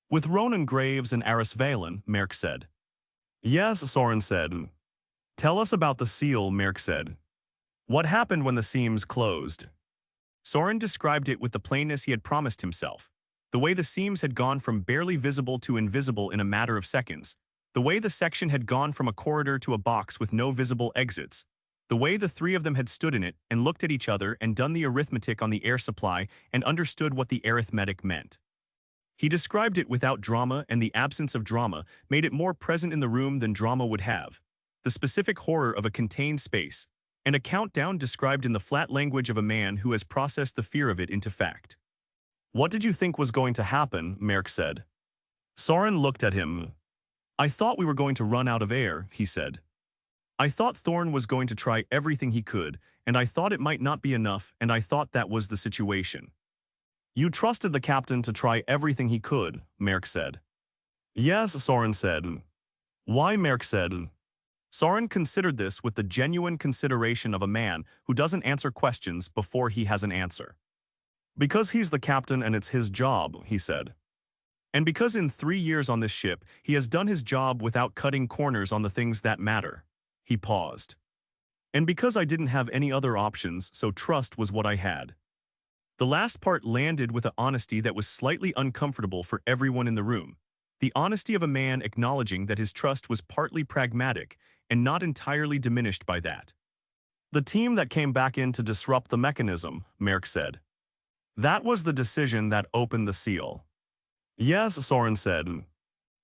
S2: "With Ronan Graves and Aris Valen," Merrick said. "Yes," Soren said. "Tell us about the seal," Merrick said. "What happened when the seams closed?" Soren described it with the plainness he had promised himself. The way the seams had gone from barely visible to invisible in a matter of seconds. The way the section had gone from a corridor to a box with no visible exits. The way the three of them had stood in it and looked at each other and done the arithmetic on the air supply and understood what the arithmetic meant. He described it without drama, and the absence of drama made it more present in the room than drama would have. The specific horror of a contained space, and a countdown described in the flat language of a man who has processed the fear of it into fact.
S3: What did you think was going to happen? Merk said. Soren looked at him.
S2: I thought we were going to run out of air, he said. I thought Thorne was going to try everything he could, and I thought it might not be enough, and I thought that was the situation.
S3: You trusted the captain to try everything he could, Merk said.
S2: Yes, Soren said.
S3: Why? Merk said.
S2: Soren considered this with the genuine consideration of a man who doesn't answer questions before he has an answer.
S3: Because he's the captain and it's his job, he said.
S2: And because in 3 years on this ship, he has done his job without cutting corners on the things that matter. He paused. And because I didn't have any other options, so trust was what I had. The last part landed with an honesty that was slightly uncomfortable for everyone in the room. The honesty of a man acknowledging that his trust was partly pragmatic and not entirely diminished by that.
S3: The team that came back in to disrupt the mechanism, Merk said. That was the decision that opened the seal.
S2: Yes, Soren said.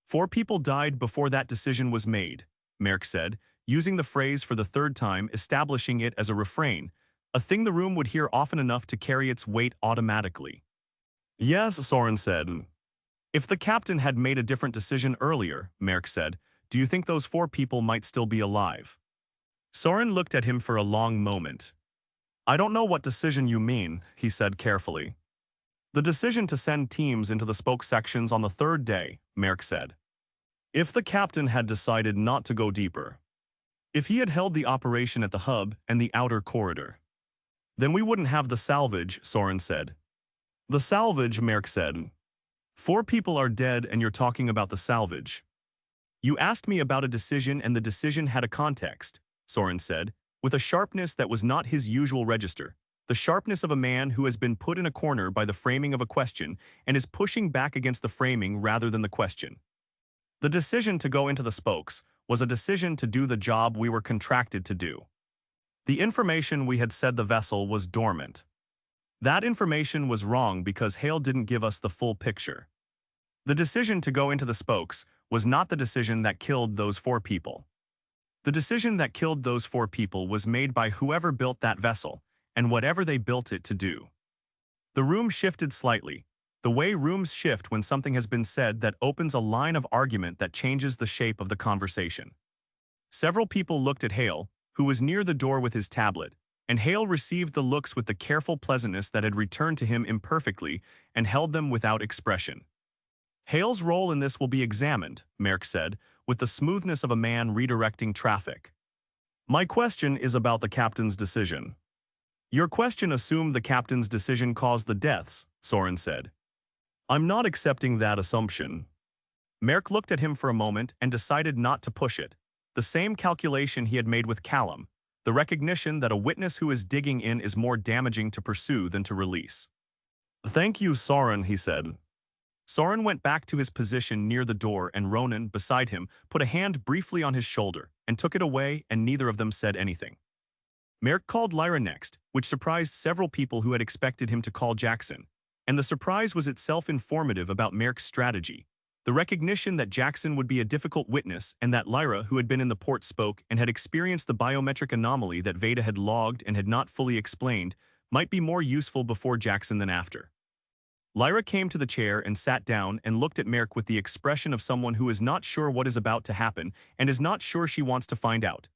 S2: 4 people died before that decision was made, Merk said, using the phrase for the 3rd time, establishing it as a refrain, a thing the room would hear often enough to carry its weight automatically.
S3: Yes, Soren said.
S2: If the captain had made a different decision earlier, Merk said, do you think those 4 people might still be alive? Soren looked at him for a long moment.
S3: I don't know what decision you mean, he said carefully.
S2: The decision to send teams into the spoke sections on the 3rd day, Merk said.
S3: If the captain had decided not to go deeper.
S2: If he had held the operation at the hub and the outer corridor.
S3: Then we wouldn't have the salvage, Soren said.
S2: The salvage, Merk said. 4 people are dead and you're talking about the salvage. You asked me about a decision and the decision had a context, Soren said, with a sharpness that was not his usual register, the sharpness of a man who has been put in a corner by the framing of a question and is pushing back against the framing rather than the question. The decision to go into the spokes was a decision to do the job we were contracted to do. The information we had said the vessel was dormant. That information was wrong because Hale didn't give us the full picture. The decision to go into the spokes was not the decision that killed those 4 people. The decision that killed those 4 people was made by whoever built that vessel, and whatever they built it to do. The room shifted slightly, the way rooms shift when something has been said that opens a line of argument that changes the shape of the conversation. Several people looked at Hale, who was near the door with his tablet, and Hale received the looks with the careful pleasantness that had returned to him imperfectly and held them without expression. Hale's role in this will be examined, Merk said, with the smoothness of a man redirecting traffic.
S3: My question is about the captain's decision.
S2: Your question assumed the captain's decision caused the deaths, Soren said.
S3: I'm not accepting that assumption.
S2: Merk looked at him for a moment and decided not to push it. The same calculation he had made with Callum, the recognition that a witness who is digging in is more damaging to pursue than to release.
S3: Thank you, Soren, he said.
S2: Soren went back to his position near the door and Ronan, beside him, put a hand briefly on his shoulder and took it away and neither of them said anything. Merk called Lyra next, which surprised several people who had expected him to call Jackson, and the surprise was itself informative about Merk's strategy. The recognition that Jackson would be a difficult witness and that Lyra, who had been in the port spoke and had experienced the biometric anomaly that Veda had logged and had not fully explained, might be more useful before Jackson than after. Lyra came to the chair and sat down and looked at Merk with the expression of someone who is not sure what is about to happen and is not sure she wants to find out.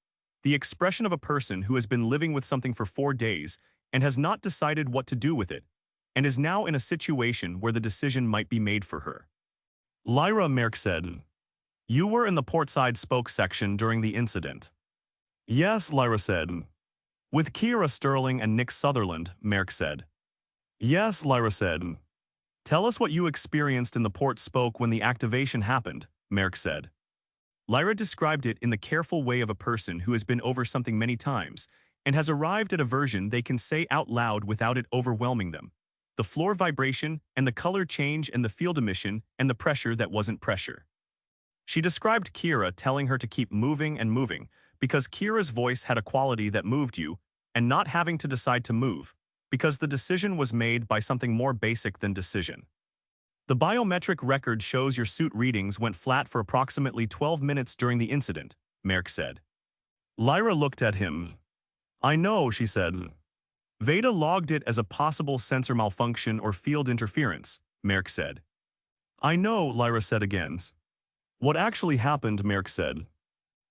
S2: The expression of a person who has been living with something for 4 days and has not decided what to do with it, and is now in a situation where the decision might be made for her.
S3: Lyra, Merk said. You were in the portside spoke section during the incident.
S2: Yes, Lyra said.
S3: With Kira Sterling and Nick Sutherland, Merk said.
S2: Yes, Lyra said.
S3: Tell us what you experienced in the port spoke when the activation happened, Merk said.
S2: Lyra described it in the careful way of a person who has been over something many times and has arrived at a version they can say out loud without it overwhelming them. The floor vibration and the color change and the field emission and the pressure that wasn't pressure. She described Kira telling her to keep moving and moving because Kira's voice had a quality that moved you and not having to decide to move because the decision was made by something more basic than decision. The biometric record shows your suit readings went flat for approximately 12 minutes during the incident, Merrick said. Lyra looked at him. I know, she said. Veda logged it as a possible sensor malfunction or field interference, Merrick said. I know, Lyra said again. What actually happened, Merrick said.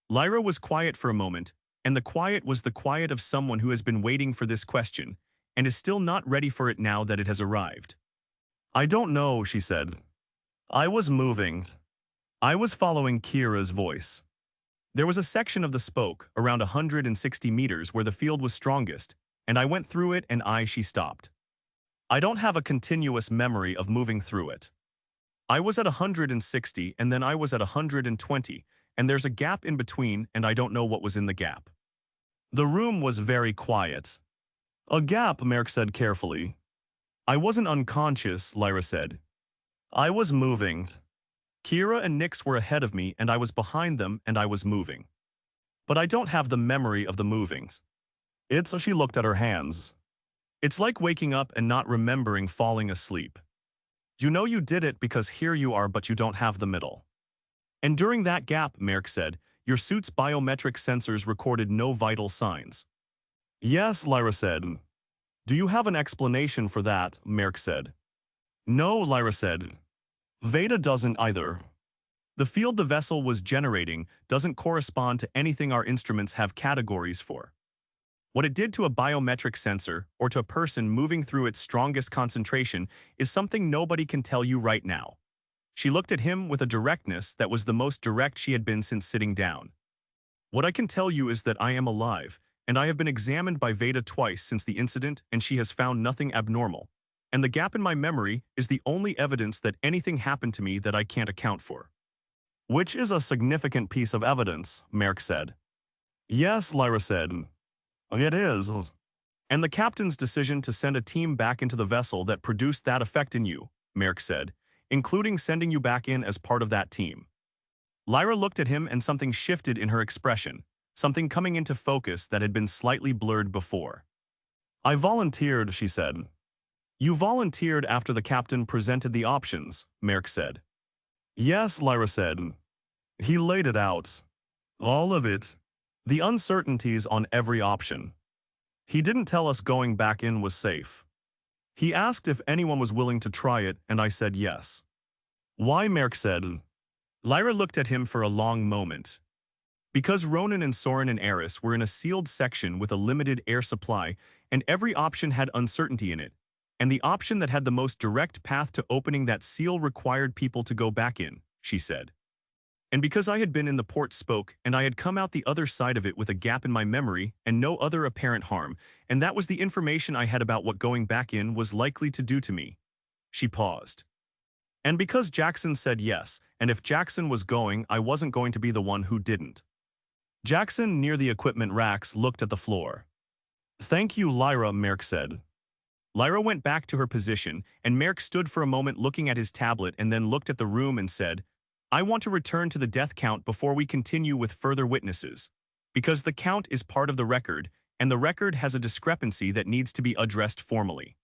S2: Lyra was quiet for a moment, and the quiet was the quiet of someone who has been waiting for this question and is still not ready for it now that it has arrived. I don't know, she said. I was moving. I was following Kira's voice. There was a section of the spoke, around 160 meters, where the field was strongest, and I went through it and she stopped. I don't have a continuous memory of moving through it. I was at 160 and then I was at 120, and there's a gap in between and I don't know what was in the gap. The room was very quiet. A gap, Merrick said carefully. I wasn't unconscious, Lyra said. I was moving. Kira and Nyx were ahead of me and I was behind them and I was moving. But I don't have the memory of the movings. She looked at her hands. It's like waking up and not remembering falling asleep. You know you did it because here you are, but you don't have the middle. And during that gap, Merrick said, your suit's biometric sensors recorded no vital signs. Yes, Lyra said. Do you have an explanation for that, Merrick said. No, Lyra said. Veda doesn't either. The field the vessel was generating doesn't correspond to anything our instruments have categories for. What it did to a biometric sensor, or to a person moving through its strongest concentration, is something nobody can tell you right now. She looked at him with a directness that was the most direct she had been since sitting down. What I can tell you is that I am alive, and I have been examined by Veda twice since the incident, and she has found nothing abnormal. And the gap in my memory is the only evidence that anything happened to me that I can't account for. Which is a significant piece of evidence, Merrick said. Yes, Lyra said. It is. And the captain's decision to send a team back into the vessel that produced that effect in you, Merrick said, including sending you back in as part of that team. Lyra looked at him and something shifted in her expression, something coming into focus that had been slightly blurred before. I volunteered, she said. You volunteered after the captain presented the options, Merrick said. Yes, Lyra said. He laid it out. All of it. The uncertainties on every option. He didn't tell us going back in was safe. He asked if anyone was willing to try it, and I said yes. Why, Merrick said. Lyra looked at him for a long moment. Because Ronan and Soren and Eris were in a sealed section with a limited air supply, and every option had uncertainty in it, and the option that had the most direct path to opening that seal required people to go back in, she said. And because I had been in the port spoke and I had come out the other side of it with a gap in my memory and no other apparent harm, and that was the information I had about what going back in was likely to do to me. She paused. And because Jackson said yes, and if Jackson was going, I wasn't going to be the one who didn't. Jackson, near the equipment racks, looked at the floor. Thank you, Lyra, Merrick said. Lyra went back to her position, and Merrick stood for a moment looking at his tablet and then looked at the room and said, I want to return to the death count before we continue with further witnesses, because the count is part of the record, and the record has a discrepancy that needs to be addressed formally.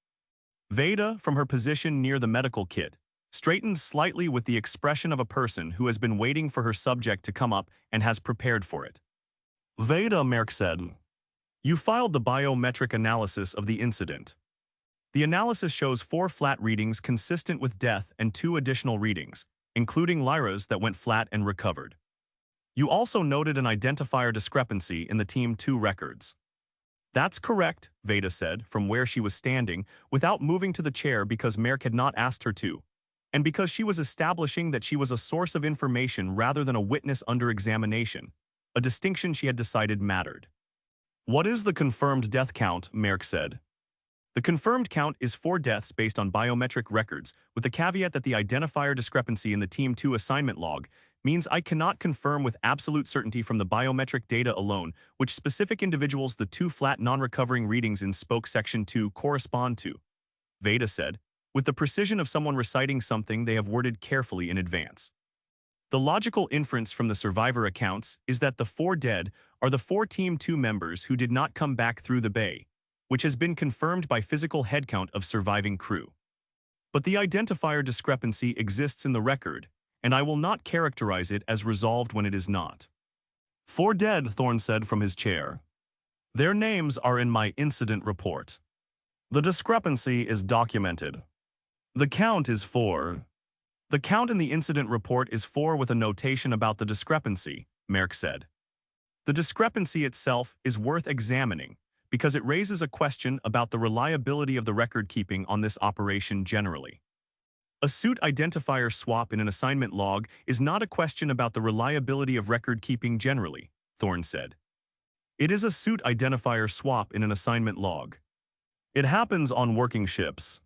S2: Veda, from her position near the medical kit, straightened slightly with the expression of a person who has been waiting for her subject to come up and has prepared for it. Veda, Merrick said, you filed the biometric analysis of the incident. The analysis shows 4 flat readings consistent with death and 2 additional readings, including Lyra's that went flat and recovered. You also noted an identifier discrepancy in the Team 2 records. That's correct, Veda said, from where she was standing, without moving to the chair because Merrick had not asked her to, and because she was establishing that she was a source of information rather than a witness under examination, a distinction she had decided mattered. What is the confirmed death count, Merrick said. The confirmed count is 4 deaths based on biometric records, with the caveat that the identifier discrepancy in the Team 2 assignment log means I cannot confirm with absolute certainty from the biometric data alone which specific individuals the 2 flat non-recovering readings in Spoke Section 2 correspond to, Veda said, with the precision of someone reciting something they have worded carefully in advance. The logical inference from the survivor accounts is that the 4 dead are the 4 Team 2 members who did not come back through the bay, which has been confirmed by physical headcount of surviving crew. But the identifier discrepancy exists in the record, and I will not characterize it as resolved when it is not. 4 dead, Thorne said from his chair. Their names are in my incident report. The discrepancy is documented. The count is 4. The count in the incident report is 4 with a notation about the discrepancy, Merck said. The discrepancy itself is worth examining because it raises a question about the reliability of the record-keeping on this operation generally. A suit identifier swap in an assignment log is not a question about the reliability of record-keeping generally, Thorne said. It is a suit identifier swap in an assignment log. It happens on working ships.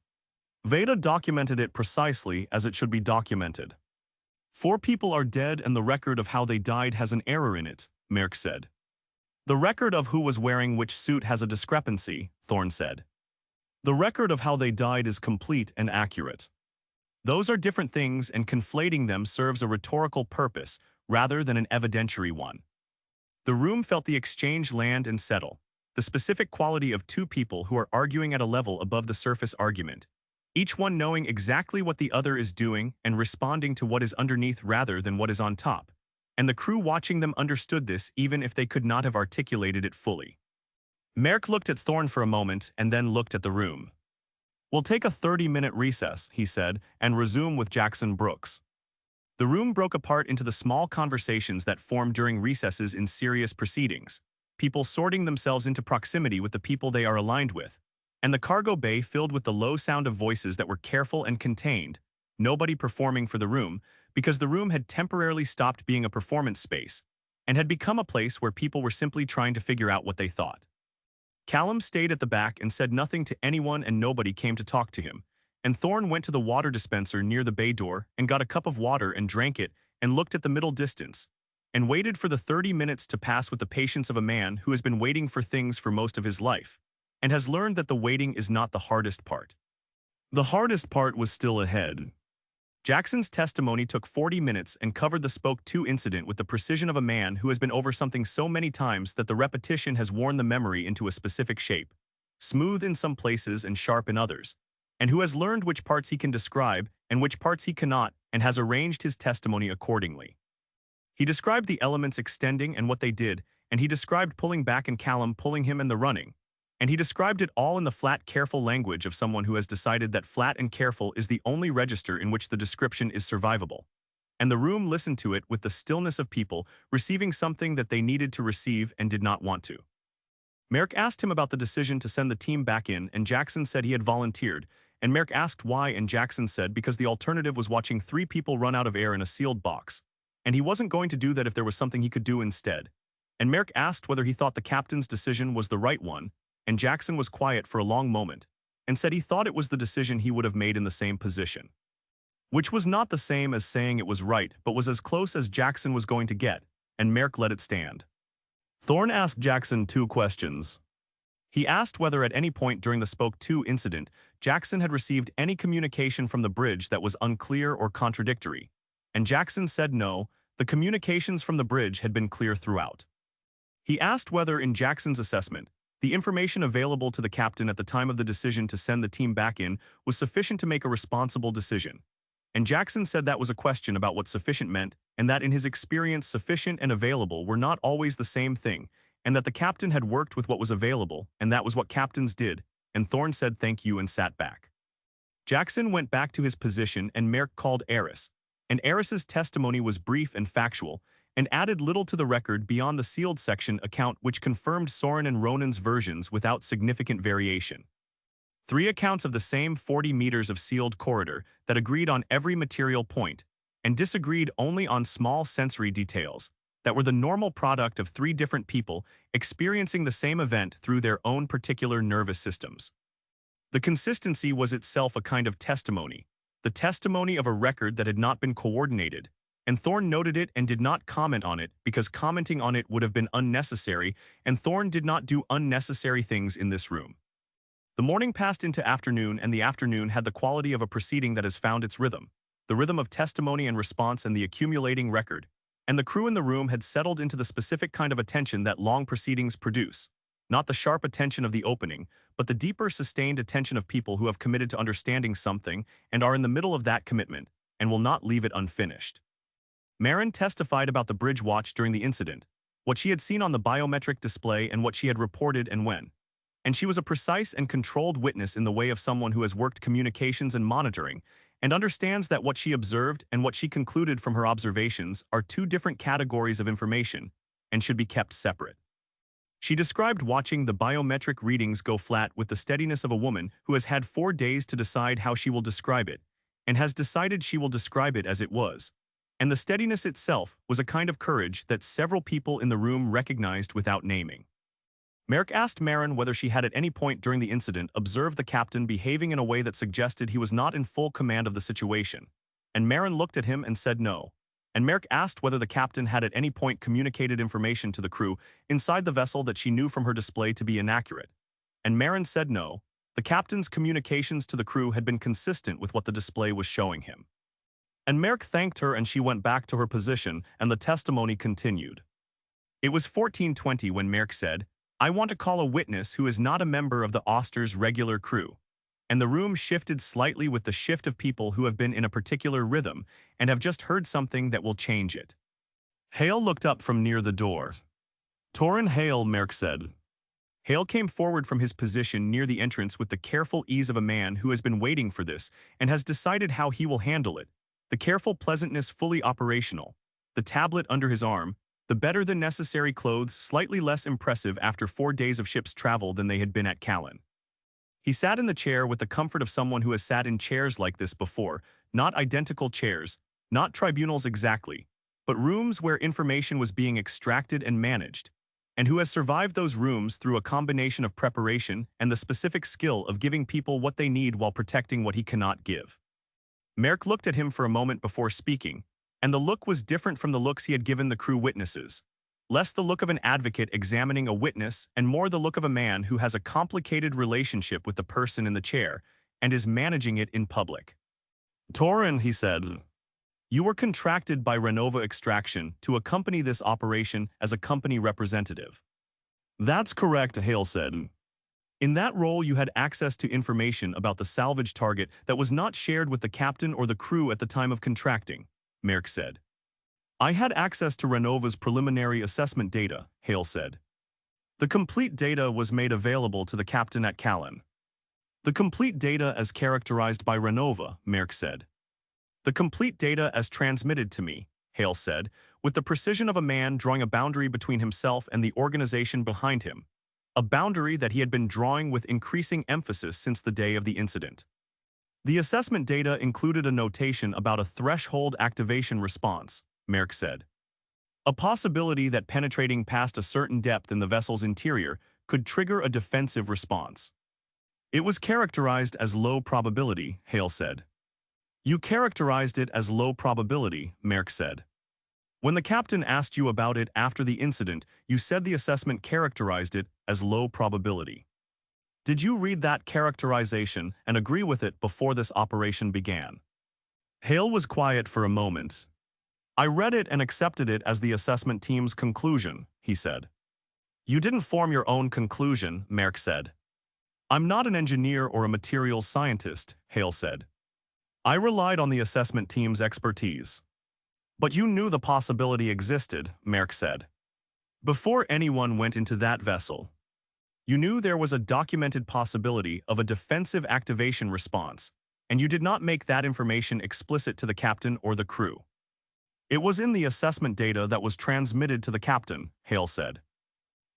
S2: Veda documented it precisely as it should be documented. 4 people are dead and the record of how they died has an error in it, Merck said. The record of who was wearing which suit has a discrepancy, Thorne said. The record of how they died is complete and accurate. Those are different things and conflating them serves a rhetorical purpose rather than an evidentiary one. The room felt the exchange land and settle, the specific quality of 2 people who are arguing at a level above the surface argument, each one knowing exactly what the other is doing and responding to what is underneath rather than what is on top. And the crew watching them understood this even if they could not have articulated it fully. Merck looked at Thorne for a moment and then looked at the room. We'll take a 30-minute recess, he said, and resume with Jackson Brooks. The room broke apart into the small conversations that formed during recesses in serious proceedings, people sorting themselves into proximity with the people they are aligned with, and the cargo bay filled with the low sound of voices that were careful and contained, nobody performing for the room, because the room had temporarily stopped being a performance space and had become a place where people were simply trying to figure out what they thought. Callum stayed at the back and said nothing to anyone and nobody came to talk to him, and Thorne went to the water dispenser near the bay door and got a cup of water and drank it and looked at the middle distance and waited for the 30 minutes to pass with the patience of a man who has been waiting for things for most of his life and has learned that the waiting is not the hardest part. The hardest part was still ahead. Jackson's testimony took 40 minutes and covered the Spoke 2 incident with the precision of a man who has been over something so many times that the repetition has worn the memory into a specific shape, smooth in some places and sharp in others, and who has learned which parts he can describe and which parts he cannot and has arranged his testimony accordingly. He described the elements extending and what they did, and he described pulling back and Callum pulling him and the running, and he described it all in the flat, careful language of someone who has decided that flat and careful is the only register in which the description is survivable. And the room listened to it with the stillness of people receiving something that they needed to receive and did not want to. Merck asked him about the decision to send the team back in, and Jackson said he had volunteered, and Merck asked why, and Jackson said because the alternative was watching 3 people run out of air in a sealed box, and he wasn't going to do that if there was something he could do instead. And Merck asked whether he thought the captain's decision was the right one, and Jackson was quiet for a long moment, and said he thought it was the decision he would have made in the same position. Which was not the same as saying it was right, but was as close as Jackson was going to get, and Merck let it stand. Thorne asked Jackson 2 questions. He asked whether at any point during the Spoke 2 incident, Jackson had received any communication from the bridge that was unclear or contradictory, and Jackson said no, the communications from the bridge had been clear throughout. He asked whether, in Jackson's assessment, the information available to the captain at the time of the decision to send the team back in was sufficient to make a responsible decision. And Jackson said that was a question about what sufficient meant, and that in his experience sufficient and available were not always the same thing, and that the captain had worked with what was available, and that was what captains did, and Thorne said thank you and sat back. Jackson went back to his position and Merck called Eris, and Eris's testimony was brief and factual, and added little to the record beyond the sealed section account which confirmed Soren and Ronan's versions without significant variation. 3 accounts of the same 40 meters of sealed corridor that agreed on every material point, and disagreed only on small sensory details, that were the normal product of 3 different people experiencing the same event through their own particular nervous systems. The consistency was itself a kind of testimony, the testimony of a record that had not been coordinated, and Thorne noted it and did not comment on it because commenting on it would have been unnecessary, and Thorne did not do unnecessary things in this room. The morning passed into afternoon, and the afternoon had the quality of a proceeding that has found its rhythm, the rhythm of testimony and response and the accumulating record, and the crew in the room had settled into the specific kind of attention that long proceedings produce, Not the sharp attention of the opening, but the deeper, sustained attention of people who have committed to understanding something and are in the middle of that commitment and will not leave it unfinished. Marin testified about the bridge watch during the incident, what she had seen on the biometric display and what she had reported and when. And she was a precise and controlled witness in the way of someone who has worked communications and monitoring and understands that what she observed and what she concluded from her observations are two different categories of information and should be kept separate. She described watching the biometric readings go flat with the steadiness of a woman who has had 4 days to decide how she will describe it and has decided she will describe it as it was. And the steadiness itself was a kind of courage that several people in the room recognized without naming. Merrick asked Marin whether she had at any point during the incident observed the captain behaving in a way that suggested he was not in full command of the situation, and Marin looked at him and said no. And Merrick asked whether the captain had at any point communicated information to the crew inside the vessel that she knew from her display to be inaccurate, and Marin said no. The captain's communications to the crew had been consistent with what the display was showing him. And Merrick thanked her and she went back to her position and the testimony continued. It was 14:20 when Merrick said, "I want to call a witness who is not a member of the Auster's regular crew." And the room shifted slightly with the shift of people who have been in a particular rhythm and have just heard something that will change it. Hale looked up from near the door. "Torrin Hale," Merrick said. Hale came forward from his position near the entrance with the careful ease of a man who has been waiting for this and has decided how he will handle it, the careful pleasantness fully operational, the tablet under his arm, the better-than-necessary clothes slightly less impressive after 4 days of ship's travel than they had been at Callan. He sat in the chair with the comfort of someone who has sat in chairs like this before, not identical chairs, not tribunals exactly, but rooms where information was being extracted and managed, and who has survived those rooms through a combination of preparation and the specific skill of giving people what they need while protecting what he cannot give. Merrick looked at him for a moment before speaking, and the look was different from the looks he had given the crew witnesses. Less the look of an advocate examining a witness and more the look of a man who has a complicated relationship with the person in the chair and is managing it in public. "Torrin," he said, "you were contracted by Renova Extraction to accompany this operation as a company representative." "That's correct," Hale said. "In that role you had access to information about the salvage target that was not shared with the captain or the crew at the time of contracting," Merrick said. "I had access to Renova's preliminary assessment data," Hale said. "The complete data was made available to the captain at Callan." "The complete data as characterized by Renova," Merrick said. "The complete data as transmitted to me," Hale said, with the precision of a man drawing a boundary between himself and the organization behind him, a boundary that he had been drawing with increasing emphasis since the day of the incident. "The assessment data included a notation about a threshold activation response," Merrick said. "A possibility that penetrating past a certain depth in the vessel's interior could trigger a defensive response. It was characterized as low probability," Hale said. "You characterized it as low probability," Merrick said. "When the captain asked you about it after the incident, you said the assessment characterized it as low probability. Did you read that characterization and agree with it before this operation began?" Hale was quiet for a moment. "I read it and accepted it as the assessment team's conclusion," he said. "You didn't form your own conclusion," Merrick said. "I'm not an engineer or a materials scientist," Hale said. "I relied on the assessment team's expertise." "But you knew the possibility existed," Merrick said. "Before anyone went into that vessel. You knew there was a documented possibility of a defensive activation response, and you did not make that information explicit to the captain or the crew. It was in the assessment data that was transmitted to the captain," Hale said.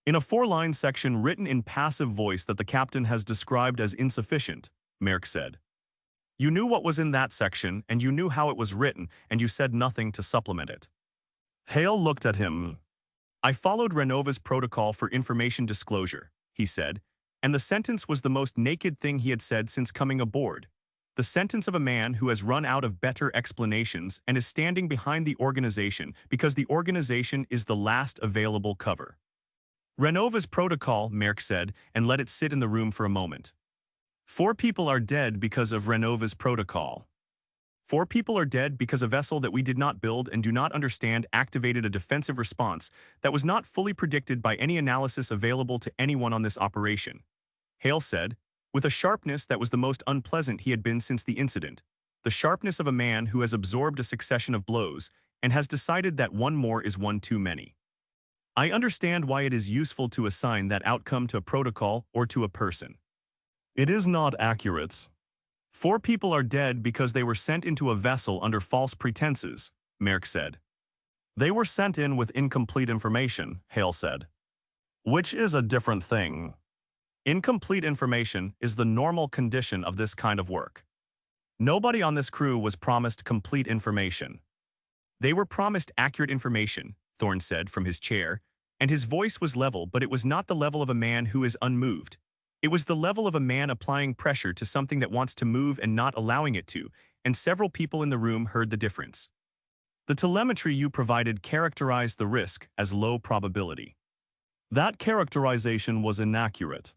S2: "In a 4-line section written in passive voice that the captain has described as insufficient," Merrick said. "You knew what was in that section, and you knew how it was written, and you said nothing to supplement it." Hale looked at him. "I followed Renova's protocol for information disclosure," he said, and the sentence was the most naked thing he had said since coming aboard. The sentence of a man who has run out of better explanations and is standing behind the organization because the organization is the last available cover. "Renova's protocol," Merrick said, and let it sit in the room for a moment. 4 people are dead because of Renova's protocol. 4 people are dead because a vessel that we did not build and do not understand activated a defensive response that was not fully predicted by any analysis available to anyone on this operation, Hale said, with a sharpness that was the most unpleasant he had been since the incident, the sharpness of a man who has absorbed a succession of blows and has decided that one more is one too many. I understand why it is useful to assign that outcome to a protocol or to a person.
S3: It is not accurate.
S2: 4 people are dead because they were sent into a vessel under false pretenses, Merck said.
S3: They were sent in with incomplete information, Hale said. Which is a different thing. Incomplete information is the normal condition of this kind of work. Nobody on this crew was promised complete information.
S2: They were promised accurate information, Thorne said from his chair, and his voice was level, but it was not the level of a man who is unmoved. It was the level of a man applying pressure to something that wants to move and not allowing it to, and several people in the room heard the difference. The telemetry you provided characterized the risk as low probability.
S3: That characterization was inaccurate.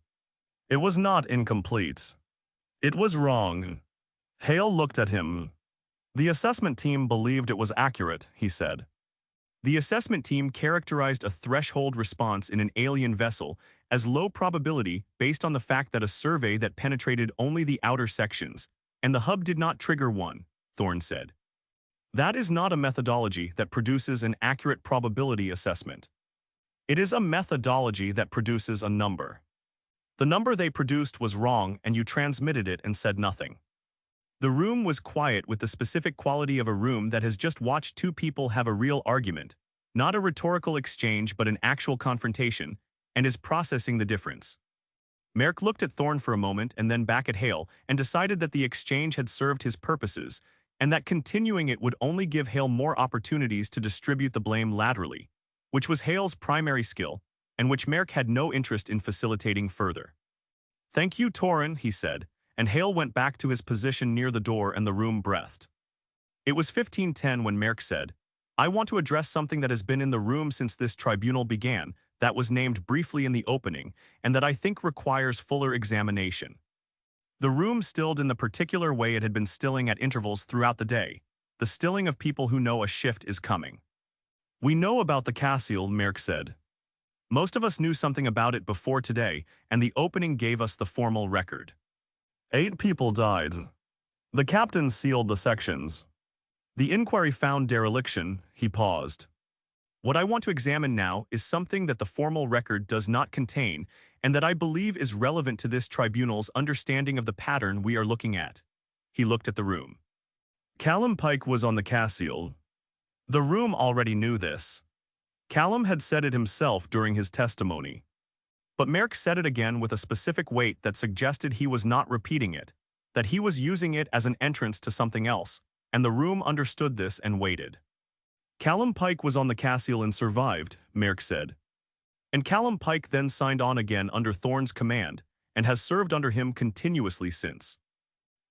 S3: It was not incomplete. It was wrong. Hale looked at him. The assessment team believed it was accurate, he said.
S2: The assessment team characterized a threshold response in an alien vessel as low probability based on the fact that a survey that penetrated only the outer sections, and the hub did not trigger one, Thorne said. That is not a methodology that produces an accurate probability assessment. It is a methodology that produces a number. The number they produced was wrong and you transmitted it and said nothing. The room was quiet with the specific quality of a room that has just watched 2 people have a real argument, not a rhetorical exchange but an actual confrontation, and is processing the difference. Merck looked at Thorne for a moment and then back at Hale and decided that the exchange had served his purposes and that continuing it would only give Hale more opportunities to distribute the blame laterally, which was Hale's primary skill and which Merck had no interest in facilitating further. "Thank you, Thorne," he said, and Hale went back to his position near the door and the room breathed. It was 15:10 when Merck said, "I want to address something that has been in the room since this tribunal began, that was named briefly in the opening, and that I think requires fuller examination." The room stilled in the particular way it had been stilling at intervals throughout the day, the stilling of people who know a shift is coming. "We know about the Cassian," Merck said. "Most of us knew something about it before today, and the opening gave us the formal record.
S3: 8 people died. The captain sealed the sections.
S2: The inquiry found dereliction." He paused. "What I want to examine now is something that the formal record does not contain and that I believe is relevant to this tribunal's understanding of the pattern we are looking at." He looked at the room.
S3: Callum Pike was on the Cassian. The room already knew this. Callum had said it himself during his testimony.
S2: But Merck said it again with a specific weight that suggested he was not repeating it, that he was using it as an entrance to something else, and the room understood this and waited.
S3: "Callum Pike was on the Cassian and survived," Merck said.
S2: "And Callum Pike then signed on again under Thorne's command, and has served under him continuously since.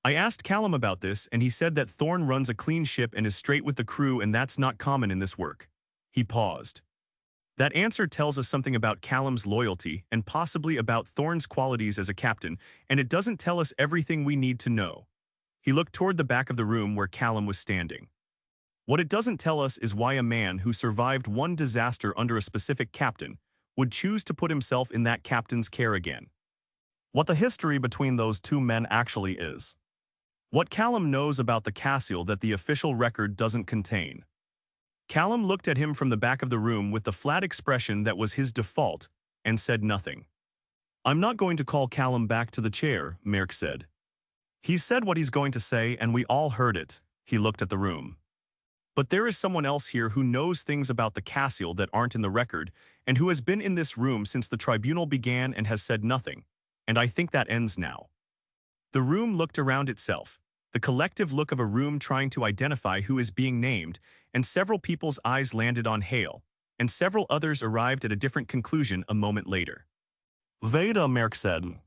S2: I asked Callum about this, and he said that Thorne runs a clean ship and is straight with the crew, and that's not common in this work." He paused. That answer tells us something about Callum's loyalty and possibly about Thorne's qualities as a captain, and it doesn't tell us everything we need to know. He looked toward the back of the room where Callum was standing. What it doesn't tell us is why a man who survived one disaster under a specific captain would choose to put himself in that captain's care again.
S3: What the history between those 2 men actually is.
S2: What Callum knows about the Cassian that the official record doesn't contain. Callum looked at him from the back of the room with the flat expression that was his default and said nothing. "I'm not going to call Callum back to the chair," Merck said. "He said what he's going to say and we all heard it." He looked at the room. "But there is someone else here who knows things about the Cassian that aren't in the record and who has been in this room since the tribunal began and has said nothing, and I think that ends now." The room looked around itself, the collective look of a room trying to identify who is being named, and several people's eyes landed on Hale, and several others arrived at a different conclusion a moment later.
S3: "Veda," Merck said.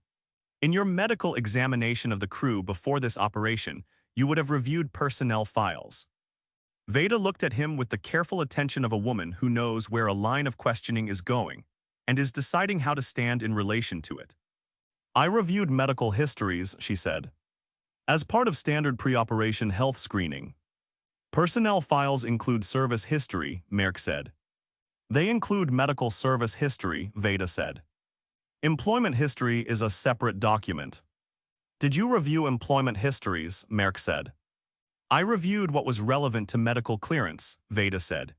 S2: "In your medical examination of the crew before this operation, you would have reviewed personnel files." Veda looked at him with the careful attention of a woman who knows where a line of questioning is going, and is deciding how to stand in relation to it.
S3: "I reviewed medical histories," she said. As part of standard pre-operation health screening, personnel files include service history, Merck said. They include medical service history, Veda said. Employment history is a separate document. Did you review employment histories, Merck said. I reviewed what was relevant to medical clearance, Veda said.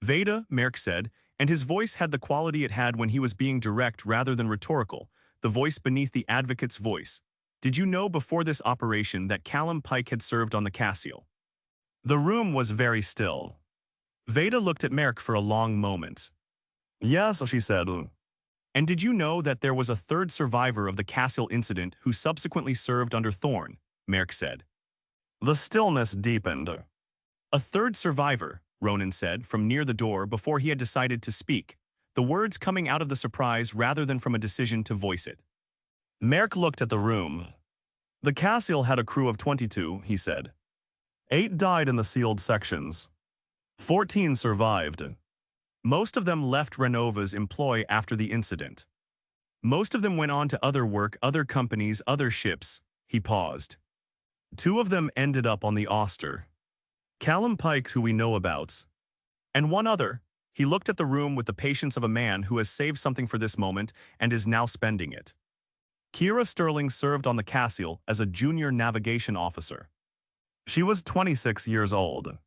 S3: Veda, Merck said, and his voice had the quality it had when he was being direct rather than rhetorical, the voice beneath the advocate's voice. Did you know before this operation that Callum Pike had served on the Cassial? The room was very still. Veda looked at Merck for a long moment. Yes, she said. And did you know that there was a third survivor of the Cassial incident who subsequently served under Thorne? Merck said. The stillness deepened. A third survivor, Ronan said from near the door before he had decided to speak, the words coming out of the surprise rather than from a decision to voice it. Merck looked at the room. The Cassial had a crew of 22, he said. 8 died in the sealed sections. 14 survived. Most of them left Renova's employ after the incident. Most of them went on to other work, other companies, other ships. He paused. 2 of them ended up on the Auster. Callum Pike, who we know about. And 1 other. He looked at the room with the patience of a man who has saved something for this moment and is now spending it. Kira Sterling served on the Cassial as a junior navigation officer. She was 26 years old.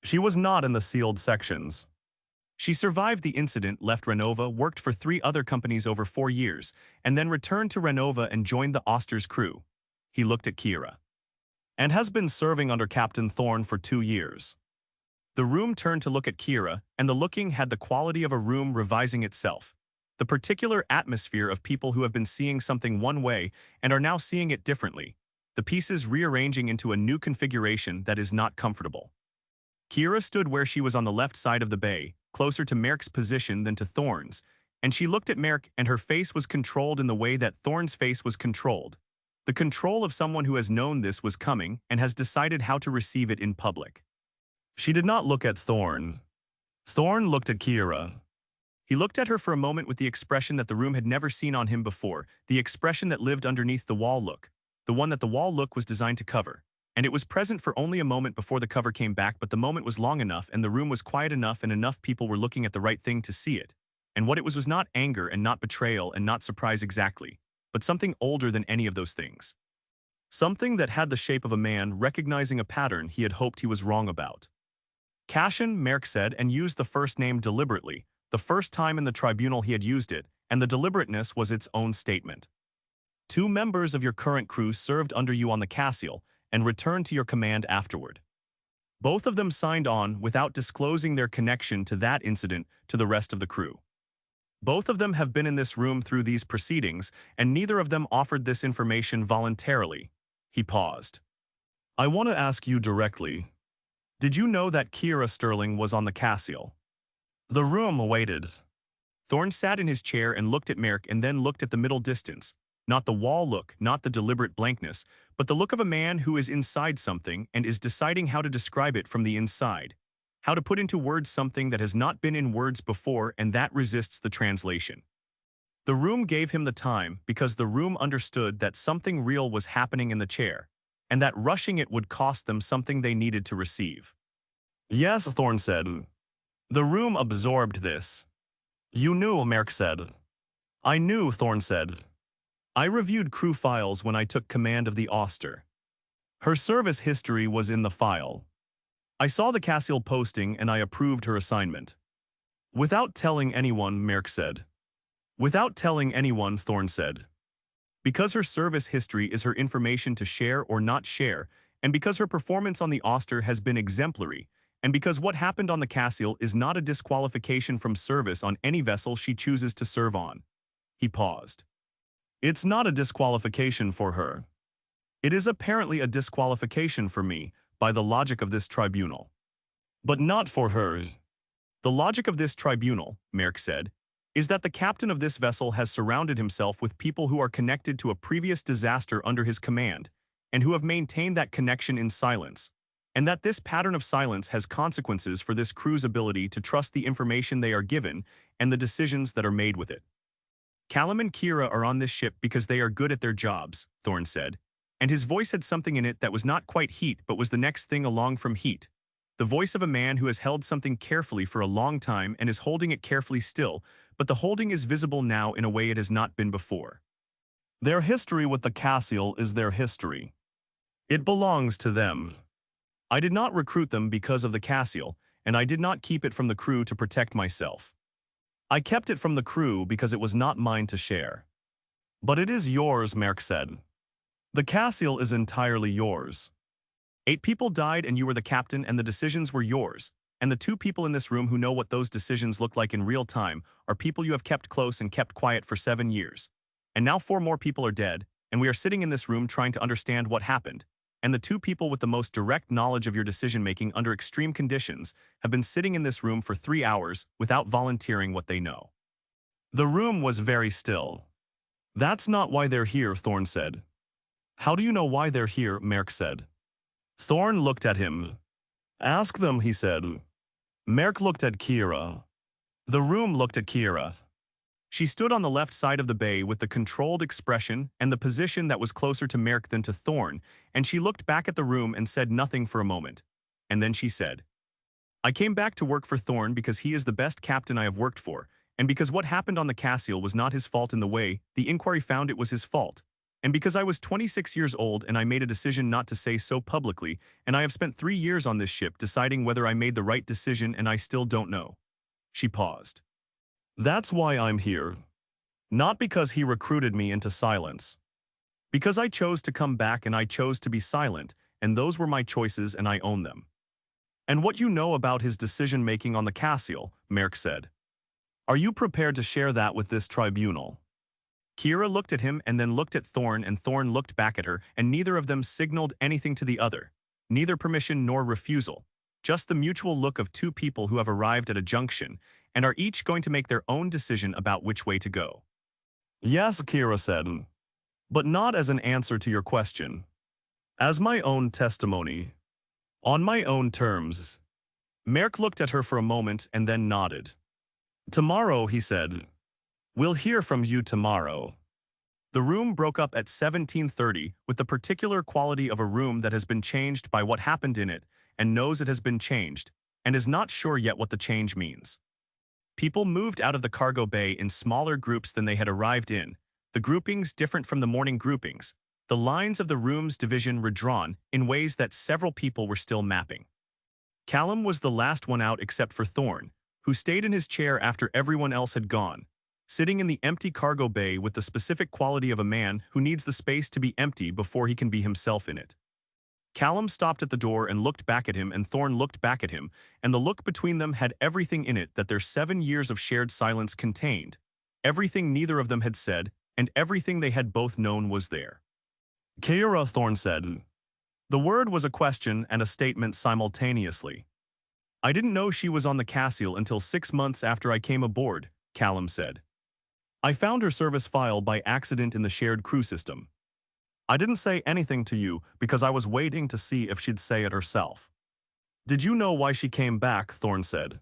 S3: She was not in the sealed sections. She survived the incident, left Renova, worked for 3 other companies over 4 years, and then returned to Renova and joined the Auster's crew. He looked at Kira. And has been serving under Captain Thorne for 2 years. The room turned to look at Kira, and the looking had the quality of a room revising itself. The particular atmosphere of people who have been seeing something one way and are now seeing it differently. The pieces rearranging into a new configuration that is not comfortable. Kira stood where she was on the left side of the bay, closer to Merck's position than to Thorne's, and she looked at Merck and her face was controlled in the way that Thorne's face was controlled. The control of someone who has known this was coming and has decided how to receive it in public. She did not look at Thorne. Thorne looked at Kira. He looked at her for a moment with the expression that the room had never seen on him before, the expression that lived underneath the wall look, the one that the wall look was designed to cover. And it was present for only a moment before the cover came back, but the moment was long enough and the room was quiet enough and enough people were looking at the right thing to see it. And what it was not anger and not betrayal and not surprise exactly, but something older than any of those things. Something that had the shape of a man recognizing a pattern he had hoped he was wrong about. Cassian, Merck said, and used the first name deliberately, the first time in the tribunal he had used it, and the deliberateness was its own statement. 2 members of your current crew served under you on the Cassial and returned to your command afterward. Both of them signed on without disclosing their connection to that incident to the rest of the crew. Both of them have been in this room through these proceedings, and neither of them offered this information voluntarily. He paused. I want to ask you directly. Did you know that Kira Sterling was on the Cassial? The room awaited. Thorne sat in his chair and looked at Merck and then looked at the middle distance. Not the wall look, not the deliberate blankness, but the look of a man who is inside something and is deciding how to describe it from the inside. How to put into words something that has not been in words before and that resists the translation. The room gave him the time because the room understood that something real was happening in the chair, and that rushing it would cost them something they needed to receive. Yes, Thorne said. The room absorbed this. You knew, Merck said. I knew, Thorne said. I reviewed crew files when I took command of the Auster. Her service history was in the file. I saw the Cassial posting and I approved her assignment. Without telling anyone, Merck said. Without telling anyone, Thorne said. Because her service history is her information to share or not share, and because her performance on the Auster has been exemplary, and because what happened on the Cassial is not a disqualification from service on any vessel she chooses to serve on. He paused. It's not a disqualification for her. It is apparently a disqualification for me, by the logic of this tribunal. But not for hers. The logic of this tribunal, Merck said, is that the captain of this vessel has surrounded himself with people who are connected to a previous disaster under his command, and who have maintained that connection in silence, and that this pattern of silence has consequences for this crew's ability to trust the information they are given and the decisions that are made with it. Callum and Kira are on this ship because they are good at their jobs, Thorne said.
S2: and his voice had something in it that was not quite heat but was the next thing along from heat. The voice of a man who has held something carefully for a long time and is holding it carefully still, but the holding is visible now in a way it has not been before.
S3: Their history with the Cassian is their history. It belongs to them.
S2: I did not recruit them because of the Cassian, and I did not keep it from the crew to protect myself.
S3: I kept it from the crew because it was not mine to share. But it is yours, Merc said. The Cassian is entirely yours.
S2: 8 people died and you were the captain and the decisions were yours, and the 2 people in this room who know what those decisions look like in real time are people you have kept close and kept quiet for 7 years. And now 4 more people are dead, and we are sitting in this room trying to understand what happened, and the 2 people with the most direct knowledge of your decision-making under extreme conditions have been sitting in this room for 3 hours without volunteering what they know.
S3: The room was very still. That's not why they're here, Thorne said. How do you know why they're here, Merc said. Thorne looked at him. Ask them, he said. Merc looked at Kira. The room looked at Kira.
S2: She stood on the left side of the bay with the controlled expression and the position that was closer to Merc than to Thorne, and she looked back at the room and said nothing for a moment. And then she said, I came back to work for Thorne because he is the best captain I have worked for, and because what happened on the Cassian was not his fault in the way the inquiry found it was his fault, and because I was 26 years old and I made a decision not to say so publicly, and I have spent 3 years on this ship deciding whether I made the right decision and I still don't know. She paused.
S3: That's why I'm here. Not because he recruited me into silence. Because I chose to come back and I chose to be silent, and those were my choices and I own them. And what you know about his decision-making on the Cassian, Merc said. Are you prepared to share that with this tribunal?
S2: Kira looked at him and then looked at Thorne, and Thorne looked back at her, and neither of them signaled anything to the other. Neither permission nor refusal. Just the mutual look of 2 people who have arrived at a junction and are each going to make their own decision about which way to go.
S3: Yes, Kira said, but not as an answer to your question. As my own testimony. On my own terms.
S2: Merc looked at her for a moment and then nodded.
S3: Tomorrow, he said. We'll hear from you tomorrow.
S2: The room broke up at 17:30 with the particular quality of a room that has been changed by what happened in it and knows it has been changed and is not sure yet what the change means. People moved out of the cargo bay in smaller groups than they had arrived in, the groupings different from the morning groupings. The lines of the room's division redrawn in ways that several people were still mapping. Callum was the last one out except for Thorne, who stayed in his chair after everyone else had gone, sitting in the empty cargo bay with the specific quality of a man who needs the space to be empty before he can be himself in it. Callum stopped at the door and looked back at him, and Thorne looked back at him, and the look between them had everything in it that their 7 years of shared silence contained, everything neither of them had said, and everything they had both known was there.
S3: Kira, Thorne said. The word was a question and a statement simultaneously.
S2: I didn't know she was on the Cassian until 6 months after I came aboard, Callum said. I found her service file by accident in the shared crew system.
S3: I didn't say anything to you because I was waiting to see if she'd say it herself. Did you know why she came back, Thorne said.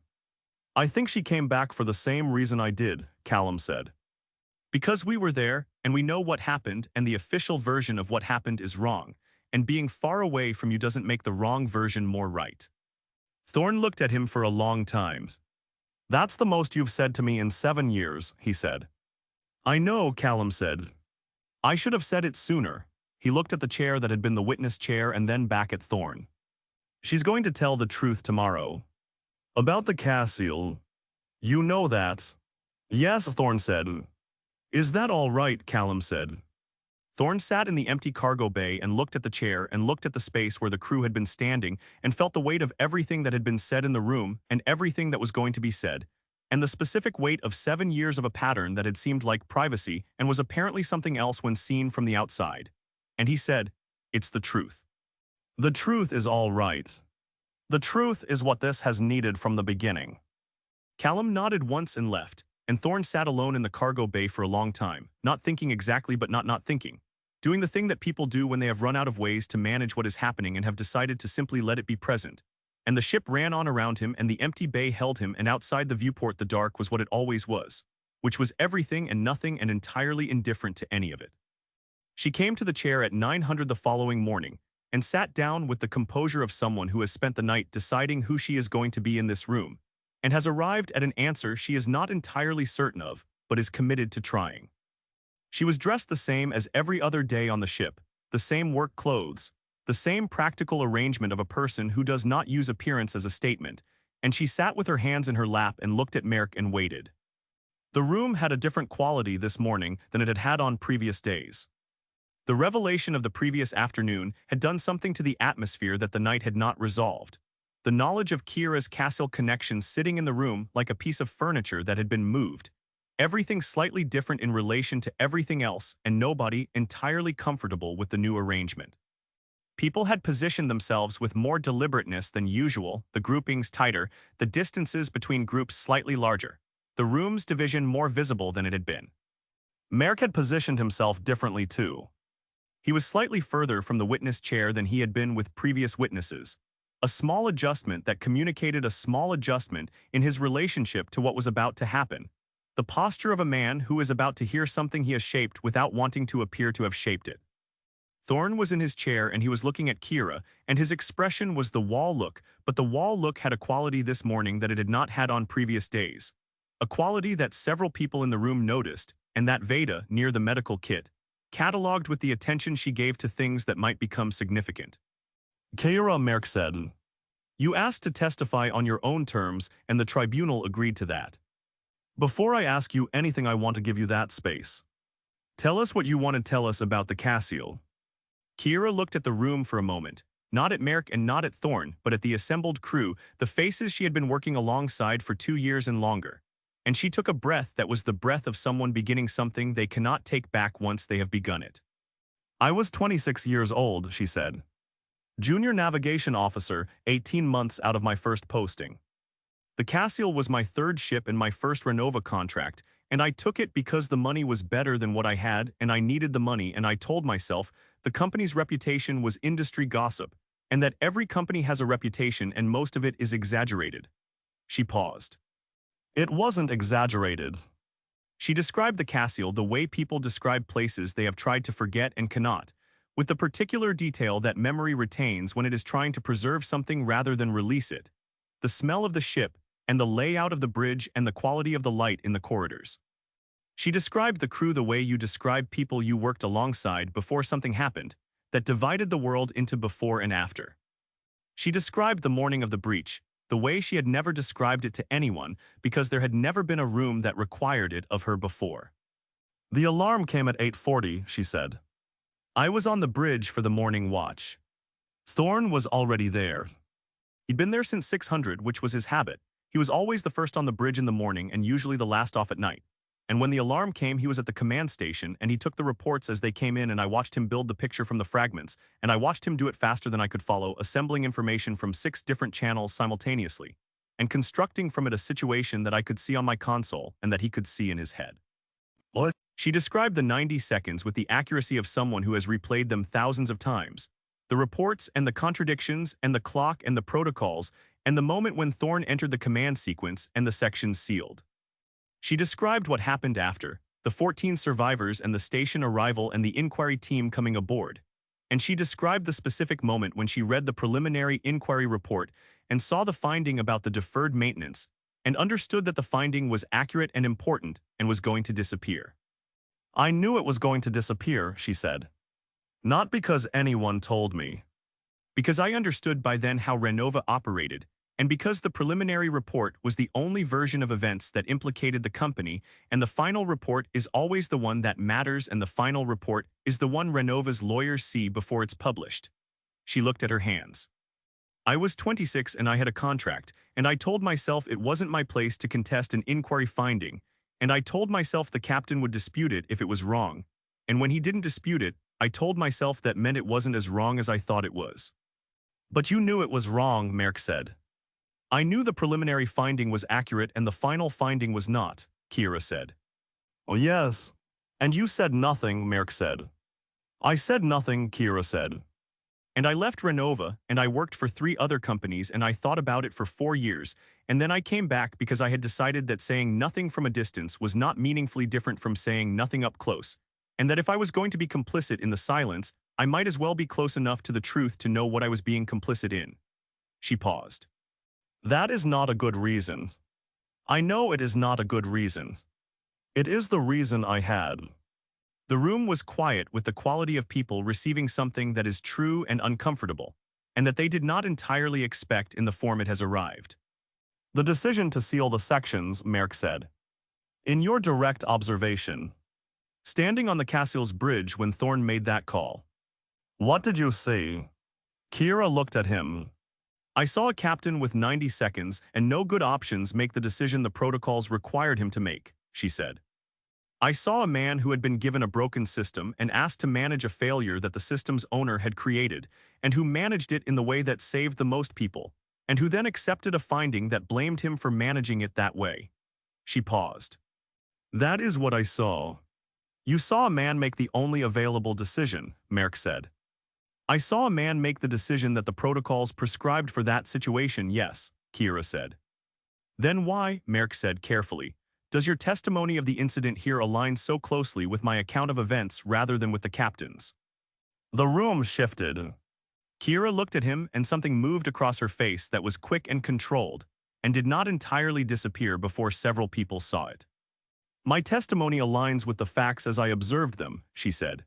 S3: I think she came back for the same reason I did, Callum said.
S2: Because we were there, and we know what happened, and the official version of what happened is wrong, and being far away from you doesn't make the wrong version more right. Thorne looked at him for a long time.
S3: That's the most you've said to me in 7 years, he said.
S2: I know, Callum said. I should have said it sooner. He looked at the chair that had been the witness chair and then back at Thorne. She's going to tell the truth tomorrow.
S3: About the Cassian. You know that. Yes, Thorne said.
S2: Is that all right, Callum said. Thorne sat in the empty cargo bay and looked at the chair and looked at the space where the crew had been standing and felt the weight of everything that had been said in the room and everything that was going to be said, and the specific weight of 7 years of a pattern that had seemed like privacy and was apparently something else when seen from the outside. And he said, it's the truth.
S3: The truth is all right. The truth is what this has needed from the beginning.
S2: Callum nodded once and left, and Thorne sat alone in the cargo bay for a long time, not thinking exactly but not thinking, doing the thing that people do when they have run out of ways to manage what is happening and have decided to simply let it be present. And the ship ran on around him and the empty bay held him, and outside the viewport the dark was what it always was, which was everything and nothing and entirely indifferent to any of it. She came to the chair at 900 the following morning and sat down with the composure of someone who has spent the night deciding who she is going to be in this room and has arrived at an answer she is not entirely certain of, but is committed to trying. She was dressed the same as every other day on the ship, the same work clothes, the same practical arrangement of a person who does not use appearance as a statement, and she sat with her hands in her lap and looked at Merrick and waited. The room had a different quality this morning than it had had on previous days. The revelation of the previous afternoon had done something to the atmosphere that the night had not resolved. The knowledge of Kira's Cassian connection sitting in the room like a piece of furniture that had been moved. Everything slightly different in relation to everything else and nobody entirely comfortable with the new arrangement. People had positioned themselves with more deliberateness than usual, the groupings tighter, the distances between groups slightly larger, the room's division more visible than it had been. Merrick had positioned himself differently too. He was slightly further from the witness chair than he had been with previous witnesses, a small adjustment that communicated a small adjustment in his relationship to what was about to happen, the posture of a man who is about to hear something he has shaped without wanting to appear to have shaped it. Thorne was in his chair and he was looking at Kira, and his expression was the wall look, but the wall look had a quality this morning that it had not had on previous days. A quality that several people in the room noticed, and that Veda, near the medical kit, catalogued with the attention she gave to things that might become significant.
S3: Kira, Merrick said.
S2: You asked to testify on your own terms, and the tribunal agreed to that.
S3: Before I ask you anything, I want to give you that space. Tell us what you want to tell us about the Cassian.
S2: Kira looked at the room for a moment, not at Merrick and not at Thorne, but at the assembled crew, the faces she had been working alongside for 2 years and longer. And she took a breath that was the breath of someone beginning something they cannot take back once they have begun it.
S3: I was 26 years old, she said. Junior navigation officer, 18 months out of my first posting.
S2: The Cassian was my third ship in my first Renova contract, and I took it because the money was better than what I had, and I needed the money, and I told myself the company's reputation was industry gossip, and that every company has a reputation and most of it is exaggerated. She paused.
S3: It wasn't exaggerated.
S2: She described the Cassian the way people describe places they have tried to forget and cannot, with the particular detail that memory retains when it is trying to preserve something rather than release it. The smell of the ship, and the layout of the bridge and the quality of the light in the corridors. She described the crew the way you describe people you worked alongside before something happened, that divided the world into before and after. She described the morning of the breach, the way she had never described it to anyone because there had never been a room that required it of her before.
S3: The alarm came at 8:40, she said.
S2: I was on the bridge for the morning watch.
S3: Thorne was already there.
S2: He'd been there since 600, which was his habit. He was always the first on the bridge in the morning and usually the last off at night. And when the alarm came, he was at the command station and he took the reports as they came in, and I watched him build the picture from the fragments, and I watched him do it faster than I could follow, assembling information from 6 different channels simultaneously, and constructing from it a situation that I could see on my console and that he could see in his head.
S3: What?
S2: She described the 90 seconds with the accuracy of someone who has replayed them thousands of times. The reports and the contradictions and the clock and the protocols and the moment when Thorne entered the command sequence and the sections sealed. She described what happened after, the 14 survivors and the station arrival and the inquiry team coming aboard. And she described the specific moment when she read the preliminary inquiry report and saw the finding about the deferred maintenance and understood that the finding was accurate and important and was going to disappear.
S3: I knew it was going to disappear, she said. Not because anyone told me.
S2: Because I understood by then how Renova operated, and because the preliminary report was the only version of events that implicated the company, and the final report is always the one that matters, and the final report is the one Renova's lawyers see before it's published. She looked at her hands. I was 26 and I had a contract, and I told myself it wasn't my place to contest an inquiry finding, and I told myself the captain would dispute it if it was wrong, and when he didn't dispute it, I told myself that meant it wasn't as wrong as I thought it was.
S3: But you knew it was wrong, Merrick said.
S2: I knew the preliminary finding was accurate and the final finding was not, Kira said.
S3: Oh yes. And you said nothing, Merrick said.
S2: I said nothing, Kira said. And I left Renova, and I worked for 3 other companies, and I thought about it for 4 years, and then I came back because I had decided that saying nothing from a distance was not meaningfully different from saying nothing up close, and that if I was going to be complicit in the silence, I might as well be close enough to the truth to know what I was being complicit in. She paused.
S3: That is not a good reason. I know it is not a good reason. It is the reason I had.
S2: The room was quiet with the quality of people receiving something that is true and uncomfortable, and that they did not entirely expect in the form it has arrived.
S3: The decision to seal the sections, Merrick said. In your direct observation,
S2: Standing on the Cassial's bridge when Thorne made that call.
S3: What did you see? Kira looked at him.
S2: I saw a captain with 90 seconds and no good options make the decision the protocols required him to make, she said. I saw a man who had been given a broken system and asked to manage a failure that the system's owner had created, and who managed it in the way that saved the most people, and who then accepted a finding that blamed him for managing it that way. She paused.
S3: That is what I saw.
S2: You saw a man make the only available decision, Merrick said. I saw a man make the decision that the protocols prescribed for that situation, yes, Kira said. Then why, Merrick said carefully, does your testimony of the incident here align so closely with my account of events rather than with the captain's?
S3: The room shifted.
S2: Kira looked at him and something moved across her face that was quick and controlled, and did not entirely disappear before several people saw it. My testimony aligns with the facts as I observed them, she said.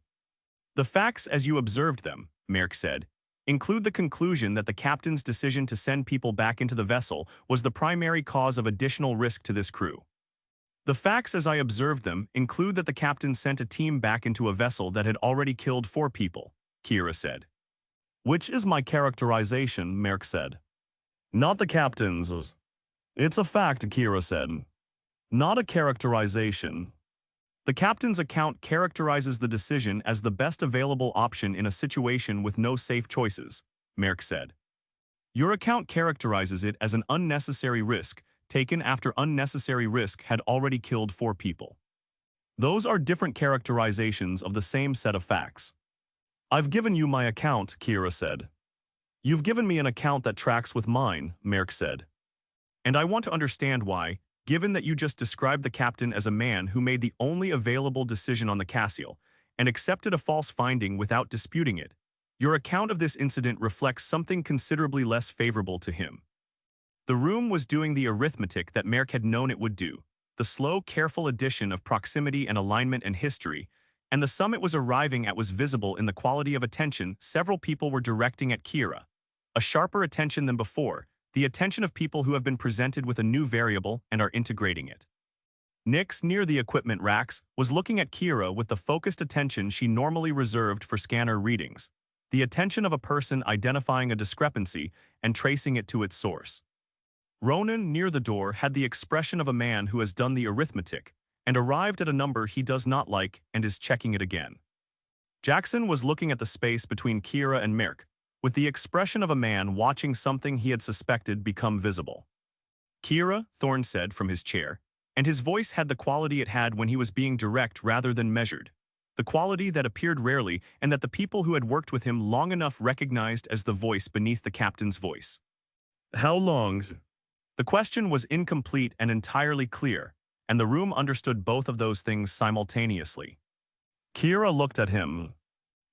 S2: The facts as you observed them, Merrick said, include the conclusion that the captain's decision to send people back into the vessel was the primary cause of additional risk to this crew. The facts as I observed them include that the captain sent a team back into a vessel that had already killed 4 people, Kira said.
S3: Which is my characterization, Merrick said. Not the captain's. It's a fact, Kira said. Not a characterization.
S2: The captain's account characterizes the decision as the best available option in a situation with no safe choices, Merrick said. Your account characterizes it as an unnecessary risk taken after unnecessary risk had already killed 4 people. Those are different characterizations of the same set of facts.
S3: I've given you my account, Kira said.
S2: You've given me an account that tracks with mine, Merrick said. And I want to understand why, given that you just described the captain as a man who made the only available decision on the Cassial and accepted a false finding without disputing it, your account of this incident reflects something considerably less favorable to him. The room was doing the arithmetic that Merrick had known it would do, the slow, careful addition of proximity and alignment and history, and the sum it was arriving at was visible in the quality of attention several people were directing at Kira, a sharper attention than before, the attention of people who have been presented with a new variable and are integrating it. Nix, near the equipment racks, was looking at Kira with the focused attention she normally reserved for scanner readings, the attention of a person identifying a discrepancy and tracing it to its source. Ronan, near the door, had the expression of a man who has done the arithmetic and arrived at a number he does not like and is checking it again. Jackson was looking at the space between Kira and Merrick, with the expression of a man watching something he had suspected become visible. Kira, Thorne said from his chair, and his voice had the quality it had when he was being direct rather than measured, the quality that appeared rarely and that the people who had worked with him long enough recognized as the voice beneath the captain's voice.
S3: How long?
S2: The question was incomplete and entirely clear, and the room understood both of those things simultaneously.
S3: Kira looked at him.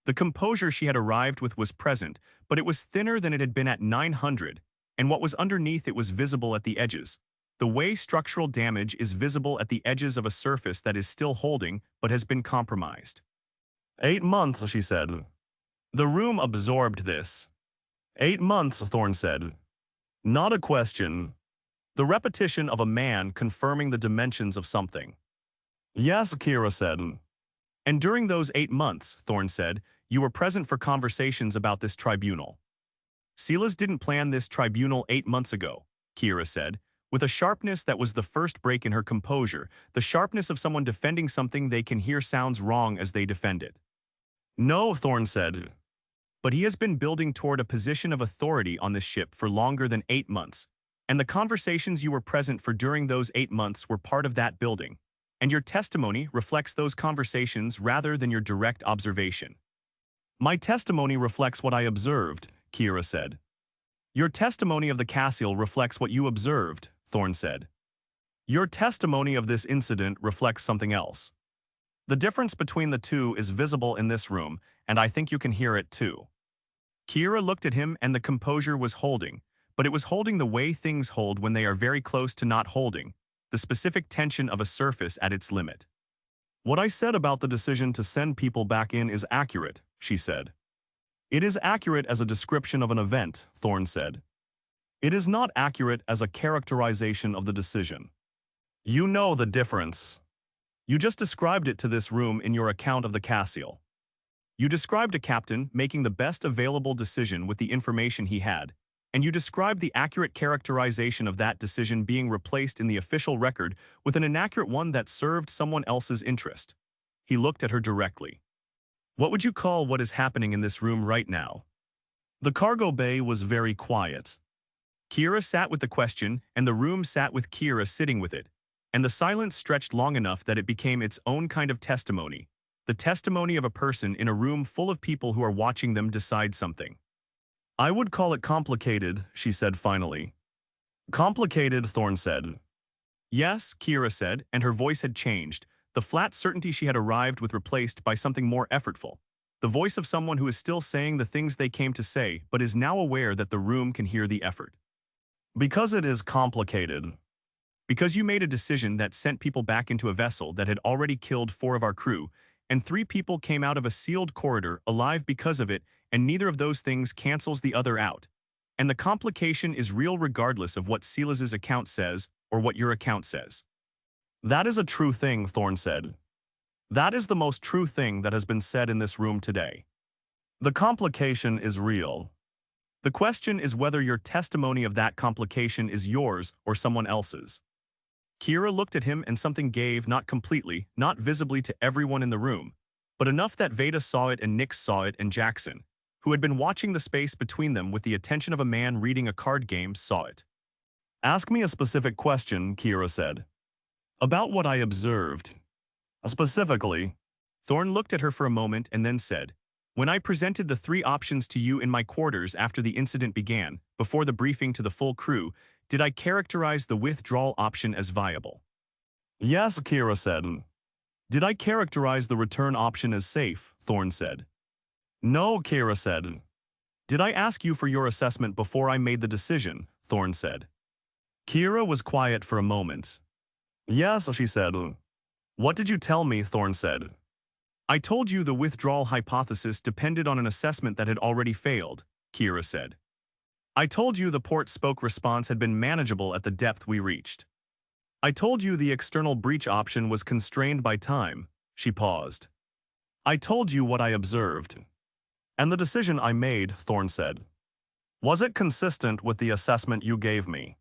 S2: The composure she had arrived with was present, but it was thinner than it had been at 900, and what was underneath it was visible at the edges, the way structural damage is visible at the edges of a surface that is still holding but has been compromised.
S3: 8 months, she said.
S2: The room absorbed this.
S3: 8 months, Thorne said. Not a question.
S2: The repetition of a man confirming the dimensions of something.
S3: Yes, Kira said.
S2: And during those 8 months, Thorne said, you were present for conversations about this tribunal. Silas didn't plan this tribunal 8 months ago, Kira said, with a sharpness that was the first break in her composure, the sharpness of someone defending something they can hear sounds wrong as they defend it.
S3: No, Thorne said.
S2: But he has been building toward a position of authority on this ship for longer than 8 months, and the conversations you were present for during those 8 months were part of that building, and your testimony reflects those conversations rather than your direct observation. My testimony reflects what I observed, Kira said. Your testimony of the Cassial reflects what you observed, Thorne said. Your testimony of this incident reflects something else.
S3: The difference between the two is visible in this room, and I think you can hear it too. Kira looked at him and the composure was holding, but it was holding the way things hold when they are very close to not holding, the specific tension of a surface at its limit. What I said about the decision to send people back in is accurate, she said. It is accurate as a description of an event, Thorne said. It is not accurate as a characterization of the decision. You know the difference. You just described it to this room in your account of the Cassian. You described a captain making the best available decision with the information he had, and you described the accurate characterization of that decision being replaced in the official record with an inaccurate one that served someone else's interest. He looked at her directly. What would you call what is happening in this room right now? The cargo bay was very quiet. Kira sat with the question, and the room sat with Kira sitting with it, and the silence stretched long enough that it became its own kind of testimony, the testimony of a person in a room full of people who are watching them decide something. I would call it complicated, she said finally. Complicated, Thorne said. Yes, Kira said, and her voice had changed. The flat certainty she had arrived with replaced by something more effortful. The voice of someone who is still saying the things they came to say but is now aware that the room can hear the effort. Because it is complicated. Because you made a decision that sent people back into a vessel that had already killed 4 of our crew, and 3 people came out of a sealed corridor alive because of it, and neither of those things cancels the other out. And the complication is real regardless of what Silas's account says or what your account says. That is a true thing, Thorne said. That is the most true thing that has been said in this room today. The complication is real. The question is whether your testimony of that complication is yours or someone else's. Kira looked at him and something gave, not completely, not visibly to everyone in the room, but enough that Veda saw it and Nix saw it and Jackson, who had been watching the space between them with the attention of a man reading a card game, saw it. Ask me a specific question, Kira said. About what I observed. Specifically, Thorne looked at her for a moment and then said, when I presented the 3 options to you in my quarters after the incident began, before the briefing to the full crew, did I characterize the withdrawal option as viable? Yes, Kira said. Did I characterize the return option as safe? Thorne said. No, Kira said. Did I ask you for your assessment before I made the decision? Thorne said. Kira was quiet for a moment. Yes, she said. What did you tell me? Thorne said. I told you the withdrawal hypothesis depended on an assessment that had already failed, Kira said. I told you the port-spoke response had been manageable at the depth we reached. I told you the external breach option was constrained by time. She paused. I told you what I observed. And the decision I made, Thorne said. Was it consistent with the assessment you gave me?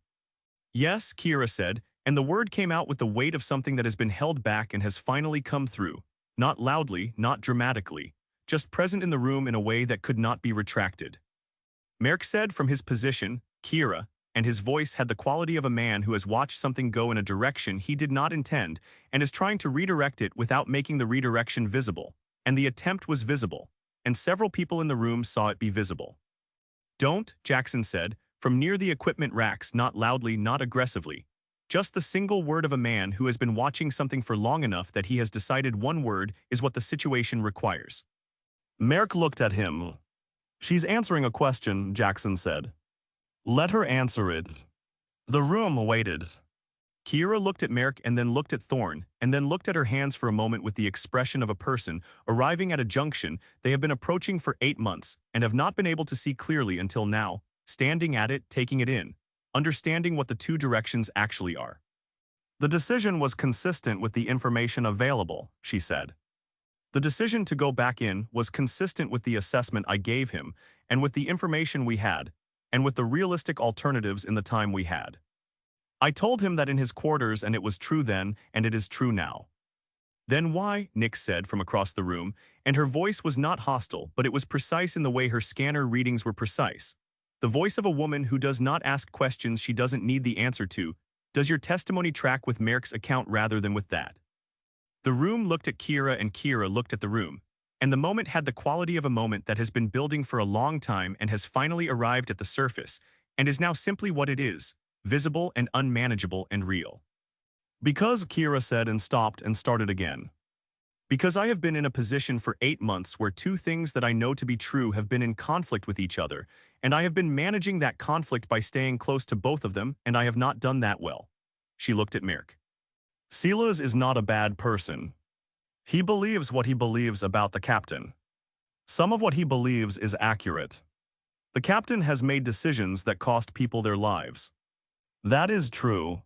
S3: Yes, Kira said, and the word came out with the weight of something that has been held back and has finally come through. Not loudly, not dramatically, just present in the room in a way that could not be retracted. Merrick said from his position, Kira, and his voice had the quality of a man who has watched something go in a direction he did not intend and is trying to redirect it without making the redirection visible, and the attempt was visible, and several people in the room saw it be visible. Don't, Jackson said, from near the equipment racks, not loudly, not aggressively. Just the single word of a man who has been watching something for long enough that he has decided one word is what the situation requires. Merrick looked at him. She's answering a question, Jackson said. Let her answer it. The room waited. Kira looked at Merrick and then looked at Thorne, and then looked at her hands for a moment with the expression of a person arriving at a junction they have been approaching for 8 months and have not been able to see clearly until now, standing at it, taking it in, understanding what the 2 directions actually are. The decision was consistent with the information available, she said. The decision to go back in was consistent with the assessment I gave him and with the information we had, and with the realistic alternatives in the time we had. I told him that in his quarters, and it was true then, and it is true now. Then why, Nix said from across the room, and her voice was not hostile, but it was precise in the way her scanner readings were precise. The voice of a woman who does not ask questions she doesn't need the answer to. Does your testimony track with Merrick's account rather than with that? The room looked at Kira and Kira looked at the room, and the moment had the quality of a moment that has been building for a long time and has finally arrived at the surface, and is now simply what it is, visible and unmanageable and real. Because, Kira said and stopped and started again.
S2: Because I have been in a position for 8 months where two things that I know to be true have been in conflict with each other, and I have been managing that conflict by staying close to both of them, and I have not done that well. She looked at Mirk.
S3: Silas is not a bad person. He believes what he believes about the captain. Some of what he believes is accurate. The captain has made decisions that cost people their lives. That is true.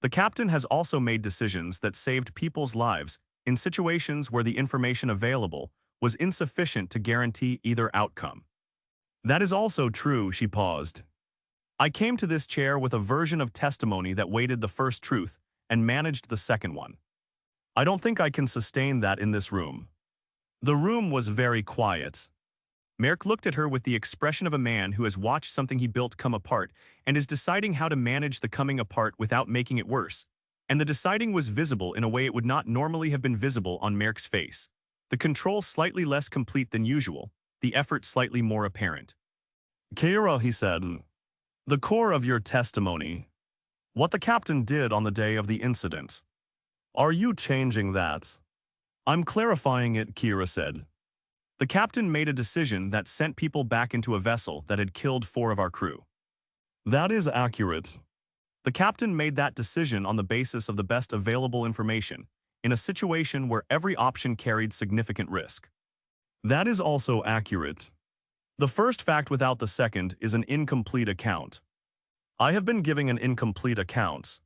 S2: The captain has also made decisions that saved people's lives in situations where the information available was insufficient to guarantee either outcome.
S3: That is also true, she paused.
S2: I came to this chair with a version of testimony that weighted the first truth and managed the second one.
S3: I don't think I can sustain that in this room.
S2: The room was very quiet. Merrick looked at her with the expression of a man who has watched something he built come apart and is deciding how to manage the coming apart without making it worse. And the deciding was visible in a way it would not normally have been visible on Merrick's face. The control slightly less complete than usual, the effort slightly more apparent.
S3: Kira, he said, the core of your testimony. What the captain did on the day of the incident. Are you changing that?
S2: I'm clarifying it, Kira said. The captain made a decision that sent people back into a vessel that had killed 4 of our crew.
S3: That is accurate.
S2: The captain made that decision on the basis of the best available information, in a situation where every option carried significant risk.
S3: That is also accurate. The first fact without the second is an incomplete account. I have been giving an incomplete account.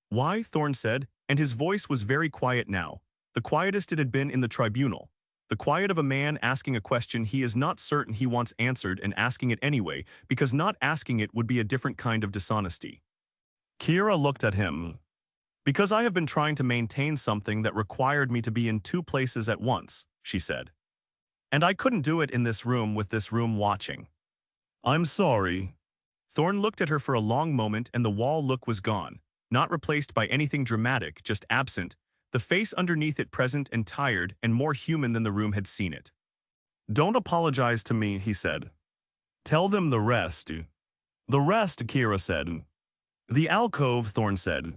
S2: Why? Thorne said, and his voice was very quiet now, the quietest it had been in the tribunal. The quiet of a man asking a question he is not certain he wants answered and asking it anyway, because not asking it would be a different kind of dishonesty.
S3: Kira looked at him.
S2: Because I have been trying to maintain something that required me to be in 2 places at once, she said. And I couldn't do it in this room with this room watching.
S3: I'm sorry.
S2: Thorne looked at her for a long moment and the wall look was gone, not replaced by anything dramatic, just absent, the face underneath it present and tired and more human than the room had seen it.
S3: Don't apologize to me, he said. Tell them the rest.
S2: The rest, Kira said.
S3: The alcove, Thorne said.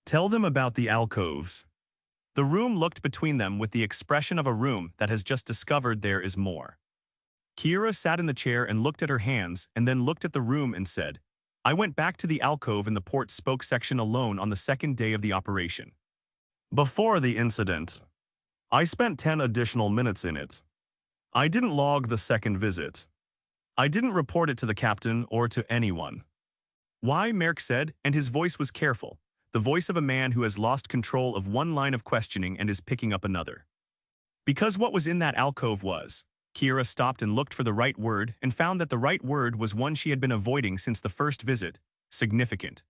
S3: Tell them about the alcoves.
S2: The room looked between them with the expression of a room that has just discovered there is more. Kira sat in the chair and looked at her hands and then looked at the room and said, I went back to the alcove in the port spoke section alone on the 2nd day of the operation.
S3: Before the incident, I spent 10 additional minutes in it. I didn't log the second visit. I didn't report it to the captain or to anyone.
S2: Why? Merrick said, and his voice was careful, the voice of a man who has lost control of one line of questioning and is picking up another. Because what was in that alcove was, Kira stopped and looked for the right word and found that the right word was one she had been avoiding since the first visit, significant.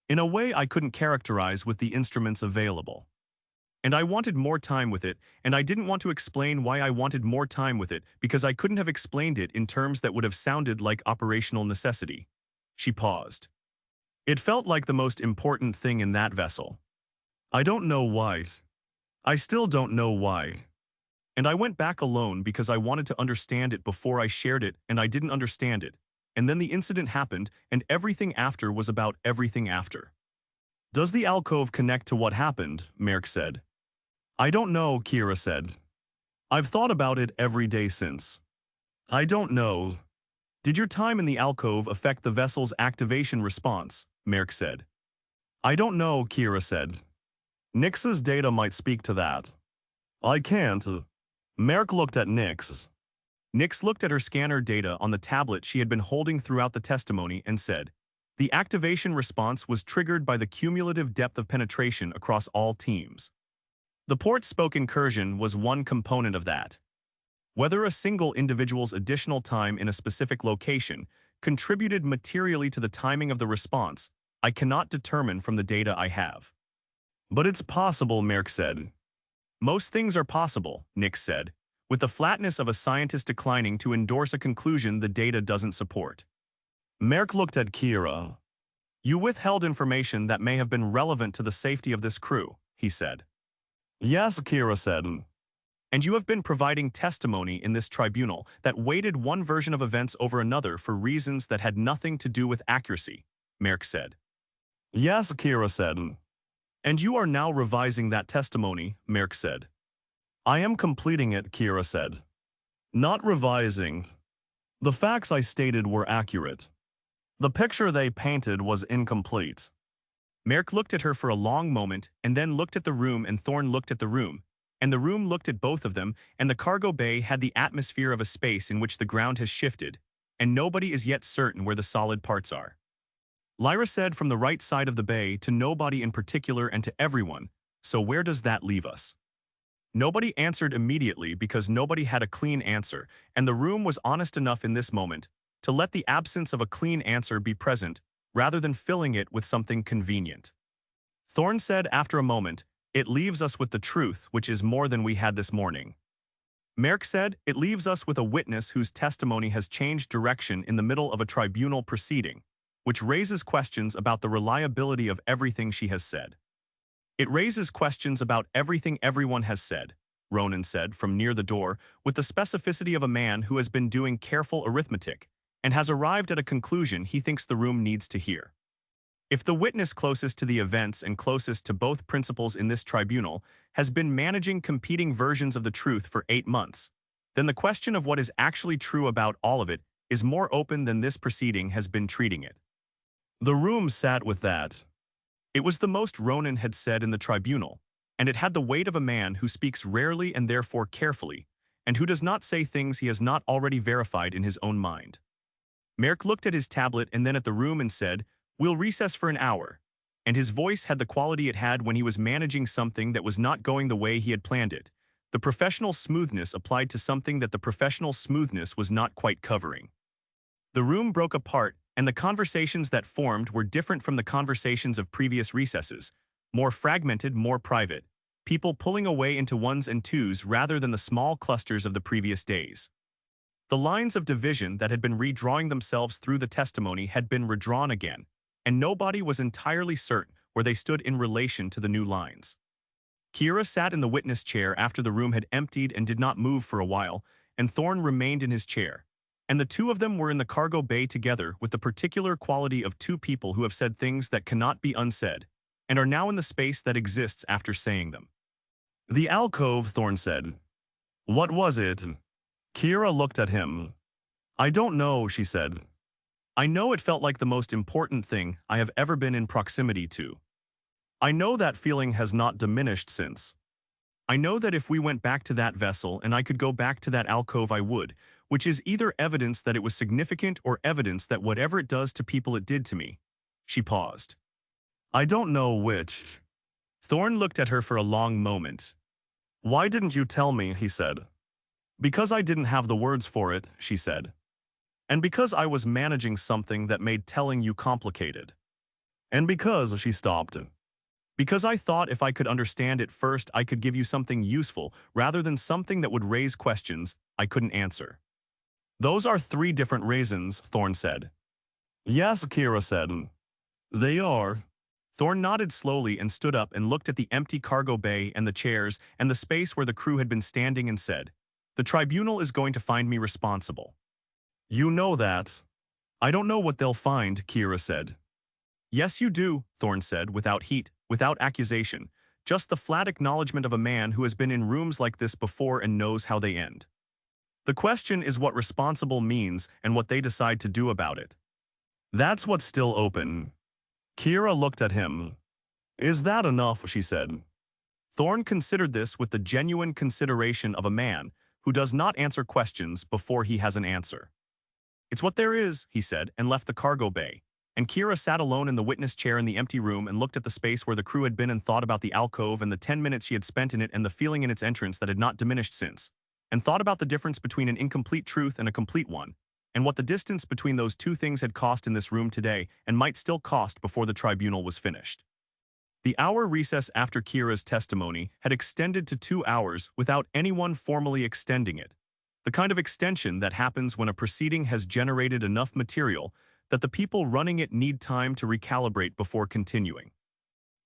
S2: In a way I couldn't characterize with the instruments available. And I wanted more time with it, and I didn't want to explain why I wanted more time with it because I couldn't have explained it in terms that would have sounded like operational necessity. She paused. It felt like the most important thing in that vessel.
S3: I don't know why. I still don't know why.
S2: And I went back alone because I wanted to understand it before I shared it, and I didn't understand it. And then the incident happened, and everything after was about everything after.
S3: Does the alcove connect to what happened? Merrick said.
S2: I don't know, Kira said.
S3: I've thought about it every day since. I don't know.
S2: Did your time in the alcove affect the vessel's activation response? Merrick said.
S3: I don't know, Kira said. Nix's data might speak to that. I can't. Merrick looked at Nix.
S2: Nix looked at her scanner data on the tablet she had been holding throughout the testimony and said, the activation response was triggered by the cumulative depth of penetration across all teams. The port spoke incursion was one component of that. Whether a single individual's additional time in a specific location contributed materially to the timing of the response, I cannot determine from the data I have.
S3: But it's possible, Merrick said.
S2: Most things are possible, Nix said, with the flatness of a scientist declining to endorse a conclusion the data doesn't support.
S3: Merrick looked at Kira.
S2: You withheld information that may have been relevant to the safety of this crew, he said.
S3: Yes, Kira said.
S2: And you have been providing testimony in this tribunal that weighted one version of events over another for reasons that had nothing to do with accuracy, Merrick said.
S3: Yes, Kira said.
S2: And you are now revising that testimony, Merrick said.
S3: I am completing it, Kira said. Not revising. The facts I stated were accurate. The picture they painted was incomplete.
S2: Merrick looked at her for a long moment and then looked at the room, and Thorne looked at the room, and the room looked at both of them, and the cargo bay had the atmosphere of a space in which the ground has shifted, and nobody is yet certain where the solid parts are. Lyra said from the right side of the bay to nobody in particular and to everyone, so where does that leave us? Nobody answered immediately because nobody had a clean answer, and the room was honest enough in this moment to let the absence of a clean answer be present rather than filling it with something convenient. Thorne said after a moment, "It leaves us with the truth, which is more than we had this morning." Merrick said, "It leaves us with a witness whose testimony has changed direction in the middle of a tribunal proceeding, which raises questions about the reliability of everything she has said." "It raises questions about everything everyone has said," Ronan said from near the door, with the specificity of a man who has been doing careful arithmetic and has arrived at a conclusion he thinks the room needs to hear. If the witness closest to the events and closest to both principles in this tribunal has been managing competing versions of the truth for 8 months, then the question of what is actually true about all of it is more open than this proceeding has been treating it.
S3: The room sat with that.
S2: It was the most Ronan had said in the tribunal, and it had the weight of a man who speaks rarely and therefore carefully, and who does not say things he has not already verified in his own mind. Merrick looked at his tablet and then at the room and said, "We'll recess for an hour," and his voice had the quality it had when he was managing something that was not going the way he had planned it. The professional smoothness applied to something that the professional smoothness was not quite covering. The room broke apart, and the conversations that formed were different from the conversations of previous recesses, more fragmented, more private, people pulling away into ones and twos rather than the small clusters of the previous days. The lines of division that had been redrawing themselves through the testimony had been redrawn again, and nobody was entirely certain where they stood in relation to the new lines. Kira sat in the witness chair after the room had emptied and did not move for a while, and Thorne remained in his chair, and the two of them were in the cargo bay together with the particular quality of two people who have said things that cannot be unsaid, and are now in the space that exists after saying them.
S3: "The alcove," Thorne said. "What was it?" Kira looked at him. "I don't know," she said. "I know it felt like the most important thing I have ever been in proximity to. I know that feeling has not diminished since. I know that if we went back to that vessel and I could go back to that alcove I would, which is either evidence that it was significant or evidence that whatever it does to people it did to me." She paused. "I don't know which." Thorne looked at her for a long moment. "Why didn't you tell me?" he said. "Because I didn't have the words for it," she said. "And because I was managing something that made telling you complicated. And because," she stopped. "Because I thought if I could understand it first I could give you something useful rather than something that would raise questions I couldn't answer." "Those are 3 different reasons," Thorne said. "Yes," Kira said. "They are." Thorne nodded slowly and stood up and looked at the empty cargo bay and the chairs and the space where the crew had been standing and said, "The tribunal is going to find me responsible." "You know that." "I don't know what they'll find," Kira said. "Yes, you do," Thorne said, without heat, without accusation, just the flat acknowledgement of a man who has been in rooms like this before and knows how they end. "The question is what responsible means and what they decide to do about it. That's what's still open." Kira looked at him. "Is that enough?" she said. Thorne considered this with the genuine consideration of a man who does not answer questions before he has an answer. "It's what there is," he said, and left the cargo bay, and Kira sat alone in the witness chair in the empty room and looked at the space where the crew had been and thought about the alcove and the 10 minutes she had spent in it and the feeling in its entrance that had not diminished since, and thought about the difference between an incomplete truth and a complete one, and what the distance between those two things had cost in this room today and might still cost before the tribunal was finished. The hour recess after Kira's testimony had extended to 2 hours without anyone formally extending it, the kind of extension that happens when a proceeding has generated enough material that the people running it need time to recalibrate before continuing.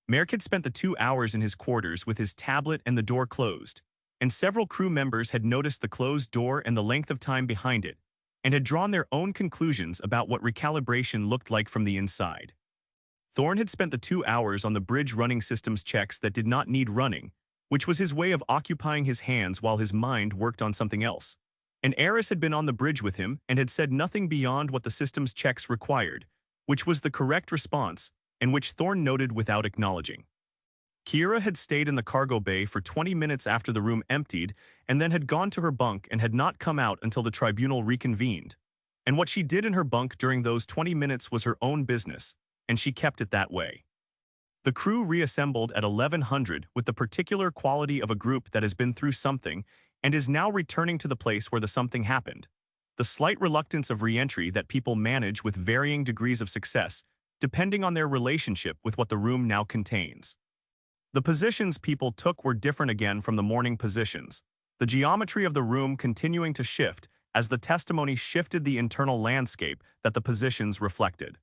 S3: Merrick had spent the 2 hours in his quarters with his tablet and the door closed, and several crew members had noticed the closed door and the length of time behind it, and had drawn their own conclusions about what recalibration looked like from the inside. Thorne had spent the 2 hours on the bridge running systems checks that did not need running,
S2: which was his way of occupying his hands while his mind worked on something else. An heiress had been on the bridge with him and had said nothing beyond what the system's checks required, which was the correct response, and which Thorne noted without acknowledging. Kira had stayed in the cargo bay for 20 minutes after the room emptied and then had gone to her bunk and had not come out until the tribunal reconvened. And what she did in her bunk during those 20 minutes was her own business, and she kept it that way. The crew reassembled at 1100 with the particular quality of a group that has been through something and is now returning to the place where the something happened. The slight reluctance of re-entry that people manage with varying degrees of success, depending on their relationship with what the room now contains. The positions people took were different again from the morning positions, the geometry of the room continuing to shift as the testimony shifted the internal landscape that the positions reflected.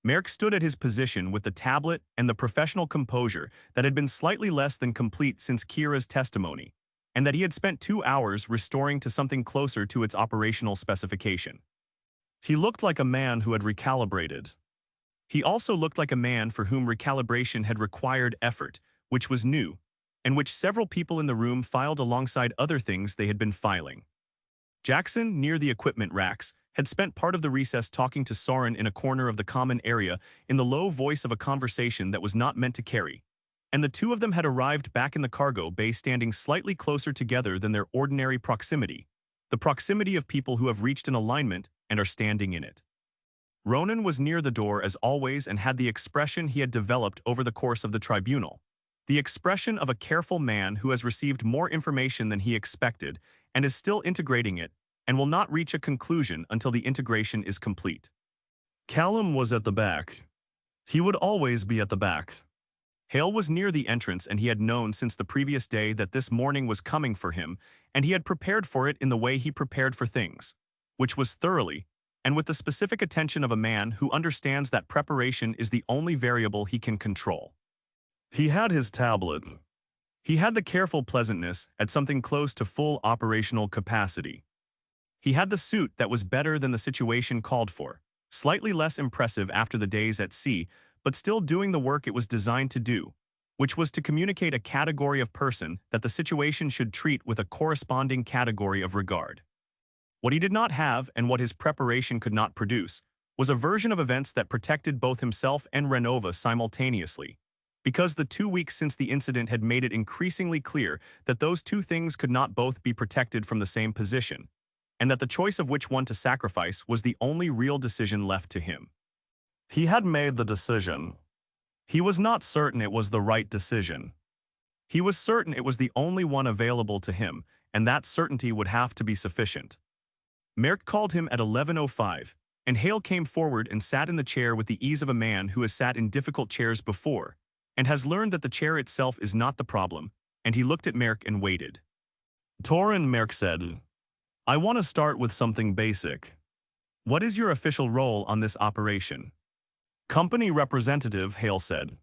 S2: Merrick stood at his position with the tablet and the professional composure that had been slightly less than complete since Kira's testimony, and that he had spent 2 hours restoring to something closer to its operational specification. He looked like a man who had recalibrated. He also looked like a man for whom recalibration had required effort, which was new, and which several people in the room filed alongside other things they had been filing. Jackson, near the equipment racks, had spent part of the recess talking to Soren in a corner of the common area in the low voice of a conversation that was not meant to carry, and the two of them had arrived back in the cargo bay standing slightly closer together than their ordinary proximity, the proximity of people who have reached an alignment and are standing in it. Ronan was near the door as always and had the expression he had developed over the course of the tribunal, the expression of a careful man who has received more information than he expected and is still integrating it and will not reach a conclusion until the integration is complete.
S3: Callum was at the back. He would always be at the back.
S2: Hale was near the entrance and he had known since the previous day that this morning was coming for him, and he had prepared for it in the way he prepared for things, which was thoroughly, and with the specific attention of a man who understands that preparation is the only variable he can control.
S3: He had his tablet.
S2: He had the careful pleasantness at something close to full operational capacity. He had the suit that was better than the situation called for, slightly less impressive after the days at sea, but still doing the work it was designed to do, which was to communicate a category of person that the situation should treat with a corresponding category of regard. What he did not have and what his preparation could not produce was a version of events that protected both himself and Renova simultaneously, because the 2 weeks since the incident had made it increasingly clear that those two things could not both be protected from the same position, and that the choice of which one to sacrifice was the only real decision left to him.
S3: He had made the decision. He was not certain it was the right decision.
S2: He was certain it was the only one available to him, and that certainty would have to be sufficient. Merrick called him at 11:05, and Hale came forward and sat in the chair with the ease of a man who has sat in difficult chairs before, and has learned that the chair itself is not the problem, and he looked at Merrick and waited.
S3: Torin, Merrick said, I want to start with something basic.
S2: What is your official role on this operation?
S3: Company representative, Hale said.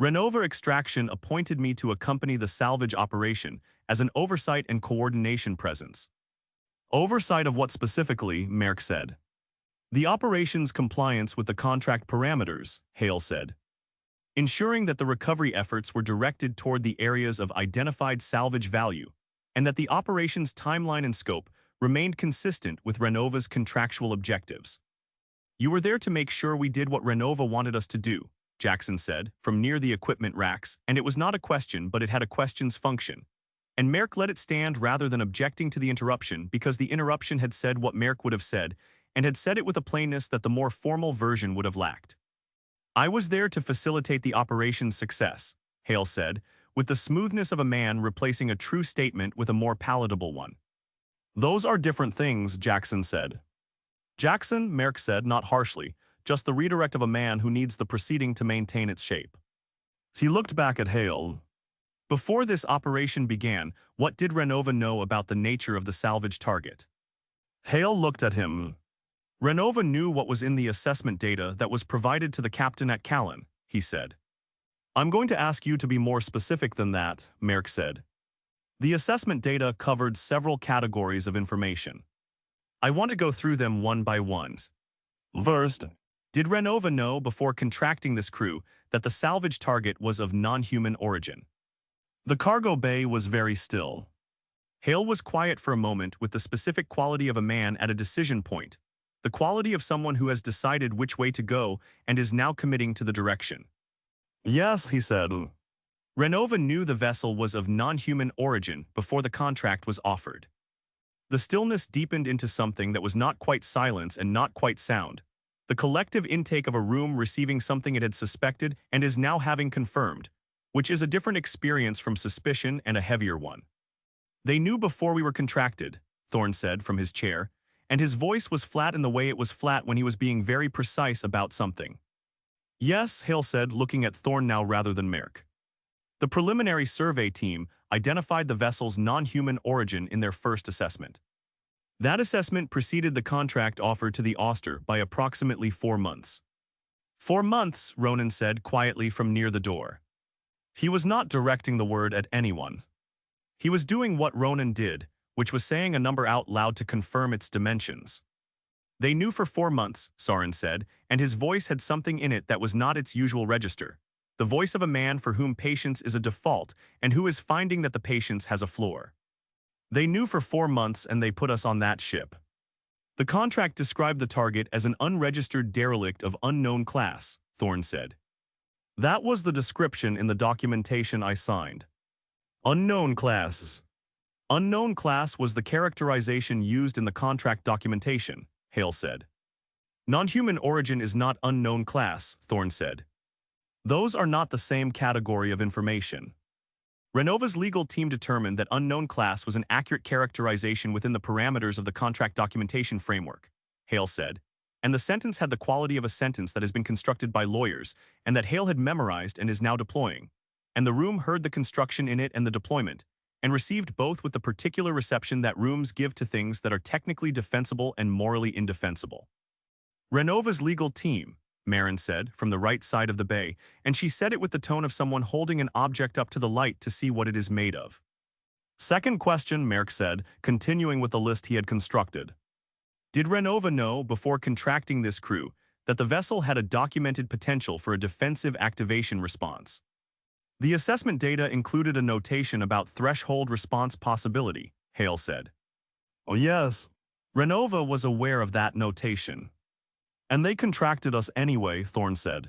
S2: Renova Extraction appointed me to accompany the salvage operation as an oversight and coordination presence.
S3: Oversight of what specifically, Merrick said.
S2: The operation's compliance with the contract parameters, Hale said. Ensuring that the recovery efforts were directed toward the areas of identified salvage value, and that the operation's timeline and scope remained consistent with Renova's contractual objectives. You were there to make sure we did what Renova wanted us to do, Jackson said, from near the equipment racks, and it was not a question, but it had a question's function. And Merrick let it stand rather than objecting to the interruption because the interruption had said what Merrick would have said, and had said it with a plainness that the more formal version would have lacked. I was there to facilitate the operation's success, Hale said, with the smoothness of a man replacing a true statement with a more palatable one.
S3: Those are different things, Jackson said.
S2: Jackson, Merrick said, not harshly, just the redirect of a man who needs the proceeding to maintain its shape.
S3: He looked back at Hale.
S2: Before this operation began, what did Renova know about the nature of the salvage target?
S3: Hale looked at him.
S2: Renova knew what was in the assessment data that was provided to the captain at Callan, he said.
S3: I'm going to ask you to be more specific than that, Merrick said.
S2: The assessment data covered several categories of information. I want to go through them one by one.
S3: First,
S2: did Renova know before contracting this crew that the salvage target was of non-human origin? The cargo bay was very still. Hale was quiet for a moment with the specific quality of a man at a decision point, the quality of someone who has decided which way to go and is now committing to the direction.
S3: Yes, he said.
S2: Renova knew the vessel was of non-human origin before the contract was offered. The stillness deepened into something that was not quite silence and not quite sound, the collective intake of a room receiving something it had suspected and is now having confirmed, which is a different experience from suspicion and a heavier one. They knew before we were contracted, Thorne said from his chair, and his voice was flat in the way it was flat when he was being very precise about something. Yes, Hale said, looking at Thorne now rather than Merrick. The preliminary survey team identified the vessel's non-human origin in their first assessment. That assessment preceded the contract offered to the Auster by approximately 4 months. 4 months, Ronan said quietly from near the door. He was not directing the word at anyone. He was doing what Ronan did, which was saying a number out loud to confirm its dimensions. They knew for 4 months, Soren said, and his voice had something in it that was not its usual register. The voice of a man for whom patience is a default and who is finding that the patience has a floor. They knew for 4 months and they put us on that ship. The contract described the target as an unregistered derelict of unknown class, Thorne said. That was the description in the documentation I signed. Unknown classes. Unknown class was the characterization used in the contract documentation, Hale said. Non-human origin is not unknown class, Thorne said. Those are not the same category of information. Renova's legal team determined that unknown class was an accurate characterization within the parameters of the contract documentation framework, Hale said, and the sentence had the quality of a sentence that has been constructed by lawyers and that Hale had memorized and is now deploying, and the room heard the construction in it and the deployment, and received both with the particular reception that rooms give to things that are technically defensible and morally indefensible. Renova's legal team, Marin said, from the right side of the bay, and she said it with the tone of someone holding an object up to the light to see what it is made of. Second question, Merrick said, continuing with the list he had constructed. Did Renova know, before contracting this crew, that the vessel had a documented potential for a defensive activation response? The assessment data included a notation about threshold response possibility, Hale said.
S3: Oh yes.
S2: Renova was aware of that notation. And they contracted us anyway, Thorne said.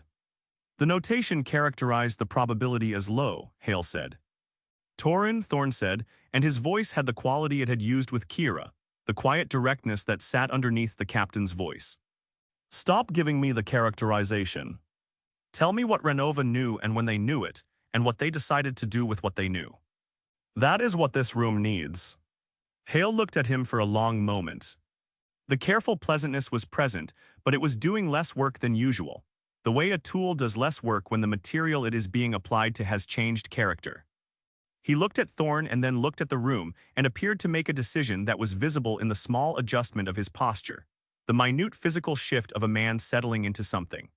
S2: The notation characterized the probability as low, Hale said. Thorne said, and his voice had the quality it had used with Kira, the quiet directness that sat underneath the captain's voice. Stop giving me the characterization. Tell me what Renova knew and when they knew it, and what they decided to do with what they knew. That is what this room needs. Hale looked at him for a long moment. The careful pleasantness was present, but it was doing less work than usual, the way a tool does less work when the material it is being applied to has changed character. He looked at Thorne and then looked at the room and appeared to make a decision that was visible in the small adjustment of his posture, the minute physical shift of a man settling into something.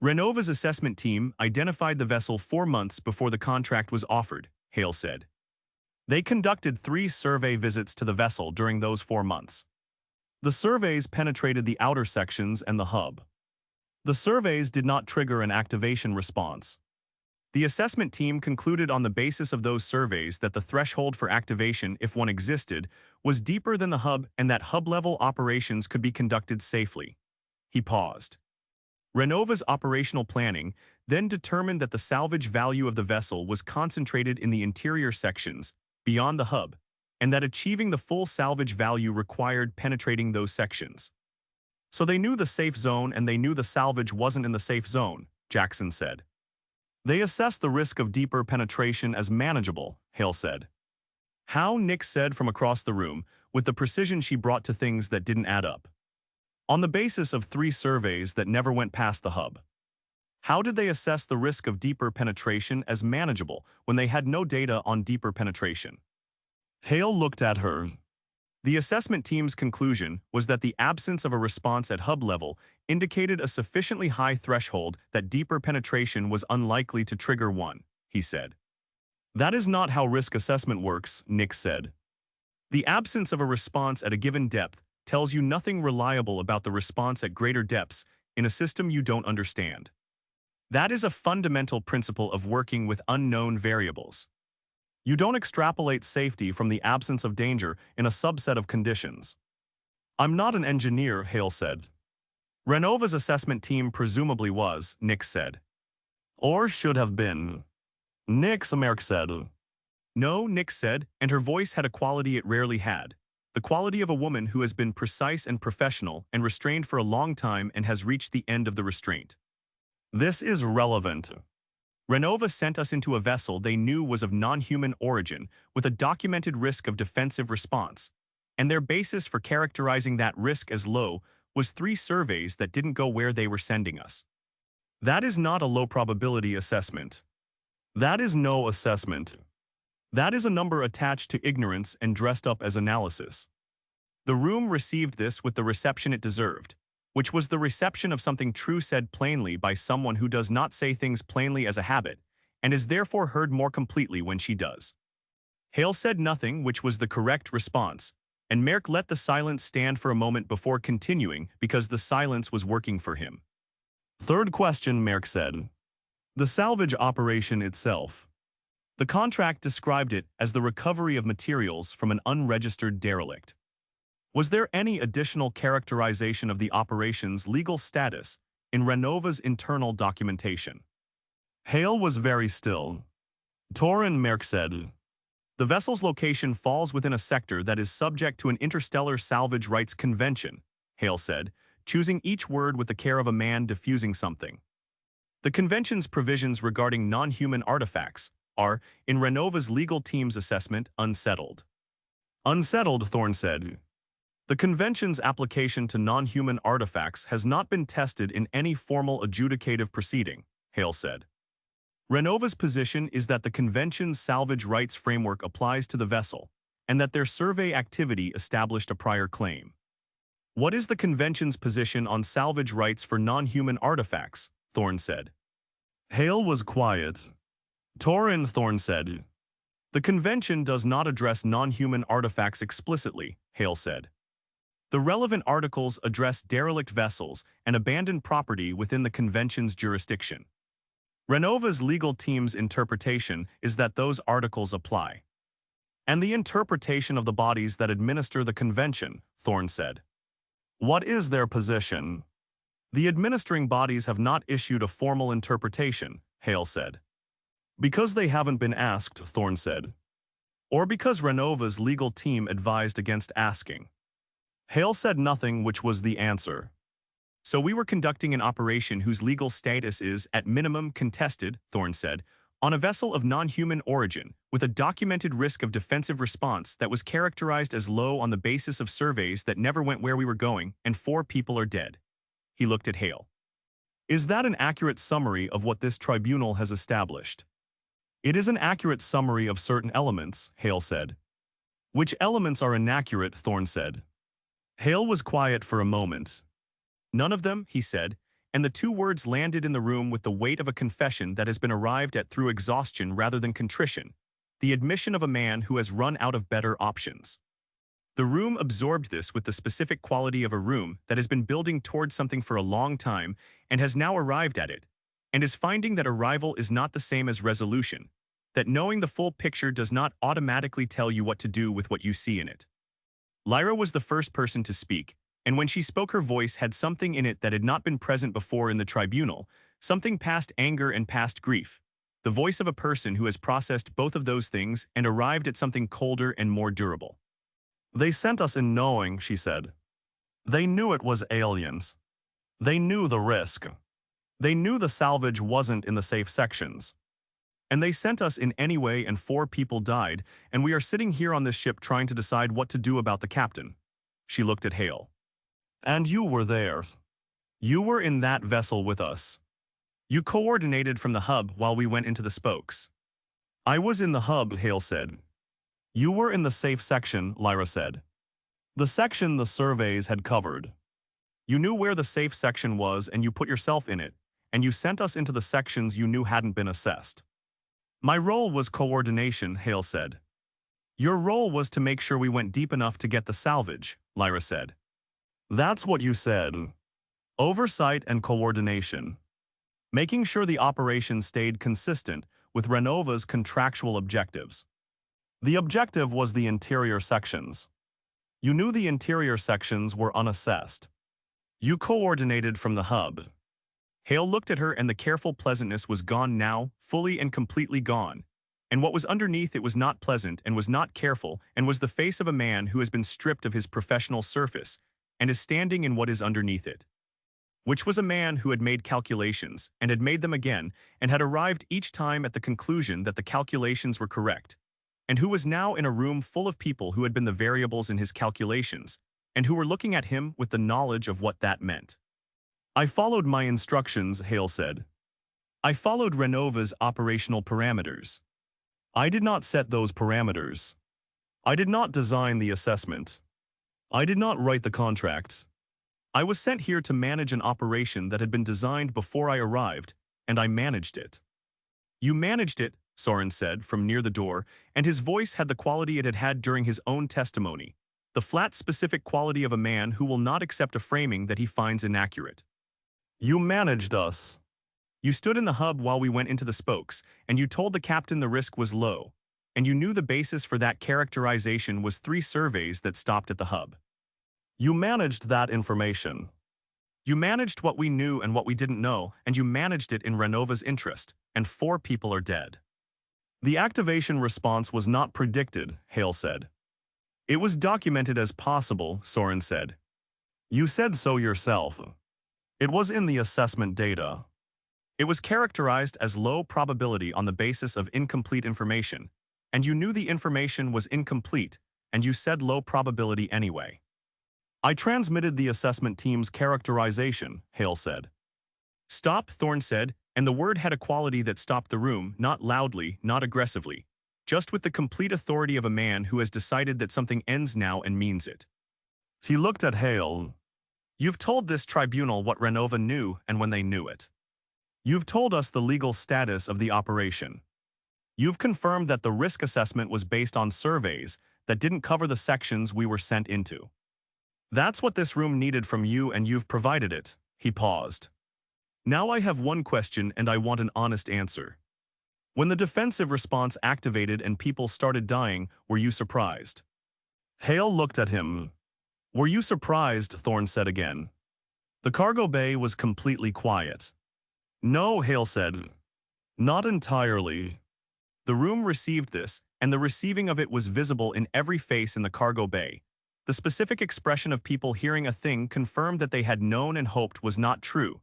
S2: Renova's assessment team identified the vessel 4 months before the contract was offered, Hale said. They conducted 3 survey visits to the vessel during those 4 months. The surveys penetrated the outer sections and the hub. The surveys did not trigger an activation response. The assessment team concluded on the basis of those surveys that the threshold for activation, if one existed, was deeper than the hub and that hub-level operations could be conducted safely. He paused. Renova's operational planning then determined that the salvage value of the vessel was concentrated in the interior sections, beyond the hub, and that achieving the full salvage value required penetrating those sections. So they knew the safe zone and they knew the salvage wasn't in the safe zone, Jackson said. They assessed the risk of deeper penetration as manageable, Hale said. How, Nick said from across the room, with the precision she brought to things that didn't add up. On the basis of 3 surveys that never went past the hub. How did they assess the risk of deeper penetration as manageable when they had no data on deeper penetration? Hale looked at her. The assessment team's conclusion was that the absence of a response at hub level indicated a sufficiently high threshold that deeper penetration was unlikely to trigger one, he said. That is not how risk assessment works, Nick said. The absence of a response at a given depth tells you nothing reliable about the response at greater depths in a system you don't understand. That is a fundamental principle of working with unknown variables. You don't extrapolate safety from the absence of danger in a subset of conditions. I'm not an engineer, Hale said. Renova's assessment team presumably was, Nick said. Or should have been. Nick's Merrick said.
S3: No, Nick said, and her voice had a quality it rarely had. The quality of a woman who has been precise and professional and restrained for a long time and has reached the end of the restraint.
S2: This is relevant.
S3: Renova sent us into a vessel they knew was of non-human origin with a documented risk of defensive response, and their basis for characterizing that risk as low was 3 surveys that didn't go where they were sending us.
S2: That is not a low probability assessment. That is no assessment. That is a number attached to ignorance and dressed up as analysis.
S3: The room received this with the reception it deserved, which was the reception of something true said plainly by someone who does not say things plainly as a habit, and is therefore heard more completely when she does. Hale said nothing, which was the correct response, and Merrick let the silence stand for a moment before continuing because the silence was working for him.
S2: Third question, Merrick said. The salvage operation itself.
S3: The contract described it as the recovery of materials from an unregistered derelict. Was there any additional characterization of the operation's legal status in Renova's internal documentation?
S2: Hale was very still. Thorne, Merrick said.
S3: The vessel's location falls within a sector that is subject to an interstellar salvage rights convention, Hale said, choosing each word with the care of a man diffusing something. The convention's provisions regarding non-human artifacts are, in Renova's legal team's assessment, unsettled.
S2: Unsettled, Thorne said.
S3: The convention's application to non-human artifacts has not been tested in any formal adjudicative proceeding, Hale said. Renova's position is that the convention's salvage rights framework applies to the vessel, and that their survey activity established a prior claim. What is the convention's position on salvage rights for non-human artifacts? Thorne said.
S2: Hale was quiet. Thorne said.
S3: The convention does not address non-human artifacts explicitly, Hale said. The relevant articles address derelict vessels and abandoned property within the convention's jurisdiction. Renova's legal team's interpretation is that those articles apply. And the interpretation of the bodies that administer the convention, Thorne said.
S2: What is their position?
S3: The administering bodies have not issued a formal interpretation, Hale said.
S2: Because they haven't been asked, Thorne said.
S3: Or because Renova's legal team advised against asking.
S2: Hale said nothing, which was the answer.
S3: So we were conducting an operation whose legal status is, at minimum, contested, Thorne said, on a vessel of non-human origin, with a documented risk of defensive response that was characterized as low on the basis of surveys that never went where we were going, and 4 people are dead. He looked at Hale.
S2: Is that an accurate summary of what this tribunal has established?
S3: It is an accurate summary of certain elements, Hale said.
S2: Which elements are inaccurate? Thorne said.
S3: Hale was quiet for a moment. None of them, he said, and the 2 words landed in the room with the weight of a confession that has been arrived at through exhaustion rather than contrition, the admission of a man who has run out of better options. The room absorbed this with the specific quality of a room that has been building toward something for a long time and has now arrived at it, and is finding that arrival is not the same as resolution, that knowing the full picture does not automatically tell you what to do with what you see in it. Lyra was the first person to speak, and when she spoke her voice had something in it that had not been present before in the tribunal, something past anger and past grief, the voice of a person who has processed both of those things and arrived at something colder and more durable.
S2: They sent us in knowing, she said. They knew it was aliens. They knew the risk. They knew the salvage wasn't in the safe sections.
S3: And they sent us in anyway and 4 people died, and we are sitting here on this ship trying to decide what to do about the captain. She looked at Hale.
S2: And you were there.
S3: You were in that vessel with us. You coordinated from the hub while we went into the spokes.
S2: I was in the hub, Hale said.
S3: You were in the safe section, Lyra said.
S2: The section the surveys had covered.
S3: You knew where the safe section was and you put yourself in it, and you sent us into the sections you knew hadn't been assessed. My role was coordination, Hale said. Your role was to make sure we went deep enough to get the salvage, Lyra said.
S2: That's what you said.
S3: Oversight and coordination. Making sure the operation stayed consistent with Renova's contractual objectives. The objective was the interior sections. You knew the interior sections were unassessed. You coordinated from the hub. Hale looked at her and the careful pleasantness was gone now, fully and completely gone. And what was underneath it was not pleasant and was not careful and was the face of a man who has been stripped of his professional surface and is standing in what is underneath it. Which was a man who had made calculations and had made them again and had arrived each time at the conclusion that the calculations were correct, and who was now in a room full of people who had been the variables in his calculations and who were looking at him with the knowledge of what that meant. I followed my instructions, Hale said. I followed Renova's operational parameters. I did not set those parameters. I did not design the assessment. I did not write the contracts. I was sent here to manage an operation that had been designed before I arrived, and I managed it. You managed it, Soren said from near the door, and his voice had the quality it had had during his own testimony, the flat specific quality of a man who will not accept a framing that he finds inaccurate. You managed us. You stood in the hub while we went into the spokes, and you told the captain the risk was low, and you knew the basis for that characterization was 3 surveys that stopped at the hub. You managed that information. You managed what we knew and what we didn't know, and you managed it in Renova's interest, and 4 people are dead. The activation response was not predicted, Hale said. It was documented as possible, Soren said. You said so yourself. It was in the assessment data. It was characterized as low probability on the basis of incomplete information, and you knew the information was incomplete, and you said low probability anyway. I transmitted the assessment team's characterization, Hale said. Stop, Thorne said, and the word had a quality that stopped the room, not loudly, not aggressively, just with the complete authority of a man who has decided that something ends now and means it. He looked at Hale. You've told this tribunal what Renova knew and when they knew it. You've told us the legal status of the operation. You've confirmed that the risk assessment was based on surveys that didn't cover the sections we were sent into. That's what this room needed from you and you've provided it. He paused. Now I have one question and I want an honest answer. When the defensive response activated and people started dying, were you surprised? Hale looked at him. Were you surprised? Thorne said again. The cargo bay was completely quiet. No, Hale said. Not entirely. The room received this, and the receiving of it was visible in every face in the cargo bay. The specific expression of people hearing a thing confirmed that they had known and hoped was not true.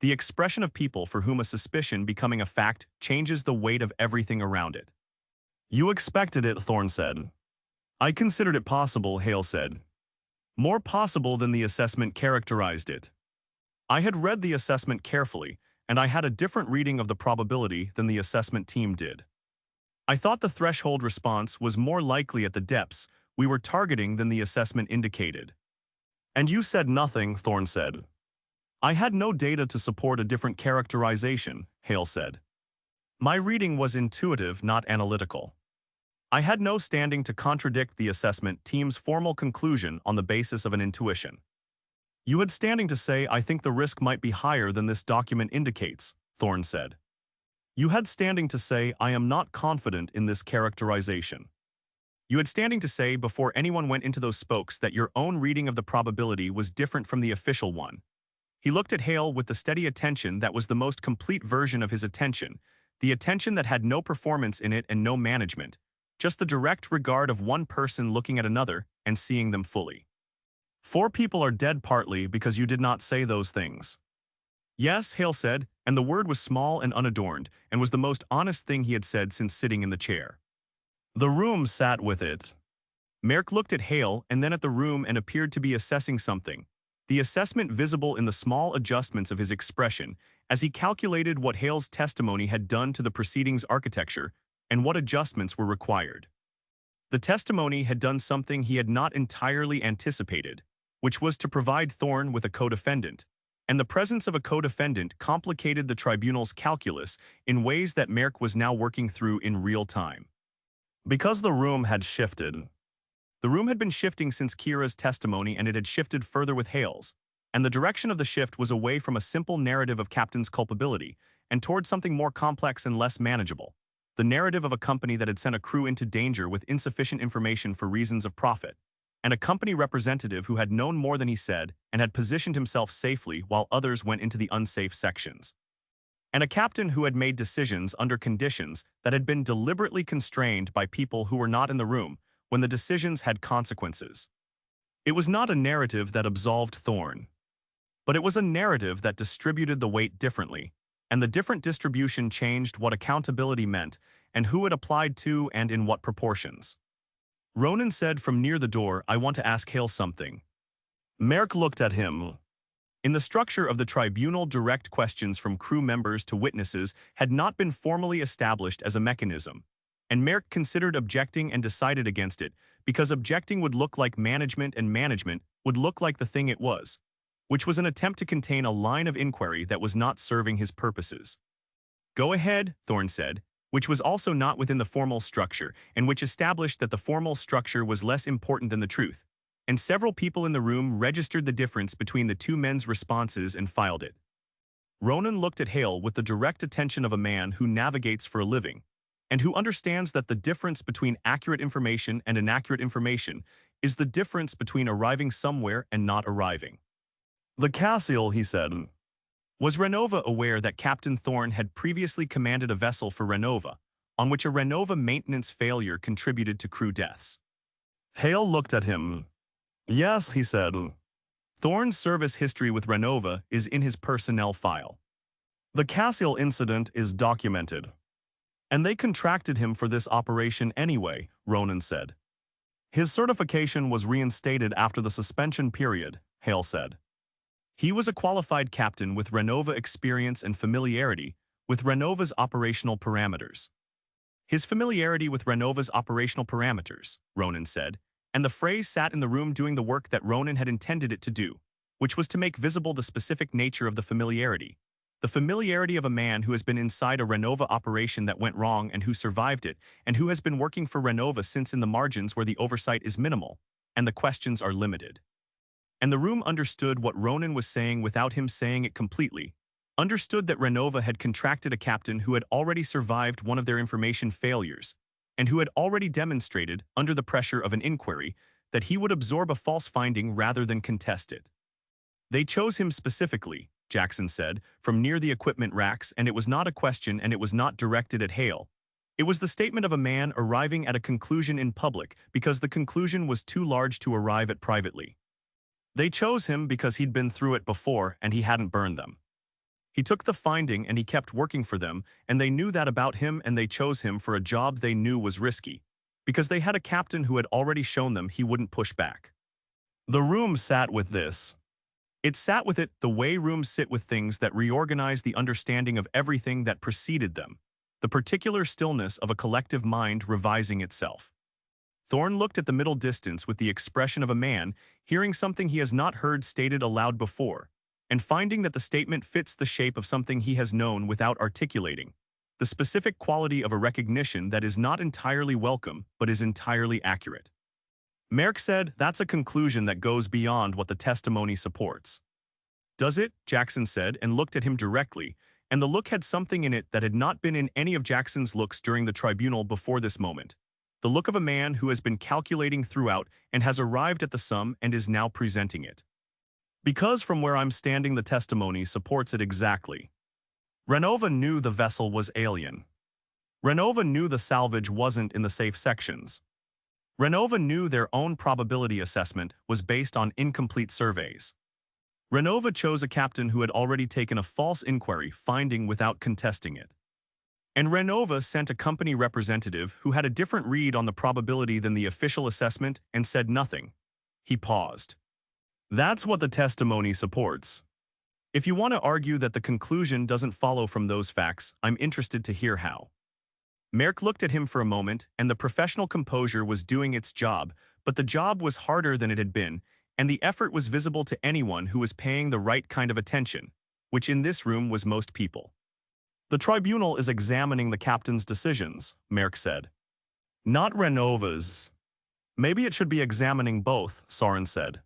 S3: The expression of people for whom a suspicion becoming a fact changes the weight of everything around it. You expected it, Thorne said. I considered it possible, Hale said. More possible than the assessment characterized it. I had read the assessment carefully, and I had a different reading of the probability than the assessment team did. I thought the threshold response was more likely at the depths we were targeting than the assessment indicated. And you said nothing, Thorne said. I had no data to support a different characterization, Hale said. My reading was intuitive, not analytical. I had no standing to contradict the assessment team's formal conclusion on the basis of an intuition. You had standing to say, I think the risk might be higher than this document indicates, Thorne said. You had standing to say, I am not confident in this characterization. You had standing to say before anyone went into those spokes that your own reading of the probability was different from the official one. He looked at Hale with the steady attention that was the most complete version of his attention, the attention that had no performance in it and no management, just the direct regard of one person looking at another and seeing them fully. 4 people are dead partly because you did not say those things. Yes, Hale said, and the word was small and unadorned and was the most honest thing he had said since sitting in the chair. The room sat with it. Merck looked at Hale and then at the room and appeared to be assessing something, the assessment visible in the small adjustments of his expression as he calculated what Hale's testimony had done to the proceedings' architecture and what adjustments were required. The testimony had done something he had not entirely anticipated, which was to provide Thorne with a co-defendant, and the presence of a co-defendant complicated the tribunal's calculus in ways that Merck was now working through in real time. Because the room had shifted. The room had been shifting since Kira's testimony and it had shifted further with Hale's, and the direction of the shift was away from a simple narrative of Captain's culpability and toward something more complex and less manageable, the
S2: the narrative of a company that had sent a crew into danger with insufficient information for reasons of profit, and a company representative who had known more than he said and had positioned himself safely while others went into the unsafe sections. And a captain who had made decisions under conditions that had been deliberately constrained by people who were not in the room when the decisions had consequences. It was not a narrative that absolved Thorne, but it was a narrative that distributed the weight differently, and the different distribution changed what accountability meant and who it applied to and in what proportions. Ronan said from near the door, "I want to ask Hale something." Merrick looked at him. In the structure of the tribunal, direct questions from crew members to witnesses had not been formally established as a mechanism, and Merrick considered objecting and decided against it because objecting would look like management and management would look like the thing it was, which was an attempt to contain a line of inquiry that was not serving his purposes. "Go ahead," Thorne said, which was also not within the formal structure and which established that the formal structure was less important than the truth, and several people in the room registered the difference between the two men's responses and filed it. Ronan looked at Hale with the direct attention of a man who navigates for a living, and who understands that the difference between accurate information and inaccurate information is the difference between arriving somewhere and not arriving. "The Cassian," he said. Was Renova aware that Captain Thorne had previously commanded a vessel for Renova, on which a Renova maintenance failure contributed to crew deaths? Hale looked at him. "Yes," he said. "Thorne's service history with Renova is in his personnel file. The Cassian incident is documented. And they contracted him for this operation anyway," Ronan said. "His certification was reinstated after the suspension period," Hale said. "He was a qualified captain with Renova experience and familiarity with Renova's operational parameters." His familiarity with Renova's operational parameters, Ronan said, and the phrase sat in the room doing the work that Ronan had intended it to do, which was to make visible the specific nature of the familiarity of a man who has been inside a Renova operation that went wrong and who survived it, and who has been working for Renova since in the margins where the oversight is minimal, and the questions are limited. And the room understood what Ronan was saying without him saying it completely, understood that Renova had contracted a captain who had already survived one of their information failures, and who had already demonstrated, under the pressure of an inquiry, that he would absorb a false finding rather than contest it. "They chose him specifically," Jackson said, from near the equipment racks, and it was not a question and it was not directed at Hale. It was the statement of a man arriving at a conclusion in public because the conclusion was too large to arrive at privately. They chose him because he'd been through it before and he hadn't burned them. He took the finding and he kept working for them, and they knew that about him, and they chose him for a job they knew was risky, because they had a captain who had already shown them he wouldn't push back. The room sat with this. It sat with it the way rooms sit with things that reorganize the understanding of everything that preceded them, the particular stillness of a collective mind revising itself. Thorne looked at the middle distance with the expression of a man hearing something he has not heard stated aloud before, and finding that the statement fits the shape of something he has known without articulating, the specific quality of a recognition that is not entirely welcome but is entirely accurate. Merrick said, "That's a conclusion that goes beyond what the testimony supports." "Does it?" Jackson said, and looked at him directly, and the look had something in it that had not been in any of Jackson's looks during the tribunal before this moment. The look of a man who has been calculating throughout and has arrived at the sum and is now presenting it. "Because from where I'm standing the testimony supports it exactly. Renova knew the vessel was alien. Renova knew the salvage wasn't in the safe sections. Renova knew their own probability assessment was based on incomplete surveys. Renova chose a captain who had already taken a false inquiry finding without contesting it. And Renova sent a company representative who had a different read on the probability than the official assessment and said nothing." He paused. "That's what the testimony supports. If you want to argue that the conclusion doesn't follow from those facts, I'm interested to hear how." Merrick looked at him for a moment, and the professional composure was doing its job, but the job was harder than it had been, and the effort was visible to anyone who was paying the right kind of attention, which in this room was most people. "The tribunal is examining the captain's decisions," Merrick said. "Not Renova's." "Maybe it should be examining both," Soren said.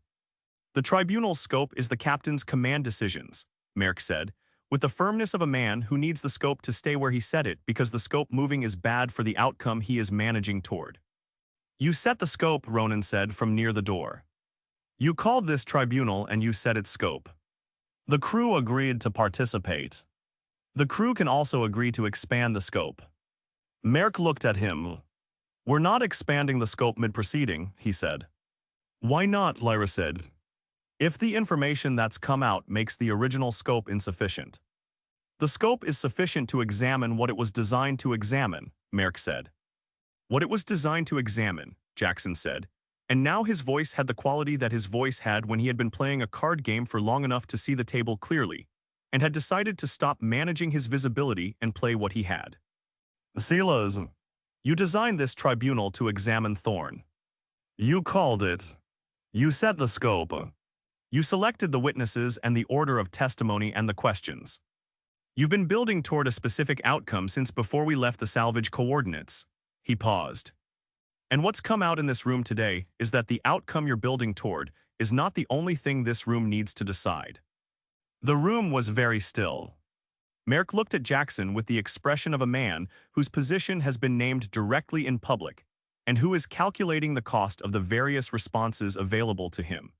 S2: "The tribunal's scope is the captain's command decisions," Merrick said, with the firmness of a man who needs the scope to stay where he set it because the scope moving is bad for the outcome he is managing toward. You set the scope, Ronan said from near the door. You called this tribunal and you set its scope. The crew agreed to participate. The crew can also agree to expand the scope. Merck looked at him. We're not expanding the scope mid-proceeding, he said. Why not, Lyra said. If the information that's come out makes the original scope insufficient. The scope is sufficient to examine what it was designed to examine, Merck said. What it was designed to examine, Jackson said, and now his voice had the quality that his voice had when he had been playing a card game for long enough to see the table clearly, and had decided to stop managing his visibility and play what he had. Silas, you designed this tribunal to examine Thorne. You called it. You set the scope. You selected the witnesses and the order of testimony and the questions. You've been building toward a specific outcome since before we left the salvage coordinates. He paused. And what's come out in this room today is that the outcome you're building toward is not the only thing this room needs to decide. The room was very still. Merck looked at Jackson with the expression of a man whose position has been named directly in public and who is calculating the cost of the various responses available to him.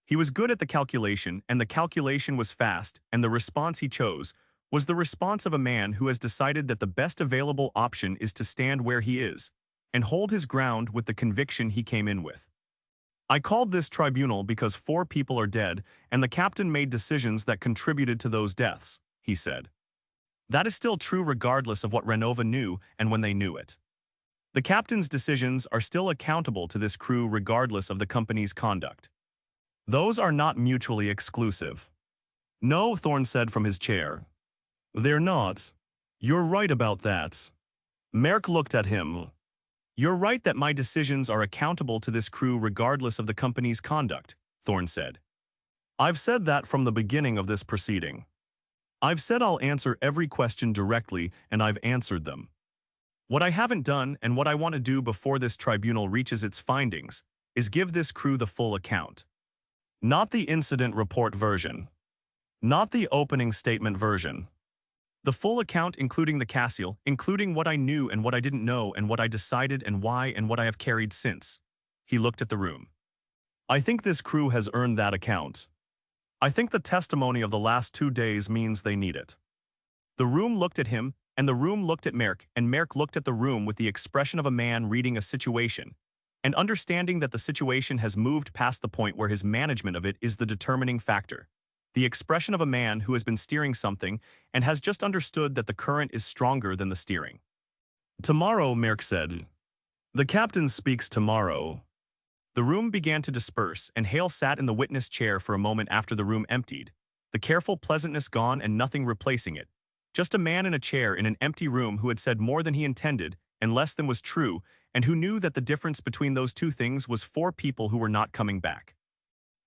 S2: He was good at the calculation, and the calculation was fast, and the response he chose was the response of a man who has decided that the best available option is to stand where he is and hold his ground with the conviction he came in with. I called this tribunal because 4 people are dead, and the captain made decisions that contributed to those deaths, he said. That is still true regardless of what Renova knew and when they knew it. The captain's decisions are still accountable to this crew regardless of the company's conduct. Those are not mutually exclusive. No, Thorne said from his chair. They're not. You're right about that. Merck looked at him. You're right that my decisions are accountable to this crew regardless of the company's conduct, Thorne said. I've said that from the beginning of this proceeding. I've said I'll answer every question directly, and I've answered them. What I haven't done and what I want to do before this tribunal reaches its findings is give this crew the full account. Not the incident report version. Not the opening statement version. The full account including the Cassian, including what I knew and what I didn't know and what I decided and why and what I have carried since. He looked at the room. I think this crew has earned that account. I think the testimony of the last 2 days means they need it. The room looked at him, and the room looked at Merck, and Merck looked at the room with the expression of a man reading a situation, and understanding that the situation has moved past the point where his management of it is the determining factor. The expression of a man who has been steering something and has just understood that the current is stronger than the steering. Tomorrow, Merck said. The captain speaks tomorrow. The room began to disperse, and Hale sat in the witness chair for a moment after the room emptied, the careful pleasantness gone and nothing replacing it. Just a man in a chair in an empty room who had said more than he intended and less than was true, and who knew that the difference between those two things was 4 people who were not coming back.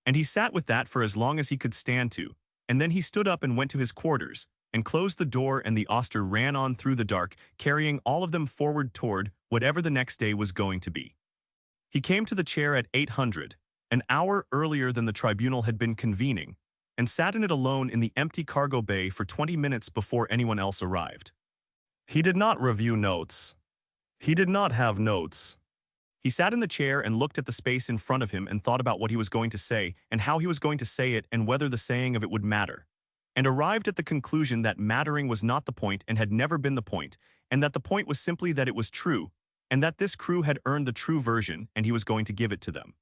S2: And he sat with that for as long as he could stand to, and then he stood up and went to his quarters, and closed the door, and the Auster ran on through the dark, carrying all of them forward toward whatever the next day was going to be. He came to the chair at 800, an hour earlier than the tribunal had been convening, and sat in it alone in the empty cargo bay for 20 minutes before anyone else arrived. He did not review notes. He did not have notes. He sat in the chair and looked at the space in front of him and thought about what he was going to say and how he was going to say it and whether the saying of it would matter, and arrived at the conclusion that mattering was not the point and had never been the point, and that the point was simply that it was true, and that this crew had earned the true version and he was going to give it to them.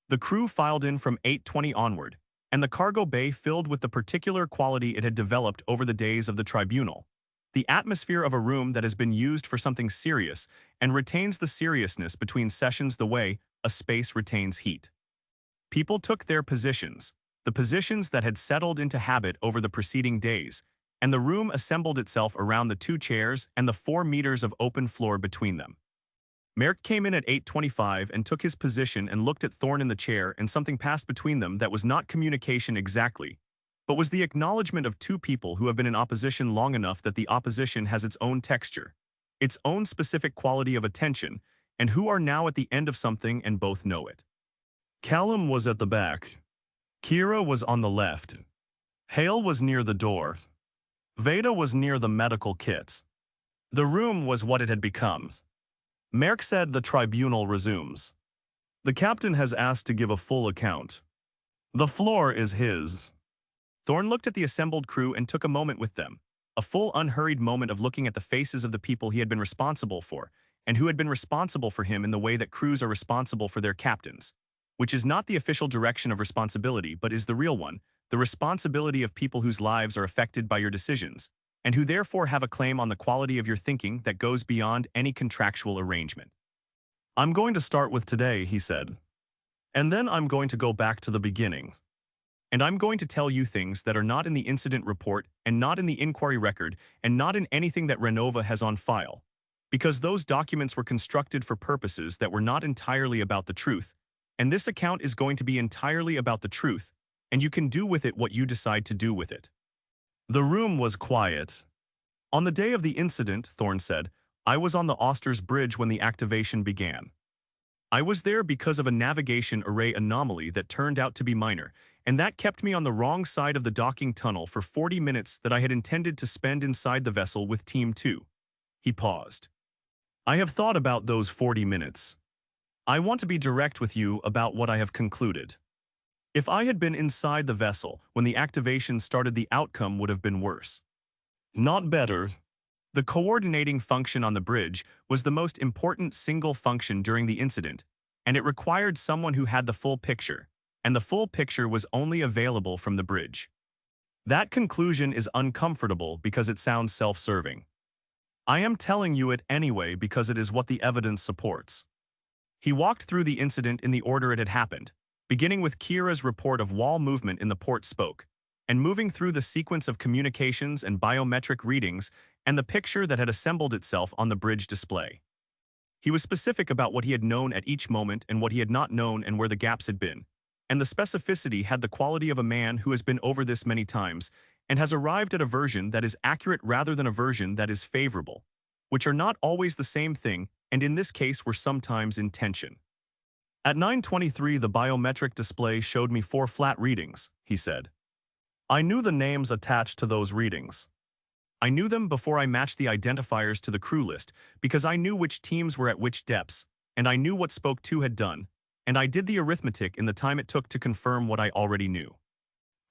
S2: The crew filed in from 8:20 onward, and the cargo bay filled with the particular quality it had developed over the days of the tribunal. The atmosphere of a room that has been used for something serious and retains the seriousness between sessions the way a space retains heat. People took their positions, the positions that had settled into habit over the preceding days, and the room assembled itself around the 2 chairs and the 4 meters of open floor between them. Merck came in at 8:25 and took his position and looked at Thorne in the chair, and something passed between them that was not communication exactly, but was the acknowledgement of 2 people who have been in opposition long enough that the opposition has its own texture, its own specific quality of attention, and who are now at the end of something and both know it. Callum was at the back. Kira was on the left. Hale was near the door.
S3: Veda was near the medical kit. The room was what it had become. Merck said the tribunal resumes. The captain has asked to give a full account. The floor is his.
S2: Thorne looked at the assembled crew and took a moment with them, a full unhurried moment of looking at the faces of the people he had been responsible for, and who had been responsible for him in the way that crews are responsible for their captains, which is not the official direction of responsibility but is the real one, the responsibility of people whose lives are affected by your decisions, and who therefore have a claim on the quality of your thinking that goes beyond any contractual arrangement.
S3: I'm going to start with today, he said. And then I'm going to go back to the beginning.
S2: And I'm going to tell you things that are not in the incident report and not in the inquiry record and not in anything that Renova has on file, because those documents were constructed for purposes that were not entirely about the truth, and this account is going to be entirely about the truth, and you can do with it what you decide to do with it.
S3: The room was quiet. On the day of the incident, Thorne said, I was on the Auster's bridge when the activation began.
S2: I was there because of a navigation array anomaly that turned out to be minor, and that kept me on the wrong side of the docking tunnel for 40 minutes that I had intended to spend inside the vessel with Team 2. He paused.
S3: I have thought about those 40 minutes. I want to be direct with you about what I have concluded. If I had been inside the vessel when the activation started, the outcome would have been worse. Not better.
S2: The coordinating function on the bridge was the most important single function during the incident, and it required someone who had the full picture, and the full picture was only available from the bridge. That conclusion is uncomfortable because it sounds self-serving. I am telling you it anyway because it is what the evidence supports. He walked through the incident in the order it had happened, beginning with Kira's report of wall movement in the port spoke, and moving through the sequence of communications and biometric readings and the picture that had assembled itself on the bridge display. He was specific about what he had known at each moment and what he had not known and where the gaps had been, and the specificity had the quality of a man who has been over this many times and has arrived at a version that is accurate rather than a version that is favorable, which are not always the same thing and in this case were sometimes in tension.
S3: At 9:23, the biometric display showed me 4 flat readings, he said. I knew the names attached to those readings.
S2: I knew them before I matched the identifiers to the crew list because I knew which teams were at which depths, and I knew what Spoke 2 had done, and I did the arithmetic in the time it took to confirm what I already knew.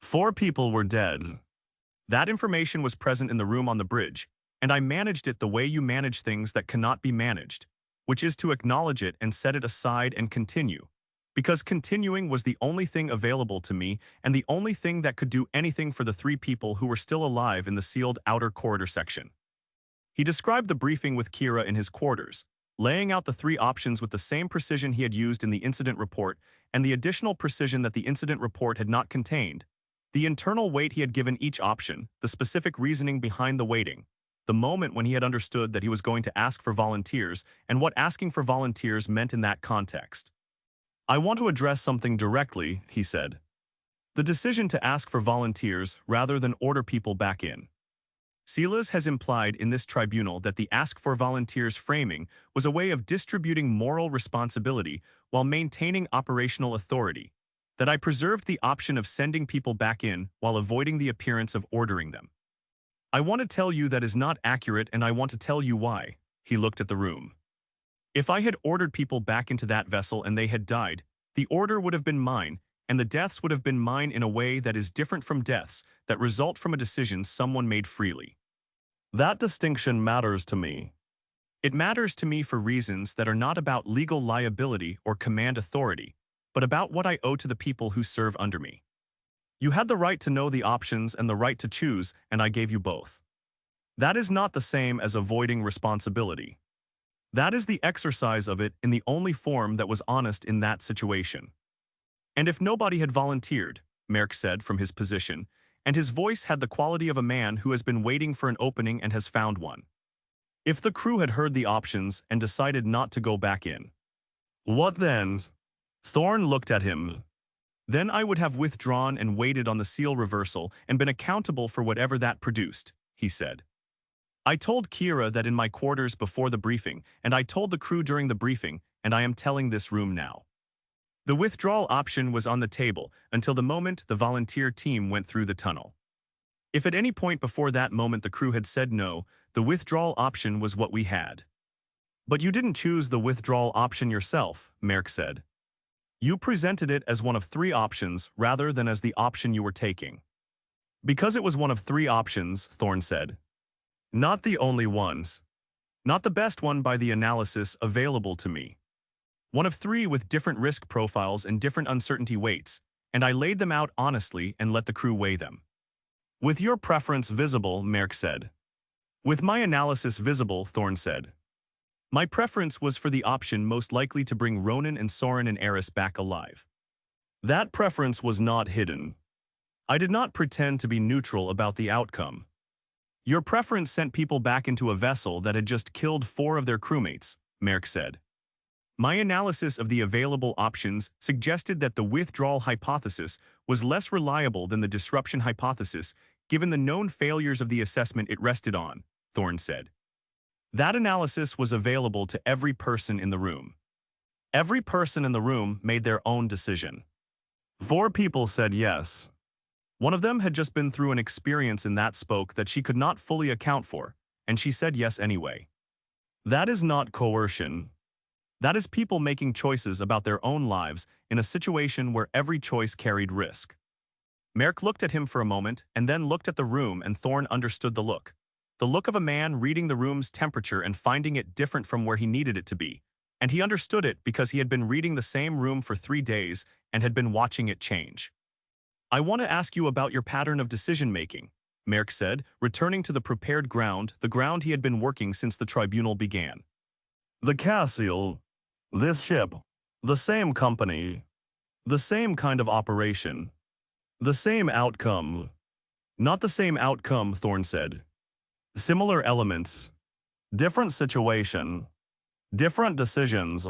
S3: 4 people were dead.
S2: That information was present in the room on the bridge, and I managed it the way you manage things that cannot be managed, which is to acknowledge it and set it aside and continue, because continuing was the only thing available to me and the only thing that could do anything for the 3 people who were still alive in the sealed outer corridor section. He described the briefing with Kira in his quarters, laying out the 3 options with the same precision he had used in the incident report and the additional precision that the incident report had not contained, the internal weight he had given each option, the specific reasoning behind the weighting, the moment when he had understood that he was going to ask for volunteers and what asking for volunteers meant in that context.
S3: I want to address something directly, he said. The decision to ask for volunteers rather than order people back in.
S2: Silas has implied in this tribunal that the ask for volunteers framing was a way of distributing moral responsibility while maintaining operational authority, that I preserved the option of sending people back in while avoiding the appearance of ordering them. I want to tell you that is not accurate, and I want to tell you why. He looked at the room. If I had ordered people back into that vessel and they had died, the order would have been mine, and the deaths would have been mine in a way that is different from deaths that result from a decision someone made freely.
S3: That distinction matters to me.
S2: It matters to me for reasons that are not about legal liability or command authority, but about what I owe to the people who serve under me. You had the right to know the options and the right to choose, and I gave you both. That is not the same as avoiding responsibility. That is the exercise of it in the only form that was honest in that situation. And if nobody had volunteered, Merck said from his position, and his voice had the quality of a man who has been waiting for an opening and has found one. If the crew had heard the options and decided not to go back in.
S3: What then?
S2: Thorne looked at him. Then I would have withdrawn and waited on the seal reversal and been accountable for whatever that produced, he said. I told Kira that in my quarters before the briefing, and I told the crew during the briefing, and I am telling this room now. The withdrawal option was on the table until the moment the volunteer team went through the tunnel. If at any point before that moment the crew had said no, the withdrawal option was what we had. But you didn't choose the withdrawal option yourself, Merrick said. You presented it as one of 3 options rather than as the option you were taking. Because it was one of 3 options, Thorne said. Not the only ones. Not the best one by the analysis available to me. One of 3 with different risk profiles and different uncertainty weights, and I laid them out honestly and let the crew weigh them. With your preference visible, Merrick said. With my analysis visible, Thorne said. My preference was for the option most likely to bring Ronan and Soren and Eris back alive. That preference was not hidden. I did not pretend to be neutral about the outcome. Your preference sent people back into a vessel that had just killed 4 of their crewmates, Merrick said. My analysis of the available options suggested that the withdrawal hypothesis was less reliable than the disruption hypothesis given the known failures of the assessment it rested on, Thorne said. That analysis was available to every person in the room. Every person in the room made their own decision. 4 people said yes. One of them had just been through an experience in that spoke that she could not fully account for, and she said yes anyway. That is not coercion. That is people making choices about their own lives in a situation where every choice carried risk. Merrick looked at him for a moment and then looked at the room, and Thorne understood the look. The look of a man reading the room's temperature and finding it different from where he needed it to be. And he understood it because he had been reading the same room for 3 days and had been watching it change. I want to ask you about your pattern of decision-making, Merrick said, returning to the prepared ground, the ground he had been working since the tribunal began. The Cassian, this ship, the same company, the same kind of operation, the same outcome. Not the same outcome, Thorne said. Similar elements, different situation, different decisions.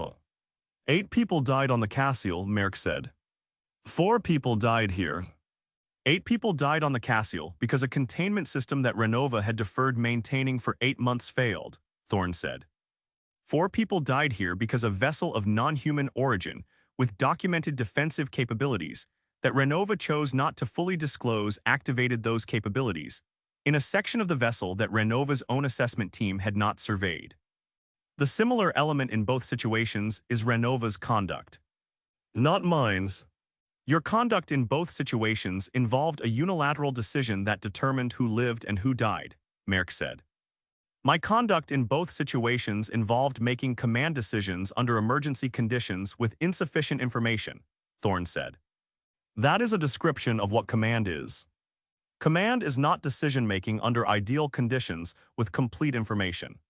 S2: 8 people died on the Cassian, Merrick said. 4 people died here. 8 people died on the Cassian because a containment system that Renova had deferred maintaining for 8 months failed, Thorne said. 4 people died here because a vessel of non-human origin with documented defensive capabilities that Renova chose not to fully disclose activated those capabilities in a section of the vessel that Renova's own assessment team had not surveyed. The similar element in both situations is Renova's conduct. Not mine's. Your conduct in both situations involved a unilateral decision that determined who lived and who died, Merrick said. My conduct in both situations involved making command decisions under emergency conditions with insufficient information, Thorne said. That is a description of what command is. Command is not decision-making under ideal conditions with complete information.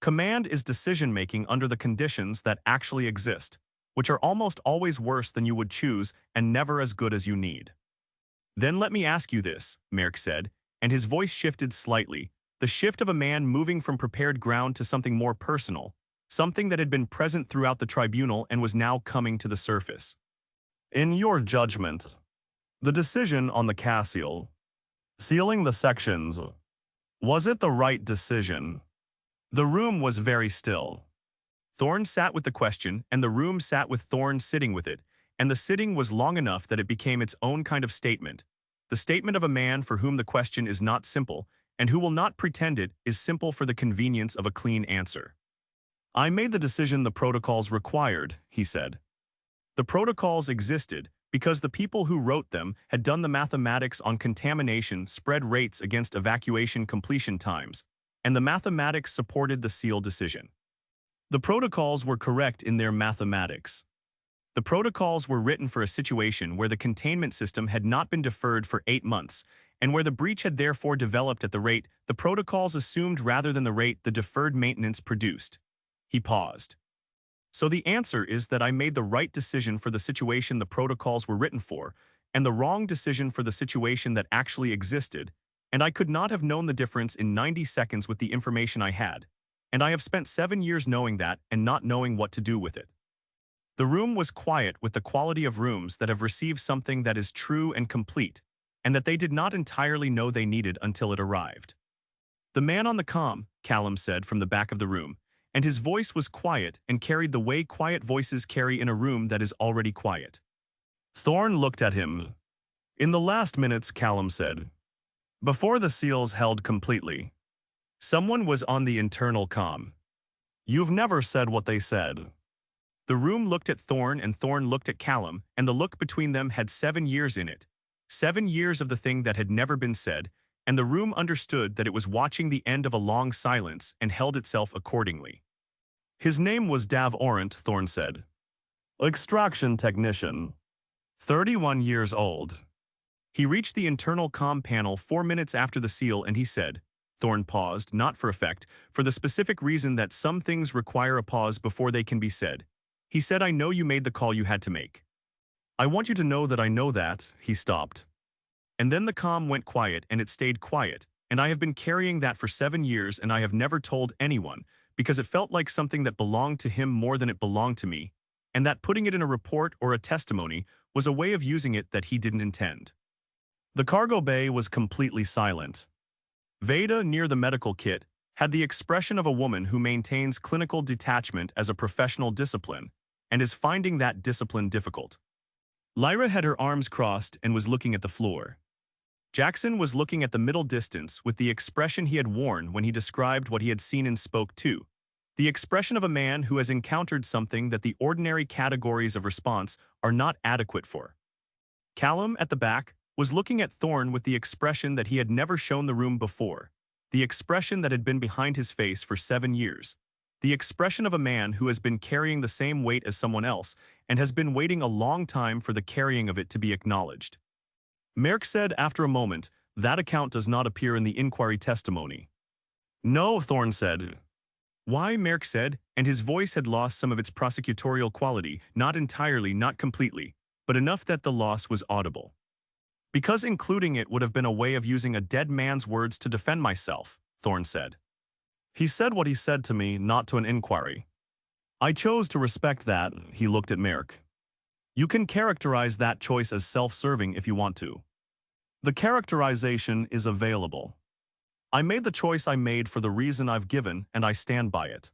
S2: Command is decision-making under the conditions that actually exist, which are almost always worse than you would choose and never as good as you need. Then let me ask you this, Merrick said, and his voice shifted slightly, the shift of a man moving from prepared ground to something more personal, something that had been present throughout the tribunal and was now coming to the surface. In your judgment, the decision on the Cassian, sealing the sections, was it the right decision? The room was very still. Thorne sat with the question, and the room sat with Thorne sitting with it, and the sitting was long enough that it became its own kind of statement, the statement of a man for whom the question is not simple, and who will not pretend it is simple for the convenience of a clean answer. I made the decision the protocols required, he said. The protocols existed because the people who wrote them had done the mathematics on contamination spread rates against evacuation completion times, and the mathematics supported the seal decision. The protocols were correct in their mathematics. The protocols were written for a situation where the containment system had not been deferred for 8 months, and where the breach had therefore developed at the rate the protocols assumed rather than the rate the deferred maintenance produced. He paused. So the answer is that I made the right decision for the situation the protocols were written for, and the wrong decision for the situation that actually existed, and I could not have known the difference in 90 seconds with the information I had, and I have spent 7 years knowing that and not knowing what to do with it. The room was quiet with the quality of rooms that have received something that is true and complete, and that they did not entirely know they needed until it arrived. The man on the comm, Callum said from the back of the room, and his voice was quiet and carried the way quiet voices carry in a room that is already quiet. Thorne looked at him. In the last minutes, Callum said, Before the seals held completely, someone was on the internal comm. You've never said what they said. The room looked at Thorne and Thorne looked at Callum, and the look between them had 7 years in it. 7 years of the thing that had never been said, and the room understood that it was watching the end of a long silence and held itself accordingly. His name was Dav Orant, Thorne said. Extraction technician. 31 years old. He reached the internal comm panel 4 minutes after the seal and he said, Thorne paused, not for effect, for the specific reason that some things require a pause before they can be said. He said, I know you made the call you had to make. I want you to know that I know that. He stopped. And then the comm went quiet and it stayed quiet, and I have been carrying that for 7 years and I have never told anyone, because it felt like something that belonged to him more than it belonged to me, and that putting it in a report or a testimony was a way of using it that he didn't intend. The cargo bay was completely silent. Veda, near the medical kit, had the expression of a woman who maintains clinical detachment as a professional discipline and is finding that discipline difficult. Lyra had her arms crossed and was looking at the floor. Jackson was looking at the middle distance with the expression he had worn when he described what he had seen and spoke to, the expression of a man who has encountered something that the ordinary categories of response are not adequate for. Callum, at the back, was looking at Thorne with the expression that he had never shown the room before, the expression that had been behind his face for 7 years, the expression of a man who has been carrying the same weight as someone else and has been waiting a long time for the carrying of it to be acknowledged. Merrick said after a moment, that account does not appear in the inquiry testimony. No, Thorne said. Why, Merrick said, and his voice had lost some of its prosecutorial quality, not entirely, not completely, but enough that the loss was audible. Because including it would have been a way of using a dead man's words to defend myself, Thorne said. He said what he said to me, not to an inquiry. I chose to respect that. He looked at Merrick. You can characterize that choice as self-serving if you want to. The characterization is available. I made the choice I made for the reason I've given, and I stand by it.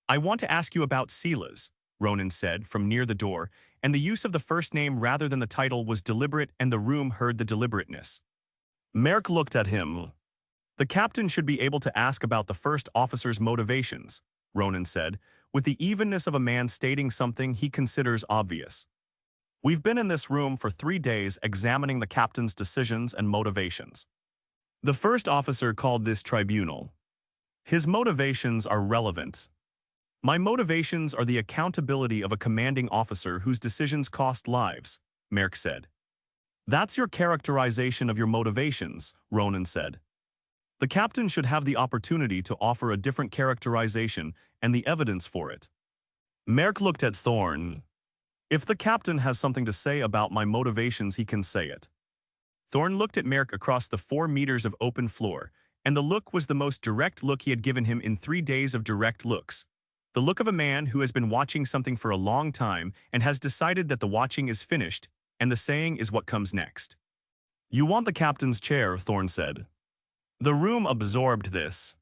S2: I want to ask you about Silas, Ronan said from near the door, and the use of the first name rather than the title was deliberate and the room heard the deliberateness. Merrick looked at him. The captain should be able to ask about the first officer's motivations, Ronan said, with the evenness of a man stating something he considers obvious. We've been in this room for 3 days examining the captain's decisions and motivations. The first officer called this tribunal. His motivations are relevant. My motivations are the accountability of a commanding officer whose decisions cost lives, Merrick said. That's your characterization of your motivations, Ronan said. The captain should have the opportunity to offer a different characterization and the evidence for it. Merrick looked at Thorne. If the captain has something to say about my motivations, he can say it. Thorne looked at Merrick across the 4 meters of open floor, and the look was the most direct look he had given him in 3 days of direct looks. The look of a man who has been watching something for a long time and has decided that the watching is finished, and the saying is what comes next. You want the captain's chair, Thorne said. The room absorbed this.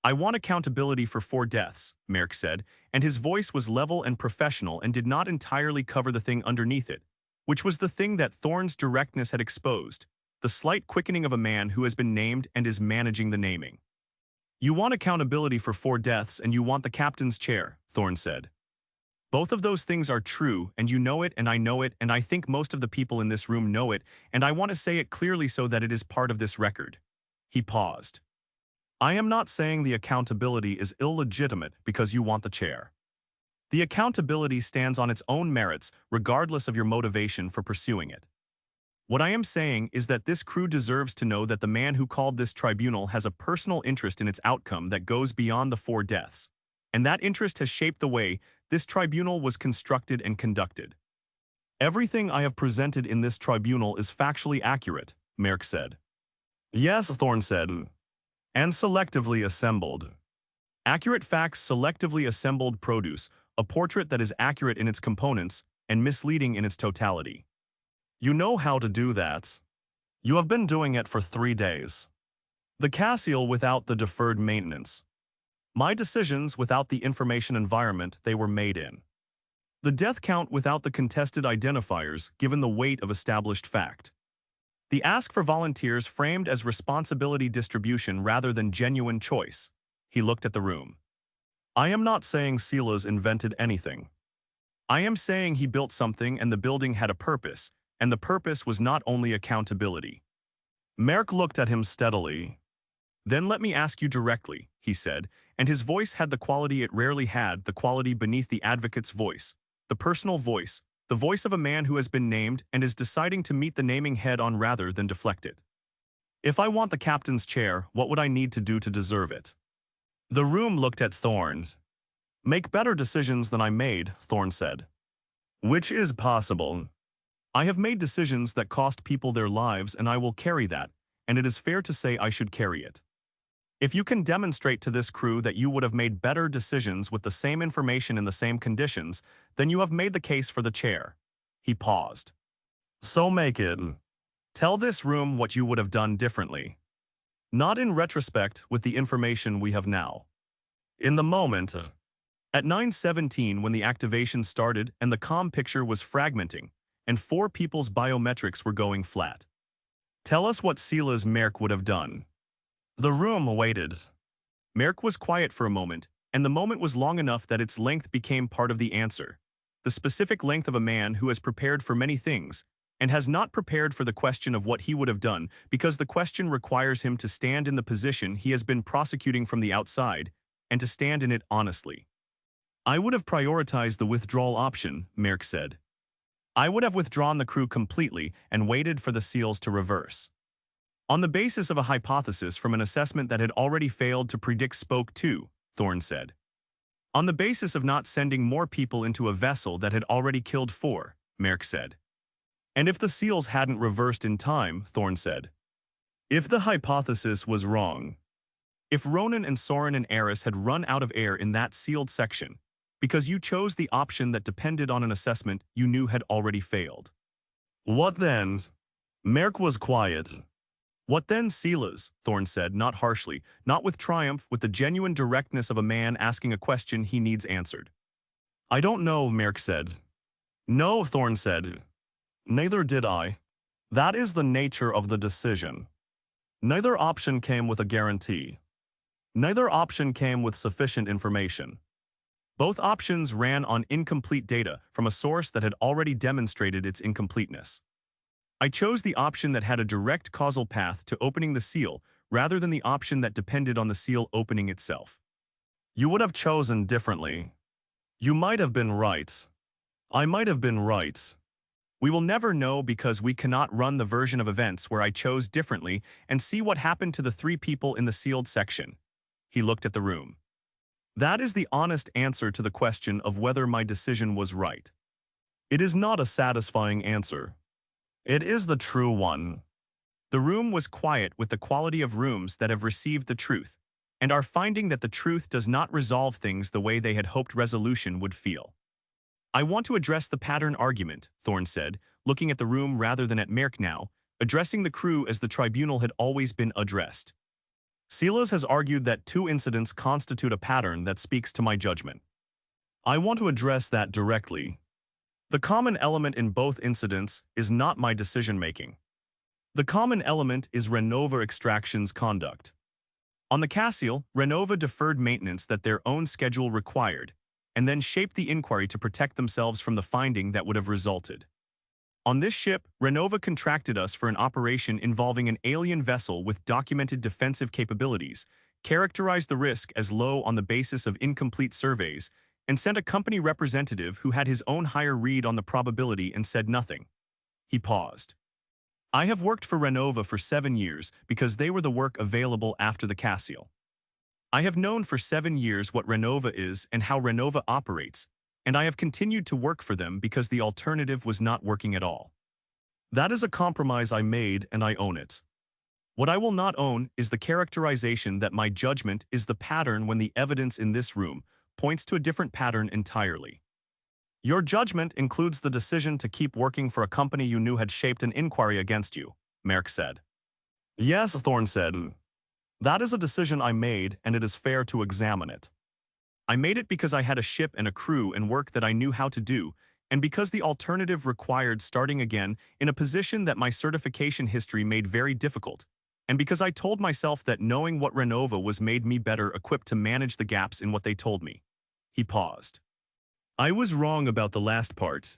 S2: I want accountability for 4 deaths, Merrick said, and his voice was level and professional and did not entirely cover the thing underneath it, which was the thing that Thorne's directness had exposed, the slight quickening of a man who has been named and is managing the naming. You want accountability for 4 deaths and you want the captain's chair, Thorne said. Both of those things are true, and you know it and I think most of the people in this room know it, and I want to say it clearly so that it is part of this record. He paused. I am not saying the accountability is illegitimate because you want the chair. The accountability stands on its own merits regardless of your motivation for pursuing it. What I am saying is that this crew deserves to know that the man who called this tribunal has a personal interest in its outcome that goes beyond the 4 deaths, and that interest has shaped the way this tribunal was constructed and conducted. Everything I have presented in this tribunal is factually accurate, Merrick said. Yes, Thorne said, and selectively assembled. Accurate facts selectively assembled produce a portrait that is accurate in its components and misleading in its totality. You know how to do that. You have been doing it for 3 days. The Cassian without the deferred maintenance. My decisions without the information environment they were made in. The death count without the contested identifiers given the weight of established fact. The ask for volunteers framed as responsibility distribution rather than genuine choice. He looked at the room. I am not saying Silas invented anything. I am saying he built something and the building had a purpose, and the purpose was not only accountability. Merrick looked at him steadily. Then let me ask you directly, he said, and his voice had the quality it rarely had, the quality beneath the advocate's voice, the personal voice, the voice of a man who has been named and is deciding to meet the naming head-on rather than deflect it. If I want the captain's chair, what would I need to do to deserve it? The room looked at Thorne's. Make better decisions than I made, Thorne said. Which is possible. I have made decisions that cost people their lives and I will carry that, and it is fair to say I should carry it. If you can demonstrate to this crew that you would have made better decisions with the same information in the same conditions, then you have made the case for the chair. He paused. So make it. Tell this room what you would have done differently. Not in retrospect with the information we have now. In the moment. At 9:17 when the activation started and the comm picture was fragmenting, and 4 people's biometrics were going flat. Tell us what Silas Merrick would have done. The room waited. Merrick was quiet for a moment, and the moment was long enough that its length became part of the answer. The specific length of a man who has prepared for many things, and has not prepared for the question of what he would have done, because the question requires him to stand in the position he has been prosecuting from the outside, and to stand in it honestly. I would have prioritized the withdrawal option, Merrick said. I would have withdrawn the crew completely and waited for the seals to reverse. On the basis of a hypothesis from an assessment that had already failed to predict spoke 2, Thorne said. On the basis of not sending more people into a vessel that had already killed 4, Merrick said. And if the seals hadn't reversed in time, Thorne said. If the hypothesis was wrong. If Ronan and Soren and Eris had run out of air in that sealed section, because you chose the option that depended on an assessment you knew had already failed. What then? Merrick was quiet. What then, Silas? Thorne said, not harshly, not with triumph, with the genuine directness of a man asking a question he needs answered. I don't know, Merrick said. No, Thorne said. Neither did I. That is the nature of the decision. Neither option came with a guarantee. Neither option came with sufficient information. Both options ran on incomplete data from a source that had already demonstrated its incompleteness. I chose the option that had a direct causal path to opening the seal rather than the option that depended on the seal opening itself. You would have chosen differently. You might have been right. I might have been right. We will never know because we cannot run the version of events where I chose differently and see what happened to the 3 people in the sealed section. He looked at the room. That is the honest answer to the question of whether my decision was right. It is not a satisfying answer. It is the true one. The room was quiet with the quality of rooms that have received the truth, and are finding that the truth does not resolve things the way they had hoped resolution would feel. I want to address the pattern argument, Thorne said, looking at the room rather than at Merrick now, addressing the crew as the tribunal had always been addressed. Silas has argued that 2 incidents constitute a pattern that speaks to my judgment. I want to address that directly. The common element in both incidents is not my decision-making. The common element is Renova Extraction's conduct. On the Cassian, Renova deferred maintenance that their own schedule required, and then shaped the inquiry to protect themselves from the finding that would have resulted. On this ship, Renova contracted us for an operation involving an alien vessel with documented defensive capabilities, characterized the risk as low on the basis of incomplete surveys, and sent a company representative who had his own higher read on the probability and said nothing. He paused. I have worked for Renova for 7 years because they were the work available after the Cassian. I have known for 7 years what Renova is and how Renova operates, and I have continued to work for them because the alternative was not working at all. That is a compromise I made and I own it. What I will not own is the characterization that my judgment is the pattern when the evidence in this room points to a different pattern entirely. Your judgment includes the decision to keep working for a company you knew had shaped an inquiry against you, Merrick said. Yes, Thorne said. That is a decision I made and it is fair to examine it. I made it because I had a ship and a crew and work that I knew how to do, and because the alternative required starting again in a position that my certification history made very difficult, and because I told myself that knowing what Renova was made me better equipped to manage the gaps in what they told me. He paused. I was wrong about the last part.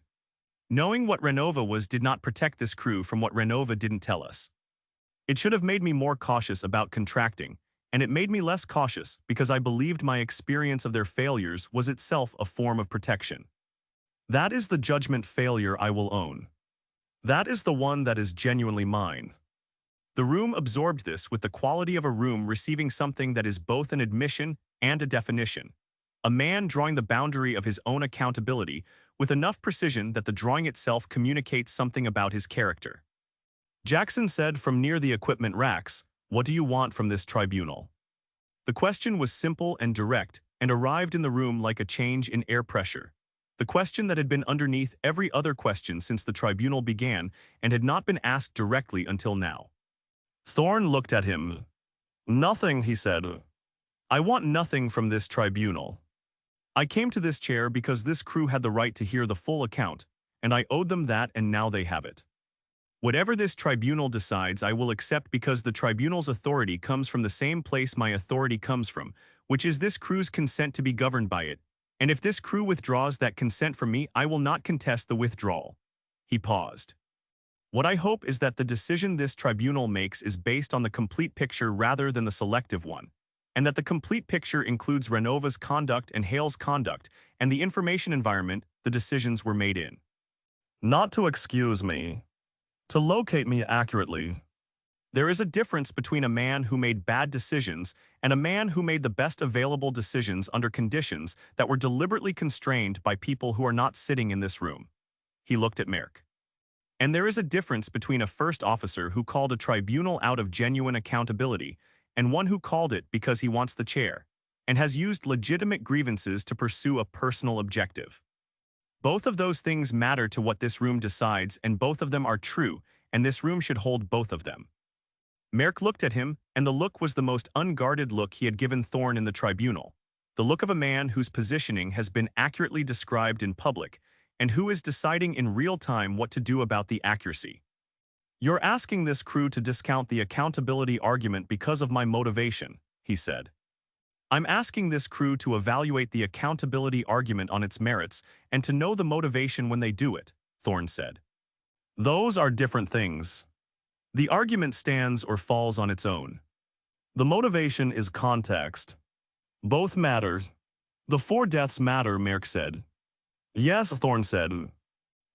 S2: Knowing what Renova was did not protect this crew from what Renova didn't tell us. It should have made me more cautious about contracting, and it made me less cautious because I believed my experience of their failures was itself a form of protection. That is the judgment failure I will own. That is the one that is genuinely mine. The room absorbed this with the quality of a room receiving something that is both an admission and a definition. A man drawing the boundary of his own accountability with enough precision that the drawing itself communicates something about his character. Jackson said from near the equipment racks, "What do you want from this tribunal?" The question was simple and direct and arrived in the room like a change in air pressure. The question that had been underneath every other question since the tribunal began and had not been asked directly until now. Thorne looked at him. "Nothing," he said. "I want nothing from this tribunal. I came to this chair because this crew had the right to hear the full account, and I owed them that, and now they have it. Whatever this tribunal decides, I will accept because the tribunal's authority comes from the same place my authority comes from, which is this crew's consent to be governed by it. And if this crew withdraws that consent from me, I will not contest the withdrawal." He paused. "What I hope is that the decision this tribunal makes is based on the complete picture rather than the selective one, and that the complete picture includes Renova's conduct and Hale's conduct and the information environment the decisions were made in. Not to excuse me. To locate me accurately. There is a difference between a man who made bad decisions and a man who made the best available decisions under conditions that were deliberately constrained by people who are not sitting in this room." He looked at Merrick. "And there is a difference between a first officer who called a tribunal out of genuine accountability and one who called it because he wants the chair and has used legitimate grievances to pursue a personal objective. Both of those things matter to what this room decides, and both of them are true, and this room should hold both of them." Merrick looked at him, and the look was the most unguarded look he had given Thorne in the tribunal, the look of a man whose positioning has been accurately described in public and who is deciding in real time what to do about the accuracy. "You're asking this crew to discount the accountability argument because of my motivation," he said. "I'm asking this crew to evaluate the accountability argument on its merits and to know the motivation when they do it," Thorne said. "Those are different things. The argument stands or falls on its own. The motivation is context. Both matters. The 4 deaths matter," Merrick said. "Yes," Thorne said.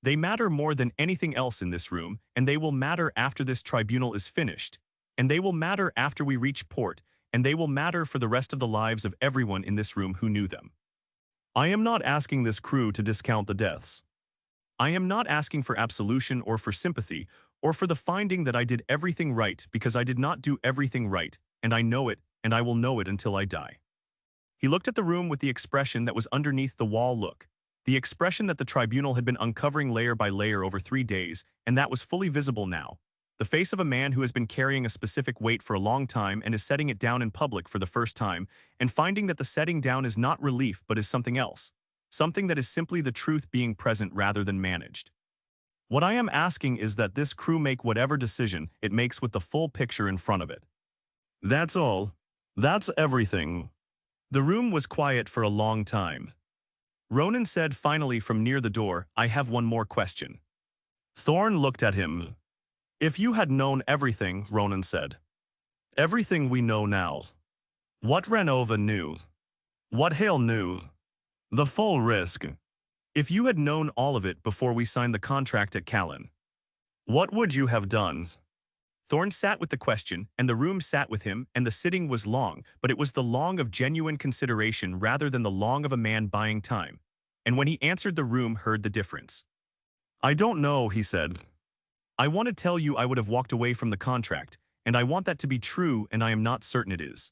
S2: "They matter more than anything else in this room, and they will matter after this tribunal is finished, and they will matter after we reach port, and they will matter for the rest of the lives of everyone in this room who knew them. I am not asking this crew to discount the deaths. I am not asking for absolution or for sympathy or for the finding that I did everything right, because I did not do everything right, and I know it, and I will know it until I die." He looked at the room with the expression that was underneath the wall look, the expression that the tribunal had been uncovering layer by layer over 3 days, and that was fully visible now. The face of a man who has been carrying a specific weight for a long time and is setting it down in public for the first time, and finding that the setting down is not relief but is something else, something that is simply the truth being present rather than managed. What I am asking is that this crew make whatever decision it makes with the full picture in front of it. That's all. That's everything." The room was quiet for a long time. Ronan said finally from near the door, "I have one more question." Thorne looked at him. "If you had known everything," Ronan said. "Everything we know now. What Renova knew. What Hale knew. The full risk. If you had known all of it before we signed the contract at Callan, what would you have done?" Thorne sat with the question, and the room sat with him, and the sitting was long, but it was the long of genuine consideration rather than the long of a man buying time. And when he answered, the room heard the difference. "I don't know," he said. "I want to tell you I would have walked away from the contract, and I want that to be true, and I am not certain it is.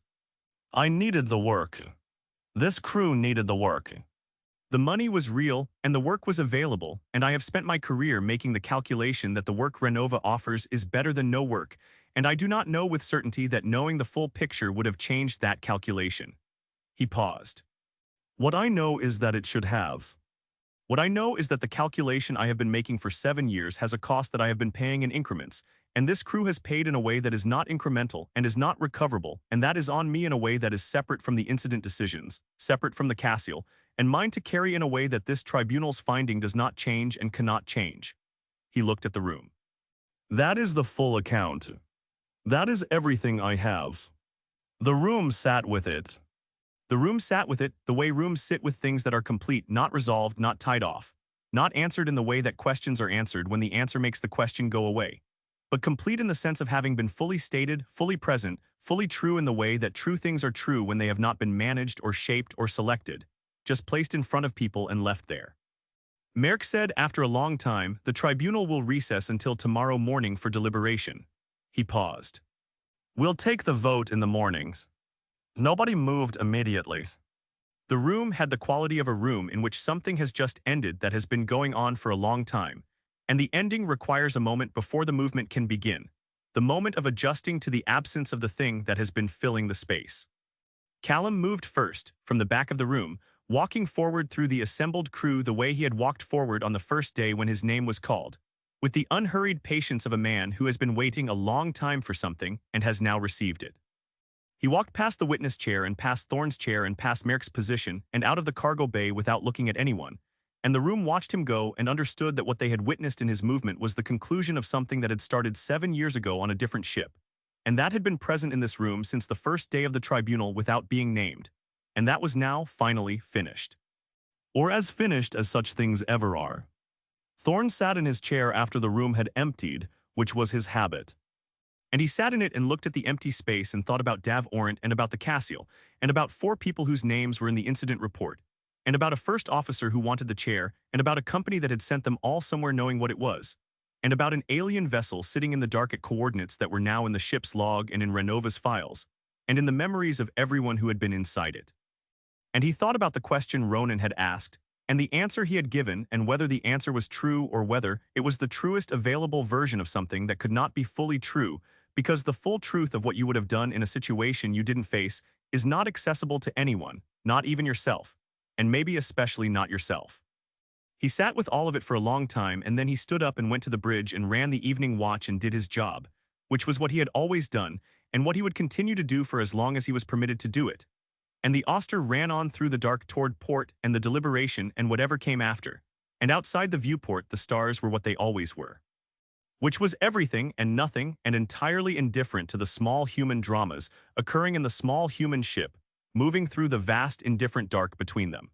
S2: I needed the work. This crew needed the work. The money was real, and the work was available, and I have spent my career making the calculation that the work Renova offers is better than no work, and I do not know with certainty that knowing the full picture would have changed that calculation." He paused. "What I know is that it should have. What I know is that the calculation I have been making for 7 years has a cost that I have been paying in increments, and this crew has paid in a way that is not incremental and is not recoverable, and that is on me in a way that is separate from the incident decisions, separate from the Cassian, and mine to carry in a way that this tribunal's finding does not change and cannot change. He looked at the room.
S3: That is the full account. That is everything I have. The room sat with it.
S2: The room sat with it the way rooms sit with things that are complete, not resolved, not tied off, not answered in the way that questions are answered when the answer makes the question go away, but complete in the sense of having been fully stated, fully present, fully true in the way that true things are true when they have not been managed or shaped or selected, just placed in front of people and left there. Merck said after a long time, the tribunal will recess until tomorrow morning for deliberation. He paused.
S3: We'll take the vote in the mornings. Nobody moved immediately.
S2: The room had the quality of a room in which something has just ended that has been going on for a long time, and the ending requires a moment before the movement can begin, the moment of adjusting to the absence of the thing that has been filling the space. Callum moved first, from the back of the room, walking forward through the assembled crew the way he had walked forward on the first day when his name was called, with the unhurried patience of a man who has been waiting a long time for something and has now received it. He walked past the witness chair and past Thorne's chair and past Merrick's position and out of the cargo bay without looking at anyone, and the room watched him go and understood that what they had witnessed in his movement was the conclusion of something that had started 7 years ago on a different ship, and that had been present in this room since the first day of the tribunal without being named, and that was now finally finished.
S3: Or as finished as such things ever are. Thorne sat in his chair after the room had emptied, which was his habit.
S2: And he sat in it and looked at the empty space and thought about Dav Orant and about the Cassian, and about 4 people whose names were in the incident report, and about a first officer who wanted the chair, and about a company that had sent them all somewhere knowing what it was, and about an alien vessel sitting in the dark at coordinates that were now in the ship's log and in Renova's files, and in the memories of everyone who had been inside it. And he thought about the question Ronan had asked, and the answer he had given, and whether the answer was true or whether it was the truest available version of something that could not be fully true, because the full truth of what you would have done in a situation you didn't face is not accessible to anyone, not even yourself, and maybe especially not yourself. He sat with all of it for a long time, and then he stood up and went to the bridge and ran the evening watch and did his job, which was what he had always done, and what he would continue to do for as long as he was permitted to do it. And the Auster ran on through the dark toward port and the deliberation and whatever came after, and outside the viewport the stars were what they always were, which was everything and nothing and entirely indifferent to the small human dramas occurring in the small human ship, moving through the vast indifferent dark between them.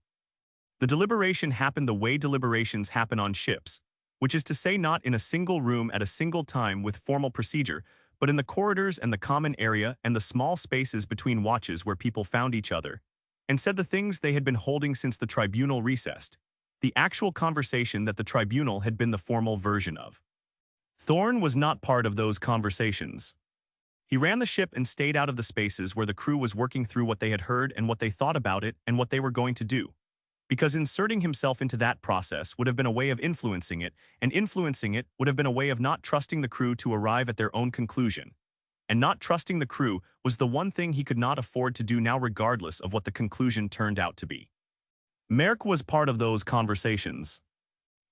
S2: The deliberation happened the way deliberations happen on ships, which is to say not in a single room at a single time with formal procedure, but in the corridors and the common area and the small spaces between watches where people found each other, and said the things they had been holding since the tribunal recessed, the actual conversation that the tribunal had been the formal version of. Thorne was not part of those conversations. He ran the ship and stayed out of the spaces where the crew was working through what they had heard and what they thought about it and what they were going to do, because inserting himself into that process would have been a way of influencing it, and influencing it would have been a way of not trusting the crew to arrive at their own conclusion. And not trusting the crew was the one thing he could not afford to do now regardless of what the conclusion turned out to be.
S3: Merck was part of those conversations.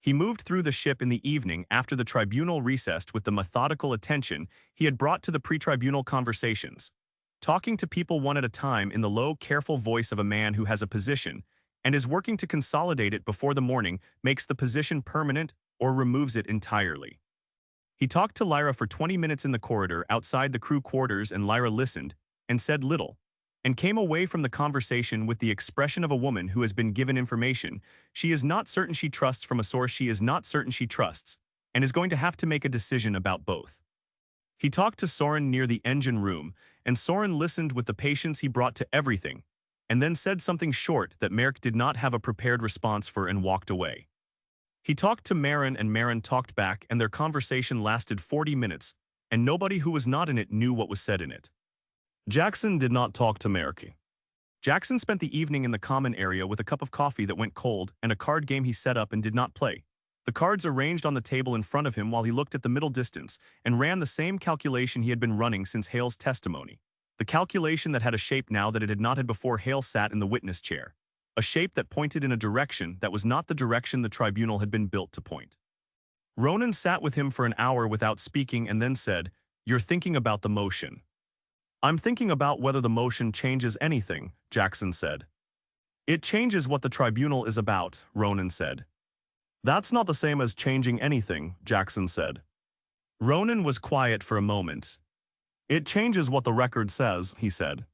S2: He moved through the ship in the evening after the tribunal recessed with the methodical attention he had brought to the pre-tribunal conversations, talking to people one at a time in the low, careful voice of a man who has a position and is working to consolidate it before the morning makes the position permanent or removes it entirely. He talked to Lyra for 20 minutes in the corridor outside the crew quarters, and Lyra listened and said little, and came away from the conversation with the expression of a woman who has been given information she is not certain she trusts from a source she is not certain she trusts, and is going to have to make a decision about both. He talked to Soren near the engine room, and Soren listened with the patience he brought to everything, and then said something short that Merrick did not have a prepared response for and walked away. He talked to Marin, and Marin talked back, and their conversation lasted 40 minutes, and nobody who was not in it knew what was said in it.
S3: Jackson did not talk to Merrick.
S2: Jackson spent the evening in the common area with a cup of coffee that went cold and a card game he set up and did not play. The cards arranged on the table in front of him while he looked at the middle distance and ran the same calculation he had been running since Hale's testimony. The calculation that had a shape now that it had not had before Hale sat in the witness chair. a shape that pointed in a direction that was not the direction the tribunal had been built to point. Ronan sat with him for an hour without speaking and then said, "You're thinking about the motion." "I'm thinking about whether the motion changes anything," Jackson said. "It changes what the tribunal is about," Ronan said. "That's not the same as changing anything," Jackson said. Ronan was quiet for a moment. "It changes what the record says," he said.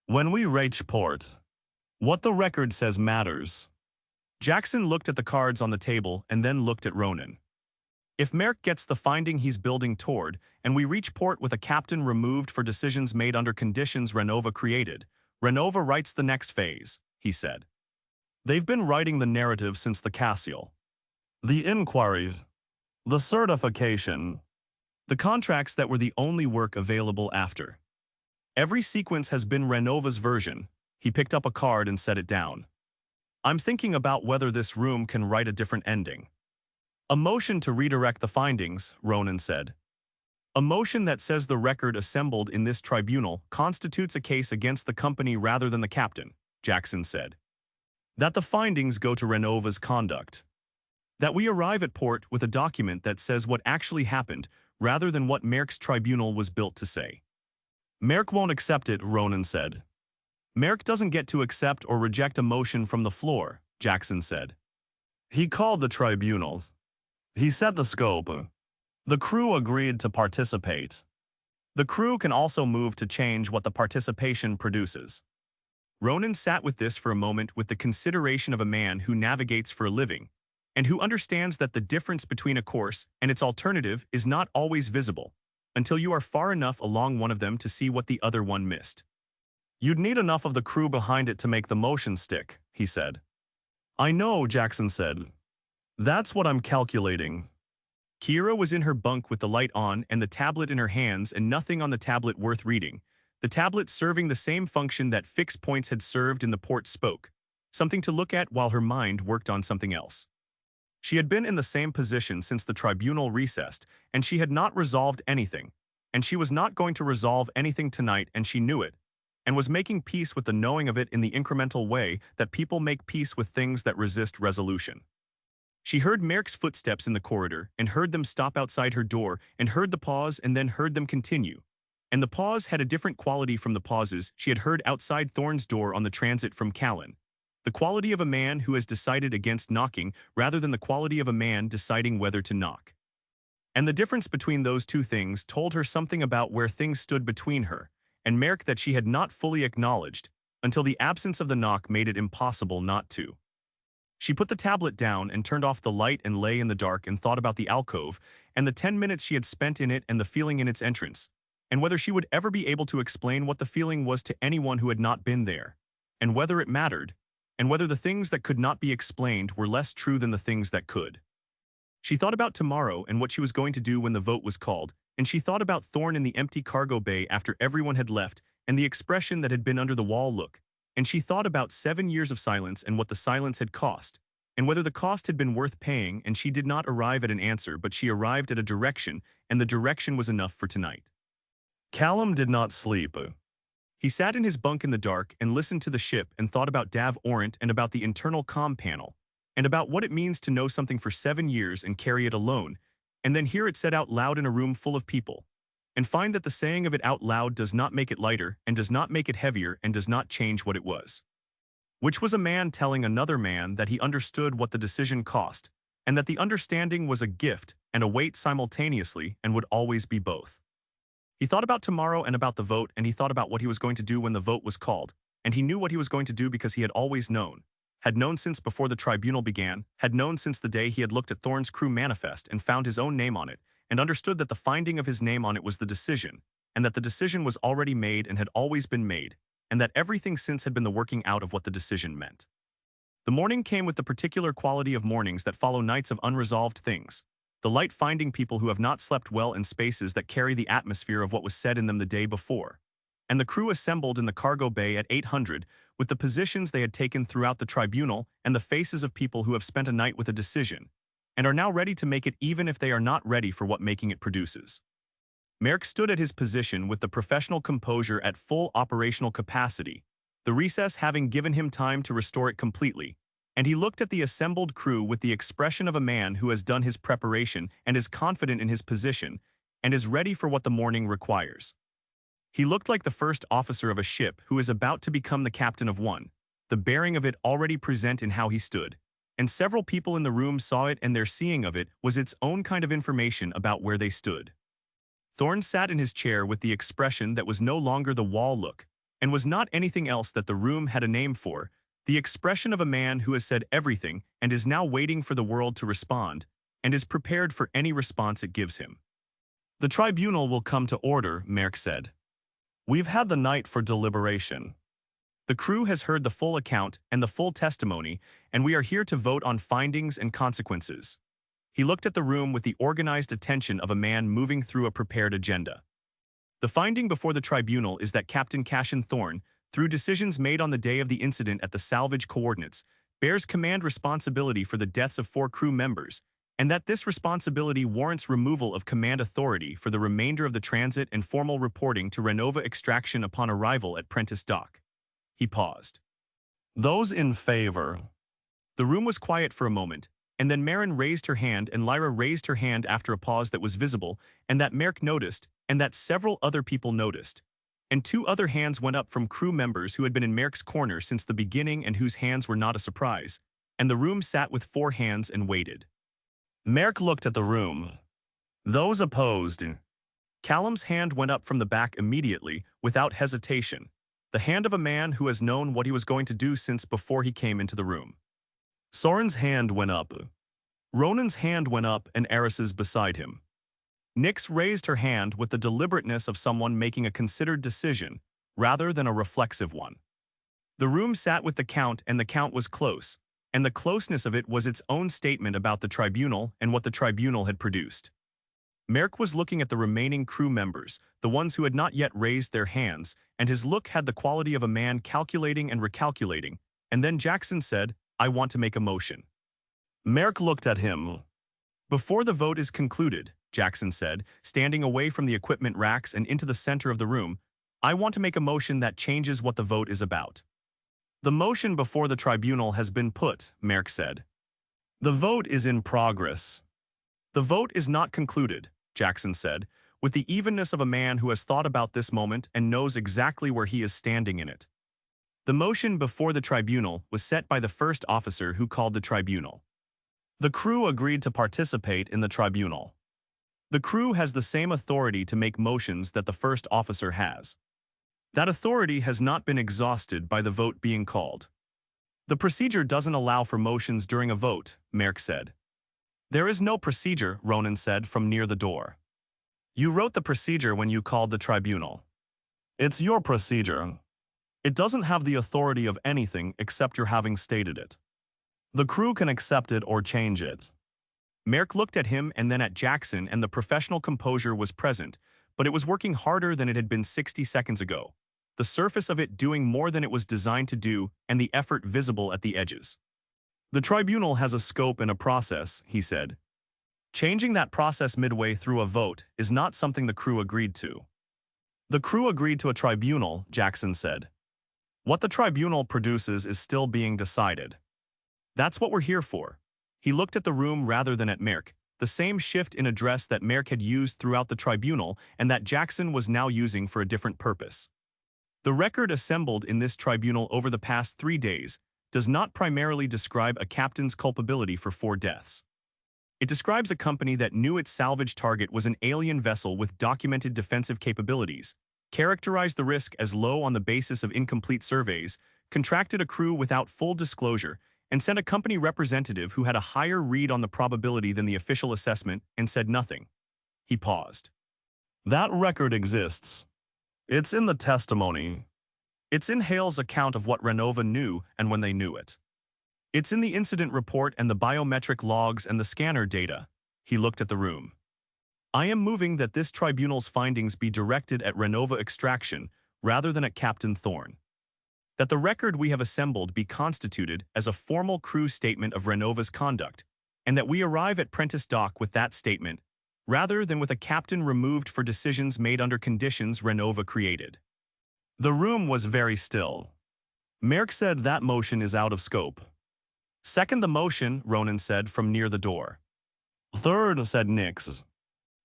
S2: "When we reach port, what the record says matters." Jackson looked at the cards on the table and then looked at Ronan. "If Merrick gets the finding he's building toward, and we reach port with a captain removed for decisions made under conditions Renova created, Renova writes the next phase," he said. "They've been writing the narrative since the Cassian. The inquiries, the certification, the contracts that were the only work available after. Every sequence has been Renova's version." He picked up a card and set it down. "I'm thinking about whether this room can write a different ending." "A motion to redirect the findings," Ronan said. "A motion that says the record assembled in this tribunal constitutes a case against the company rather than the captain," Jackson said. "That the findings go to Renova's conduct. That we arrive at port with a document that says what actually happened rather than what Merrick's tribunal was built to say." "Merrick won't accept it," Ronan said. "Merrick doesn't get to accept or reject a motion from the floor," Jackson said. "He called the tribunals. He set the scope. The crew agreed to participate. The crew can also move to change what the participation produces." Ronan sat with this for a moment with the consideration of a man who navigates for a living, and who understands that the difference between a course and its alternative is not always visible, until you are far enough along one of them to see what the other one missed. "You'd need enough of the crew behind it to make the motion stick," he said. "I know," Jackson said. "That's what I'm calculating." Kira was in her bunk with the light on and the tablet in her hands and nothing on the tablet worth reading, the tablet serving the same function that fixed points had served in the port spoke, something to look at while her mind worked on something else. She had been in the same position since the tribunal recessed, and she had not resolved anything, and she was not going to resolve anything tonight, and she knew it, and was making peace with the knowing of it in the incremental way that people make peace with things that resist resolution. She heard Merrick's footsteps in the corridor and heard them stop outside her door and heard the pause and then heard them continue. And the pause had a different quality from the pauses she had heard outside Thorne's door on the transit from Callan. The quality of a man who has decided against knocking rather than the quality of a man deciding whether to knock. And the difference between those two things told her something about where things stood between her and Merrick that she had not fully acknowledged until the absence of the knock made it impossible not to. She put the tablet down and turned off the light and lay in the dark and thought about the alcove and the 10 minutes she had spent in it and the feeling in its entrance, and whether she would ever be able to explain what the feeling was to anyone who had not been there, and whether it mattered, and whether the things that could not be explained were less true than the things that could. She thought about tomorrow and what she was going to do when the vote was called, and she thought about Thorne in the empty cargo bay after everyone had left and the expression that had been under the wall look, and she thought about 7 years of silence and what the silence had cost, and whether the cost had been worth paying, and she did not arrive at an answer but she arrived at a direction, and the direction was enough for tonight. Callum did not sleep. He sat in his bunk in the dark and listened to the ship and thought about Dav Orant and about the internal comm panel, and about what it means to know something for 7 years and carry it alone, and then hear it said out loud in a room full of people, and find that the saying of it out loud does not make it lighter and does not make it heavier and does not change what it was. Which was a man telling another man that he understood what the decision cost, and that the understanding was a gift and a weight simultaneously and would always be both. He thought about tomorrow and about the vote, and he thought about what he was going to do when the vote was called, and he knew what he was going to do because he had always known, had known since before the tribunal began, had known since the day he had looked at Thorne's crew manifest and found his own name on it, and understood that the finding of his name on it was the decision, and that the decision was already made and had always been made, and that everything since had been the working out of what the decision meant. The morning came with the particular quality of mornings that follow nights of unresolved things, the light finding people who have not slept well in spaces that carry the atmosphere of what was said in them the day before, and the crew assembled in the cargo bay at 800 with the positions they had taken throughout the tribunal and the faces of people who have spent a night with a decision, and are now ready to make it even if they are not ready for what making it produces. Merrick stood at his position with the professional composure at full operational capacity, the recess having given him time to restore it completely, and he looked at the assembled crew with the expression of a man who has done his preparation and is confident in his position and is ready for what the morning requires. He looked like the first officer of a ship who is about to become the captain of one, the bearing of it already present in how he stood, and several people in the room saw it, and their seeing of it was its own kind of information about where they stood. Thorne sat in his chair with the expression that was no longer the wall look, and was not anything else that the room had a name for, the expression of a man who has said everything and is now waiting for the world to respond, and is prepared for any response it gives him.
S3: The tribunal will come to order, Merck said. We've had the night for deliberation.
S2: The crew has heard the full account and the full testimony, and we are here to vote on findings and consequences. He looked at the room with the organized attention of a man moving through a prepared agenda. The finding before the tribunal is that Captain Cassian Thorne, through decisions made on the day of the incident at the salvage coordinates, bears command responsibility for the deaths of 4 crew members, and that this responsibility warrants removal of command authority for the remainder of the transit and formal reporting to Renova Extraction upon arrival at Prentice Dock. He paused.
S3: Those in favor.
S2: The room was quiet for a moment, and then Marin raised her hand and Lyra raised her hand after a pause that was visible, and that Merck noticed, and that several other people noticed. And 2 other hands went up from crew members who had been in Merck's corner since the beginning and whose hands were not a surprise, and the room sat with 4 hands and waited.
S3: Merck looked at the room. Those opposed.
S2: Callum's hand went up from the back immediately, without hesitation, the hand of a man who has known what he was going to do since before he came into the room.
S3: Soren's hand went up. Ronan's hand went up, and Eris's beside him.
S2: Nyx raised her hand with the deliberateness of someone making a considered decision, rather than a reflexive one. The room sat with the count, and the count was close, and the closeness of it was its own statement about the tribunal and what the tribunal had produced. Merck was looking at the remaining crew members, the ones who had not yet raised their hands, and his look had the quality of a man calculating and recalculating, and then Jackson said, "I want to make a motion."
S3: Merck looked at him.
S2: "Before the vote is concluded," Jackson said, standing away from the equipment racks and into the center of the room, "I want to make a motion that changes what the vote is about."
S3: "The motion before the tribunal has been put," Merck said. "The vote is in progress."
S2: "The vote is not concluded," Jackson said, with the evenness of a man who has thought about this moment and knows exactly where he is standing in it. The motion before the tribunal was set by the first officer who called the tribunal.
S3: The crew agreed to participate in the tribunal.
S2: The crew has the same authority to make motions that the first officer has. That authority has not been exhausted by the vote being called. The procedure doesn't allow for motions during a vote, Merck said.
S3: There is no procedure, Ronan said from near the door. You wrote the procedure when you called the tribunal. It's your procedure. It doesn't have the authority of anything except your having stated it. The crew can accept it or change it.
S2: Merck looked at him and then at Jackson, and the professional composure was present, but it was working harder than it had been 60 seconds ago, the surface of it doing more than it was designed to do, and the effort visible at the edges.
S3: The tribunal has a scope and a process, he said. Changing that process midway through a vote is not something the crew agreed to. The crew agreed to a tribunal, Jackson said. What the tribunal produces is still being decided.
S2: That's what we're here for. He looked at the room rather than at Merck, the same shift in address that Merck had used throughout the tribunal and that Jackson was now using for a different purpose. The record assembled in this tribunal over the past 3 days does not primarily describe a captain's culpability for 4 deaths. It describes a company that knew its salvage target was an alien vessel with documented defensive capabilities, characterized the risk as low on the basis of incomplete surveys, contracted a crew without full disclosure, and sent a company representative who had a higher read on the probability than the official assessment and said nothing. He paused.
S3: That record exists. It's in the testimony. It's in Hale's account of what Renova knew and when they knew it.
S2: It's in the incident report and the biometric logs and the scanner data. He looked at the room. I am moving that this tribunal's findings be directed at Renova Extraction rather than at Captain Thorne. That the record we have assembled be constituted as a formal crew statement of Renova's conduct, and that we arrive at Prentice Dock with that statement, rather than with a captain removed for decisions made under conditions Renova created.
S3: The room was very still. Merrick said that motion is out of scope. Second the motion, Ronan said from near the door. Third, said Nix.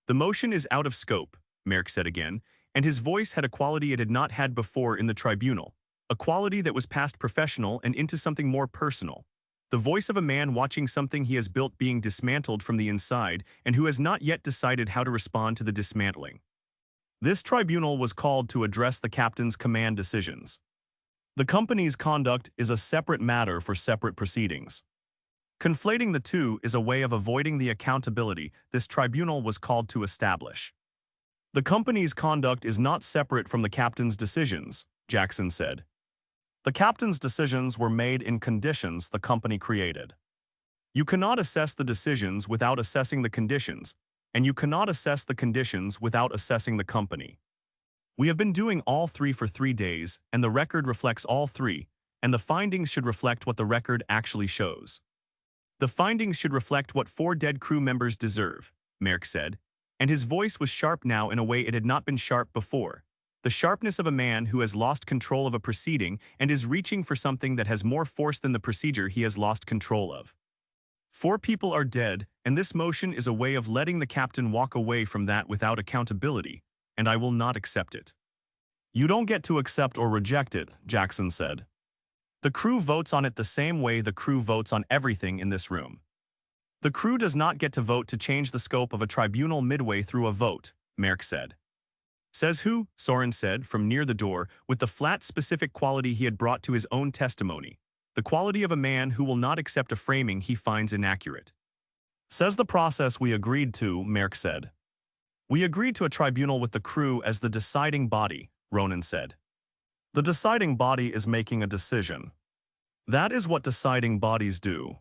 S2: The motion is out of scope, Merrick said again, and his voice had a quality it had not had before in the tribunal, a quality that was past professional and into something more personal. The voice of a man watching something he has built being dismantled from the inside and who has not yet decided how to respond to the dismantling. This tribunal was called to address the captain's command decisions. The company's conduct is a separate matter for separate proceedings. Conflating the two is a way of avoiding the accountability this tribunal was called to establish. The company's conduct is not separate from the captain's decisions, Jackson said. The captain's decisions were made in conditions the company created. You cannot assess the decisions without assessing the conditions, and you cannot assess the conditions without assessing the company. We have been doing all three for 3 days, and the record reflects all three, and the findings should reflect what the record actually shows. The findings should reflect what 4 dead crew members deserve, Merrick said, and his voice was sharp now in a way it had not been sharp before. The sharpness of a man who has lost control of a proceeding and is reaching for something that has more force than the procedure he has lost control of. 4 people are dead, and this motion is a way of letting the captain walk away from that without accountability, and I will not accept it.
S3: You don't get to accept or reject it, Jackson said. The crew votes on it the same way the crew votes on everything in this room. The crew does not get to vote to change the scope of a tribunal midway through a vote, Merrick said.
S2: Says who? Soren said from near the door with the flat specific quality he had brought to his own testimony, the quality of a man who will not accept a framing he finds inaccurate.
S3: Says the process we agreed to, Merrick said. We agreed to a tribunal with the crew as the deciding body, Ronan said. The deciding body is making a decision. That is what deciding bodies do.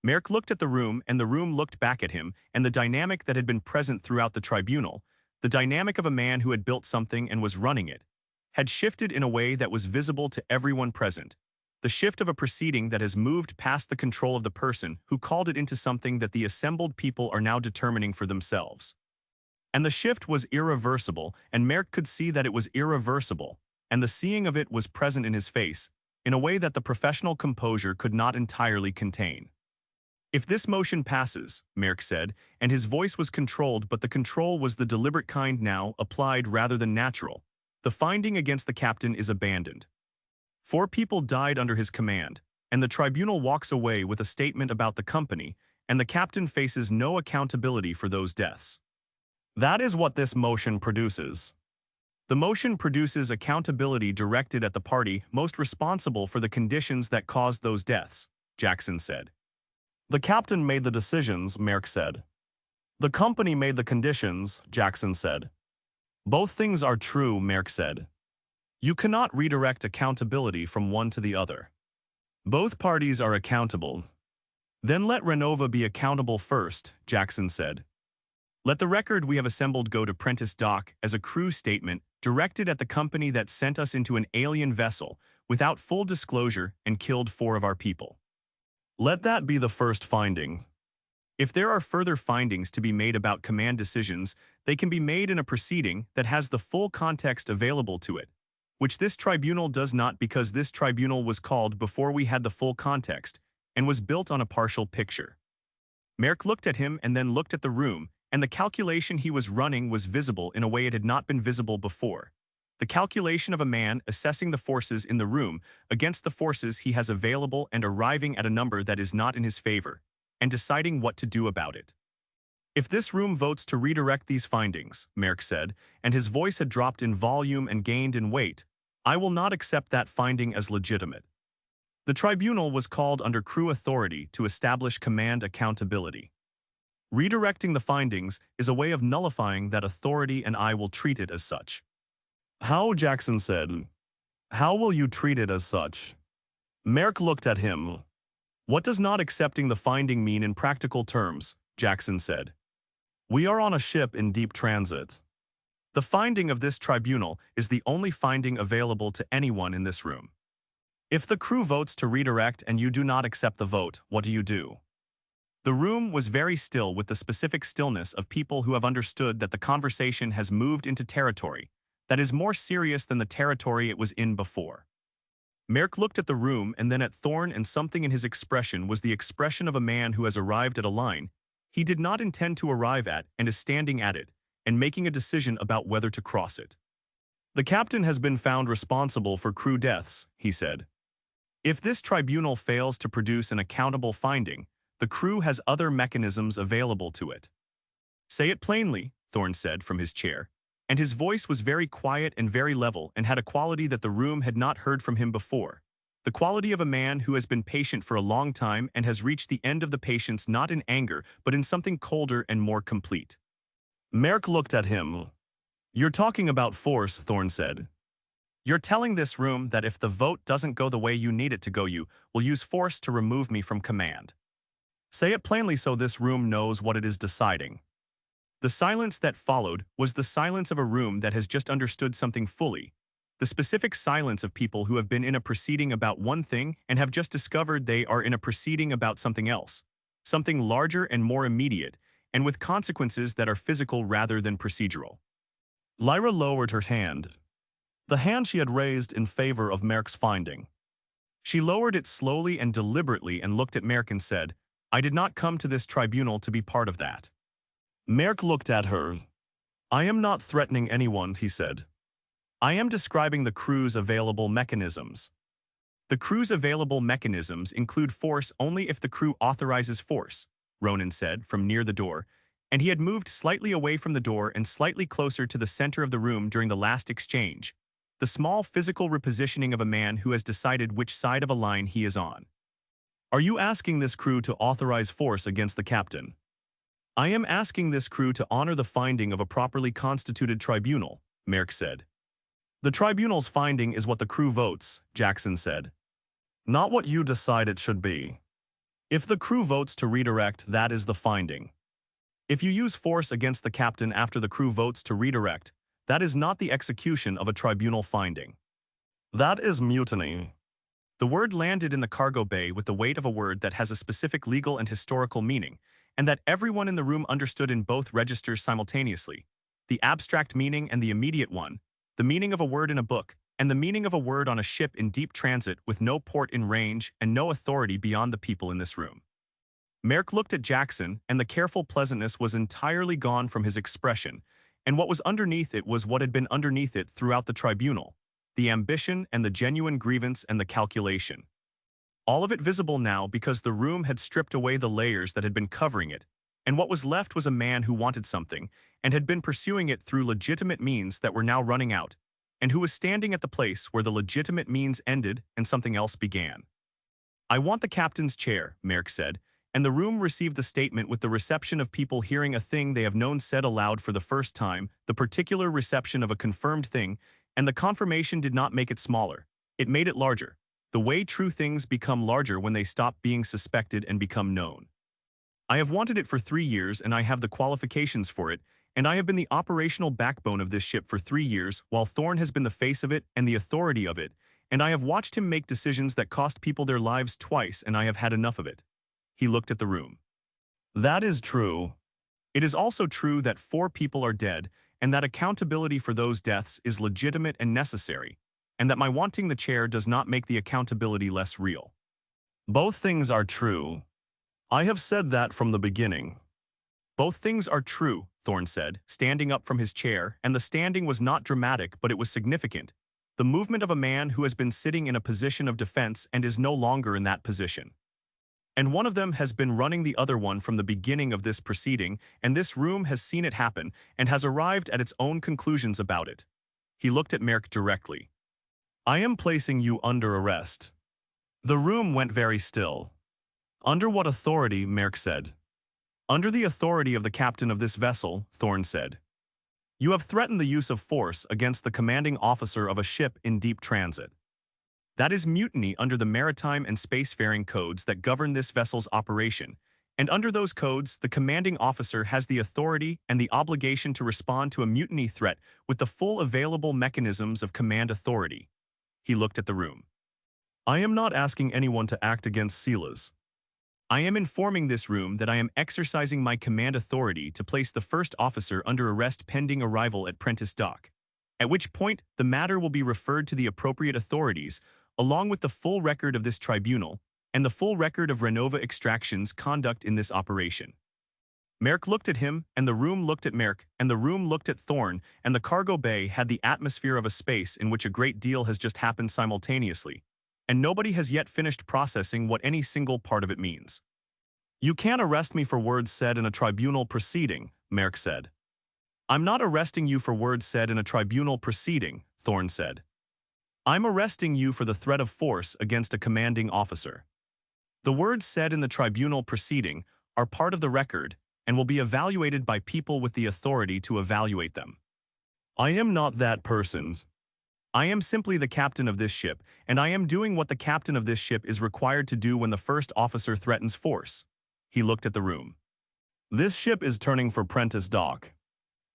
S2: Merrick looked at the room and the room looked back at him, and the dynamic that had been present throughout the tribunal, the dynamic of a man who had built something and was running it, had shifted in a way that was visible to everyone present. The shift of a proceeding that has moved past the control of the person who called it into something that the assembled people are now determining for themselves. And the shift was irreversible, and Merrick could see that it was irreversible, and the seeing of it was present in his face, in a way that the professional composure could not entirely contain. If this motion passes, Merrick said, and his voice was controlled, but the control was the deliberate kind now, applied rather than natural, the finding against the captain is abandoned. 4 people died under his command, and the tribunal walks away with a statement about the company, and the captain faces no accountability for those deaths.
S3: That is what this motion produces.
S2: The motion produces accountability directed at the party most responsible for the conditions that caused those deaths, Jackson said.
S3: The captain made the decisions, Merrick said. The company made the conditions, Jackson said. Both things are true, Merrick said. You cannot redirect accountability from one to the other.
S2: Both parties are accountable.
S3: Then let Renova be accountable first, Jackson said.
S2: Let the record we have assembled go to Prentice Dock as a crew statement directed at the company that sent us into an alien vessel without full disclosure and killed 4 of our people.
S3: Let that be the first finding.
S2: If there are further findings to be made about command decisions, they can be made in a proceeding that has the full context available to it, which this tribunal does not because this tribunal was called before we had the full context and was built on a partial picture. Merrick looked at him and then looked at the room, and the calculation he was running was visible in a way it had not been visible before. The calculation of a man assessing the forces in the room against the forces he has available and arriving at a number that is not in his favor, and deciding what to do about it. If this room votes to redirect these findings, Merrick said, and his voice had dropped in volume and gained in weight, I will not accept that finding as legitimate. The tribunal was called under crew authority to establish command accountability. Redirecting the findings is a way of nullifying that authority, and I will treat it as such.
S3: How, Jackson said. How will you treat it as such? Merrick looked at him.
S2: What does not accepting the finding mean in practical terms? Jackson said.
S3: We are on a ship in deep transit.
S2: The finding of this tribunal is the only finding available to anyone in this room.
S3: If the crew votes to redirect and you do not accept the vote, what do you do?
S2: The room was very still with the specific stillness of people who have understood that the conversation has moved into territory that is more serious than the territory it was in before. Merrick looked at the room and then at Thorne, and something in his expression was the expression of a man who has arrived at a line he did not intend to arrive at and is standing at it and making a decision about whether to cross it. "The captain has been found responsible for crew deaths," he said. "If this tribunal fails to produce an accountable finding, the crew has other mechanisms available to it." "Say it plainly," Thorne said from his chair, and his voice was very quiet and very level and had a quality that the room had not heard from him before. The quality of a man who has been patient for a long time and has reached the end of the patience not in anger but in something colder and more complete. Merrick looked at him. "You're talking about force," Thorne said. "You're telling this room that if the vote doesn't go the way you need it to go, you will use force to remove me from command. Say it plainly so this room knows what it is deciding." The silence that followed was the silence of a room that has just understood something fully, the specific silence of people who have been in a proceeding about one thing and have just discovered they are in a proceeding about something else, something larger and more immediate, and with consequences that are physical rather than procedural. Lyra lowered her hand, the hand she had raised in favor of Merrick's finding. She lowered it slowly and deliberately and looked at Merrick and said, "I did not come to this tribunal to be part of that." Merrick looked at her. "I am not threatening anyone," he said. "I am describing the crew's available mechanisms. The crew's available mechanisms include force only if the crew authorizes force," Ronan said from near the door, and he had moved slightly away from the door and slightly closer to the center of the room during the last exchange, the small physical repositioning of a man who has decided which side of a line he is on. "Are you asking this crew to authorize force against the captain?" "I am asking this crew to honor the finding of a properly constituted tribunal," Merrick said. "The tribunal's finding is what the crew votes," Jackson said. "Not what you decide it should be. If the crew votes to redirect, that is the finding. If you use force against the captain after the crew votes to redirect, that is not the execution of a tribunal finding. That is mutiny." The word landed in the cargo bay with the weight of a word that has a specific legal and historical meaning, and that everyone in the room understood in both registers simultaneously, the abstract meaning and the immediate one, the meaning of a word in a book, and the meaning of a word on a ship in deep transit with no port in range and no authority beyond the people in this room. Merrick looked at Jackson, and the careful pleasantness was entirely gone from his expression, and what was underneath it was what had been underneath it throughout the tribunal, the ambition and the genuine grievance and the calculation. All of it visible now because the room had stripped away the layers that had been covering it, and what was left was a man who wanted something and had been pursuing it through legitimate means that were now running out, and who was standing at the place where the legitimate means ended and something else began. "I want the captain's chair," Merrick said, and the room received the statement with the reception of people hearing a thing they have known said aloud for the first time, the particular reception of a confirmed thing, and the confirmation did not make it smaller, it made it larger, the way true things become larger when they stop being suspected and become known. "I have wanted it for 3 years and I have the qualifications for it, and I have been the operational backbone of this ship for 3 years while Thorne has been the face of it and the authority of it, and I have watched him make decisions that cost people their lives twice, and I have had enough of it." He looked at the room. "That is true. It is also true that 4 people are dead, and that accountability for those deaths is legitimate and necessary, and that my wanting the chair does not make the accountability less real." "Both things are true. I have said that from the beginning." "Both things are true," Thorne said, standing up from his chair, and the standing was not dramatic but it was significant, the movement of a man who has been sitting in a position of defense and is no longer in that position. "And one of them has been running the other one from the beginning of this proceeding, and this room has seen it happen and has arrived at its own conclusions about it." He looked at Merrick directly. "I am placing you under arrest." The room went very still. "Under what authority?" Merrick said. "Under the authority of the captain of this vessel," Thorne said. "You have threatened the use of force against the commanding officer of a ship in deep transit. That is mutiny under the maritime and spacefaring codes that govern this vessel's operation, and under those codes, the commanding officer has the authority and the obligation to respond to a mutiny threat with the full available mechanisms of command authority." He looked at the room. "I am not asking anyone to act against Silas. I am informing this room that I am exercising my command authority to place the first officer under arrest pending arrival at Prentice Dock, at which point the matter will be referred to the appropriate authorities along with the full record of this tribunal and the full record of Renova Extraction's conduct in this operation. Merrick looked at him, and the room looked at Merrick, and the room looked at Thorne, and the cargo bay had the atmosphere of a space in which a great deal has just happened simultaneously, and nobody has yet finished processing what any single part of it means. "You can't arrest me for words said in a tribunal proceeding," Merrick said. "I'm not arresting you for words said in a tribunal proceeding," Thorne said. "I'm arresting you for the threat of force against a commanding officer. The words said in the tribunal proceeding are part of the record and will be evaluated by people with the authority to evaluate them. I am not that person's. I am simply the captain of this ship, and I am doing what the captain of this ship is required to do when the first officer threatens force." He looked at the room. "This ship is turning for Prentice Dock.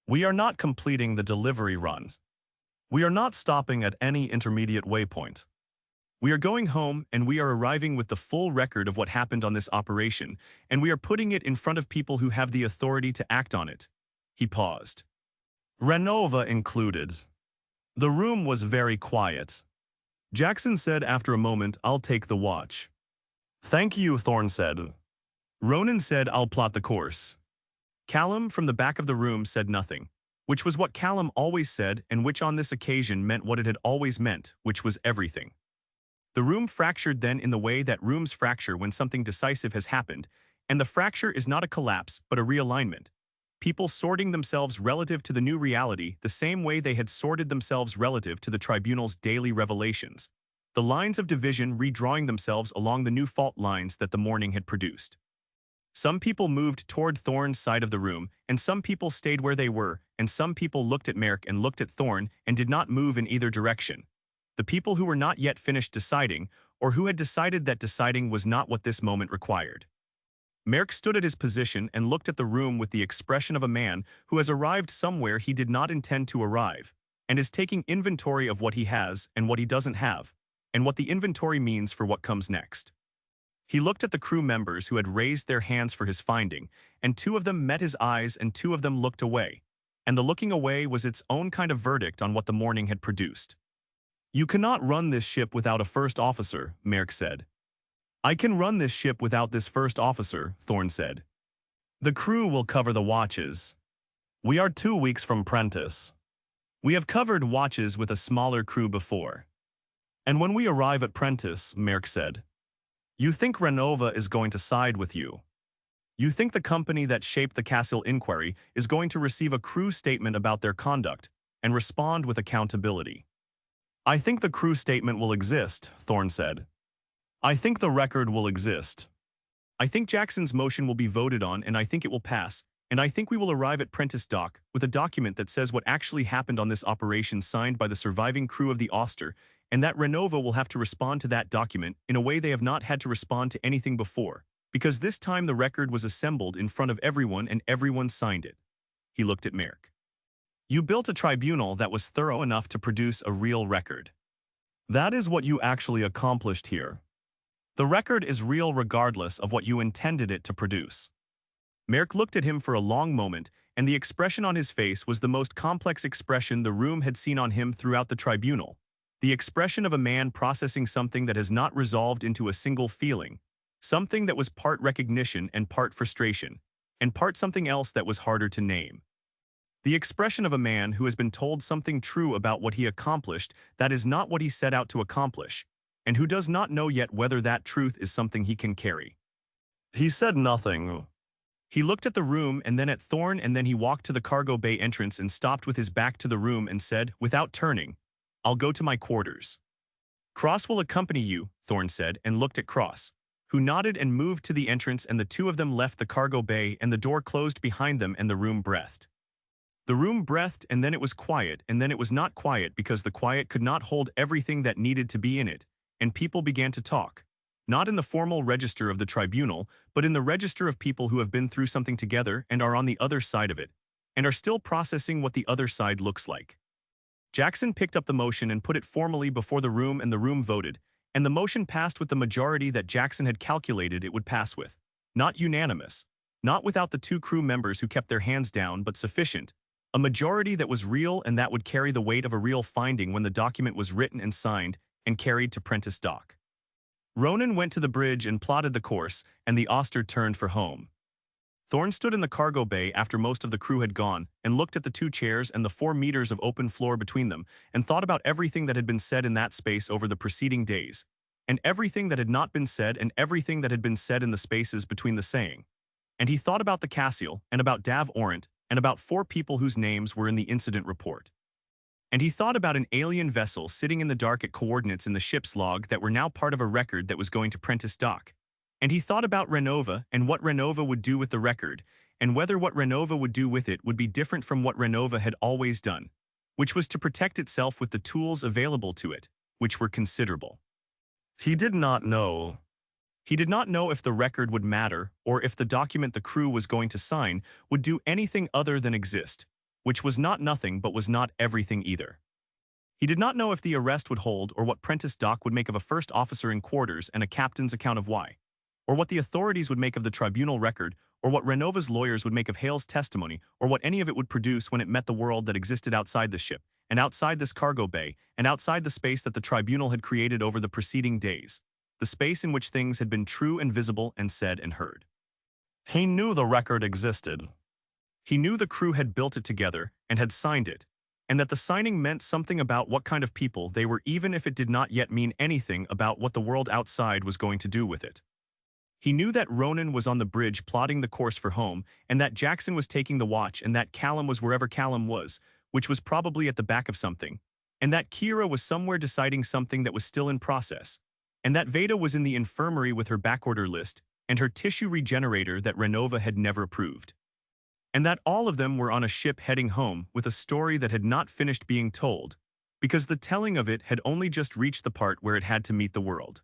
S2: We are not completing the delivery runs. We are not stopping at any intermediate waypoint. We are going home, and we are arriving with the full record of what happened on this operation, and we are putting it in front of people who have the authority to act on it." He paused. "Renova included." The room was very quiet. Jackson said after a moment, "I'll take the watch." "Thank you," Thorne said. Ronan said, "I'll plot the course." Callum from the back of the room said nothing, which was what Callum always said and which on this occasion meant what it had always meant, which was everything. The room fractured then in the way that rooms fracture when something decisive has happened, and the fracture is not a collapse but a realignment. People sorting themselves relative to the new reality the same way they had sorted themselves relative to the tribunal's daily revelations. The lines of division redrawing themselves along the new fault lines that the morning had produced. Some people moved toward Thorne's side of the room, and some people stayed where they were, and some people looked at Merrick and looked at Thorne and did not move in either direction. The people who were not yet finished deciding, or who had decided that deciding was not what this moment required. Merrick stood at his position and looked at the room with the expression of a man who has arrived somewhere he did not intend to arrive, and is taking inventory of what he has and what he doesn't have, and what the inventory means for what comes next. He looked at the crew members who had raised their hands for his finding, and 2 of them met his eyes and 2 of them looked away, and the looking away was its own kind of verdict on what the morning had produced. "You cannot run this ship without a first officer," Merrick said. "I can run this ship without this first officer," Thorne said. "The crew will cover the watches. We are 2 weeks from Prentice. We have covered watches with a smaller crew before. And when we arrive at Prentice," Merrick said, "you think Renova is going to side with you. You think the company that shaped the Cassian inquiry is going to receive a crew statement about their conduct and respond with accountability." "I think the crew statement will exist," Thorne said. "I think the record will exist. I think Jackson's motion will be voted on, and I think it will pass, and I think we will arrive at Prentice Dock with a document that says what actually happened on this operation signed by the surviving crew of the Auster, and that Renova will have to respond to that document in a way they have not had to respond to anything before, because this time the record was assembled in front of everyone and everyone signed it." He looked at Merrick. "You built a tribunal that was thorough enough to produce a real record. That is what you actually accomplished here. The record is real regardless of what you intended it to produce." Merrick looked at him for a long moment, and the expression on his face was the most complex expression the room had seen on him throughout the tribunal. The expression of a man processing something that has not resolved into a single feeling, something that was part recognition and part frustration, and part something else that was harder to name. The expression of a man who has been told something true about what he accomplished that is not what he set out to accomplish, and who does not know yet whether that truth is something he can carry. He said nothing. He looked at the room and then at Thorne, and then he walked to the cargo bay entrance and stopped with his back to the room and said, without turning, "I'll go to my quarters." "Cross will accompany you," Thorne said, and looked at Cross, who nodded and moved to the entrance, and the 2 of them left the cargo bay and the door closed behind them, and the room breathed. The room breathed, and then it was quiet, and then it was not quiet because the quiet could not hold everything that needed to be in it, and people began to talk. Not in the formal register of the tribunal, but in the register of people who have been through something together and are on the other side of it, and are still processing what the other side looks like. Jackson picked up the motion and put it formally before the room, and the room voted, and the motion passed with the majority that Jackson had calculated it would pass with. Not unanimous, not without the 2 crew members who kept their hands down, but sufficient. A majority that was real and that would carry the weight of a real finding when the document was written and signed, and carried to Prentice Dock. Ronan went to the bridge and plotted the course, and the Auster turned for home. Thorne stood in the cargo bay after most of the crew had gone and looked at the 2 chairs and the 4 meters of open floor between them and thought about everything that had been said in that space over the preceding days, and everything that had not been said and everything that had been said in the spaces between the saying. And he thought about the Cassian and about Dav Orant and about 4 people whose names were in the incident report. And he thought about an alien vessel sitting in the dark at coordinates in the ship's log that were now part of a record that was going to Prentice Dock. And he thought about Renova and what Renova would do with the record, and whether what Renova would do with it would be different from what Renova had always done, which was to protect itself with the tools available to it, which were considerable.
S3: He did not know.
S2: He did not know if the record would matter or if the document the crew was going to sign would do anything other than exist, which was not nothing but was not everything either. He did not know if the arrest would hold or what Prentice Dock would make of a first officer in quarters and a captain's account of why, or what the authorities would make of the tribunal record, or what Renova's lawyers would make of Hale's testimony, or what any of it would produce when it met the world that existed outside the ship, and outside this cargo bay, and outside the space that the tribunal had created over the preceding days, the space in which things had been true and visible and said and heard.
S3: He knew the record existed.
S2: He knew the crew had built it together and had signed it, and that the signing meant something about what kind of people they were even if it did not yet mean anything about what the world outside was going to do with it. He knew that Ronan was on the bridge plotting the course for home, and that Jackson was taking the watch, and that Callum was wherever Callum was, which was probably at the back of something, and that Kira was somewhere deciding something that was still in process, and that Veda was in the infirmary with her backorder list and her tissue regenerator that Renova had never approved, and that all of them were on a ship heading home with a story that had not finished being told, because the telling of it had only just reached the part where it had to meet the world.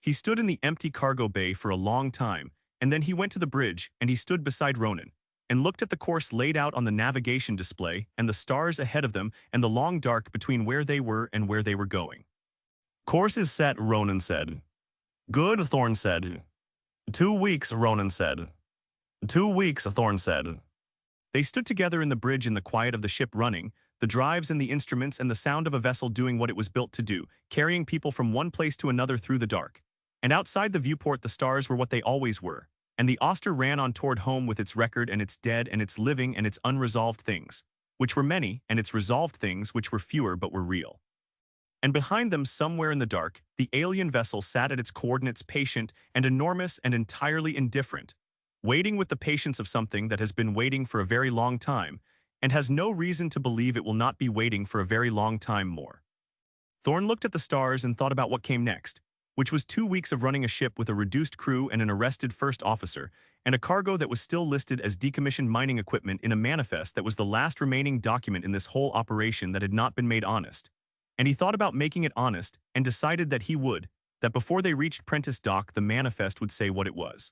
S2: He stood in the empty cargo bay for a long time, and then he went to the bridge and he stood beside Ronan, and looked at the course laid out on the navigation display and the stars ahead of them and the long dark between where they were and where they were going.
S3: Course is set, Ronan said. Good, Thorne said. 2 weeks, Ronan said. 2 weeks, Thorne said.
S2: They stood together in the bridge in the quiet of the ship running, the drives and the instruments and the sound of a vessel doing what it was built to do, carrying people from one place to another through the dark. And outside the viewport the stars were what they always were, and the Auster ran on toward home with its record and its dead and its living and its unresolved things, which were many, and its resolved things which were fewer but were real. And behind them, somewhere in the dark, the alien vessel sat at its coordinates, patient and enormous and entirely indifferent, waiting with the patience of something that has been waiting for a very long time, and has no reason to believe it will not be waiting for a very long time more. Thorne looked at the stars and thought about what came next, which was 2 weeks of running a ship with a reduced crew and an arrested first officer, and a cargo that was still listed as decommissioned mining equipment in a manifest that was the last remaining document in this whole operation that had not been made honest. And he thought about making it honest and decided that he would, that before they reached Prentice Dock the manifest would say what it was.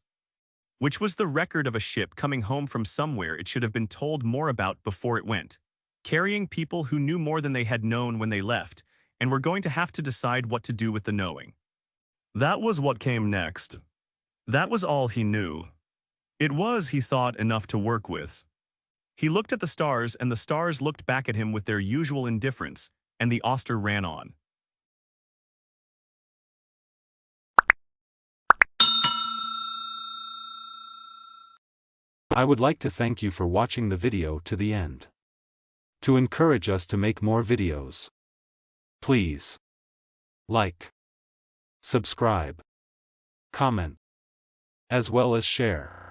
S2: Which was the record of a ship coming home from somewhere it should have been told more about before it went, carrying people who knew more than they had known when they left, and were going to have to decide what to do with the knowing.
S3: That was what came next. That was all he knew. It was, he thought, enough to work with.
S2: He looked at the stars, and the stars looked back at him with their usual indifference, and the Auster ran on.
S4: I would like to thank you for watching the video to the end. To encourage us to make more videos, please like, subscribe, comment, as well as share.